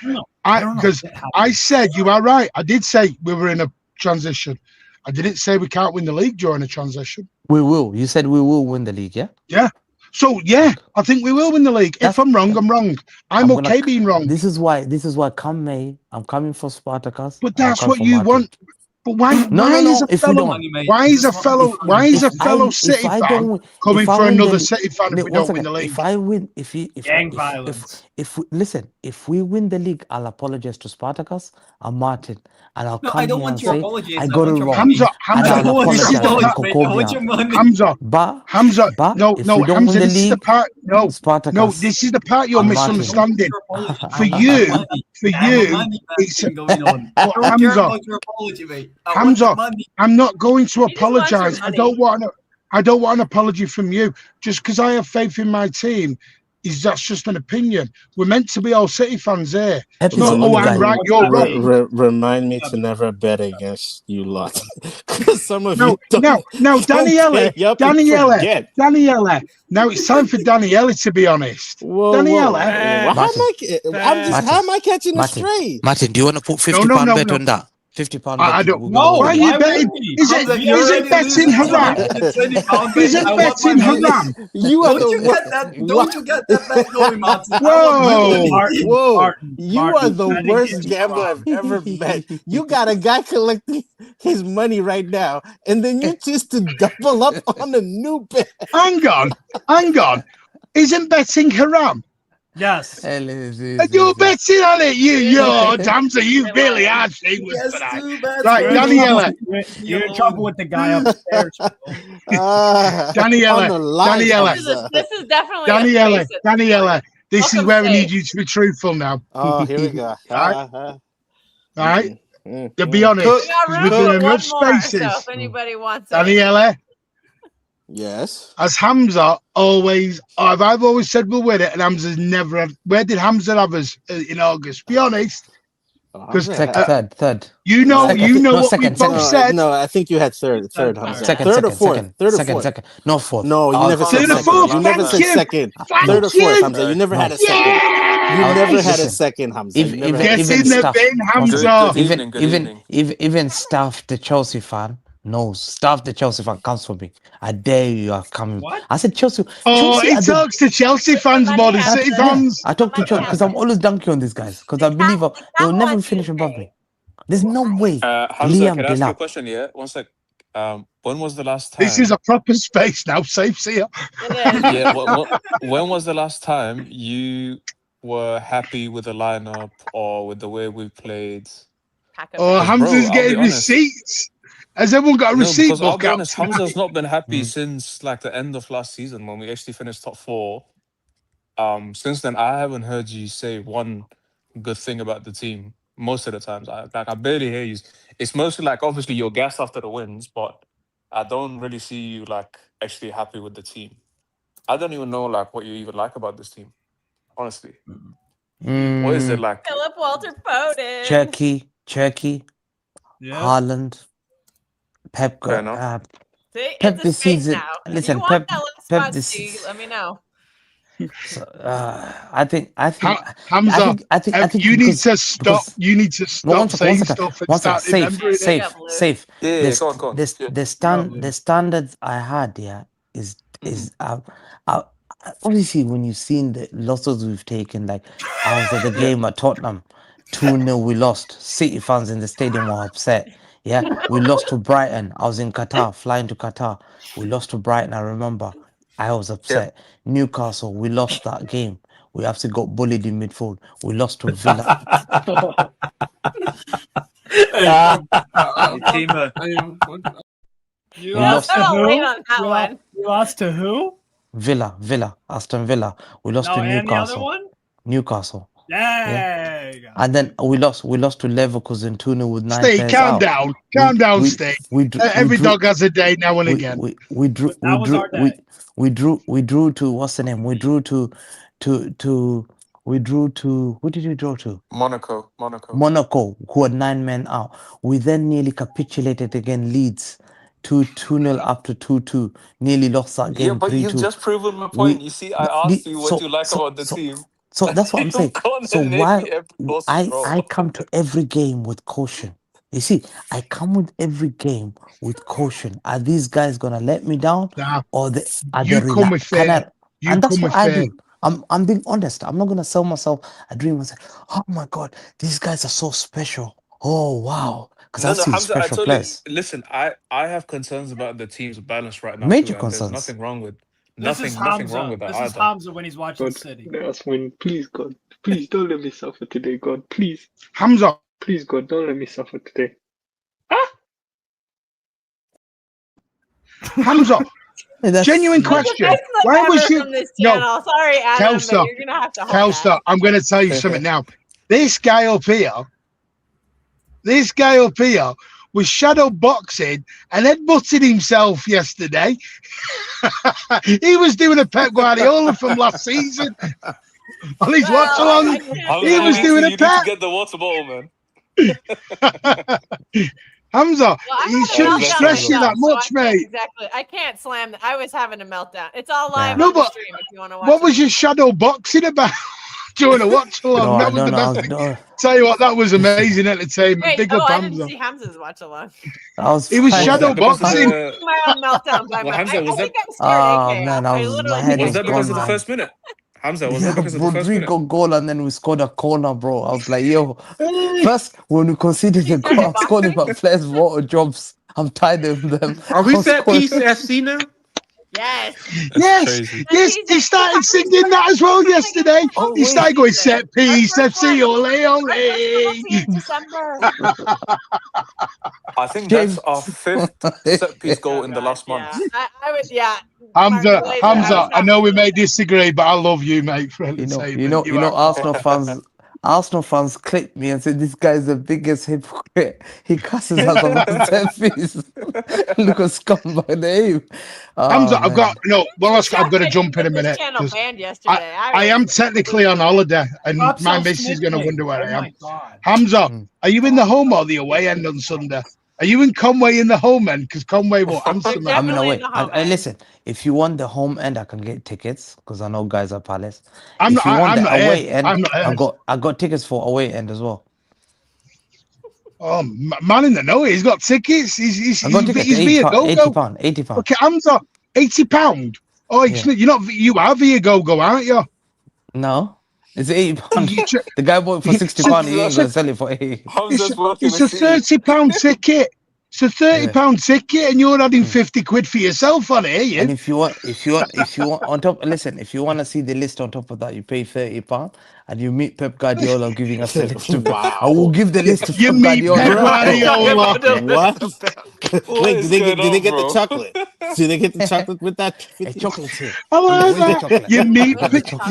Because I said you are right. I did say we were in a transition. I didn't say we can't win the league during a transition. We will. You said we will win the league, yeah? Yeah. So yeah, I think we will win the league. If I'm wrong, I'm wrong. I'm okay being wrong. This is why come May, I'm coming for Spartacus. But that's what you want. But why is a fellow City fan coming for another City fan if we don't win the league? If I win, if we win the league, I'll apologize to Spartacus and Martin, and I'll come here and say I got it wrong. Hamza, this is the part. No, this is the part you're misunderstanding. For you, it's Hamza, I'm not going to apologize. I don't want an apology from you. Just because I have faith in my team, that's just an opinion. We're meant to be all City fans here. It's No, not, I'm right, you're wrong. Remind me to never bet against you lot. Because some of you don't. No, Daniela. Forget. Daniela. Now it's time for Daniela to be honest. Whoa, Daniela. How am I catching a stray? Martin, do you want to put £50 bet on that? £50 bet. I don't know. Why are you betting? Is it betting haram? Is it betting haram? Don't you get that bet going, Martin? Whoa. You are the worst gambler I've ever met. You got a guy collecting his money right now, and then you choose to double up on a new bet. Hang on. Isn't betting haram? Yes. You're betting on it, you're Damser, you really are shameless for that. Right, Daniela. You're in trouble with the guy upstairs. Daniela. This is definitely Daniela. This is where we need you to be truthful now. Oh, here we go. All right. To be honest, we've done enough spaces. So if anybody wants it. Daniela. Yes. As Hamza always, I've always said we'll win it, and Hamza's never had. Where did Hamza have us in August? Be honest. Because third. You know what we both said. No, I think you had third, Hamza. Second, third or fourth. No, fourth. No, you never said second. You never said second. Third or fourth, Hamza. You never had a second. You never had a second, Hamza. Even staff, the Chelsea fan. No, staff the Chelsea fan comes for me. I dare you are coming. What? I said Chelsea. He talks to Chelsea fans more than City fans. I talk to Chelsea because I'm always dunking on these guys because I believe they will never finish above me. There's no way. Hamza, can I ask you a question? Yeah, one sec. When was the last time? This is a proper space now. Safe here. Yeah. When was the last time you were happy with the lineup or with the way we played? Hamza's getting receipts. Has everyone got a receipt book? I'll be honest, Hamza's not been happy since like the end of last season when we actually finished top 4. Since then, I haven't heard you say one good thing about the team. Most of the times, I barely hear you. It's mostly like obviously you're gassed after the wins, but I don't really see you like actually happy with the team. I don't even know like what you even like about this team, honestly. What is it like? Philip Walter Foden. Turkey, Haaland. Pep this season. Now. Listen, Pep this season. Let me know. So, I think Hamza, you need to stop. You need to stop saying stuff and start safe. Yeah, go on. The standards I had is obviously when you've seen the losses we've taken. Like I was at the game at Tottenham, 2-0 we lost. City fans in the stadium were upset. Yeah, we lost to Brighton. I was in Qatar, flying to Qatar. We lost to Brighton. I remember. I was upset. Newcastle, we lost that game. We actually got bullied in midfield. We lost to Villa. You lost to who? You lost to who? Villa, Aston Villa. We lost to Newcastle. And the other one? Newcastle. Yeah. And then we lost to Leverkusen 2-0 with 9 Stay, players calm out. down, Stay. Every dog has a day now and again. We drew to what's the name? We drew to who did we draw to? Monaco, who had 9 men out. We then nearly capitulated against Leeds. 2-0 up to 2-2. Nearly lost that game. Yeah, but 3-2. you've just proven my point. You see, I asked you what you like about the team. So that's what I'm saying. So why I come to every game with caution. You see, I come with every game with caution. Are these guys gonna let me down, or are they relaxed? And that's what I do. I'm being honest. I'm not gonna sell myself a dream and say, "Oh my God, these guys are so special." Oh wow, because I see Hamza, special players. Listen, I have concerns about the team's balance right now. Major too, concerns. There's nothing wrong with. Nothing wrong with that. This is Hamza when he's watching City. Let us win, please, God. Please don't let me suffer today, God. Please, Hamza. Please, God, don't let me suffer today. Hamza. Genuine question. Why was you? No, sorry, Adam, but you're gonna have to. Kelstar, I'm gonna tell you something now. This guy up here was shadow boxing and headbutted himself yesterday. He was doing a Pep Guardiola from last season on his watch along. He was doing a you need to Pep. get the water bottle, man. Hamza, Well, he shouldn't stress you that much, mate. Exactly. I can't slam. I was having a meltdown. It's all live No, on the but stream if you want to watch what was it. your shadow boxing about? Doing a watch along. No, That I was the don't know. best thing. Tell you what, that was amazing entertainment. Wait, Big up I didn't Hamza. see Hamza's watch along. He was shadow because of boxing. the- My own meltdown by Well, my. Hamza, I was think that- I'm scared. Oh AK man, off. my literally head think Was is that I'm because gone, of the man. first minute? Hamza, was Yeah, that because of the first minute? Rodrigo goal, and then we scored a corner, bro. I was like, yo, first when we conceded the goal, I was calling about players' water jobs. I'm tired of them. Are we I was set calling- piece FC now? Yes. Yes, yes, he started singing that as well yesterday. He started going set piece, FC, ole, ole. December. I think that's our fifth set piece goal in the last month. I would. Yeah. Hamza, Glazer, Hamza, I know we may disagree, but I love you, mate, for entertainment. You know, are- Arsenal fans clipped me and said this guy's the biggest hypocrite. He cusses us about 10 fees. Look at scumbag name. Hamza, I've got I've got to jump in a minute. Channel 'cause banned yesterday. I am technically on holiday, and my missus is going to wonder where I am. Hamza, are you in the home or the away end on Sunday? Are you in Conway in the home end? Because Conway will answer me. I'm in away. Listen, if you want the home end, I can get tickets because I know guys at Palace. I'm If not- you want I'm the not away here. end, I'm not here. I got tickets for away end as well. Oh, man in the know, he's got tickets. He's I got tickets. via £80. go-go. £80. Okay, Hamza, £80. Oh, you're not. You are via go-go, aren't you? No, it's £80. The guy bought it for £60. He ain't gonna sell it for 80. It's a £30 ticket. It's a £30 ticket, and you're adding 50 quid for yourself on it, And you. if you want on top, listen, if you want to see the list on top of that, you pay £30 and you meet Pep Guardiola giving us the list. Wow. I will give the list to You Pep meet Guardiola. Pep Guardiola. What? Wait, did they get the chocolate? Did they get the chocolate with that? Chocolate's here. I like Where's the that. chocolate?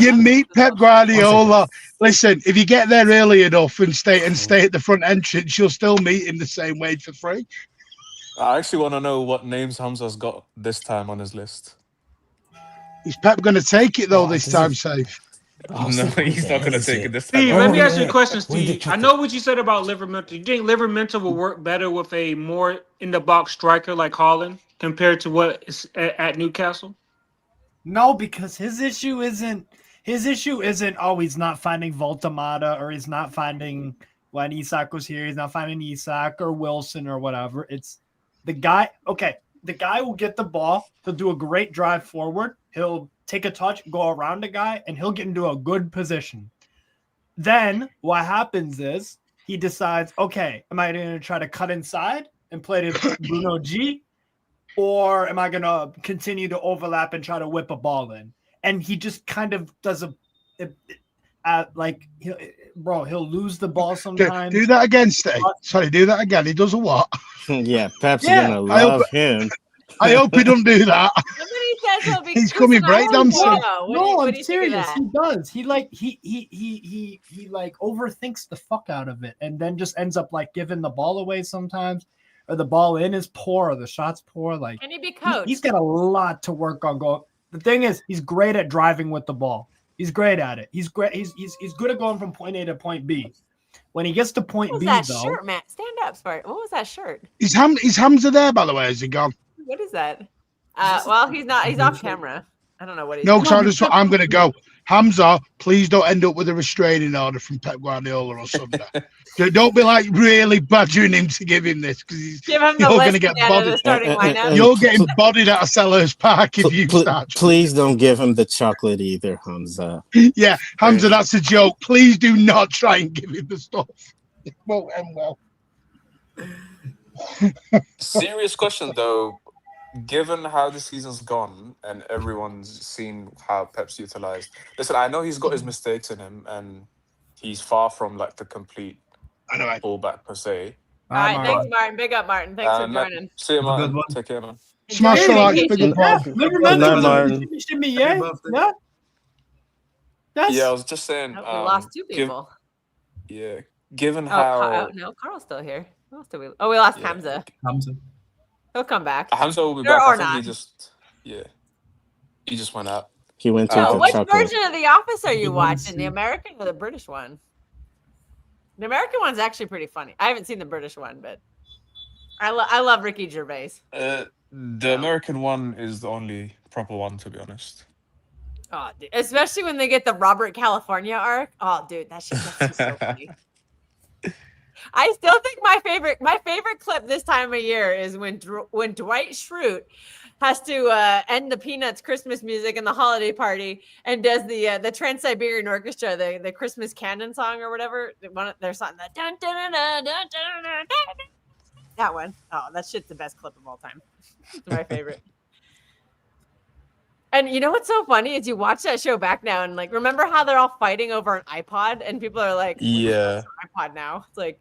You meet Pep Guardiola. Listen, if you get there early enough and stay at the front entrance, you'll still meet him the same way for free. I actually want to know what names Hamza's got this time on his list. Is Pep going to take it though this time, safe? No, he's not going to take it this time. Steve, let me ask you a question, Where's the Steve. I know what you said about Livermore. Do you think Livermore will work better with a more in-the-box striker like Haaland compared to what is at Newcastle? No, because his issue isn't oh, he's not finding Voltamata, or he's not finding when Isak was here, he's not finding Isak or Wilson or whatever. It's the guy. Okay, the guy will get the ball. He'll do a great drive forward. He'll take a touch, go around the guy, and he'll get into a good position. Then what happens is he decides, okay, am I going to try to cut inside and play to Bruno G? Or am I going to continue to overlap and try to whip a ball in? And he just kind of does he'll lose the ball sometimes. Do that again, Steve. Sorry, do that again. He does a what? Yeah, Pep's gonna love him. I hope he don't do that. He's coming breakdancing. No, I'm serious. He does. He overthinks the fuck out of it, and then just ends up like giving the ball away sometimes, or the ball in is poor, or the shot's poor. Like, can he be coached? He's got a lot to work on. The thing is, he's great at driving with the ball. He's great at it. He's great. He's good at going from point A to point B. When he gets to point B, that though, shirt, Matt? Stand up, Spark. What was that shirt? Is Hamza there, by the way? Is he gone? What is that? Well, he's not. He's off camera. I don't know what he's. No, because I'm going to go. Hamza, please don't end up with a restraining order from Pep Guardiola or something. Don't be like really badgering him to give him this, because you're going to get bodied. You're getting bodied at a Selhurst Park if you start. Please don't give him the chocolate either, Hamza. Yeah, Hamza, that's a joke. Please do not try and give him the stuff. It won't end well. Serious question though. Given how the season's gone and everyone's seen how Pep's utilized, listen, I know he's got his mistakes in him and he's far from like the complete fullback per se. All right, thanks, Martin. Big up, Martin. Thanks for joining. See you, Martin. Take care, man. Smash the like, big up, Martin. Yeah, I was just saying. We lost two people. Given how No, Carl's still here. Who else did we? Oh, we lost Yeah. Hamza. Hamza. He'll come back. Hamza will be Or- back. or I think not. he just went out. He went to So, the which chocolate. version of The Office are you Good one, watching? The too. American or the British one? The American one's actually pretty funny. I haven't seen the British one, but I love Ricky Gervais. The American one is the only proper one, to be honest. Oh, dude. Especially when they get the Robert California arc. Oh, dude, that's just so funny. I still think my favorite clip this time of year is when Dwight Schrute has to end the Peanuts Christmas music in the holiday party and does the Trans-Siberian Orchestra, the Christmas canon song or whatever. Their song, that dun, dun, dun, dun, dun, dun, dun, dun. That one. Oh, that shit's the best clip of all time. It's my favorite. And you know what's so funny is you watch that show back now and like remember how they're all fighting over an iPod and people are like, Yeah. iPod now. It's like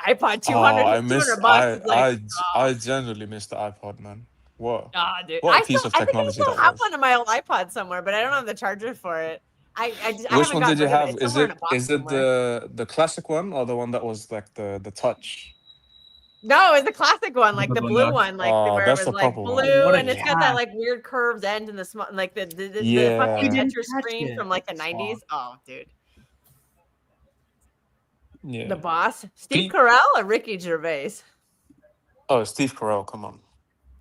iPod 200, I $200 miss. bucks. It's like, I genuinely miss the iPod, man. What? dude. What a piece of I think I technology still that have was. one of my old iPods somewhere, but I don't have the charger for it. I Which haven't one gotten did you rid of have? it. It's Is somewhere in it a box is it somewhere. the classic one or the one that was like the touch? No, it's the classic one, like the Good one, blue Doc. one, like Oh, where it that's was the like proper one. blue What a and it's got that cat. like weird curved end and like the Yeah. fucking didn't Tetris touch screen it. from like the Fuck. 90s. Oh, dude. Yeah. The boss. Steve Pete- Carell or Ricky Gervais? Oh, Steve Carell, come on.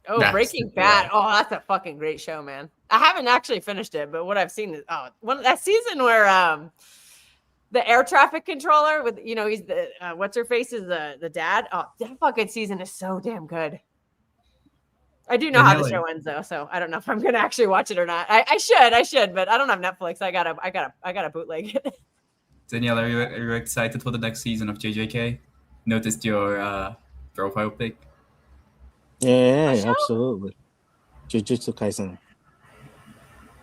Oh, Nah, Breaking Steve Bad. Carell. Oh, that's a fucking great show, man. I haven't actually finished it, but what I've seen is that season where the air traffic controller with he's the what's her face is the dad. Oh, that fucking season is so damn good. I do know how the show ends though, so I don't know if I'm gonna actually watch it or not. I should, but I don't have Netflix. I gotta bootleg it. Danielle, are you excited for the next season of JJK? Noticed your profile pic. Yeah, absolutely. Jujutsu Kaisen.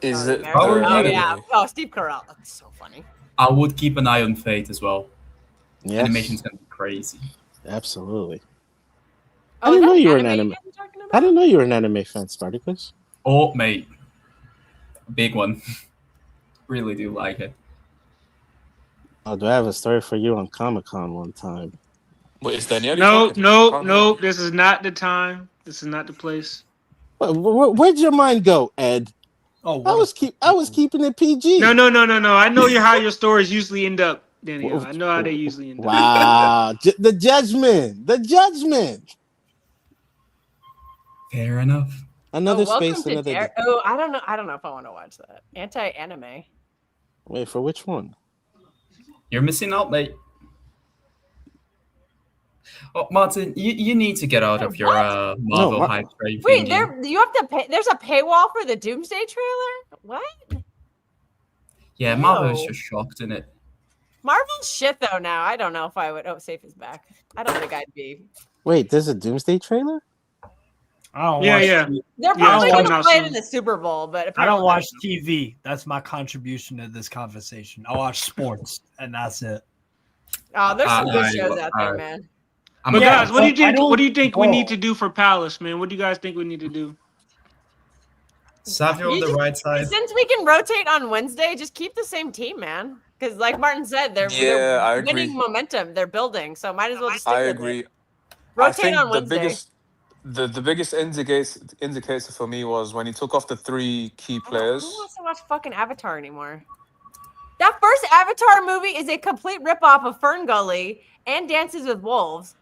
Is Oh, it the How the are American- you? yeah. anime? Oh, Steve Carell. That's so funny. I would keep an eye on Fate as well. Yes, Animation's gonna be crazy. absolutely. Oh, I didn't is know that you were an anime anime. you guys are talking I about? didn't know you were an anime fan, Spartacus. Oh, mate, big one. Really do like it. Oh, do I have a story for you on Comic-Con one time? Wait, is Danielle No, talking? no, Can't no. hear. This is not the time. This is not the place. Where'd your mind go, Ed? Oh, I was keeping it PG. No. I know how your stories usually end up, Danielle. I know how they usually end up. Wow, the judgment. Fair enough. Another welcome space, to another. Dare. Oh, I don't know if I want to watch that. Anti-anime. Wait, for which one? You're missing out, mate. Oh, Martin, you need to get out of your Marvel hype train. Wait, thingy. you have to pay. There's a paywall for the Doomsday trailer. What? Yeah, Marvel is No. just shocked in it. Marvel's shit though. Now I don't know if I would. Oh, Safe is back. I don't think I'd be. Wait, there's a Doomsday trailer? I don't Yeah, watch. yeah. They're Yeah, probably I going to don't play it know. in the Super Bowl, but I don't apparently watch TV. That's my contribution to this conversation. I watch sports, and that's it. Oh, there's some good I- shows out there, I- man. But Yeah, guys, what do you but I think? don't What do you think we go. need to do for Palace, man? What do you guys think we need to do? Savio on You the just- right side. Since we can rotate on Wednesday, just keep the same team, man. Because like Martin said, they're Yeah, I winning agree. momentum. They're building, so might as well just stick I with agree. it. I Rotate think on the Wednesday. biggest indicator for me was when he took off the 3 key Who players. wants to watch fucking Avatar anymore? That first Avatar movie is a complete ripoff of Fern Gully and Dances with Wolves.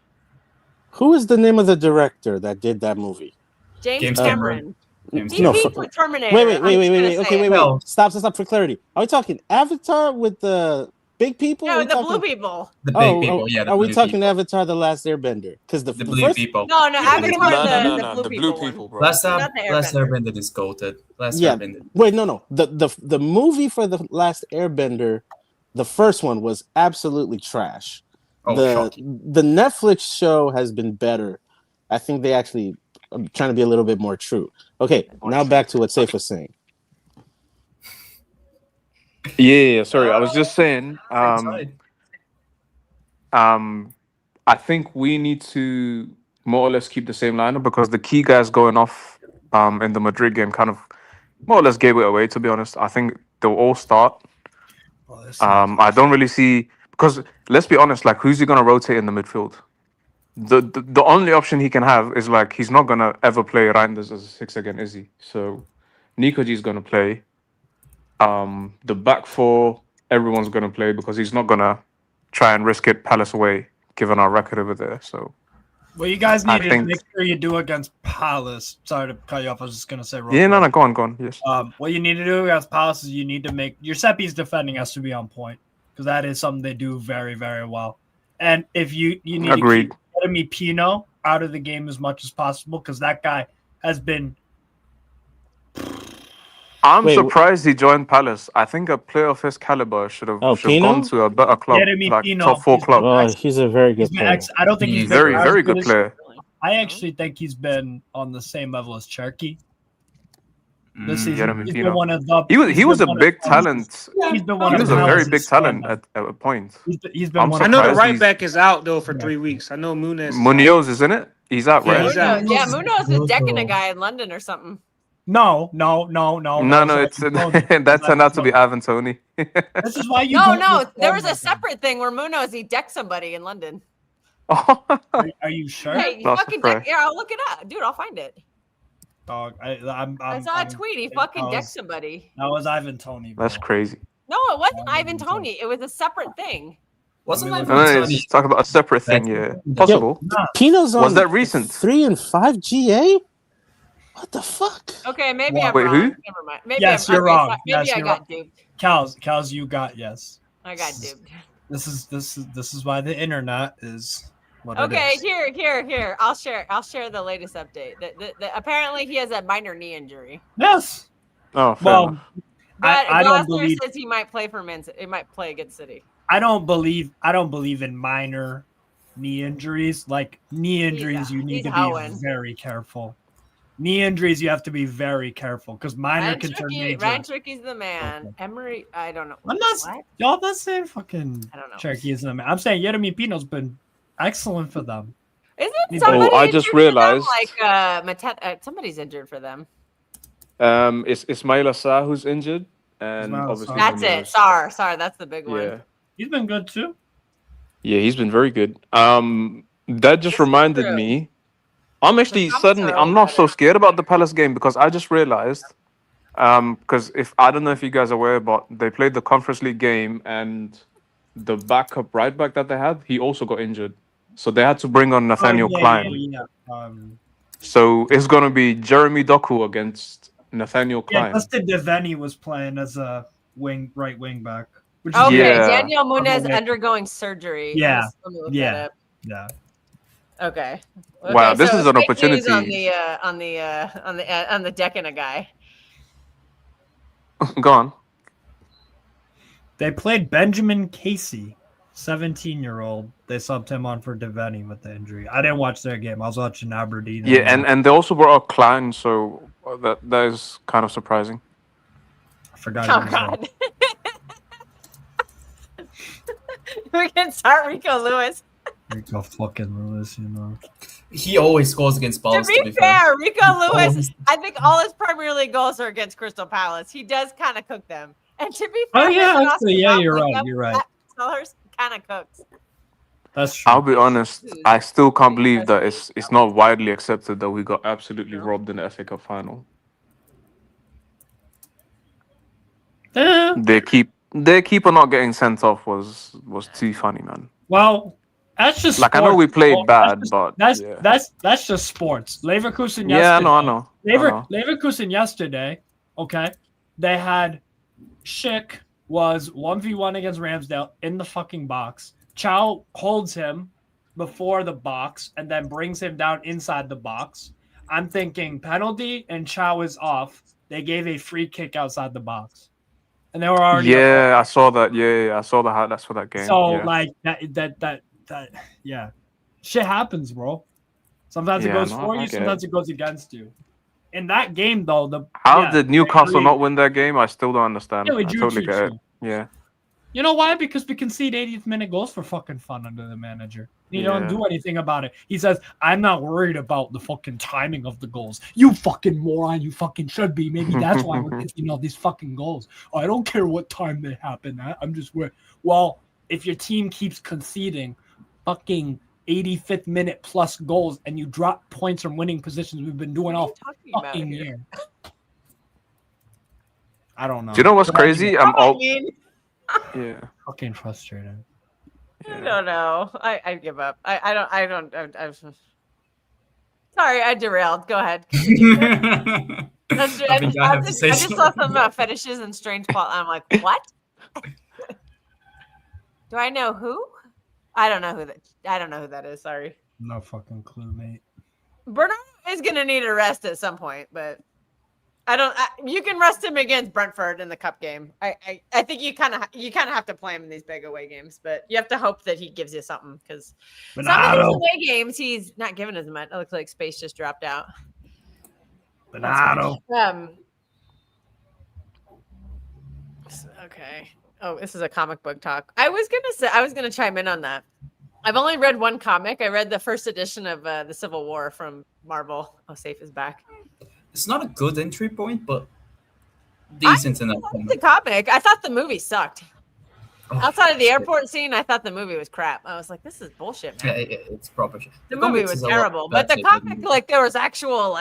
Who is the name of the director that did that movie? James Cameron. He No, peaked with Terminator. Wait. I'm just gonna say Okay, it. wait. Stop for clarity. Are we talking Avatar with the big people? No, Are we the talking... blue people. The big people, yeah. Are we talking Avatar: The Last Airbender? Because the blue first... people? No, Avatar No, the blue people, bro. Last Not the Airbender is goated. Last Yeah. Airbender. Wait, no. The movie for The Last Airbender, the first one was absolutely trash. The Netflix show has been better. I think they actually are trying to be a little bit more true. Okay, now back to what Safe was saying. Yeah, sorry. I was just saying, I think we need to more or less keep the same lineup because the key guys going off in the Madrid game kind of more or less gave it away, to be honest. I think they'll all start. I don't really see, because let's be honest, like who's he going to rotate in the midfield? the only option he can have is like he's not gonna ever play Reinders as a 6 again, is he? So Nikoji's gonna play. The back four, everyone's gonna play because he's not gonna try and risk it Palace away, given our record over there. So What you guys I need to think- make sure you do against Palace. Sorry to cut you off. I was just gonna say real yeah, quick. no, go on, yes. What you need to do against Palace is you need to make your set piece defending has to be on point because that is something they do very, very well. And if you need Agreed. to keep Jeremy Pino out of the game as much as possible because that guy has been. I'm surprised he joined Palace. I think a player of his caliber should have Pino? gone to a better club, Jeremy like Pino, top 4 he's club. Oh, he's a very good player. I don't think he's been very, as very good as- player. I actually think he's been on the same level as Cherky. This season, Jeremy he's Pino. been one of the. He was a been one big of- talent. He's been one He of was the a very Palace's big talent standouts. at a point. He's been I'm one I of know the surprised right he's- back is out though for 3 weeks. I know Munez. is out. Munoz, isn't it? He's out, Yeah, right? he's out. Yeah, Munoz is decking a guy in London or something. No. No, it's that turned out to be Ivan Toney. This is why you. No, there was a separate thing where Munoz he decked somebody in London. Are you sure? Hey, Not fucking surprised. yeah, I'll look it up, dude. I'll find it. Dog, I saw a tweet. He fucking decked somebody. That was Ivan Toney. That's crazy. No, it wasn't Ivan Toney. It was a separate thing. Wasn't No, it's talking about a separate thing, yeah. Possible. Pino's on Was that recent? 3 and 5 GA? What the fuck? Okay, maybe I'm Wait, wrong. who? Never mind. Maybe Yes, I'm, you're okay, wrong. Maybe Yes, I you're got wrong. duped. Cows, you got yes. I got duped. This is why the internet is what Okay, it is. here. I'll share the latest update. Apparently he has a minor knee injury. Yes. Oh, fair enough. But I don't Gosler believe says he might play for He might play against City. I don't believe in minor knee injuries. Like knee injuries, you need he's to be hoeing. very careful. Knee injuries, you have to be very careful because minor can turn major. Ryan Tricky's the man. Emery, I don't know. I'm not. What? Y'all not saying fucking. I don't know. Cherky isn't a man. I'm saying Jeremy Pino's been excellent for them. Isn't He's somebody I just injured for them? realized- Like somebody's injured for them. It's Ismail Assar who's injured, and Ismail obviously Assar. That's it. Munoz. Sorry, that's the big one. Yeah, He's been good too. yeah, he's been very good. That just reminded me. I'm actually suddenly I'm not so scared about the Palace game because I just realized, because if I don't know if you guys are aware, but they played the Conference League game and the backup right back that they had, he also got injured, so they had to bring on Nathaniel Klein. Yeah. So it's gonna be Jeremy Doku against Nathaniel Yeah, Klein. Dustin Devaney was playing as a right wing back. Which is Okay, Yeah. Daniel Munez Okay. undergoing surgery. Yeah. Let me look Yeah. that up. Yeah. Okay. Wow, this is an fake news opportunity. on the decking a guy. Go on. They played Benjamin Casey, 17-year-old. They subbed him on for Devaney with the injury. I didn't watch their game. I was watching Aberdeen. Yeah, and they also brought up Klein, so that is kind of surprising. I forgot. Oh his name. God. We can start Rico Lewis. Rico fucking Lewis, you know. He always scores against To Palace. be fair, Rico Lewis, Always. I think all his Premier League goals are against Crystal Palace. He does kind of cook them. And to be fair, Oh, yeah, his actually, Oscar yeah, you're Bob right, you're right. Sellers kind of cooks. That's true. I'll be honest, I still can't believe that it's not widely accepted that we got absolutely robbed in the FA Cup final. Eh, Their keeper not getting sent off was too funny, man. well, that's just Like I know sports, we played bro. bad, That's just- but that's yeah. that's just sports. Leverkusen yesterday. Yeah, I know. Leverkusen yesterday, okay, they had Schick was 1v1 against Ramsdale in the fucking box. Chow holds him before the box and then brings him down inside the box. I'm thinking penalty and Chow is off. They gave a free kick outside the box. And they were already Yeah, I saw that. Yeah, I saw the highlights for that game. so yeah. like that yeah. Shit happens, bro. Sometimes it Yeah, goes no, for I you, get sometimes it goes against you. In that game though, How did Newcastle I not win that game? I still don't understand. Yeah, I with totally get it. Juju. Yeah. You know why? Because we concede 80th minute goals for fucking fun under the manager. He don't Yeah. do anything about it. He says, I'm not worried about the fucking timing of the goals. You fucking moron, you fucking should be. Maybe that's why we're conceding all these fucking goals. I don't care what time they happen at. I'm just worried. Well, if your team keeps conceding fucking 85th minute plus goals and you drop points from winning positions we've been doing all fucking year. I don't know. Do you know what's crazy? I'm all yeah. Fucking frustrated. I don't know. I give up. I don't. Sorry, I derailed. Go ahead. I just saw some fetishes and strange plot. I'm like, what? Do I know who? I don't know who that. I don't know who that is. Sorry. No fucking clue, mate. Bernardo is gonna need a rest at some point, but you can rest him against Brentford in the cup game. I think you kind of have to play him in these big away games, but you have to hope that he gives you something because some of these away games he's not giving as much. It looks like Space just dropped out. Bernardo. Okay. Oh, this is a comic book talk. I was gonna chime in on that. I've only read one comic. I read the first edition of the Civil War from Marvel. Oh, Safe is back. It's not a good entry point, but decent enough. The comic. I thought the movie sucked. Outside of the airport scene, I thought the movie was crap. I was like, "This is bullshit, man." Yeah, it's proper shit. The movie was terrible, but the comic, like, there was actual,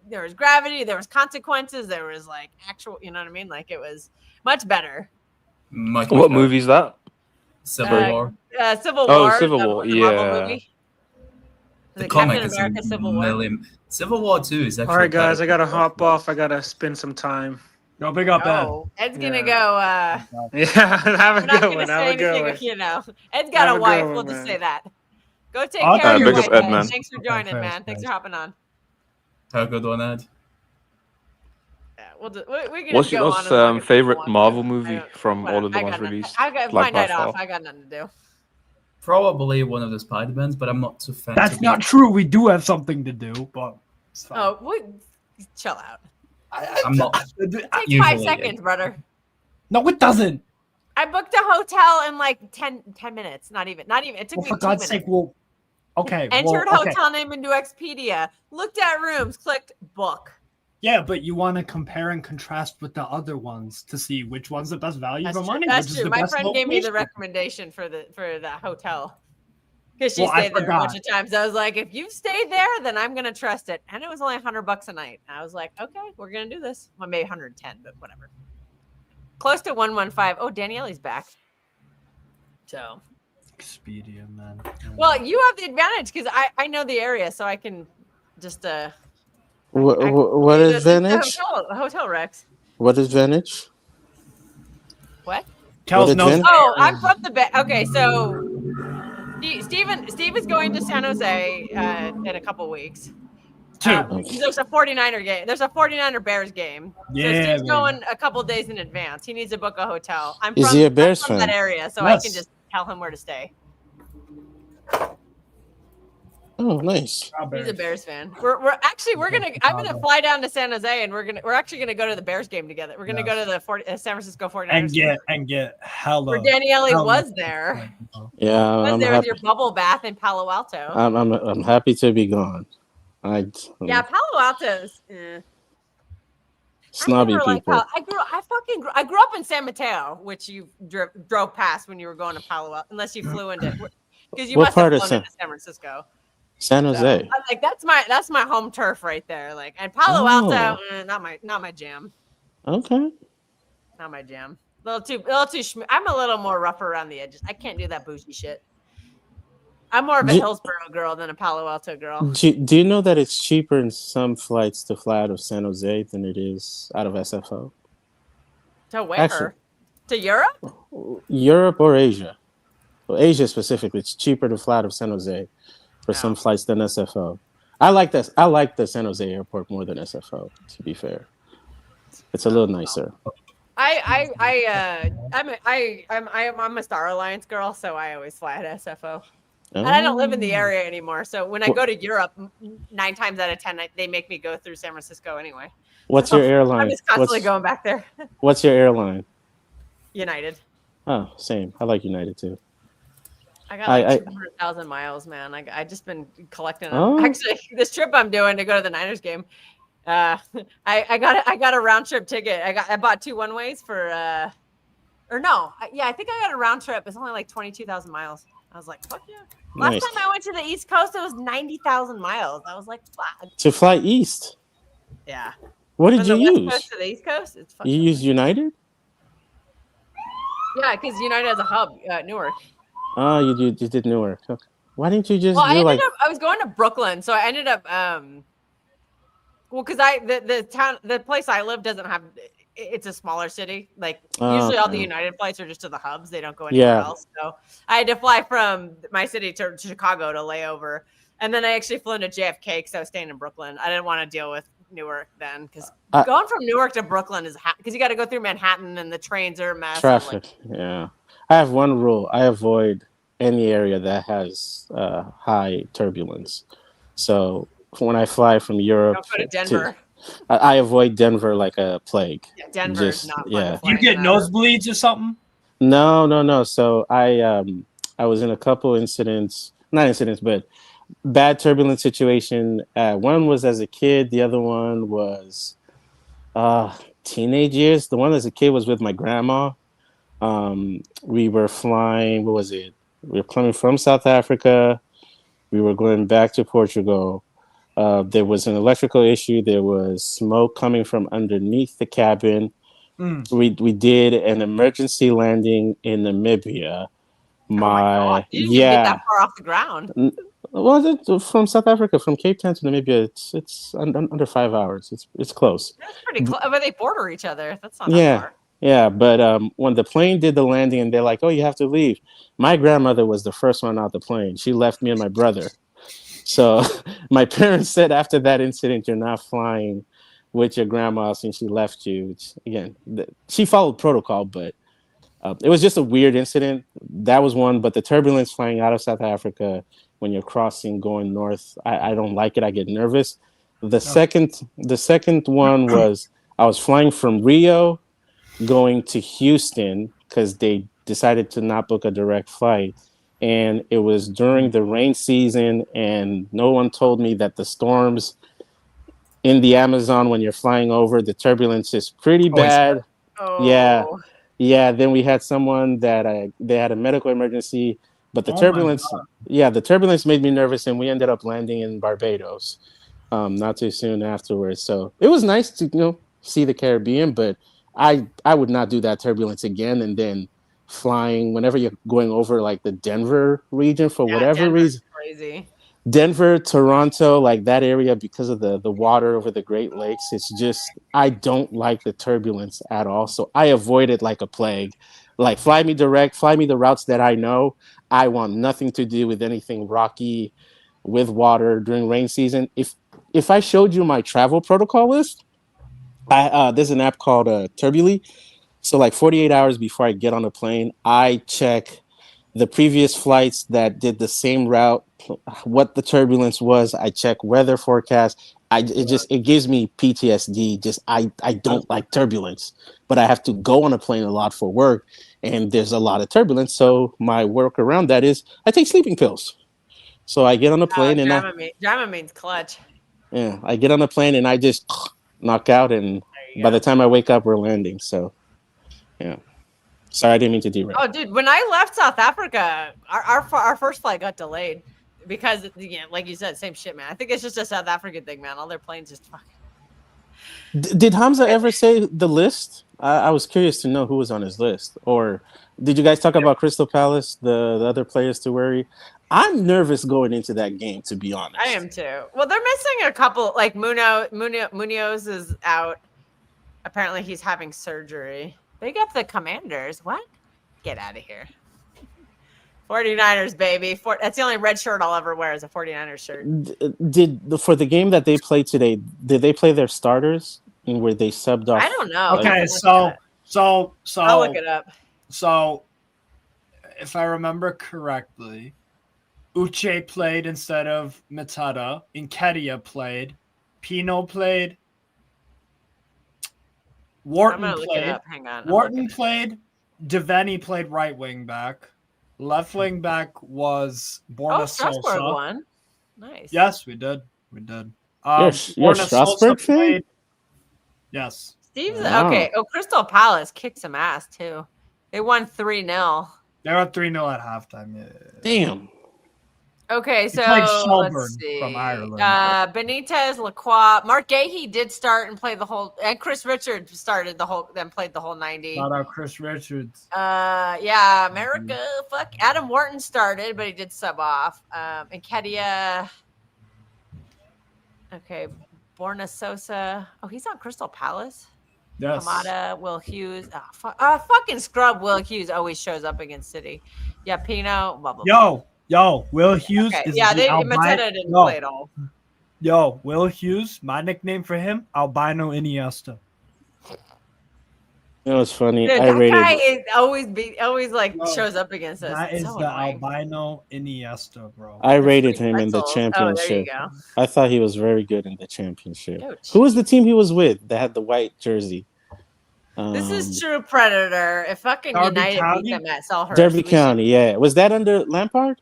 there was gravity, there was consequences, there was actual, you know what I mean? Like, it was much better. What movie is that? Civil War. Civil War. Oh, Civil War. Yeah. The comic Captain is America Civil War. Civil War 2 is actually. All right, guys, I gotta hop off. I gotta spend some time. Go big up, Ed. Ed's gonna go. Yeah, have a good one. Have a good one. You know, Ed's got Have a a wife. good we'll one, just man. say that. Go take care of your big wife, up, Ed, Ed. man. Thanks for joining, man. Thanks for hopping on. Have a good one, Ed. Yeah, we're gonna What's go your on as long as favorite people want Marvel to. movie from all of the ones nothing. released? I got Like, my by night off. far? I got nothing to do. Probably one of the Spider-Mans, but I'm not too fan. That's not true. We do have something to do, but it's fine. Oh, chill out. I'm not. Take 5 seconds, brother. No, it doesn't. I booked a hotel in like 10 minutes. Not even. It took Well, me for 2 God's minutes. sake, well, okay. Entered well, okay. hotel name into Expedia. Looked at rooms. Clicked book. Yeah, but you want to compare and contrast with the other ones to see which one's the best value for money. That's which is true. the My best friend gave me the location. recommendation for that hotel because she Well, I stayed there a bunch forgot. of times. I was like, if you've stayed there, then I'm gonna trust it. And it was only $100 a night. I was like, okay, we're gonna do this. Well, maybe 110, but whatever. Close to 115. Oh, Daniele's back. So. Expedia, man. Well, you have the advantage because I know the area, so I can just What is Vantage? Hotel Rex. What is Vantage? What? Kels knows. Oh, I'm from the Bay. Okay, so Steve is going to San Jose in a couple weeks. There's a 49er game. There's a 49er Bears game. Yeah, so Steve's man. going a couple days in advance. He needs to book a hotel. Is he a Bears I'm from fan? that area, so Yes. I can just tell him where to stay. Oh, nice. He's a Bears fan. I'm gonna fly down to San Jose and we're actually gonna go to the Bears game together. We're gonna go to the San Francisco 49ers and get hella. where Daniele was there. Yeah, Was I'm there with happy. your bubble bath in Palo Alto? I'm happy to be gone. Yeah, Palo Alto's. Snobby people. I grew up in San Mateo, which you drove past when you were going to Palo Alto, unless you flew into because you What must have part of flown San- into San Francisco. San Jose. I'm like that's my home turf right there. Like and Palo Alto, not my jam. Okay. Not my jam. Little too. I'm a little more rougher around the edges. I can't do that bougie shit. I'm more of a Hillsborough girl than a Palo Alto girl. Do you know that it's cheaper in some flights to fly out of San Jose than it is out of SFO? To where? Actually- To Europe? Europe or Asia? Well, Asia specifically, it's cheaper to fly out of San Jose for some flights than SFO. I like this. I like the San Jose airport more than SFO. To be fair, it's a little nicer. I'm a Star Alliance girl, so I always fly at SFO. And I don't live in the area anymore, so when I go to Europe, 9 times out of 10, they make me go through San Francisco anyway. What's So your airline? I'm just constantly going back there. What's your airline? United. Oh, same. I like United too. I got like 200,000 miles, man. I just been collecting them. Oh. Actually, this trip I'm doing to go to the Niners game, I got a round trip ticket. I bought 2 one-ways for I think I got a round trip. It's only like 22,000 miles. I was like, fuck yeah. Last Nice. time I went to the East Coast, it was 90,000 miles. I was like, fuck. To fly east. Yeah. What did From you the West use? Coast to the East Coast, it's fucking. You used United? Yeah, because United has a hub at Newark. Oh, you did Newark. Okay. Why didn't you just Well, do I was going to Brooklyn, so I ended up well, because the place I live doesn't have. It's a smaller city. Like usually, all the United flights are just to the hubs. They don't go anywhere else. So I had to fly from my city to Chicago to layover, and then I actually flew into JFK because I was staying in Brooklyn. I didn't want to deal with Newark then, because going from Newark to Brooklyn is because you got to go through Manhattan and the trains are a mess. traffic. Yeah, I have one rule: I avoid any area that has high turbulence. So when I fly from Europe Don't go to Denver. I avoid Denver like a plague. Yeah, Denver's not fun to fly. You get nosebleeds or something? No. So I was in a couple not incidents, but bad turbulent situation. One was as a kid. The other one was teenage years. The one as a kid was with my grandma. We were flying. What was it? We were coming from South Africa. We were going back to Portugal. There was an electrical issue. There was smoke coming from underneath the cabin. We did an emergency landing in Namibia. Oh my God. You didn't even get that far off the ground. Well, from South Africa, from Cape Town to Namibia, it's under 5 hours. It's close. That's pretty close. But they border each other. That's not that far. Yeah. But when the plane did the landing and they're like, "Oh, you have to leave," my grandmother was the first one out the plane. She left me and my brother. So my parents said after that incident, "You're not flying with your grandma since she left you." Which, again, she followed protocol, but it was just a weird incident. That was one. But the turbulence flying out of South Africa when you're crossing going north, I don't like it. I get nervous. The second one was I was flying from Rio going to Houston because they decided to not book a direct flight. And it was during the rain season, and no one told me that the storms in the Amazon, when you're flying over, the turbulence is pretty bad. Oh. Yeah. Then we had someone that they had a medical emergency, but the turbulence made me nervous, and we ended up landing in Barbados not too soon afterwards. So it was nice to see the Caribbean, but I would not do that turbulence again. And then flying whenever you're going over like the Denver region for whatever reason. Crazy. Denver, Toronto, like that area, because of the water over the Great Lakes, it's just, I don't like the turbulence at all. So I avoid it like a plague. Like fly me direct, fly me the routes that I know. I want nothing to do with anything rocky with water during rain season. If I showed you my travel protocol list, there's an app called Turbully. So like 48 hours before I get on a plane, I check the previous flights that did the same route, what the turbulence was. I check weather forecast. It gives me PTSD. I don't like turbulence, but I have to go on a plane a lot for work, and there's a lot of turbulence. So my work around that is I take sleeping pills. So I get on a plane and Dramamine's clutch. Yeah, I get on a plane and I just knock out, and by the time I wake up, we're landing. So, yeah. Sorry, I didn't mean to derail. Oh, dude, when I left South Africa, our first flight got delayed because, like you said, same shit, man. I think it's just a South African thing, man. All their planes just fucking. Did Hamza ever say the list? I was curious to know who was on his list. Or did you guys talk about Crystal Palace, the other players to worry? I'm nervous going into that game, to be honest. I am too. Well, they're missing a couple. Like Munoz is out. Apparently, he's having surgery. Big up the Commanders. What? Get out of here. 49ers, baby. That's the only red shirt I'll ever wear is a 49ers shirt. For the game that they played today, did they play their starters? And were they subbed off? I don't know. Okay, so I'll look it up. So, if I remember correctly, Uche played instead of Matata. Nketiah played. Pino played. Wharton played. Hang on. Wharton played. Devaney played right wing back. Left wing back was Borna Strasbourg Sosa. won. Nice. Yes, we did. You're a Strasbourg fan? Yes. Steve's okay. Oh, Crystal Palace kicked some ass too. They won 3-0. They're up 3-0 at halftime. Yeah. Damn. Okay, so played let's Shelburne see. from Ireland. Benitez, Lacroix, Mark Gahey did start and play the whole, and Chris Richards started the whole, then played the whole 90. Shout out Chris Richards. Yeah, America. Fuck, Adam Wharton started, but he did sub off. And Kedia. Okay, Borna Sosa. Oh, he's on Crystal Palace. Yes. Hamada, Will Hughes. Fucking scrub Will Hughes always shows up against City. Yeah, Pino. Blah, blah, blah. Yo, Will Hughes is Mateta didn't play at all. Yo, Will Hughes, my nickname for him, Albino Iniesta. It was funny. Dude, I that rated. guy is always like shows up against us. That is so the annoying. albino Iniesta, bro. I rated him in the pretzels. Oh, there you championship. go. I thought he was very good in the championship. Oh, Who was the team he was with that had the white jersey? This is true Predator. If fucking Derby United County? beat them at Selhurst, Derby County. Yeah, was that under Lampard?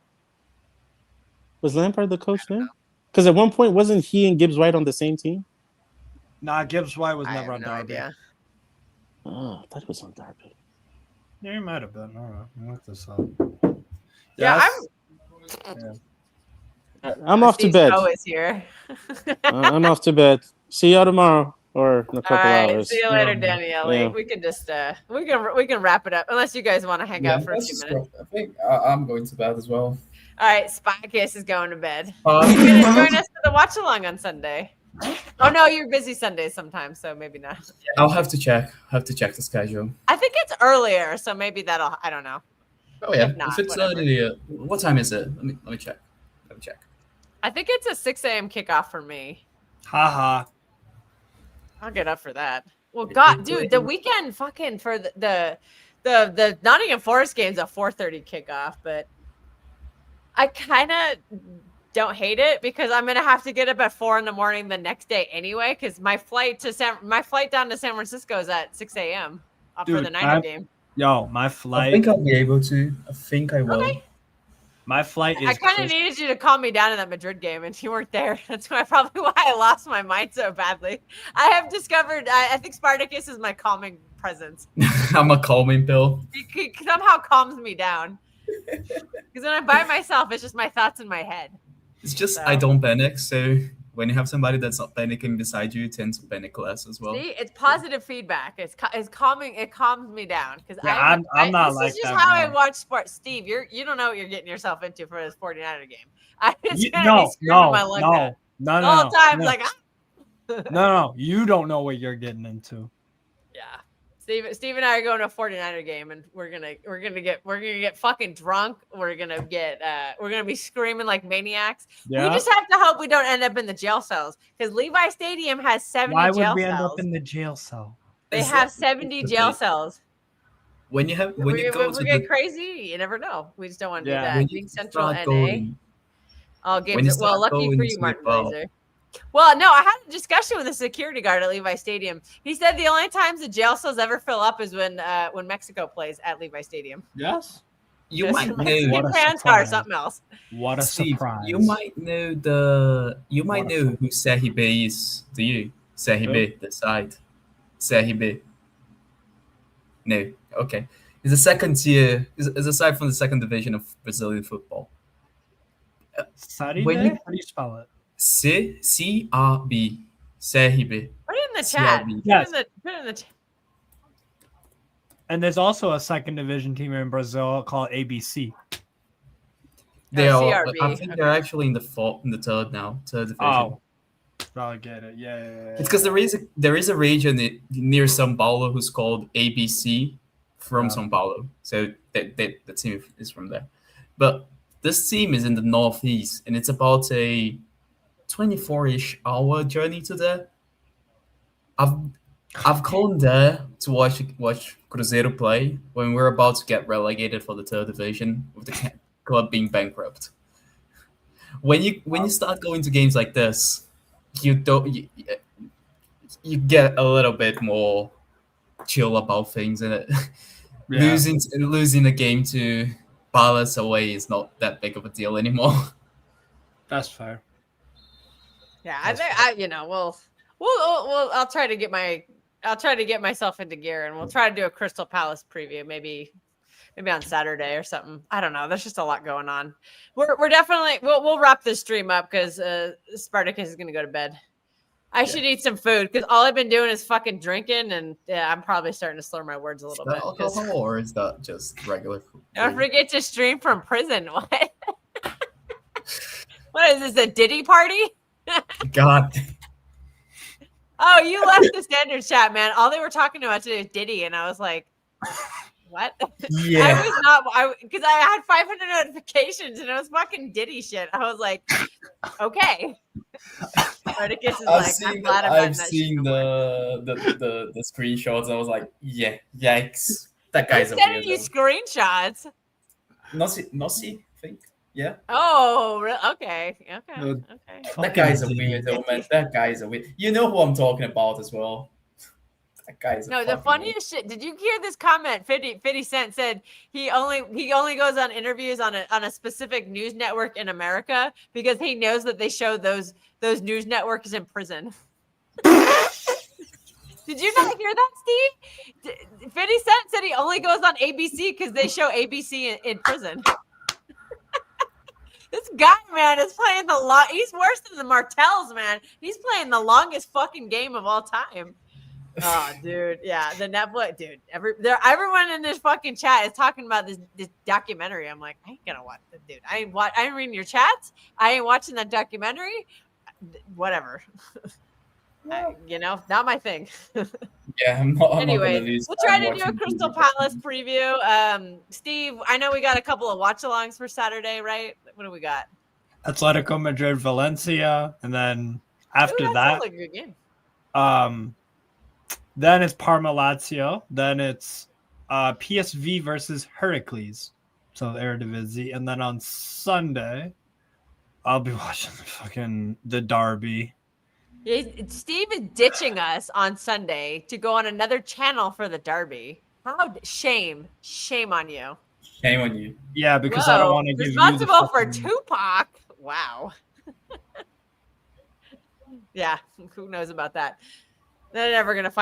Was Lampard the coach then? Because at one point wasn't he and Gibbs White on the same team? Nah, Gibbs White was I never have on no Derby. idea. Oh, I thought it was on Derby. Yeah, he might have been. All right, I'll look this up. Yeah, I'm off to Steve bed. Snow is here. I'm off to bed. See y'all tomorrow or in a All couple right, hours. see you later, Danielle. Yeah. We can just we can wrap it up unless you guys want to hang out for a few minutes. I think I'm going to bed as well. All right, Spycast is going to bed. Uh, You're gonna join us for the watch along on Sunday. Oh no, you're busy Sundays sometimes, so maybe not. I'll have to check. The schedule. I think it's earlier, so maybe that'll. I don't know. Oh yeah, If not, it's whatever. early. What time is it? Let me check. I think it's a 6 a.m. kickoff for me. Haha. I'll get up for that. Well, God, dude, the weekend fucking for the Nottingham Forest game's a 4:30 kickoff, but I kind of don't hate it because I'm gonna have to get up at 4 a.m. the next day anyway. Because my flight down to San Francisco is at 6 a.m. for Dude, the Niner game. Yo, my flight. I think I'll be able to. I think I will. Okay. My flight is. I kind of needed you to calm me down in that Madrid game, and you weren't there. That's probably why I lost my mind so badly. I have discovered. I think Spartacus is my calming presence. I'm a calming pill. He somehow calms me down. Because when I'm by myself, it's just my thoughts in my head. It's just I don't panic. So when you have somebody that's not panicking beside you, you tend to panic less as well. See, it's positive feedback. It's calming. It calms me down because I'm not this like is just that, how I bro. watch sports. Steve, you don't know what you're getting yourself into for this 49er game. I'm just You- gonna no, be screaming my lungs no, out no, all the time. no. Like, No, you don't know what you're getting into. yeah. Steve and I are going to a 49er game, and we're gonna get fucking drunk. We're gonna be screaming like maniacs. Yeah. We just have to hope we don't end up in the jail cells because Levi Stadium has 70 Why jail would we end cells. up in the jail cell? They have 70 jail cells. When you When go we to get the crazy, you never know. We just don't want to Yeah. do that. when Being you Central start NA. going, All when games. you Well, start lucky going for you, to Martin the bar. Glazer. Well, no, I had a discussion with a security guard at Levi Stadium. He said the only times the jail cells ever fill up is when Mexico plays at Levi Stadium. Yes. You Just might Mexican know. What a fans or surprise. something else. What a Steve, surprise. you might know who Sehibe is. Do you? Sehibe, the side. Sehibe. No. Okay. It's a second tier. It's aside from the second division of Brazilian football. Saturday? When you- How do you spell it? CRB. Sehibe. Put it in the chat. CRB. Yes. Put it in the chat. And there's also a second division team in Brazil called ABC. They are. CRB, I think they're actually in the third now. Third division. Oh. I get it. Yeah. It's because there is a region near São Paulo who's called ABC from Yeah. São Paulo. So the team is from there. But this team is in the northeast, and it's about a 24-ish hour journey to there. I've gone there to watch Cruzeiro play when we're about to get relegated for the third division with the club being bankrupt. When you start going to games like this, you get a little bit more chill about things, and Yeah. losing a game to Palace away is not that big of a deal anymore. That's fair. Yeah, I think we'll I'll try to get myself into gear, and we'll try to do a Crystal Palace preview. Maybe Maybe on Saturday or something. I don't know. There's just a lot going on. We're definitely we'll wrap this stream up because Spartacus is gonna go to bed. I should eat some food because all I've been doing is fucking drinking, and I'm probably starting to slur my words a little bit. Alcohol, or is that just regular food? Don't forget to stream from prison. What? What is this? A Diddy party? God. Oh, you left the standard chat, man. All they were talking about today was Diddy, and I was like, what? Yeah. I was not, because I had 500 notifications and it was fucking Diddy shit. I was like, okay. Spartacus is I'm glad I've seen the screenshots. And I was like, yeah, yikes. That guy's a Who's sending you weirdo. screenshots? Nossi, I think. Yeah. Oh, okay. Okay. That guy's a weirdo, man. That guy's a weird. You know who I'm talking about as well. That guy's a the funniest shit. Did you hear this comment? 50 Cent said he only goes on interviews on a specific news network in America because he knows that they show those news networks in prison. Did you not hear that, Steve? 50 Cent said he only goes on ABC because they show ABC in prison. This guy, man, is playing he's worse than the Martells, man. He's playing the longest fucking game of all time. Oh, dude. Yeah, the Netflix, dude. Everyone in this fucking chat is talking about this documentary. I'm like, I ain't gonna watch it, dude. I ain't reading your chats. I ain't watching that documentary. Whatever. Not my thing. Yeah, I'm not. Anyways, we'll try to do a Crystal Palace preview. Steve, I know we got a couple of watch-alongs for Saturday, right? What do we got? Atletico Madrid, Valencia, and then after that, sounds like a good game. Then it's Parma Lazio. Then it's PSV versus Heracles, so the Eredivisie. And then on Sunday, I'll be watching the derby. Steve is ditching us on Sunday to go on another channel for the derby. Shame on you. Shame on you. Yeah, because I don't want to give you responsible for Tupac. Wow. Yeah, who knows about that? They're never gonna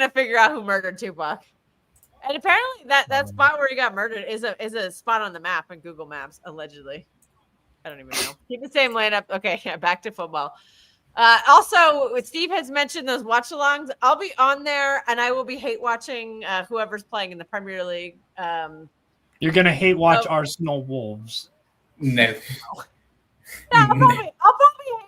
figure out who murdered Tupac. And apparently that spot where he got murdered is a spot on the map in Google Maps, allegedly. I don't even know. Keep the same lineup. Okay, yeah, back to football. Also, Steve has mentioned those watch-alongs. I'll be on there, and I will be hate watching whoever's playing in the Premier League. You're gonna hate watch Arsenal Wolves. No. I'll probably hate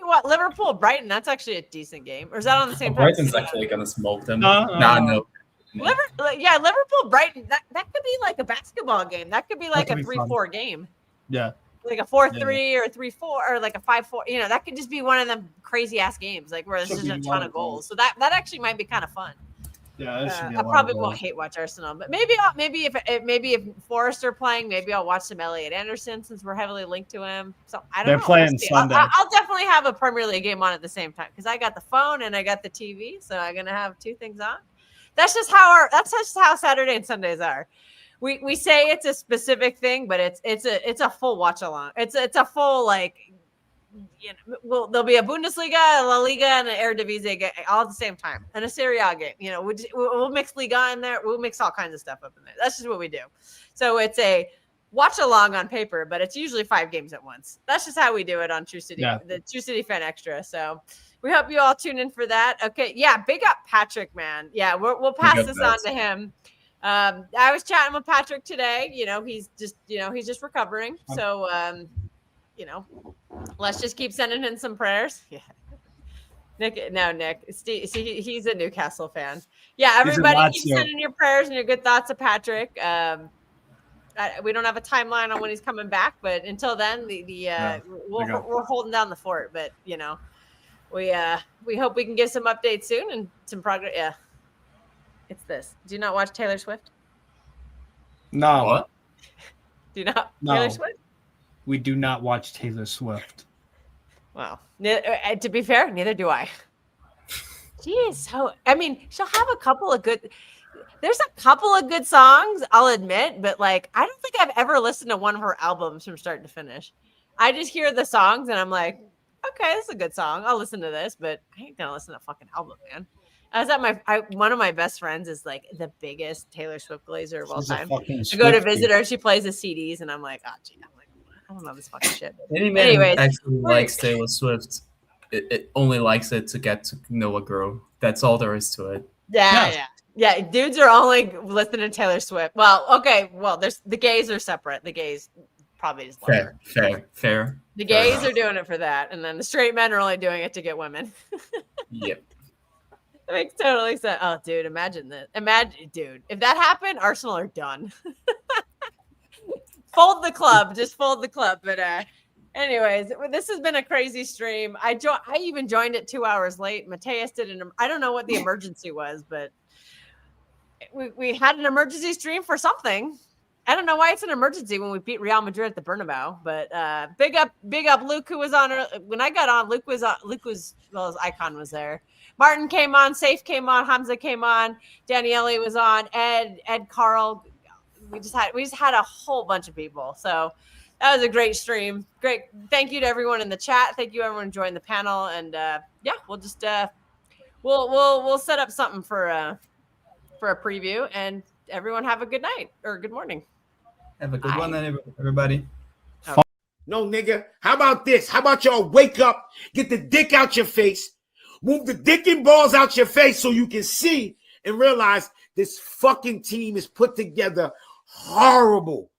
what Liverpool Brighton. That's actually a decent game. Or is that on the same time? Brighton's actually gonna smoke them. No. Liverpool Brighton. That could be like a basketball game. That could be like a 3-4 game. Yeah. Like a 4-3 or a 3-4 or like a 5-4. That could just be one of them crazy ass games, like where there's just a ton of goals. So that actually might be kind of fun. Yeah, I probably won't hate watch Arsenal, but maybe if Forrest are playing, maybe I'll watch some Elliot Anderson since we're heavily linked to him. So I don't know. They're playing Sunday. I'll definitely have a Premier League game on at the same time because I got the phone and I got the TV, so I'm gonna have two things on. That's just how Saturday and Sundays are. We say it's a specific thing, but it's a full watch along. It's a full there'll be a Bundesliga, a La Liga, and an Eredivisie game all at the same time, and a Serie A game. We'll mix Liga in there. We'll mix all kinds of stuff up in there. That's just what we do. So it's a watch along on paper, but it's usually 5 games at once. That's just how we do it on True City, the True City Fan Extra. So we hope you all tune in for that. Okay, yeah, big up Patrick, man. Yeah, we'll pass this on to him. I was chatting with Patrick today. He's just recovering. So let's just keep sending him some prayers. Yeah. Nick. Steve, see, he's a Newcastle fan. Yeah, everybody keep sending your prayers and your good thoughts to Patrick. We don't have a timeline on when he's coming back, but until then, we're holding down the fort. But we hope we can get some updates soon and some progress. Yeah, it's this. Do you not watch Taylor Swift? No. What? Do you not? No. Taylor Swift? We do not watch Taylor Swift. Wow. To be fair, neither do I. Jeez. She'll have a couple of good. There's a couple of good songs, I'll admit, but I don't think I've ever listened to one of her albums from start to finish. I just hear the songs and I'm like, okay, this is a good song. I'll listen to this, but I ain't gonna listen to a fucking album, man. I was at one of my best friends is like the biggest Taylor Swift glazer of all She's a time. fucking I go to Swiftie. visit her, she plays the CDs, and I'm like, oh, gee, I don't know this fucking shit. Any man Anyways, who actually likes Taylor Swift, it only likes it to get to know a girl. That's all there is to it. Yeah. Dudes are only listening to Taylor Swift. Well, okay. Well, the gays are separate. The gays probably just love her. Fair. The gays are doing it for that, and then the straight men are only doing it to get women. Yep. That makes totally sense. Oh, dude, imagine this. Dude, if that happened, Arsenal are done. Fold the club. Just fold the club. But anyways, this has been a crazy stream. I even joined it 2 hours late. Mateus did I don't know what the emergency was, but we had an emergency stream for something. I don't know why it's an emergency when we beat Real Madrid at the Bernabeu, but big up Luke, who was on when I got on. Luke was his icon was there. Martin came on, Safe came on, Hamza came on, Daniele was on, Ed, Carl. We just had a whole bunch of people. So that was a great stream. Great. Thank you to everyone in the chat. Thank you everyone joining the panel. And we'll just we'll set up something for a preview, and everyone have a good night or good morning. Have a good one, everybody. No, nigga. How about this? How about y'all wake up, get the dick out your face, move the dick and balls out your face so you can see and realize this fucking team is put together horrible.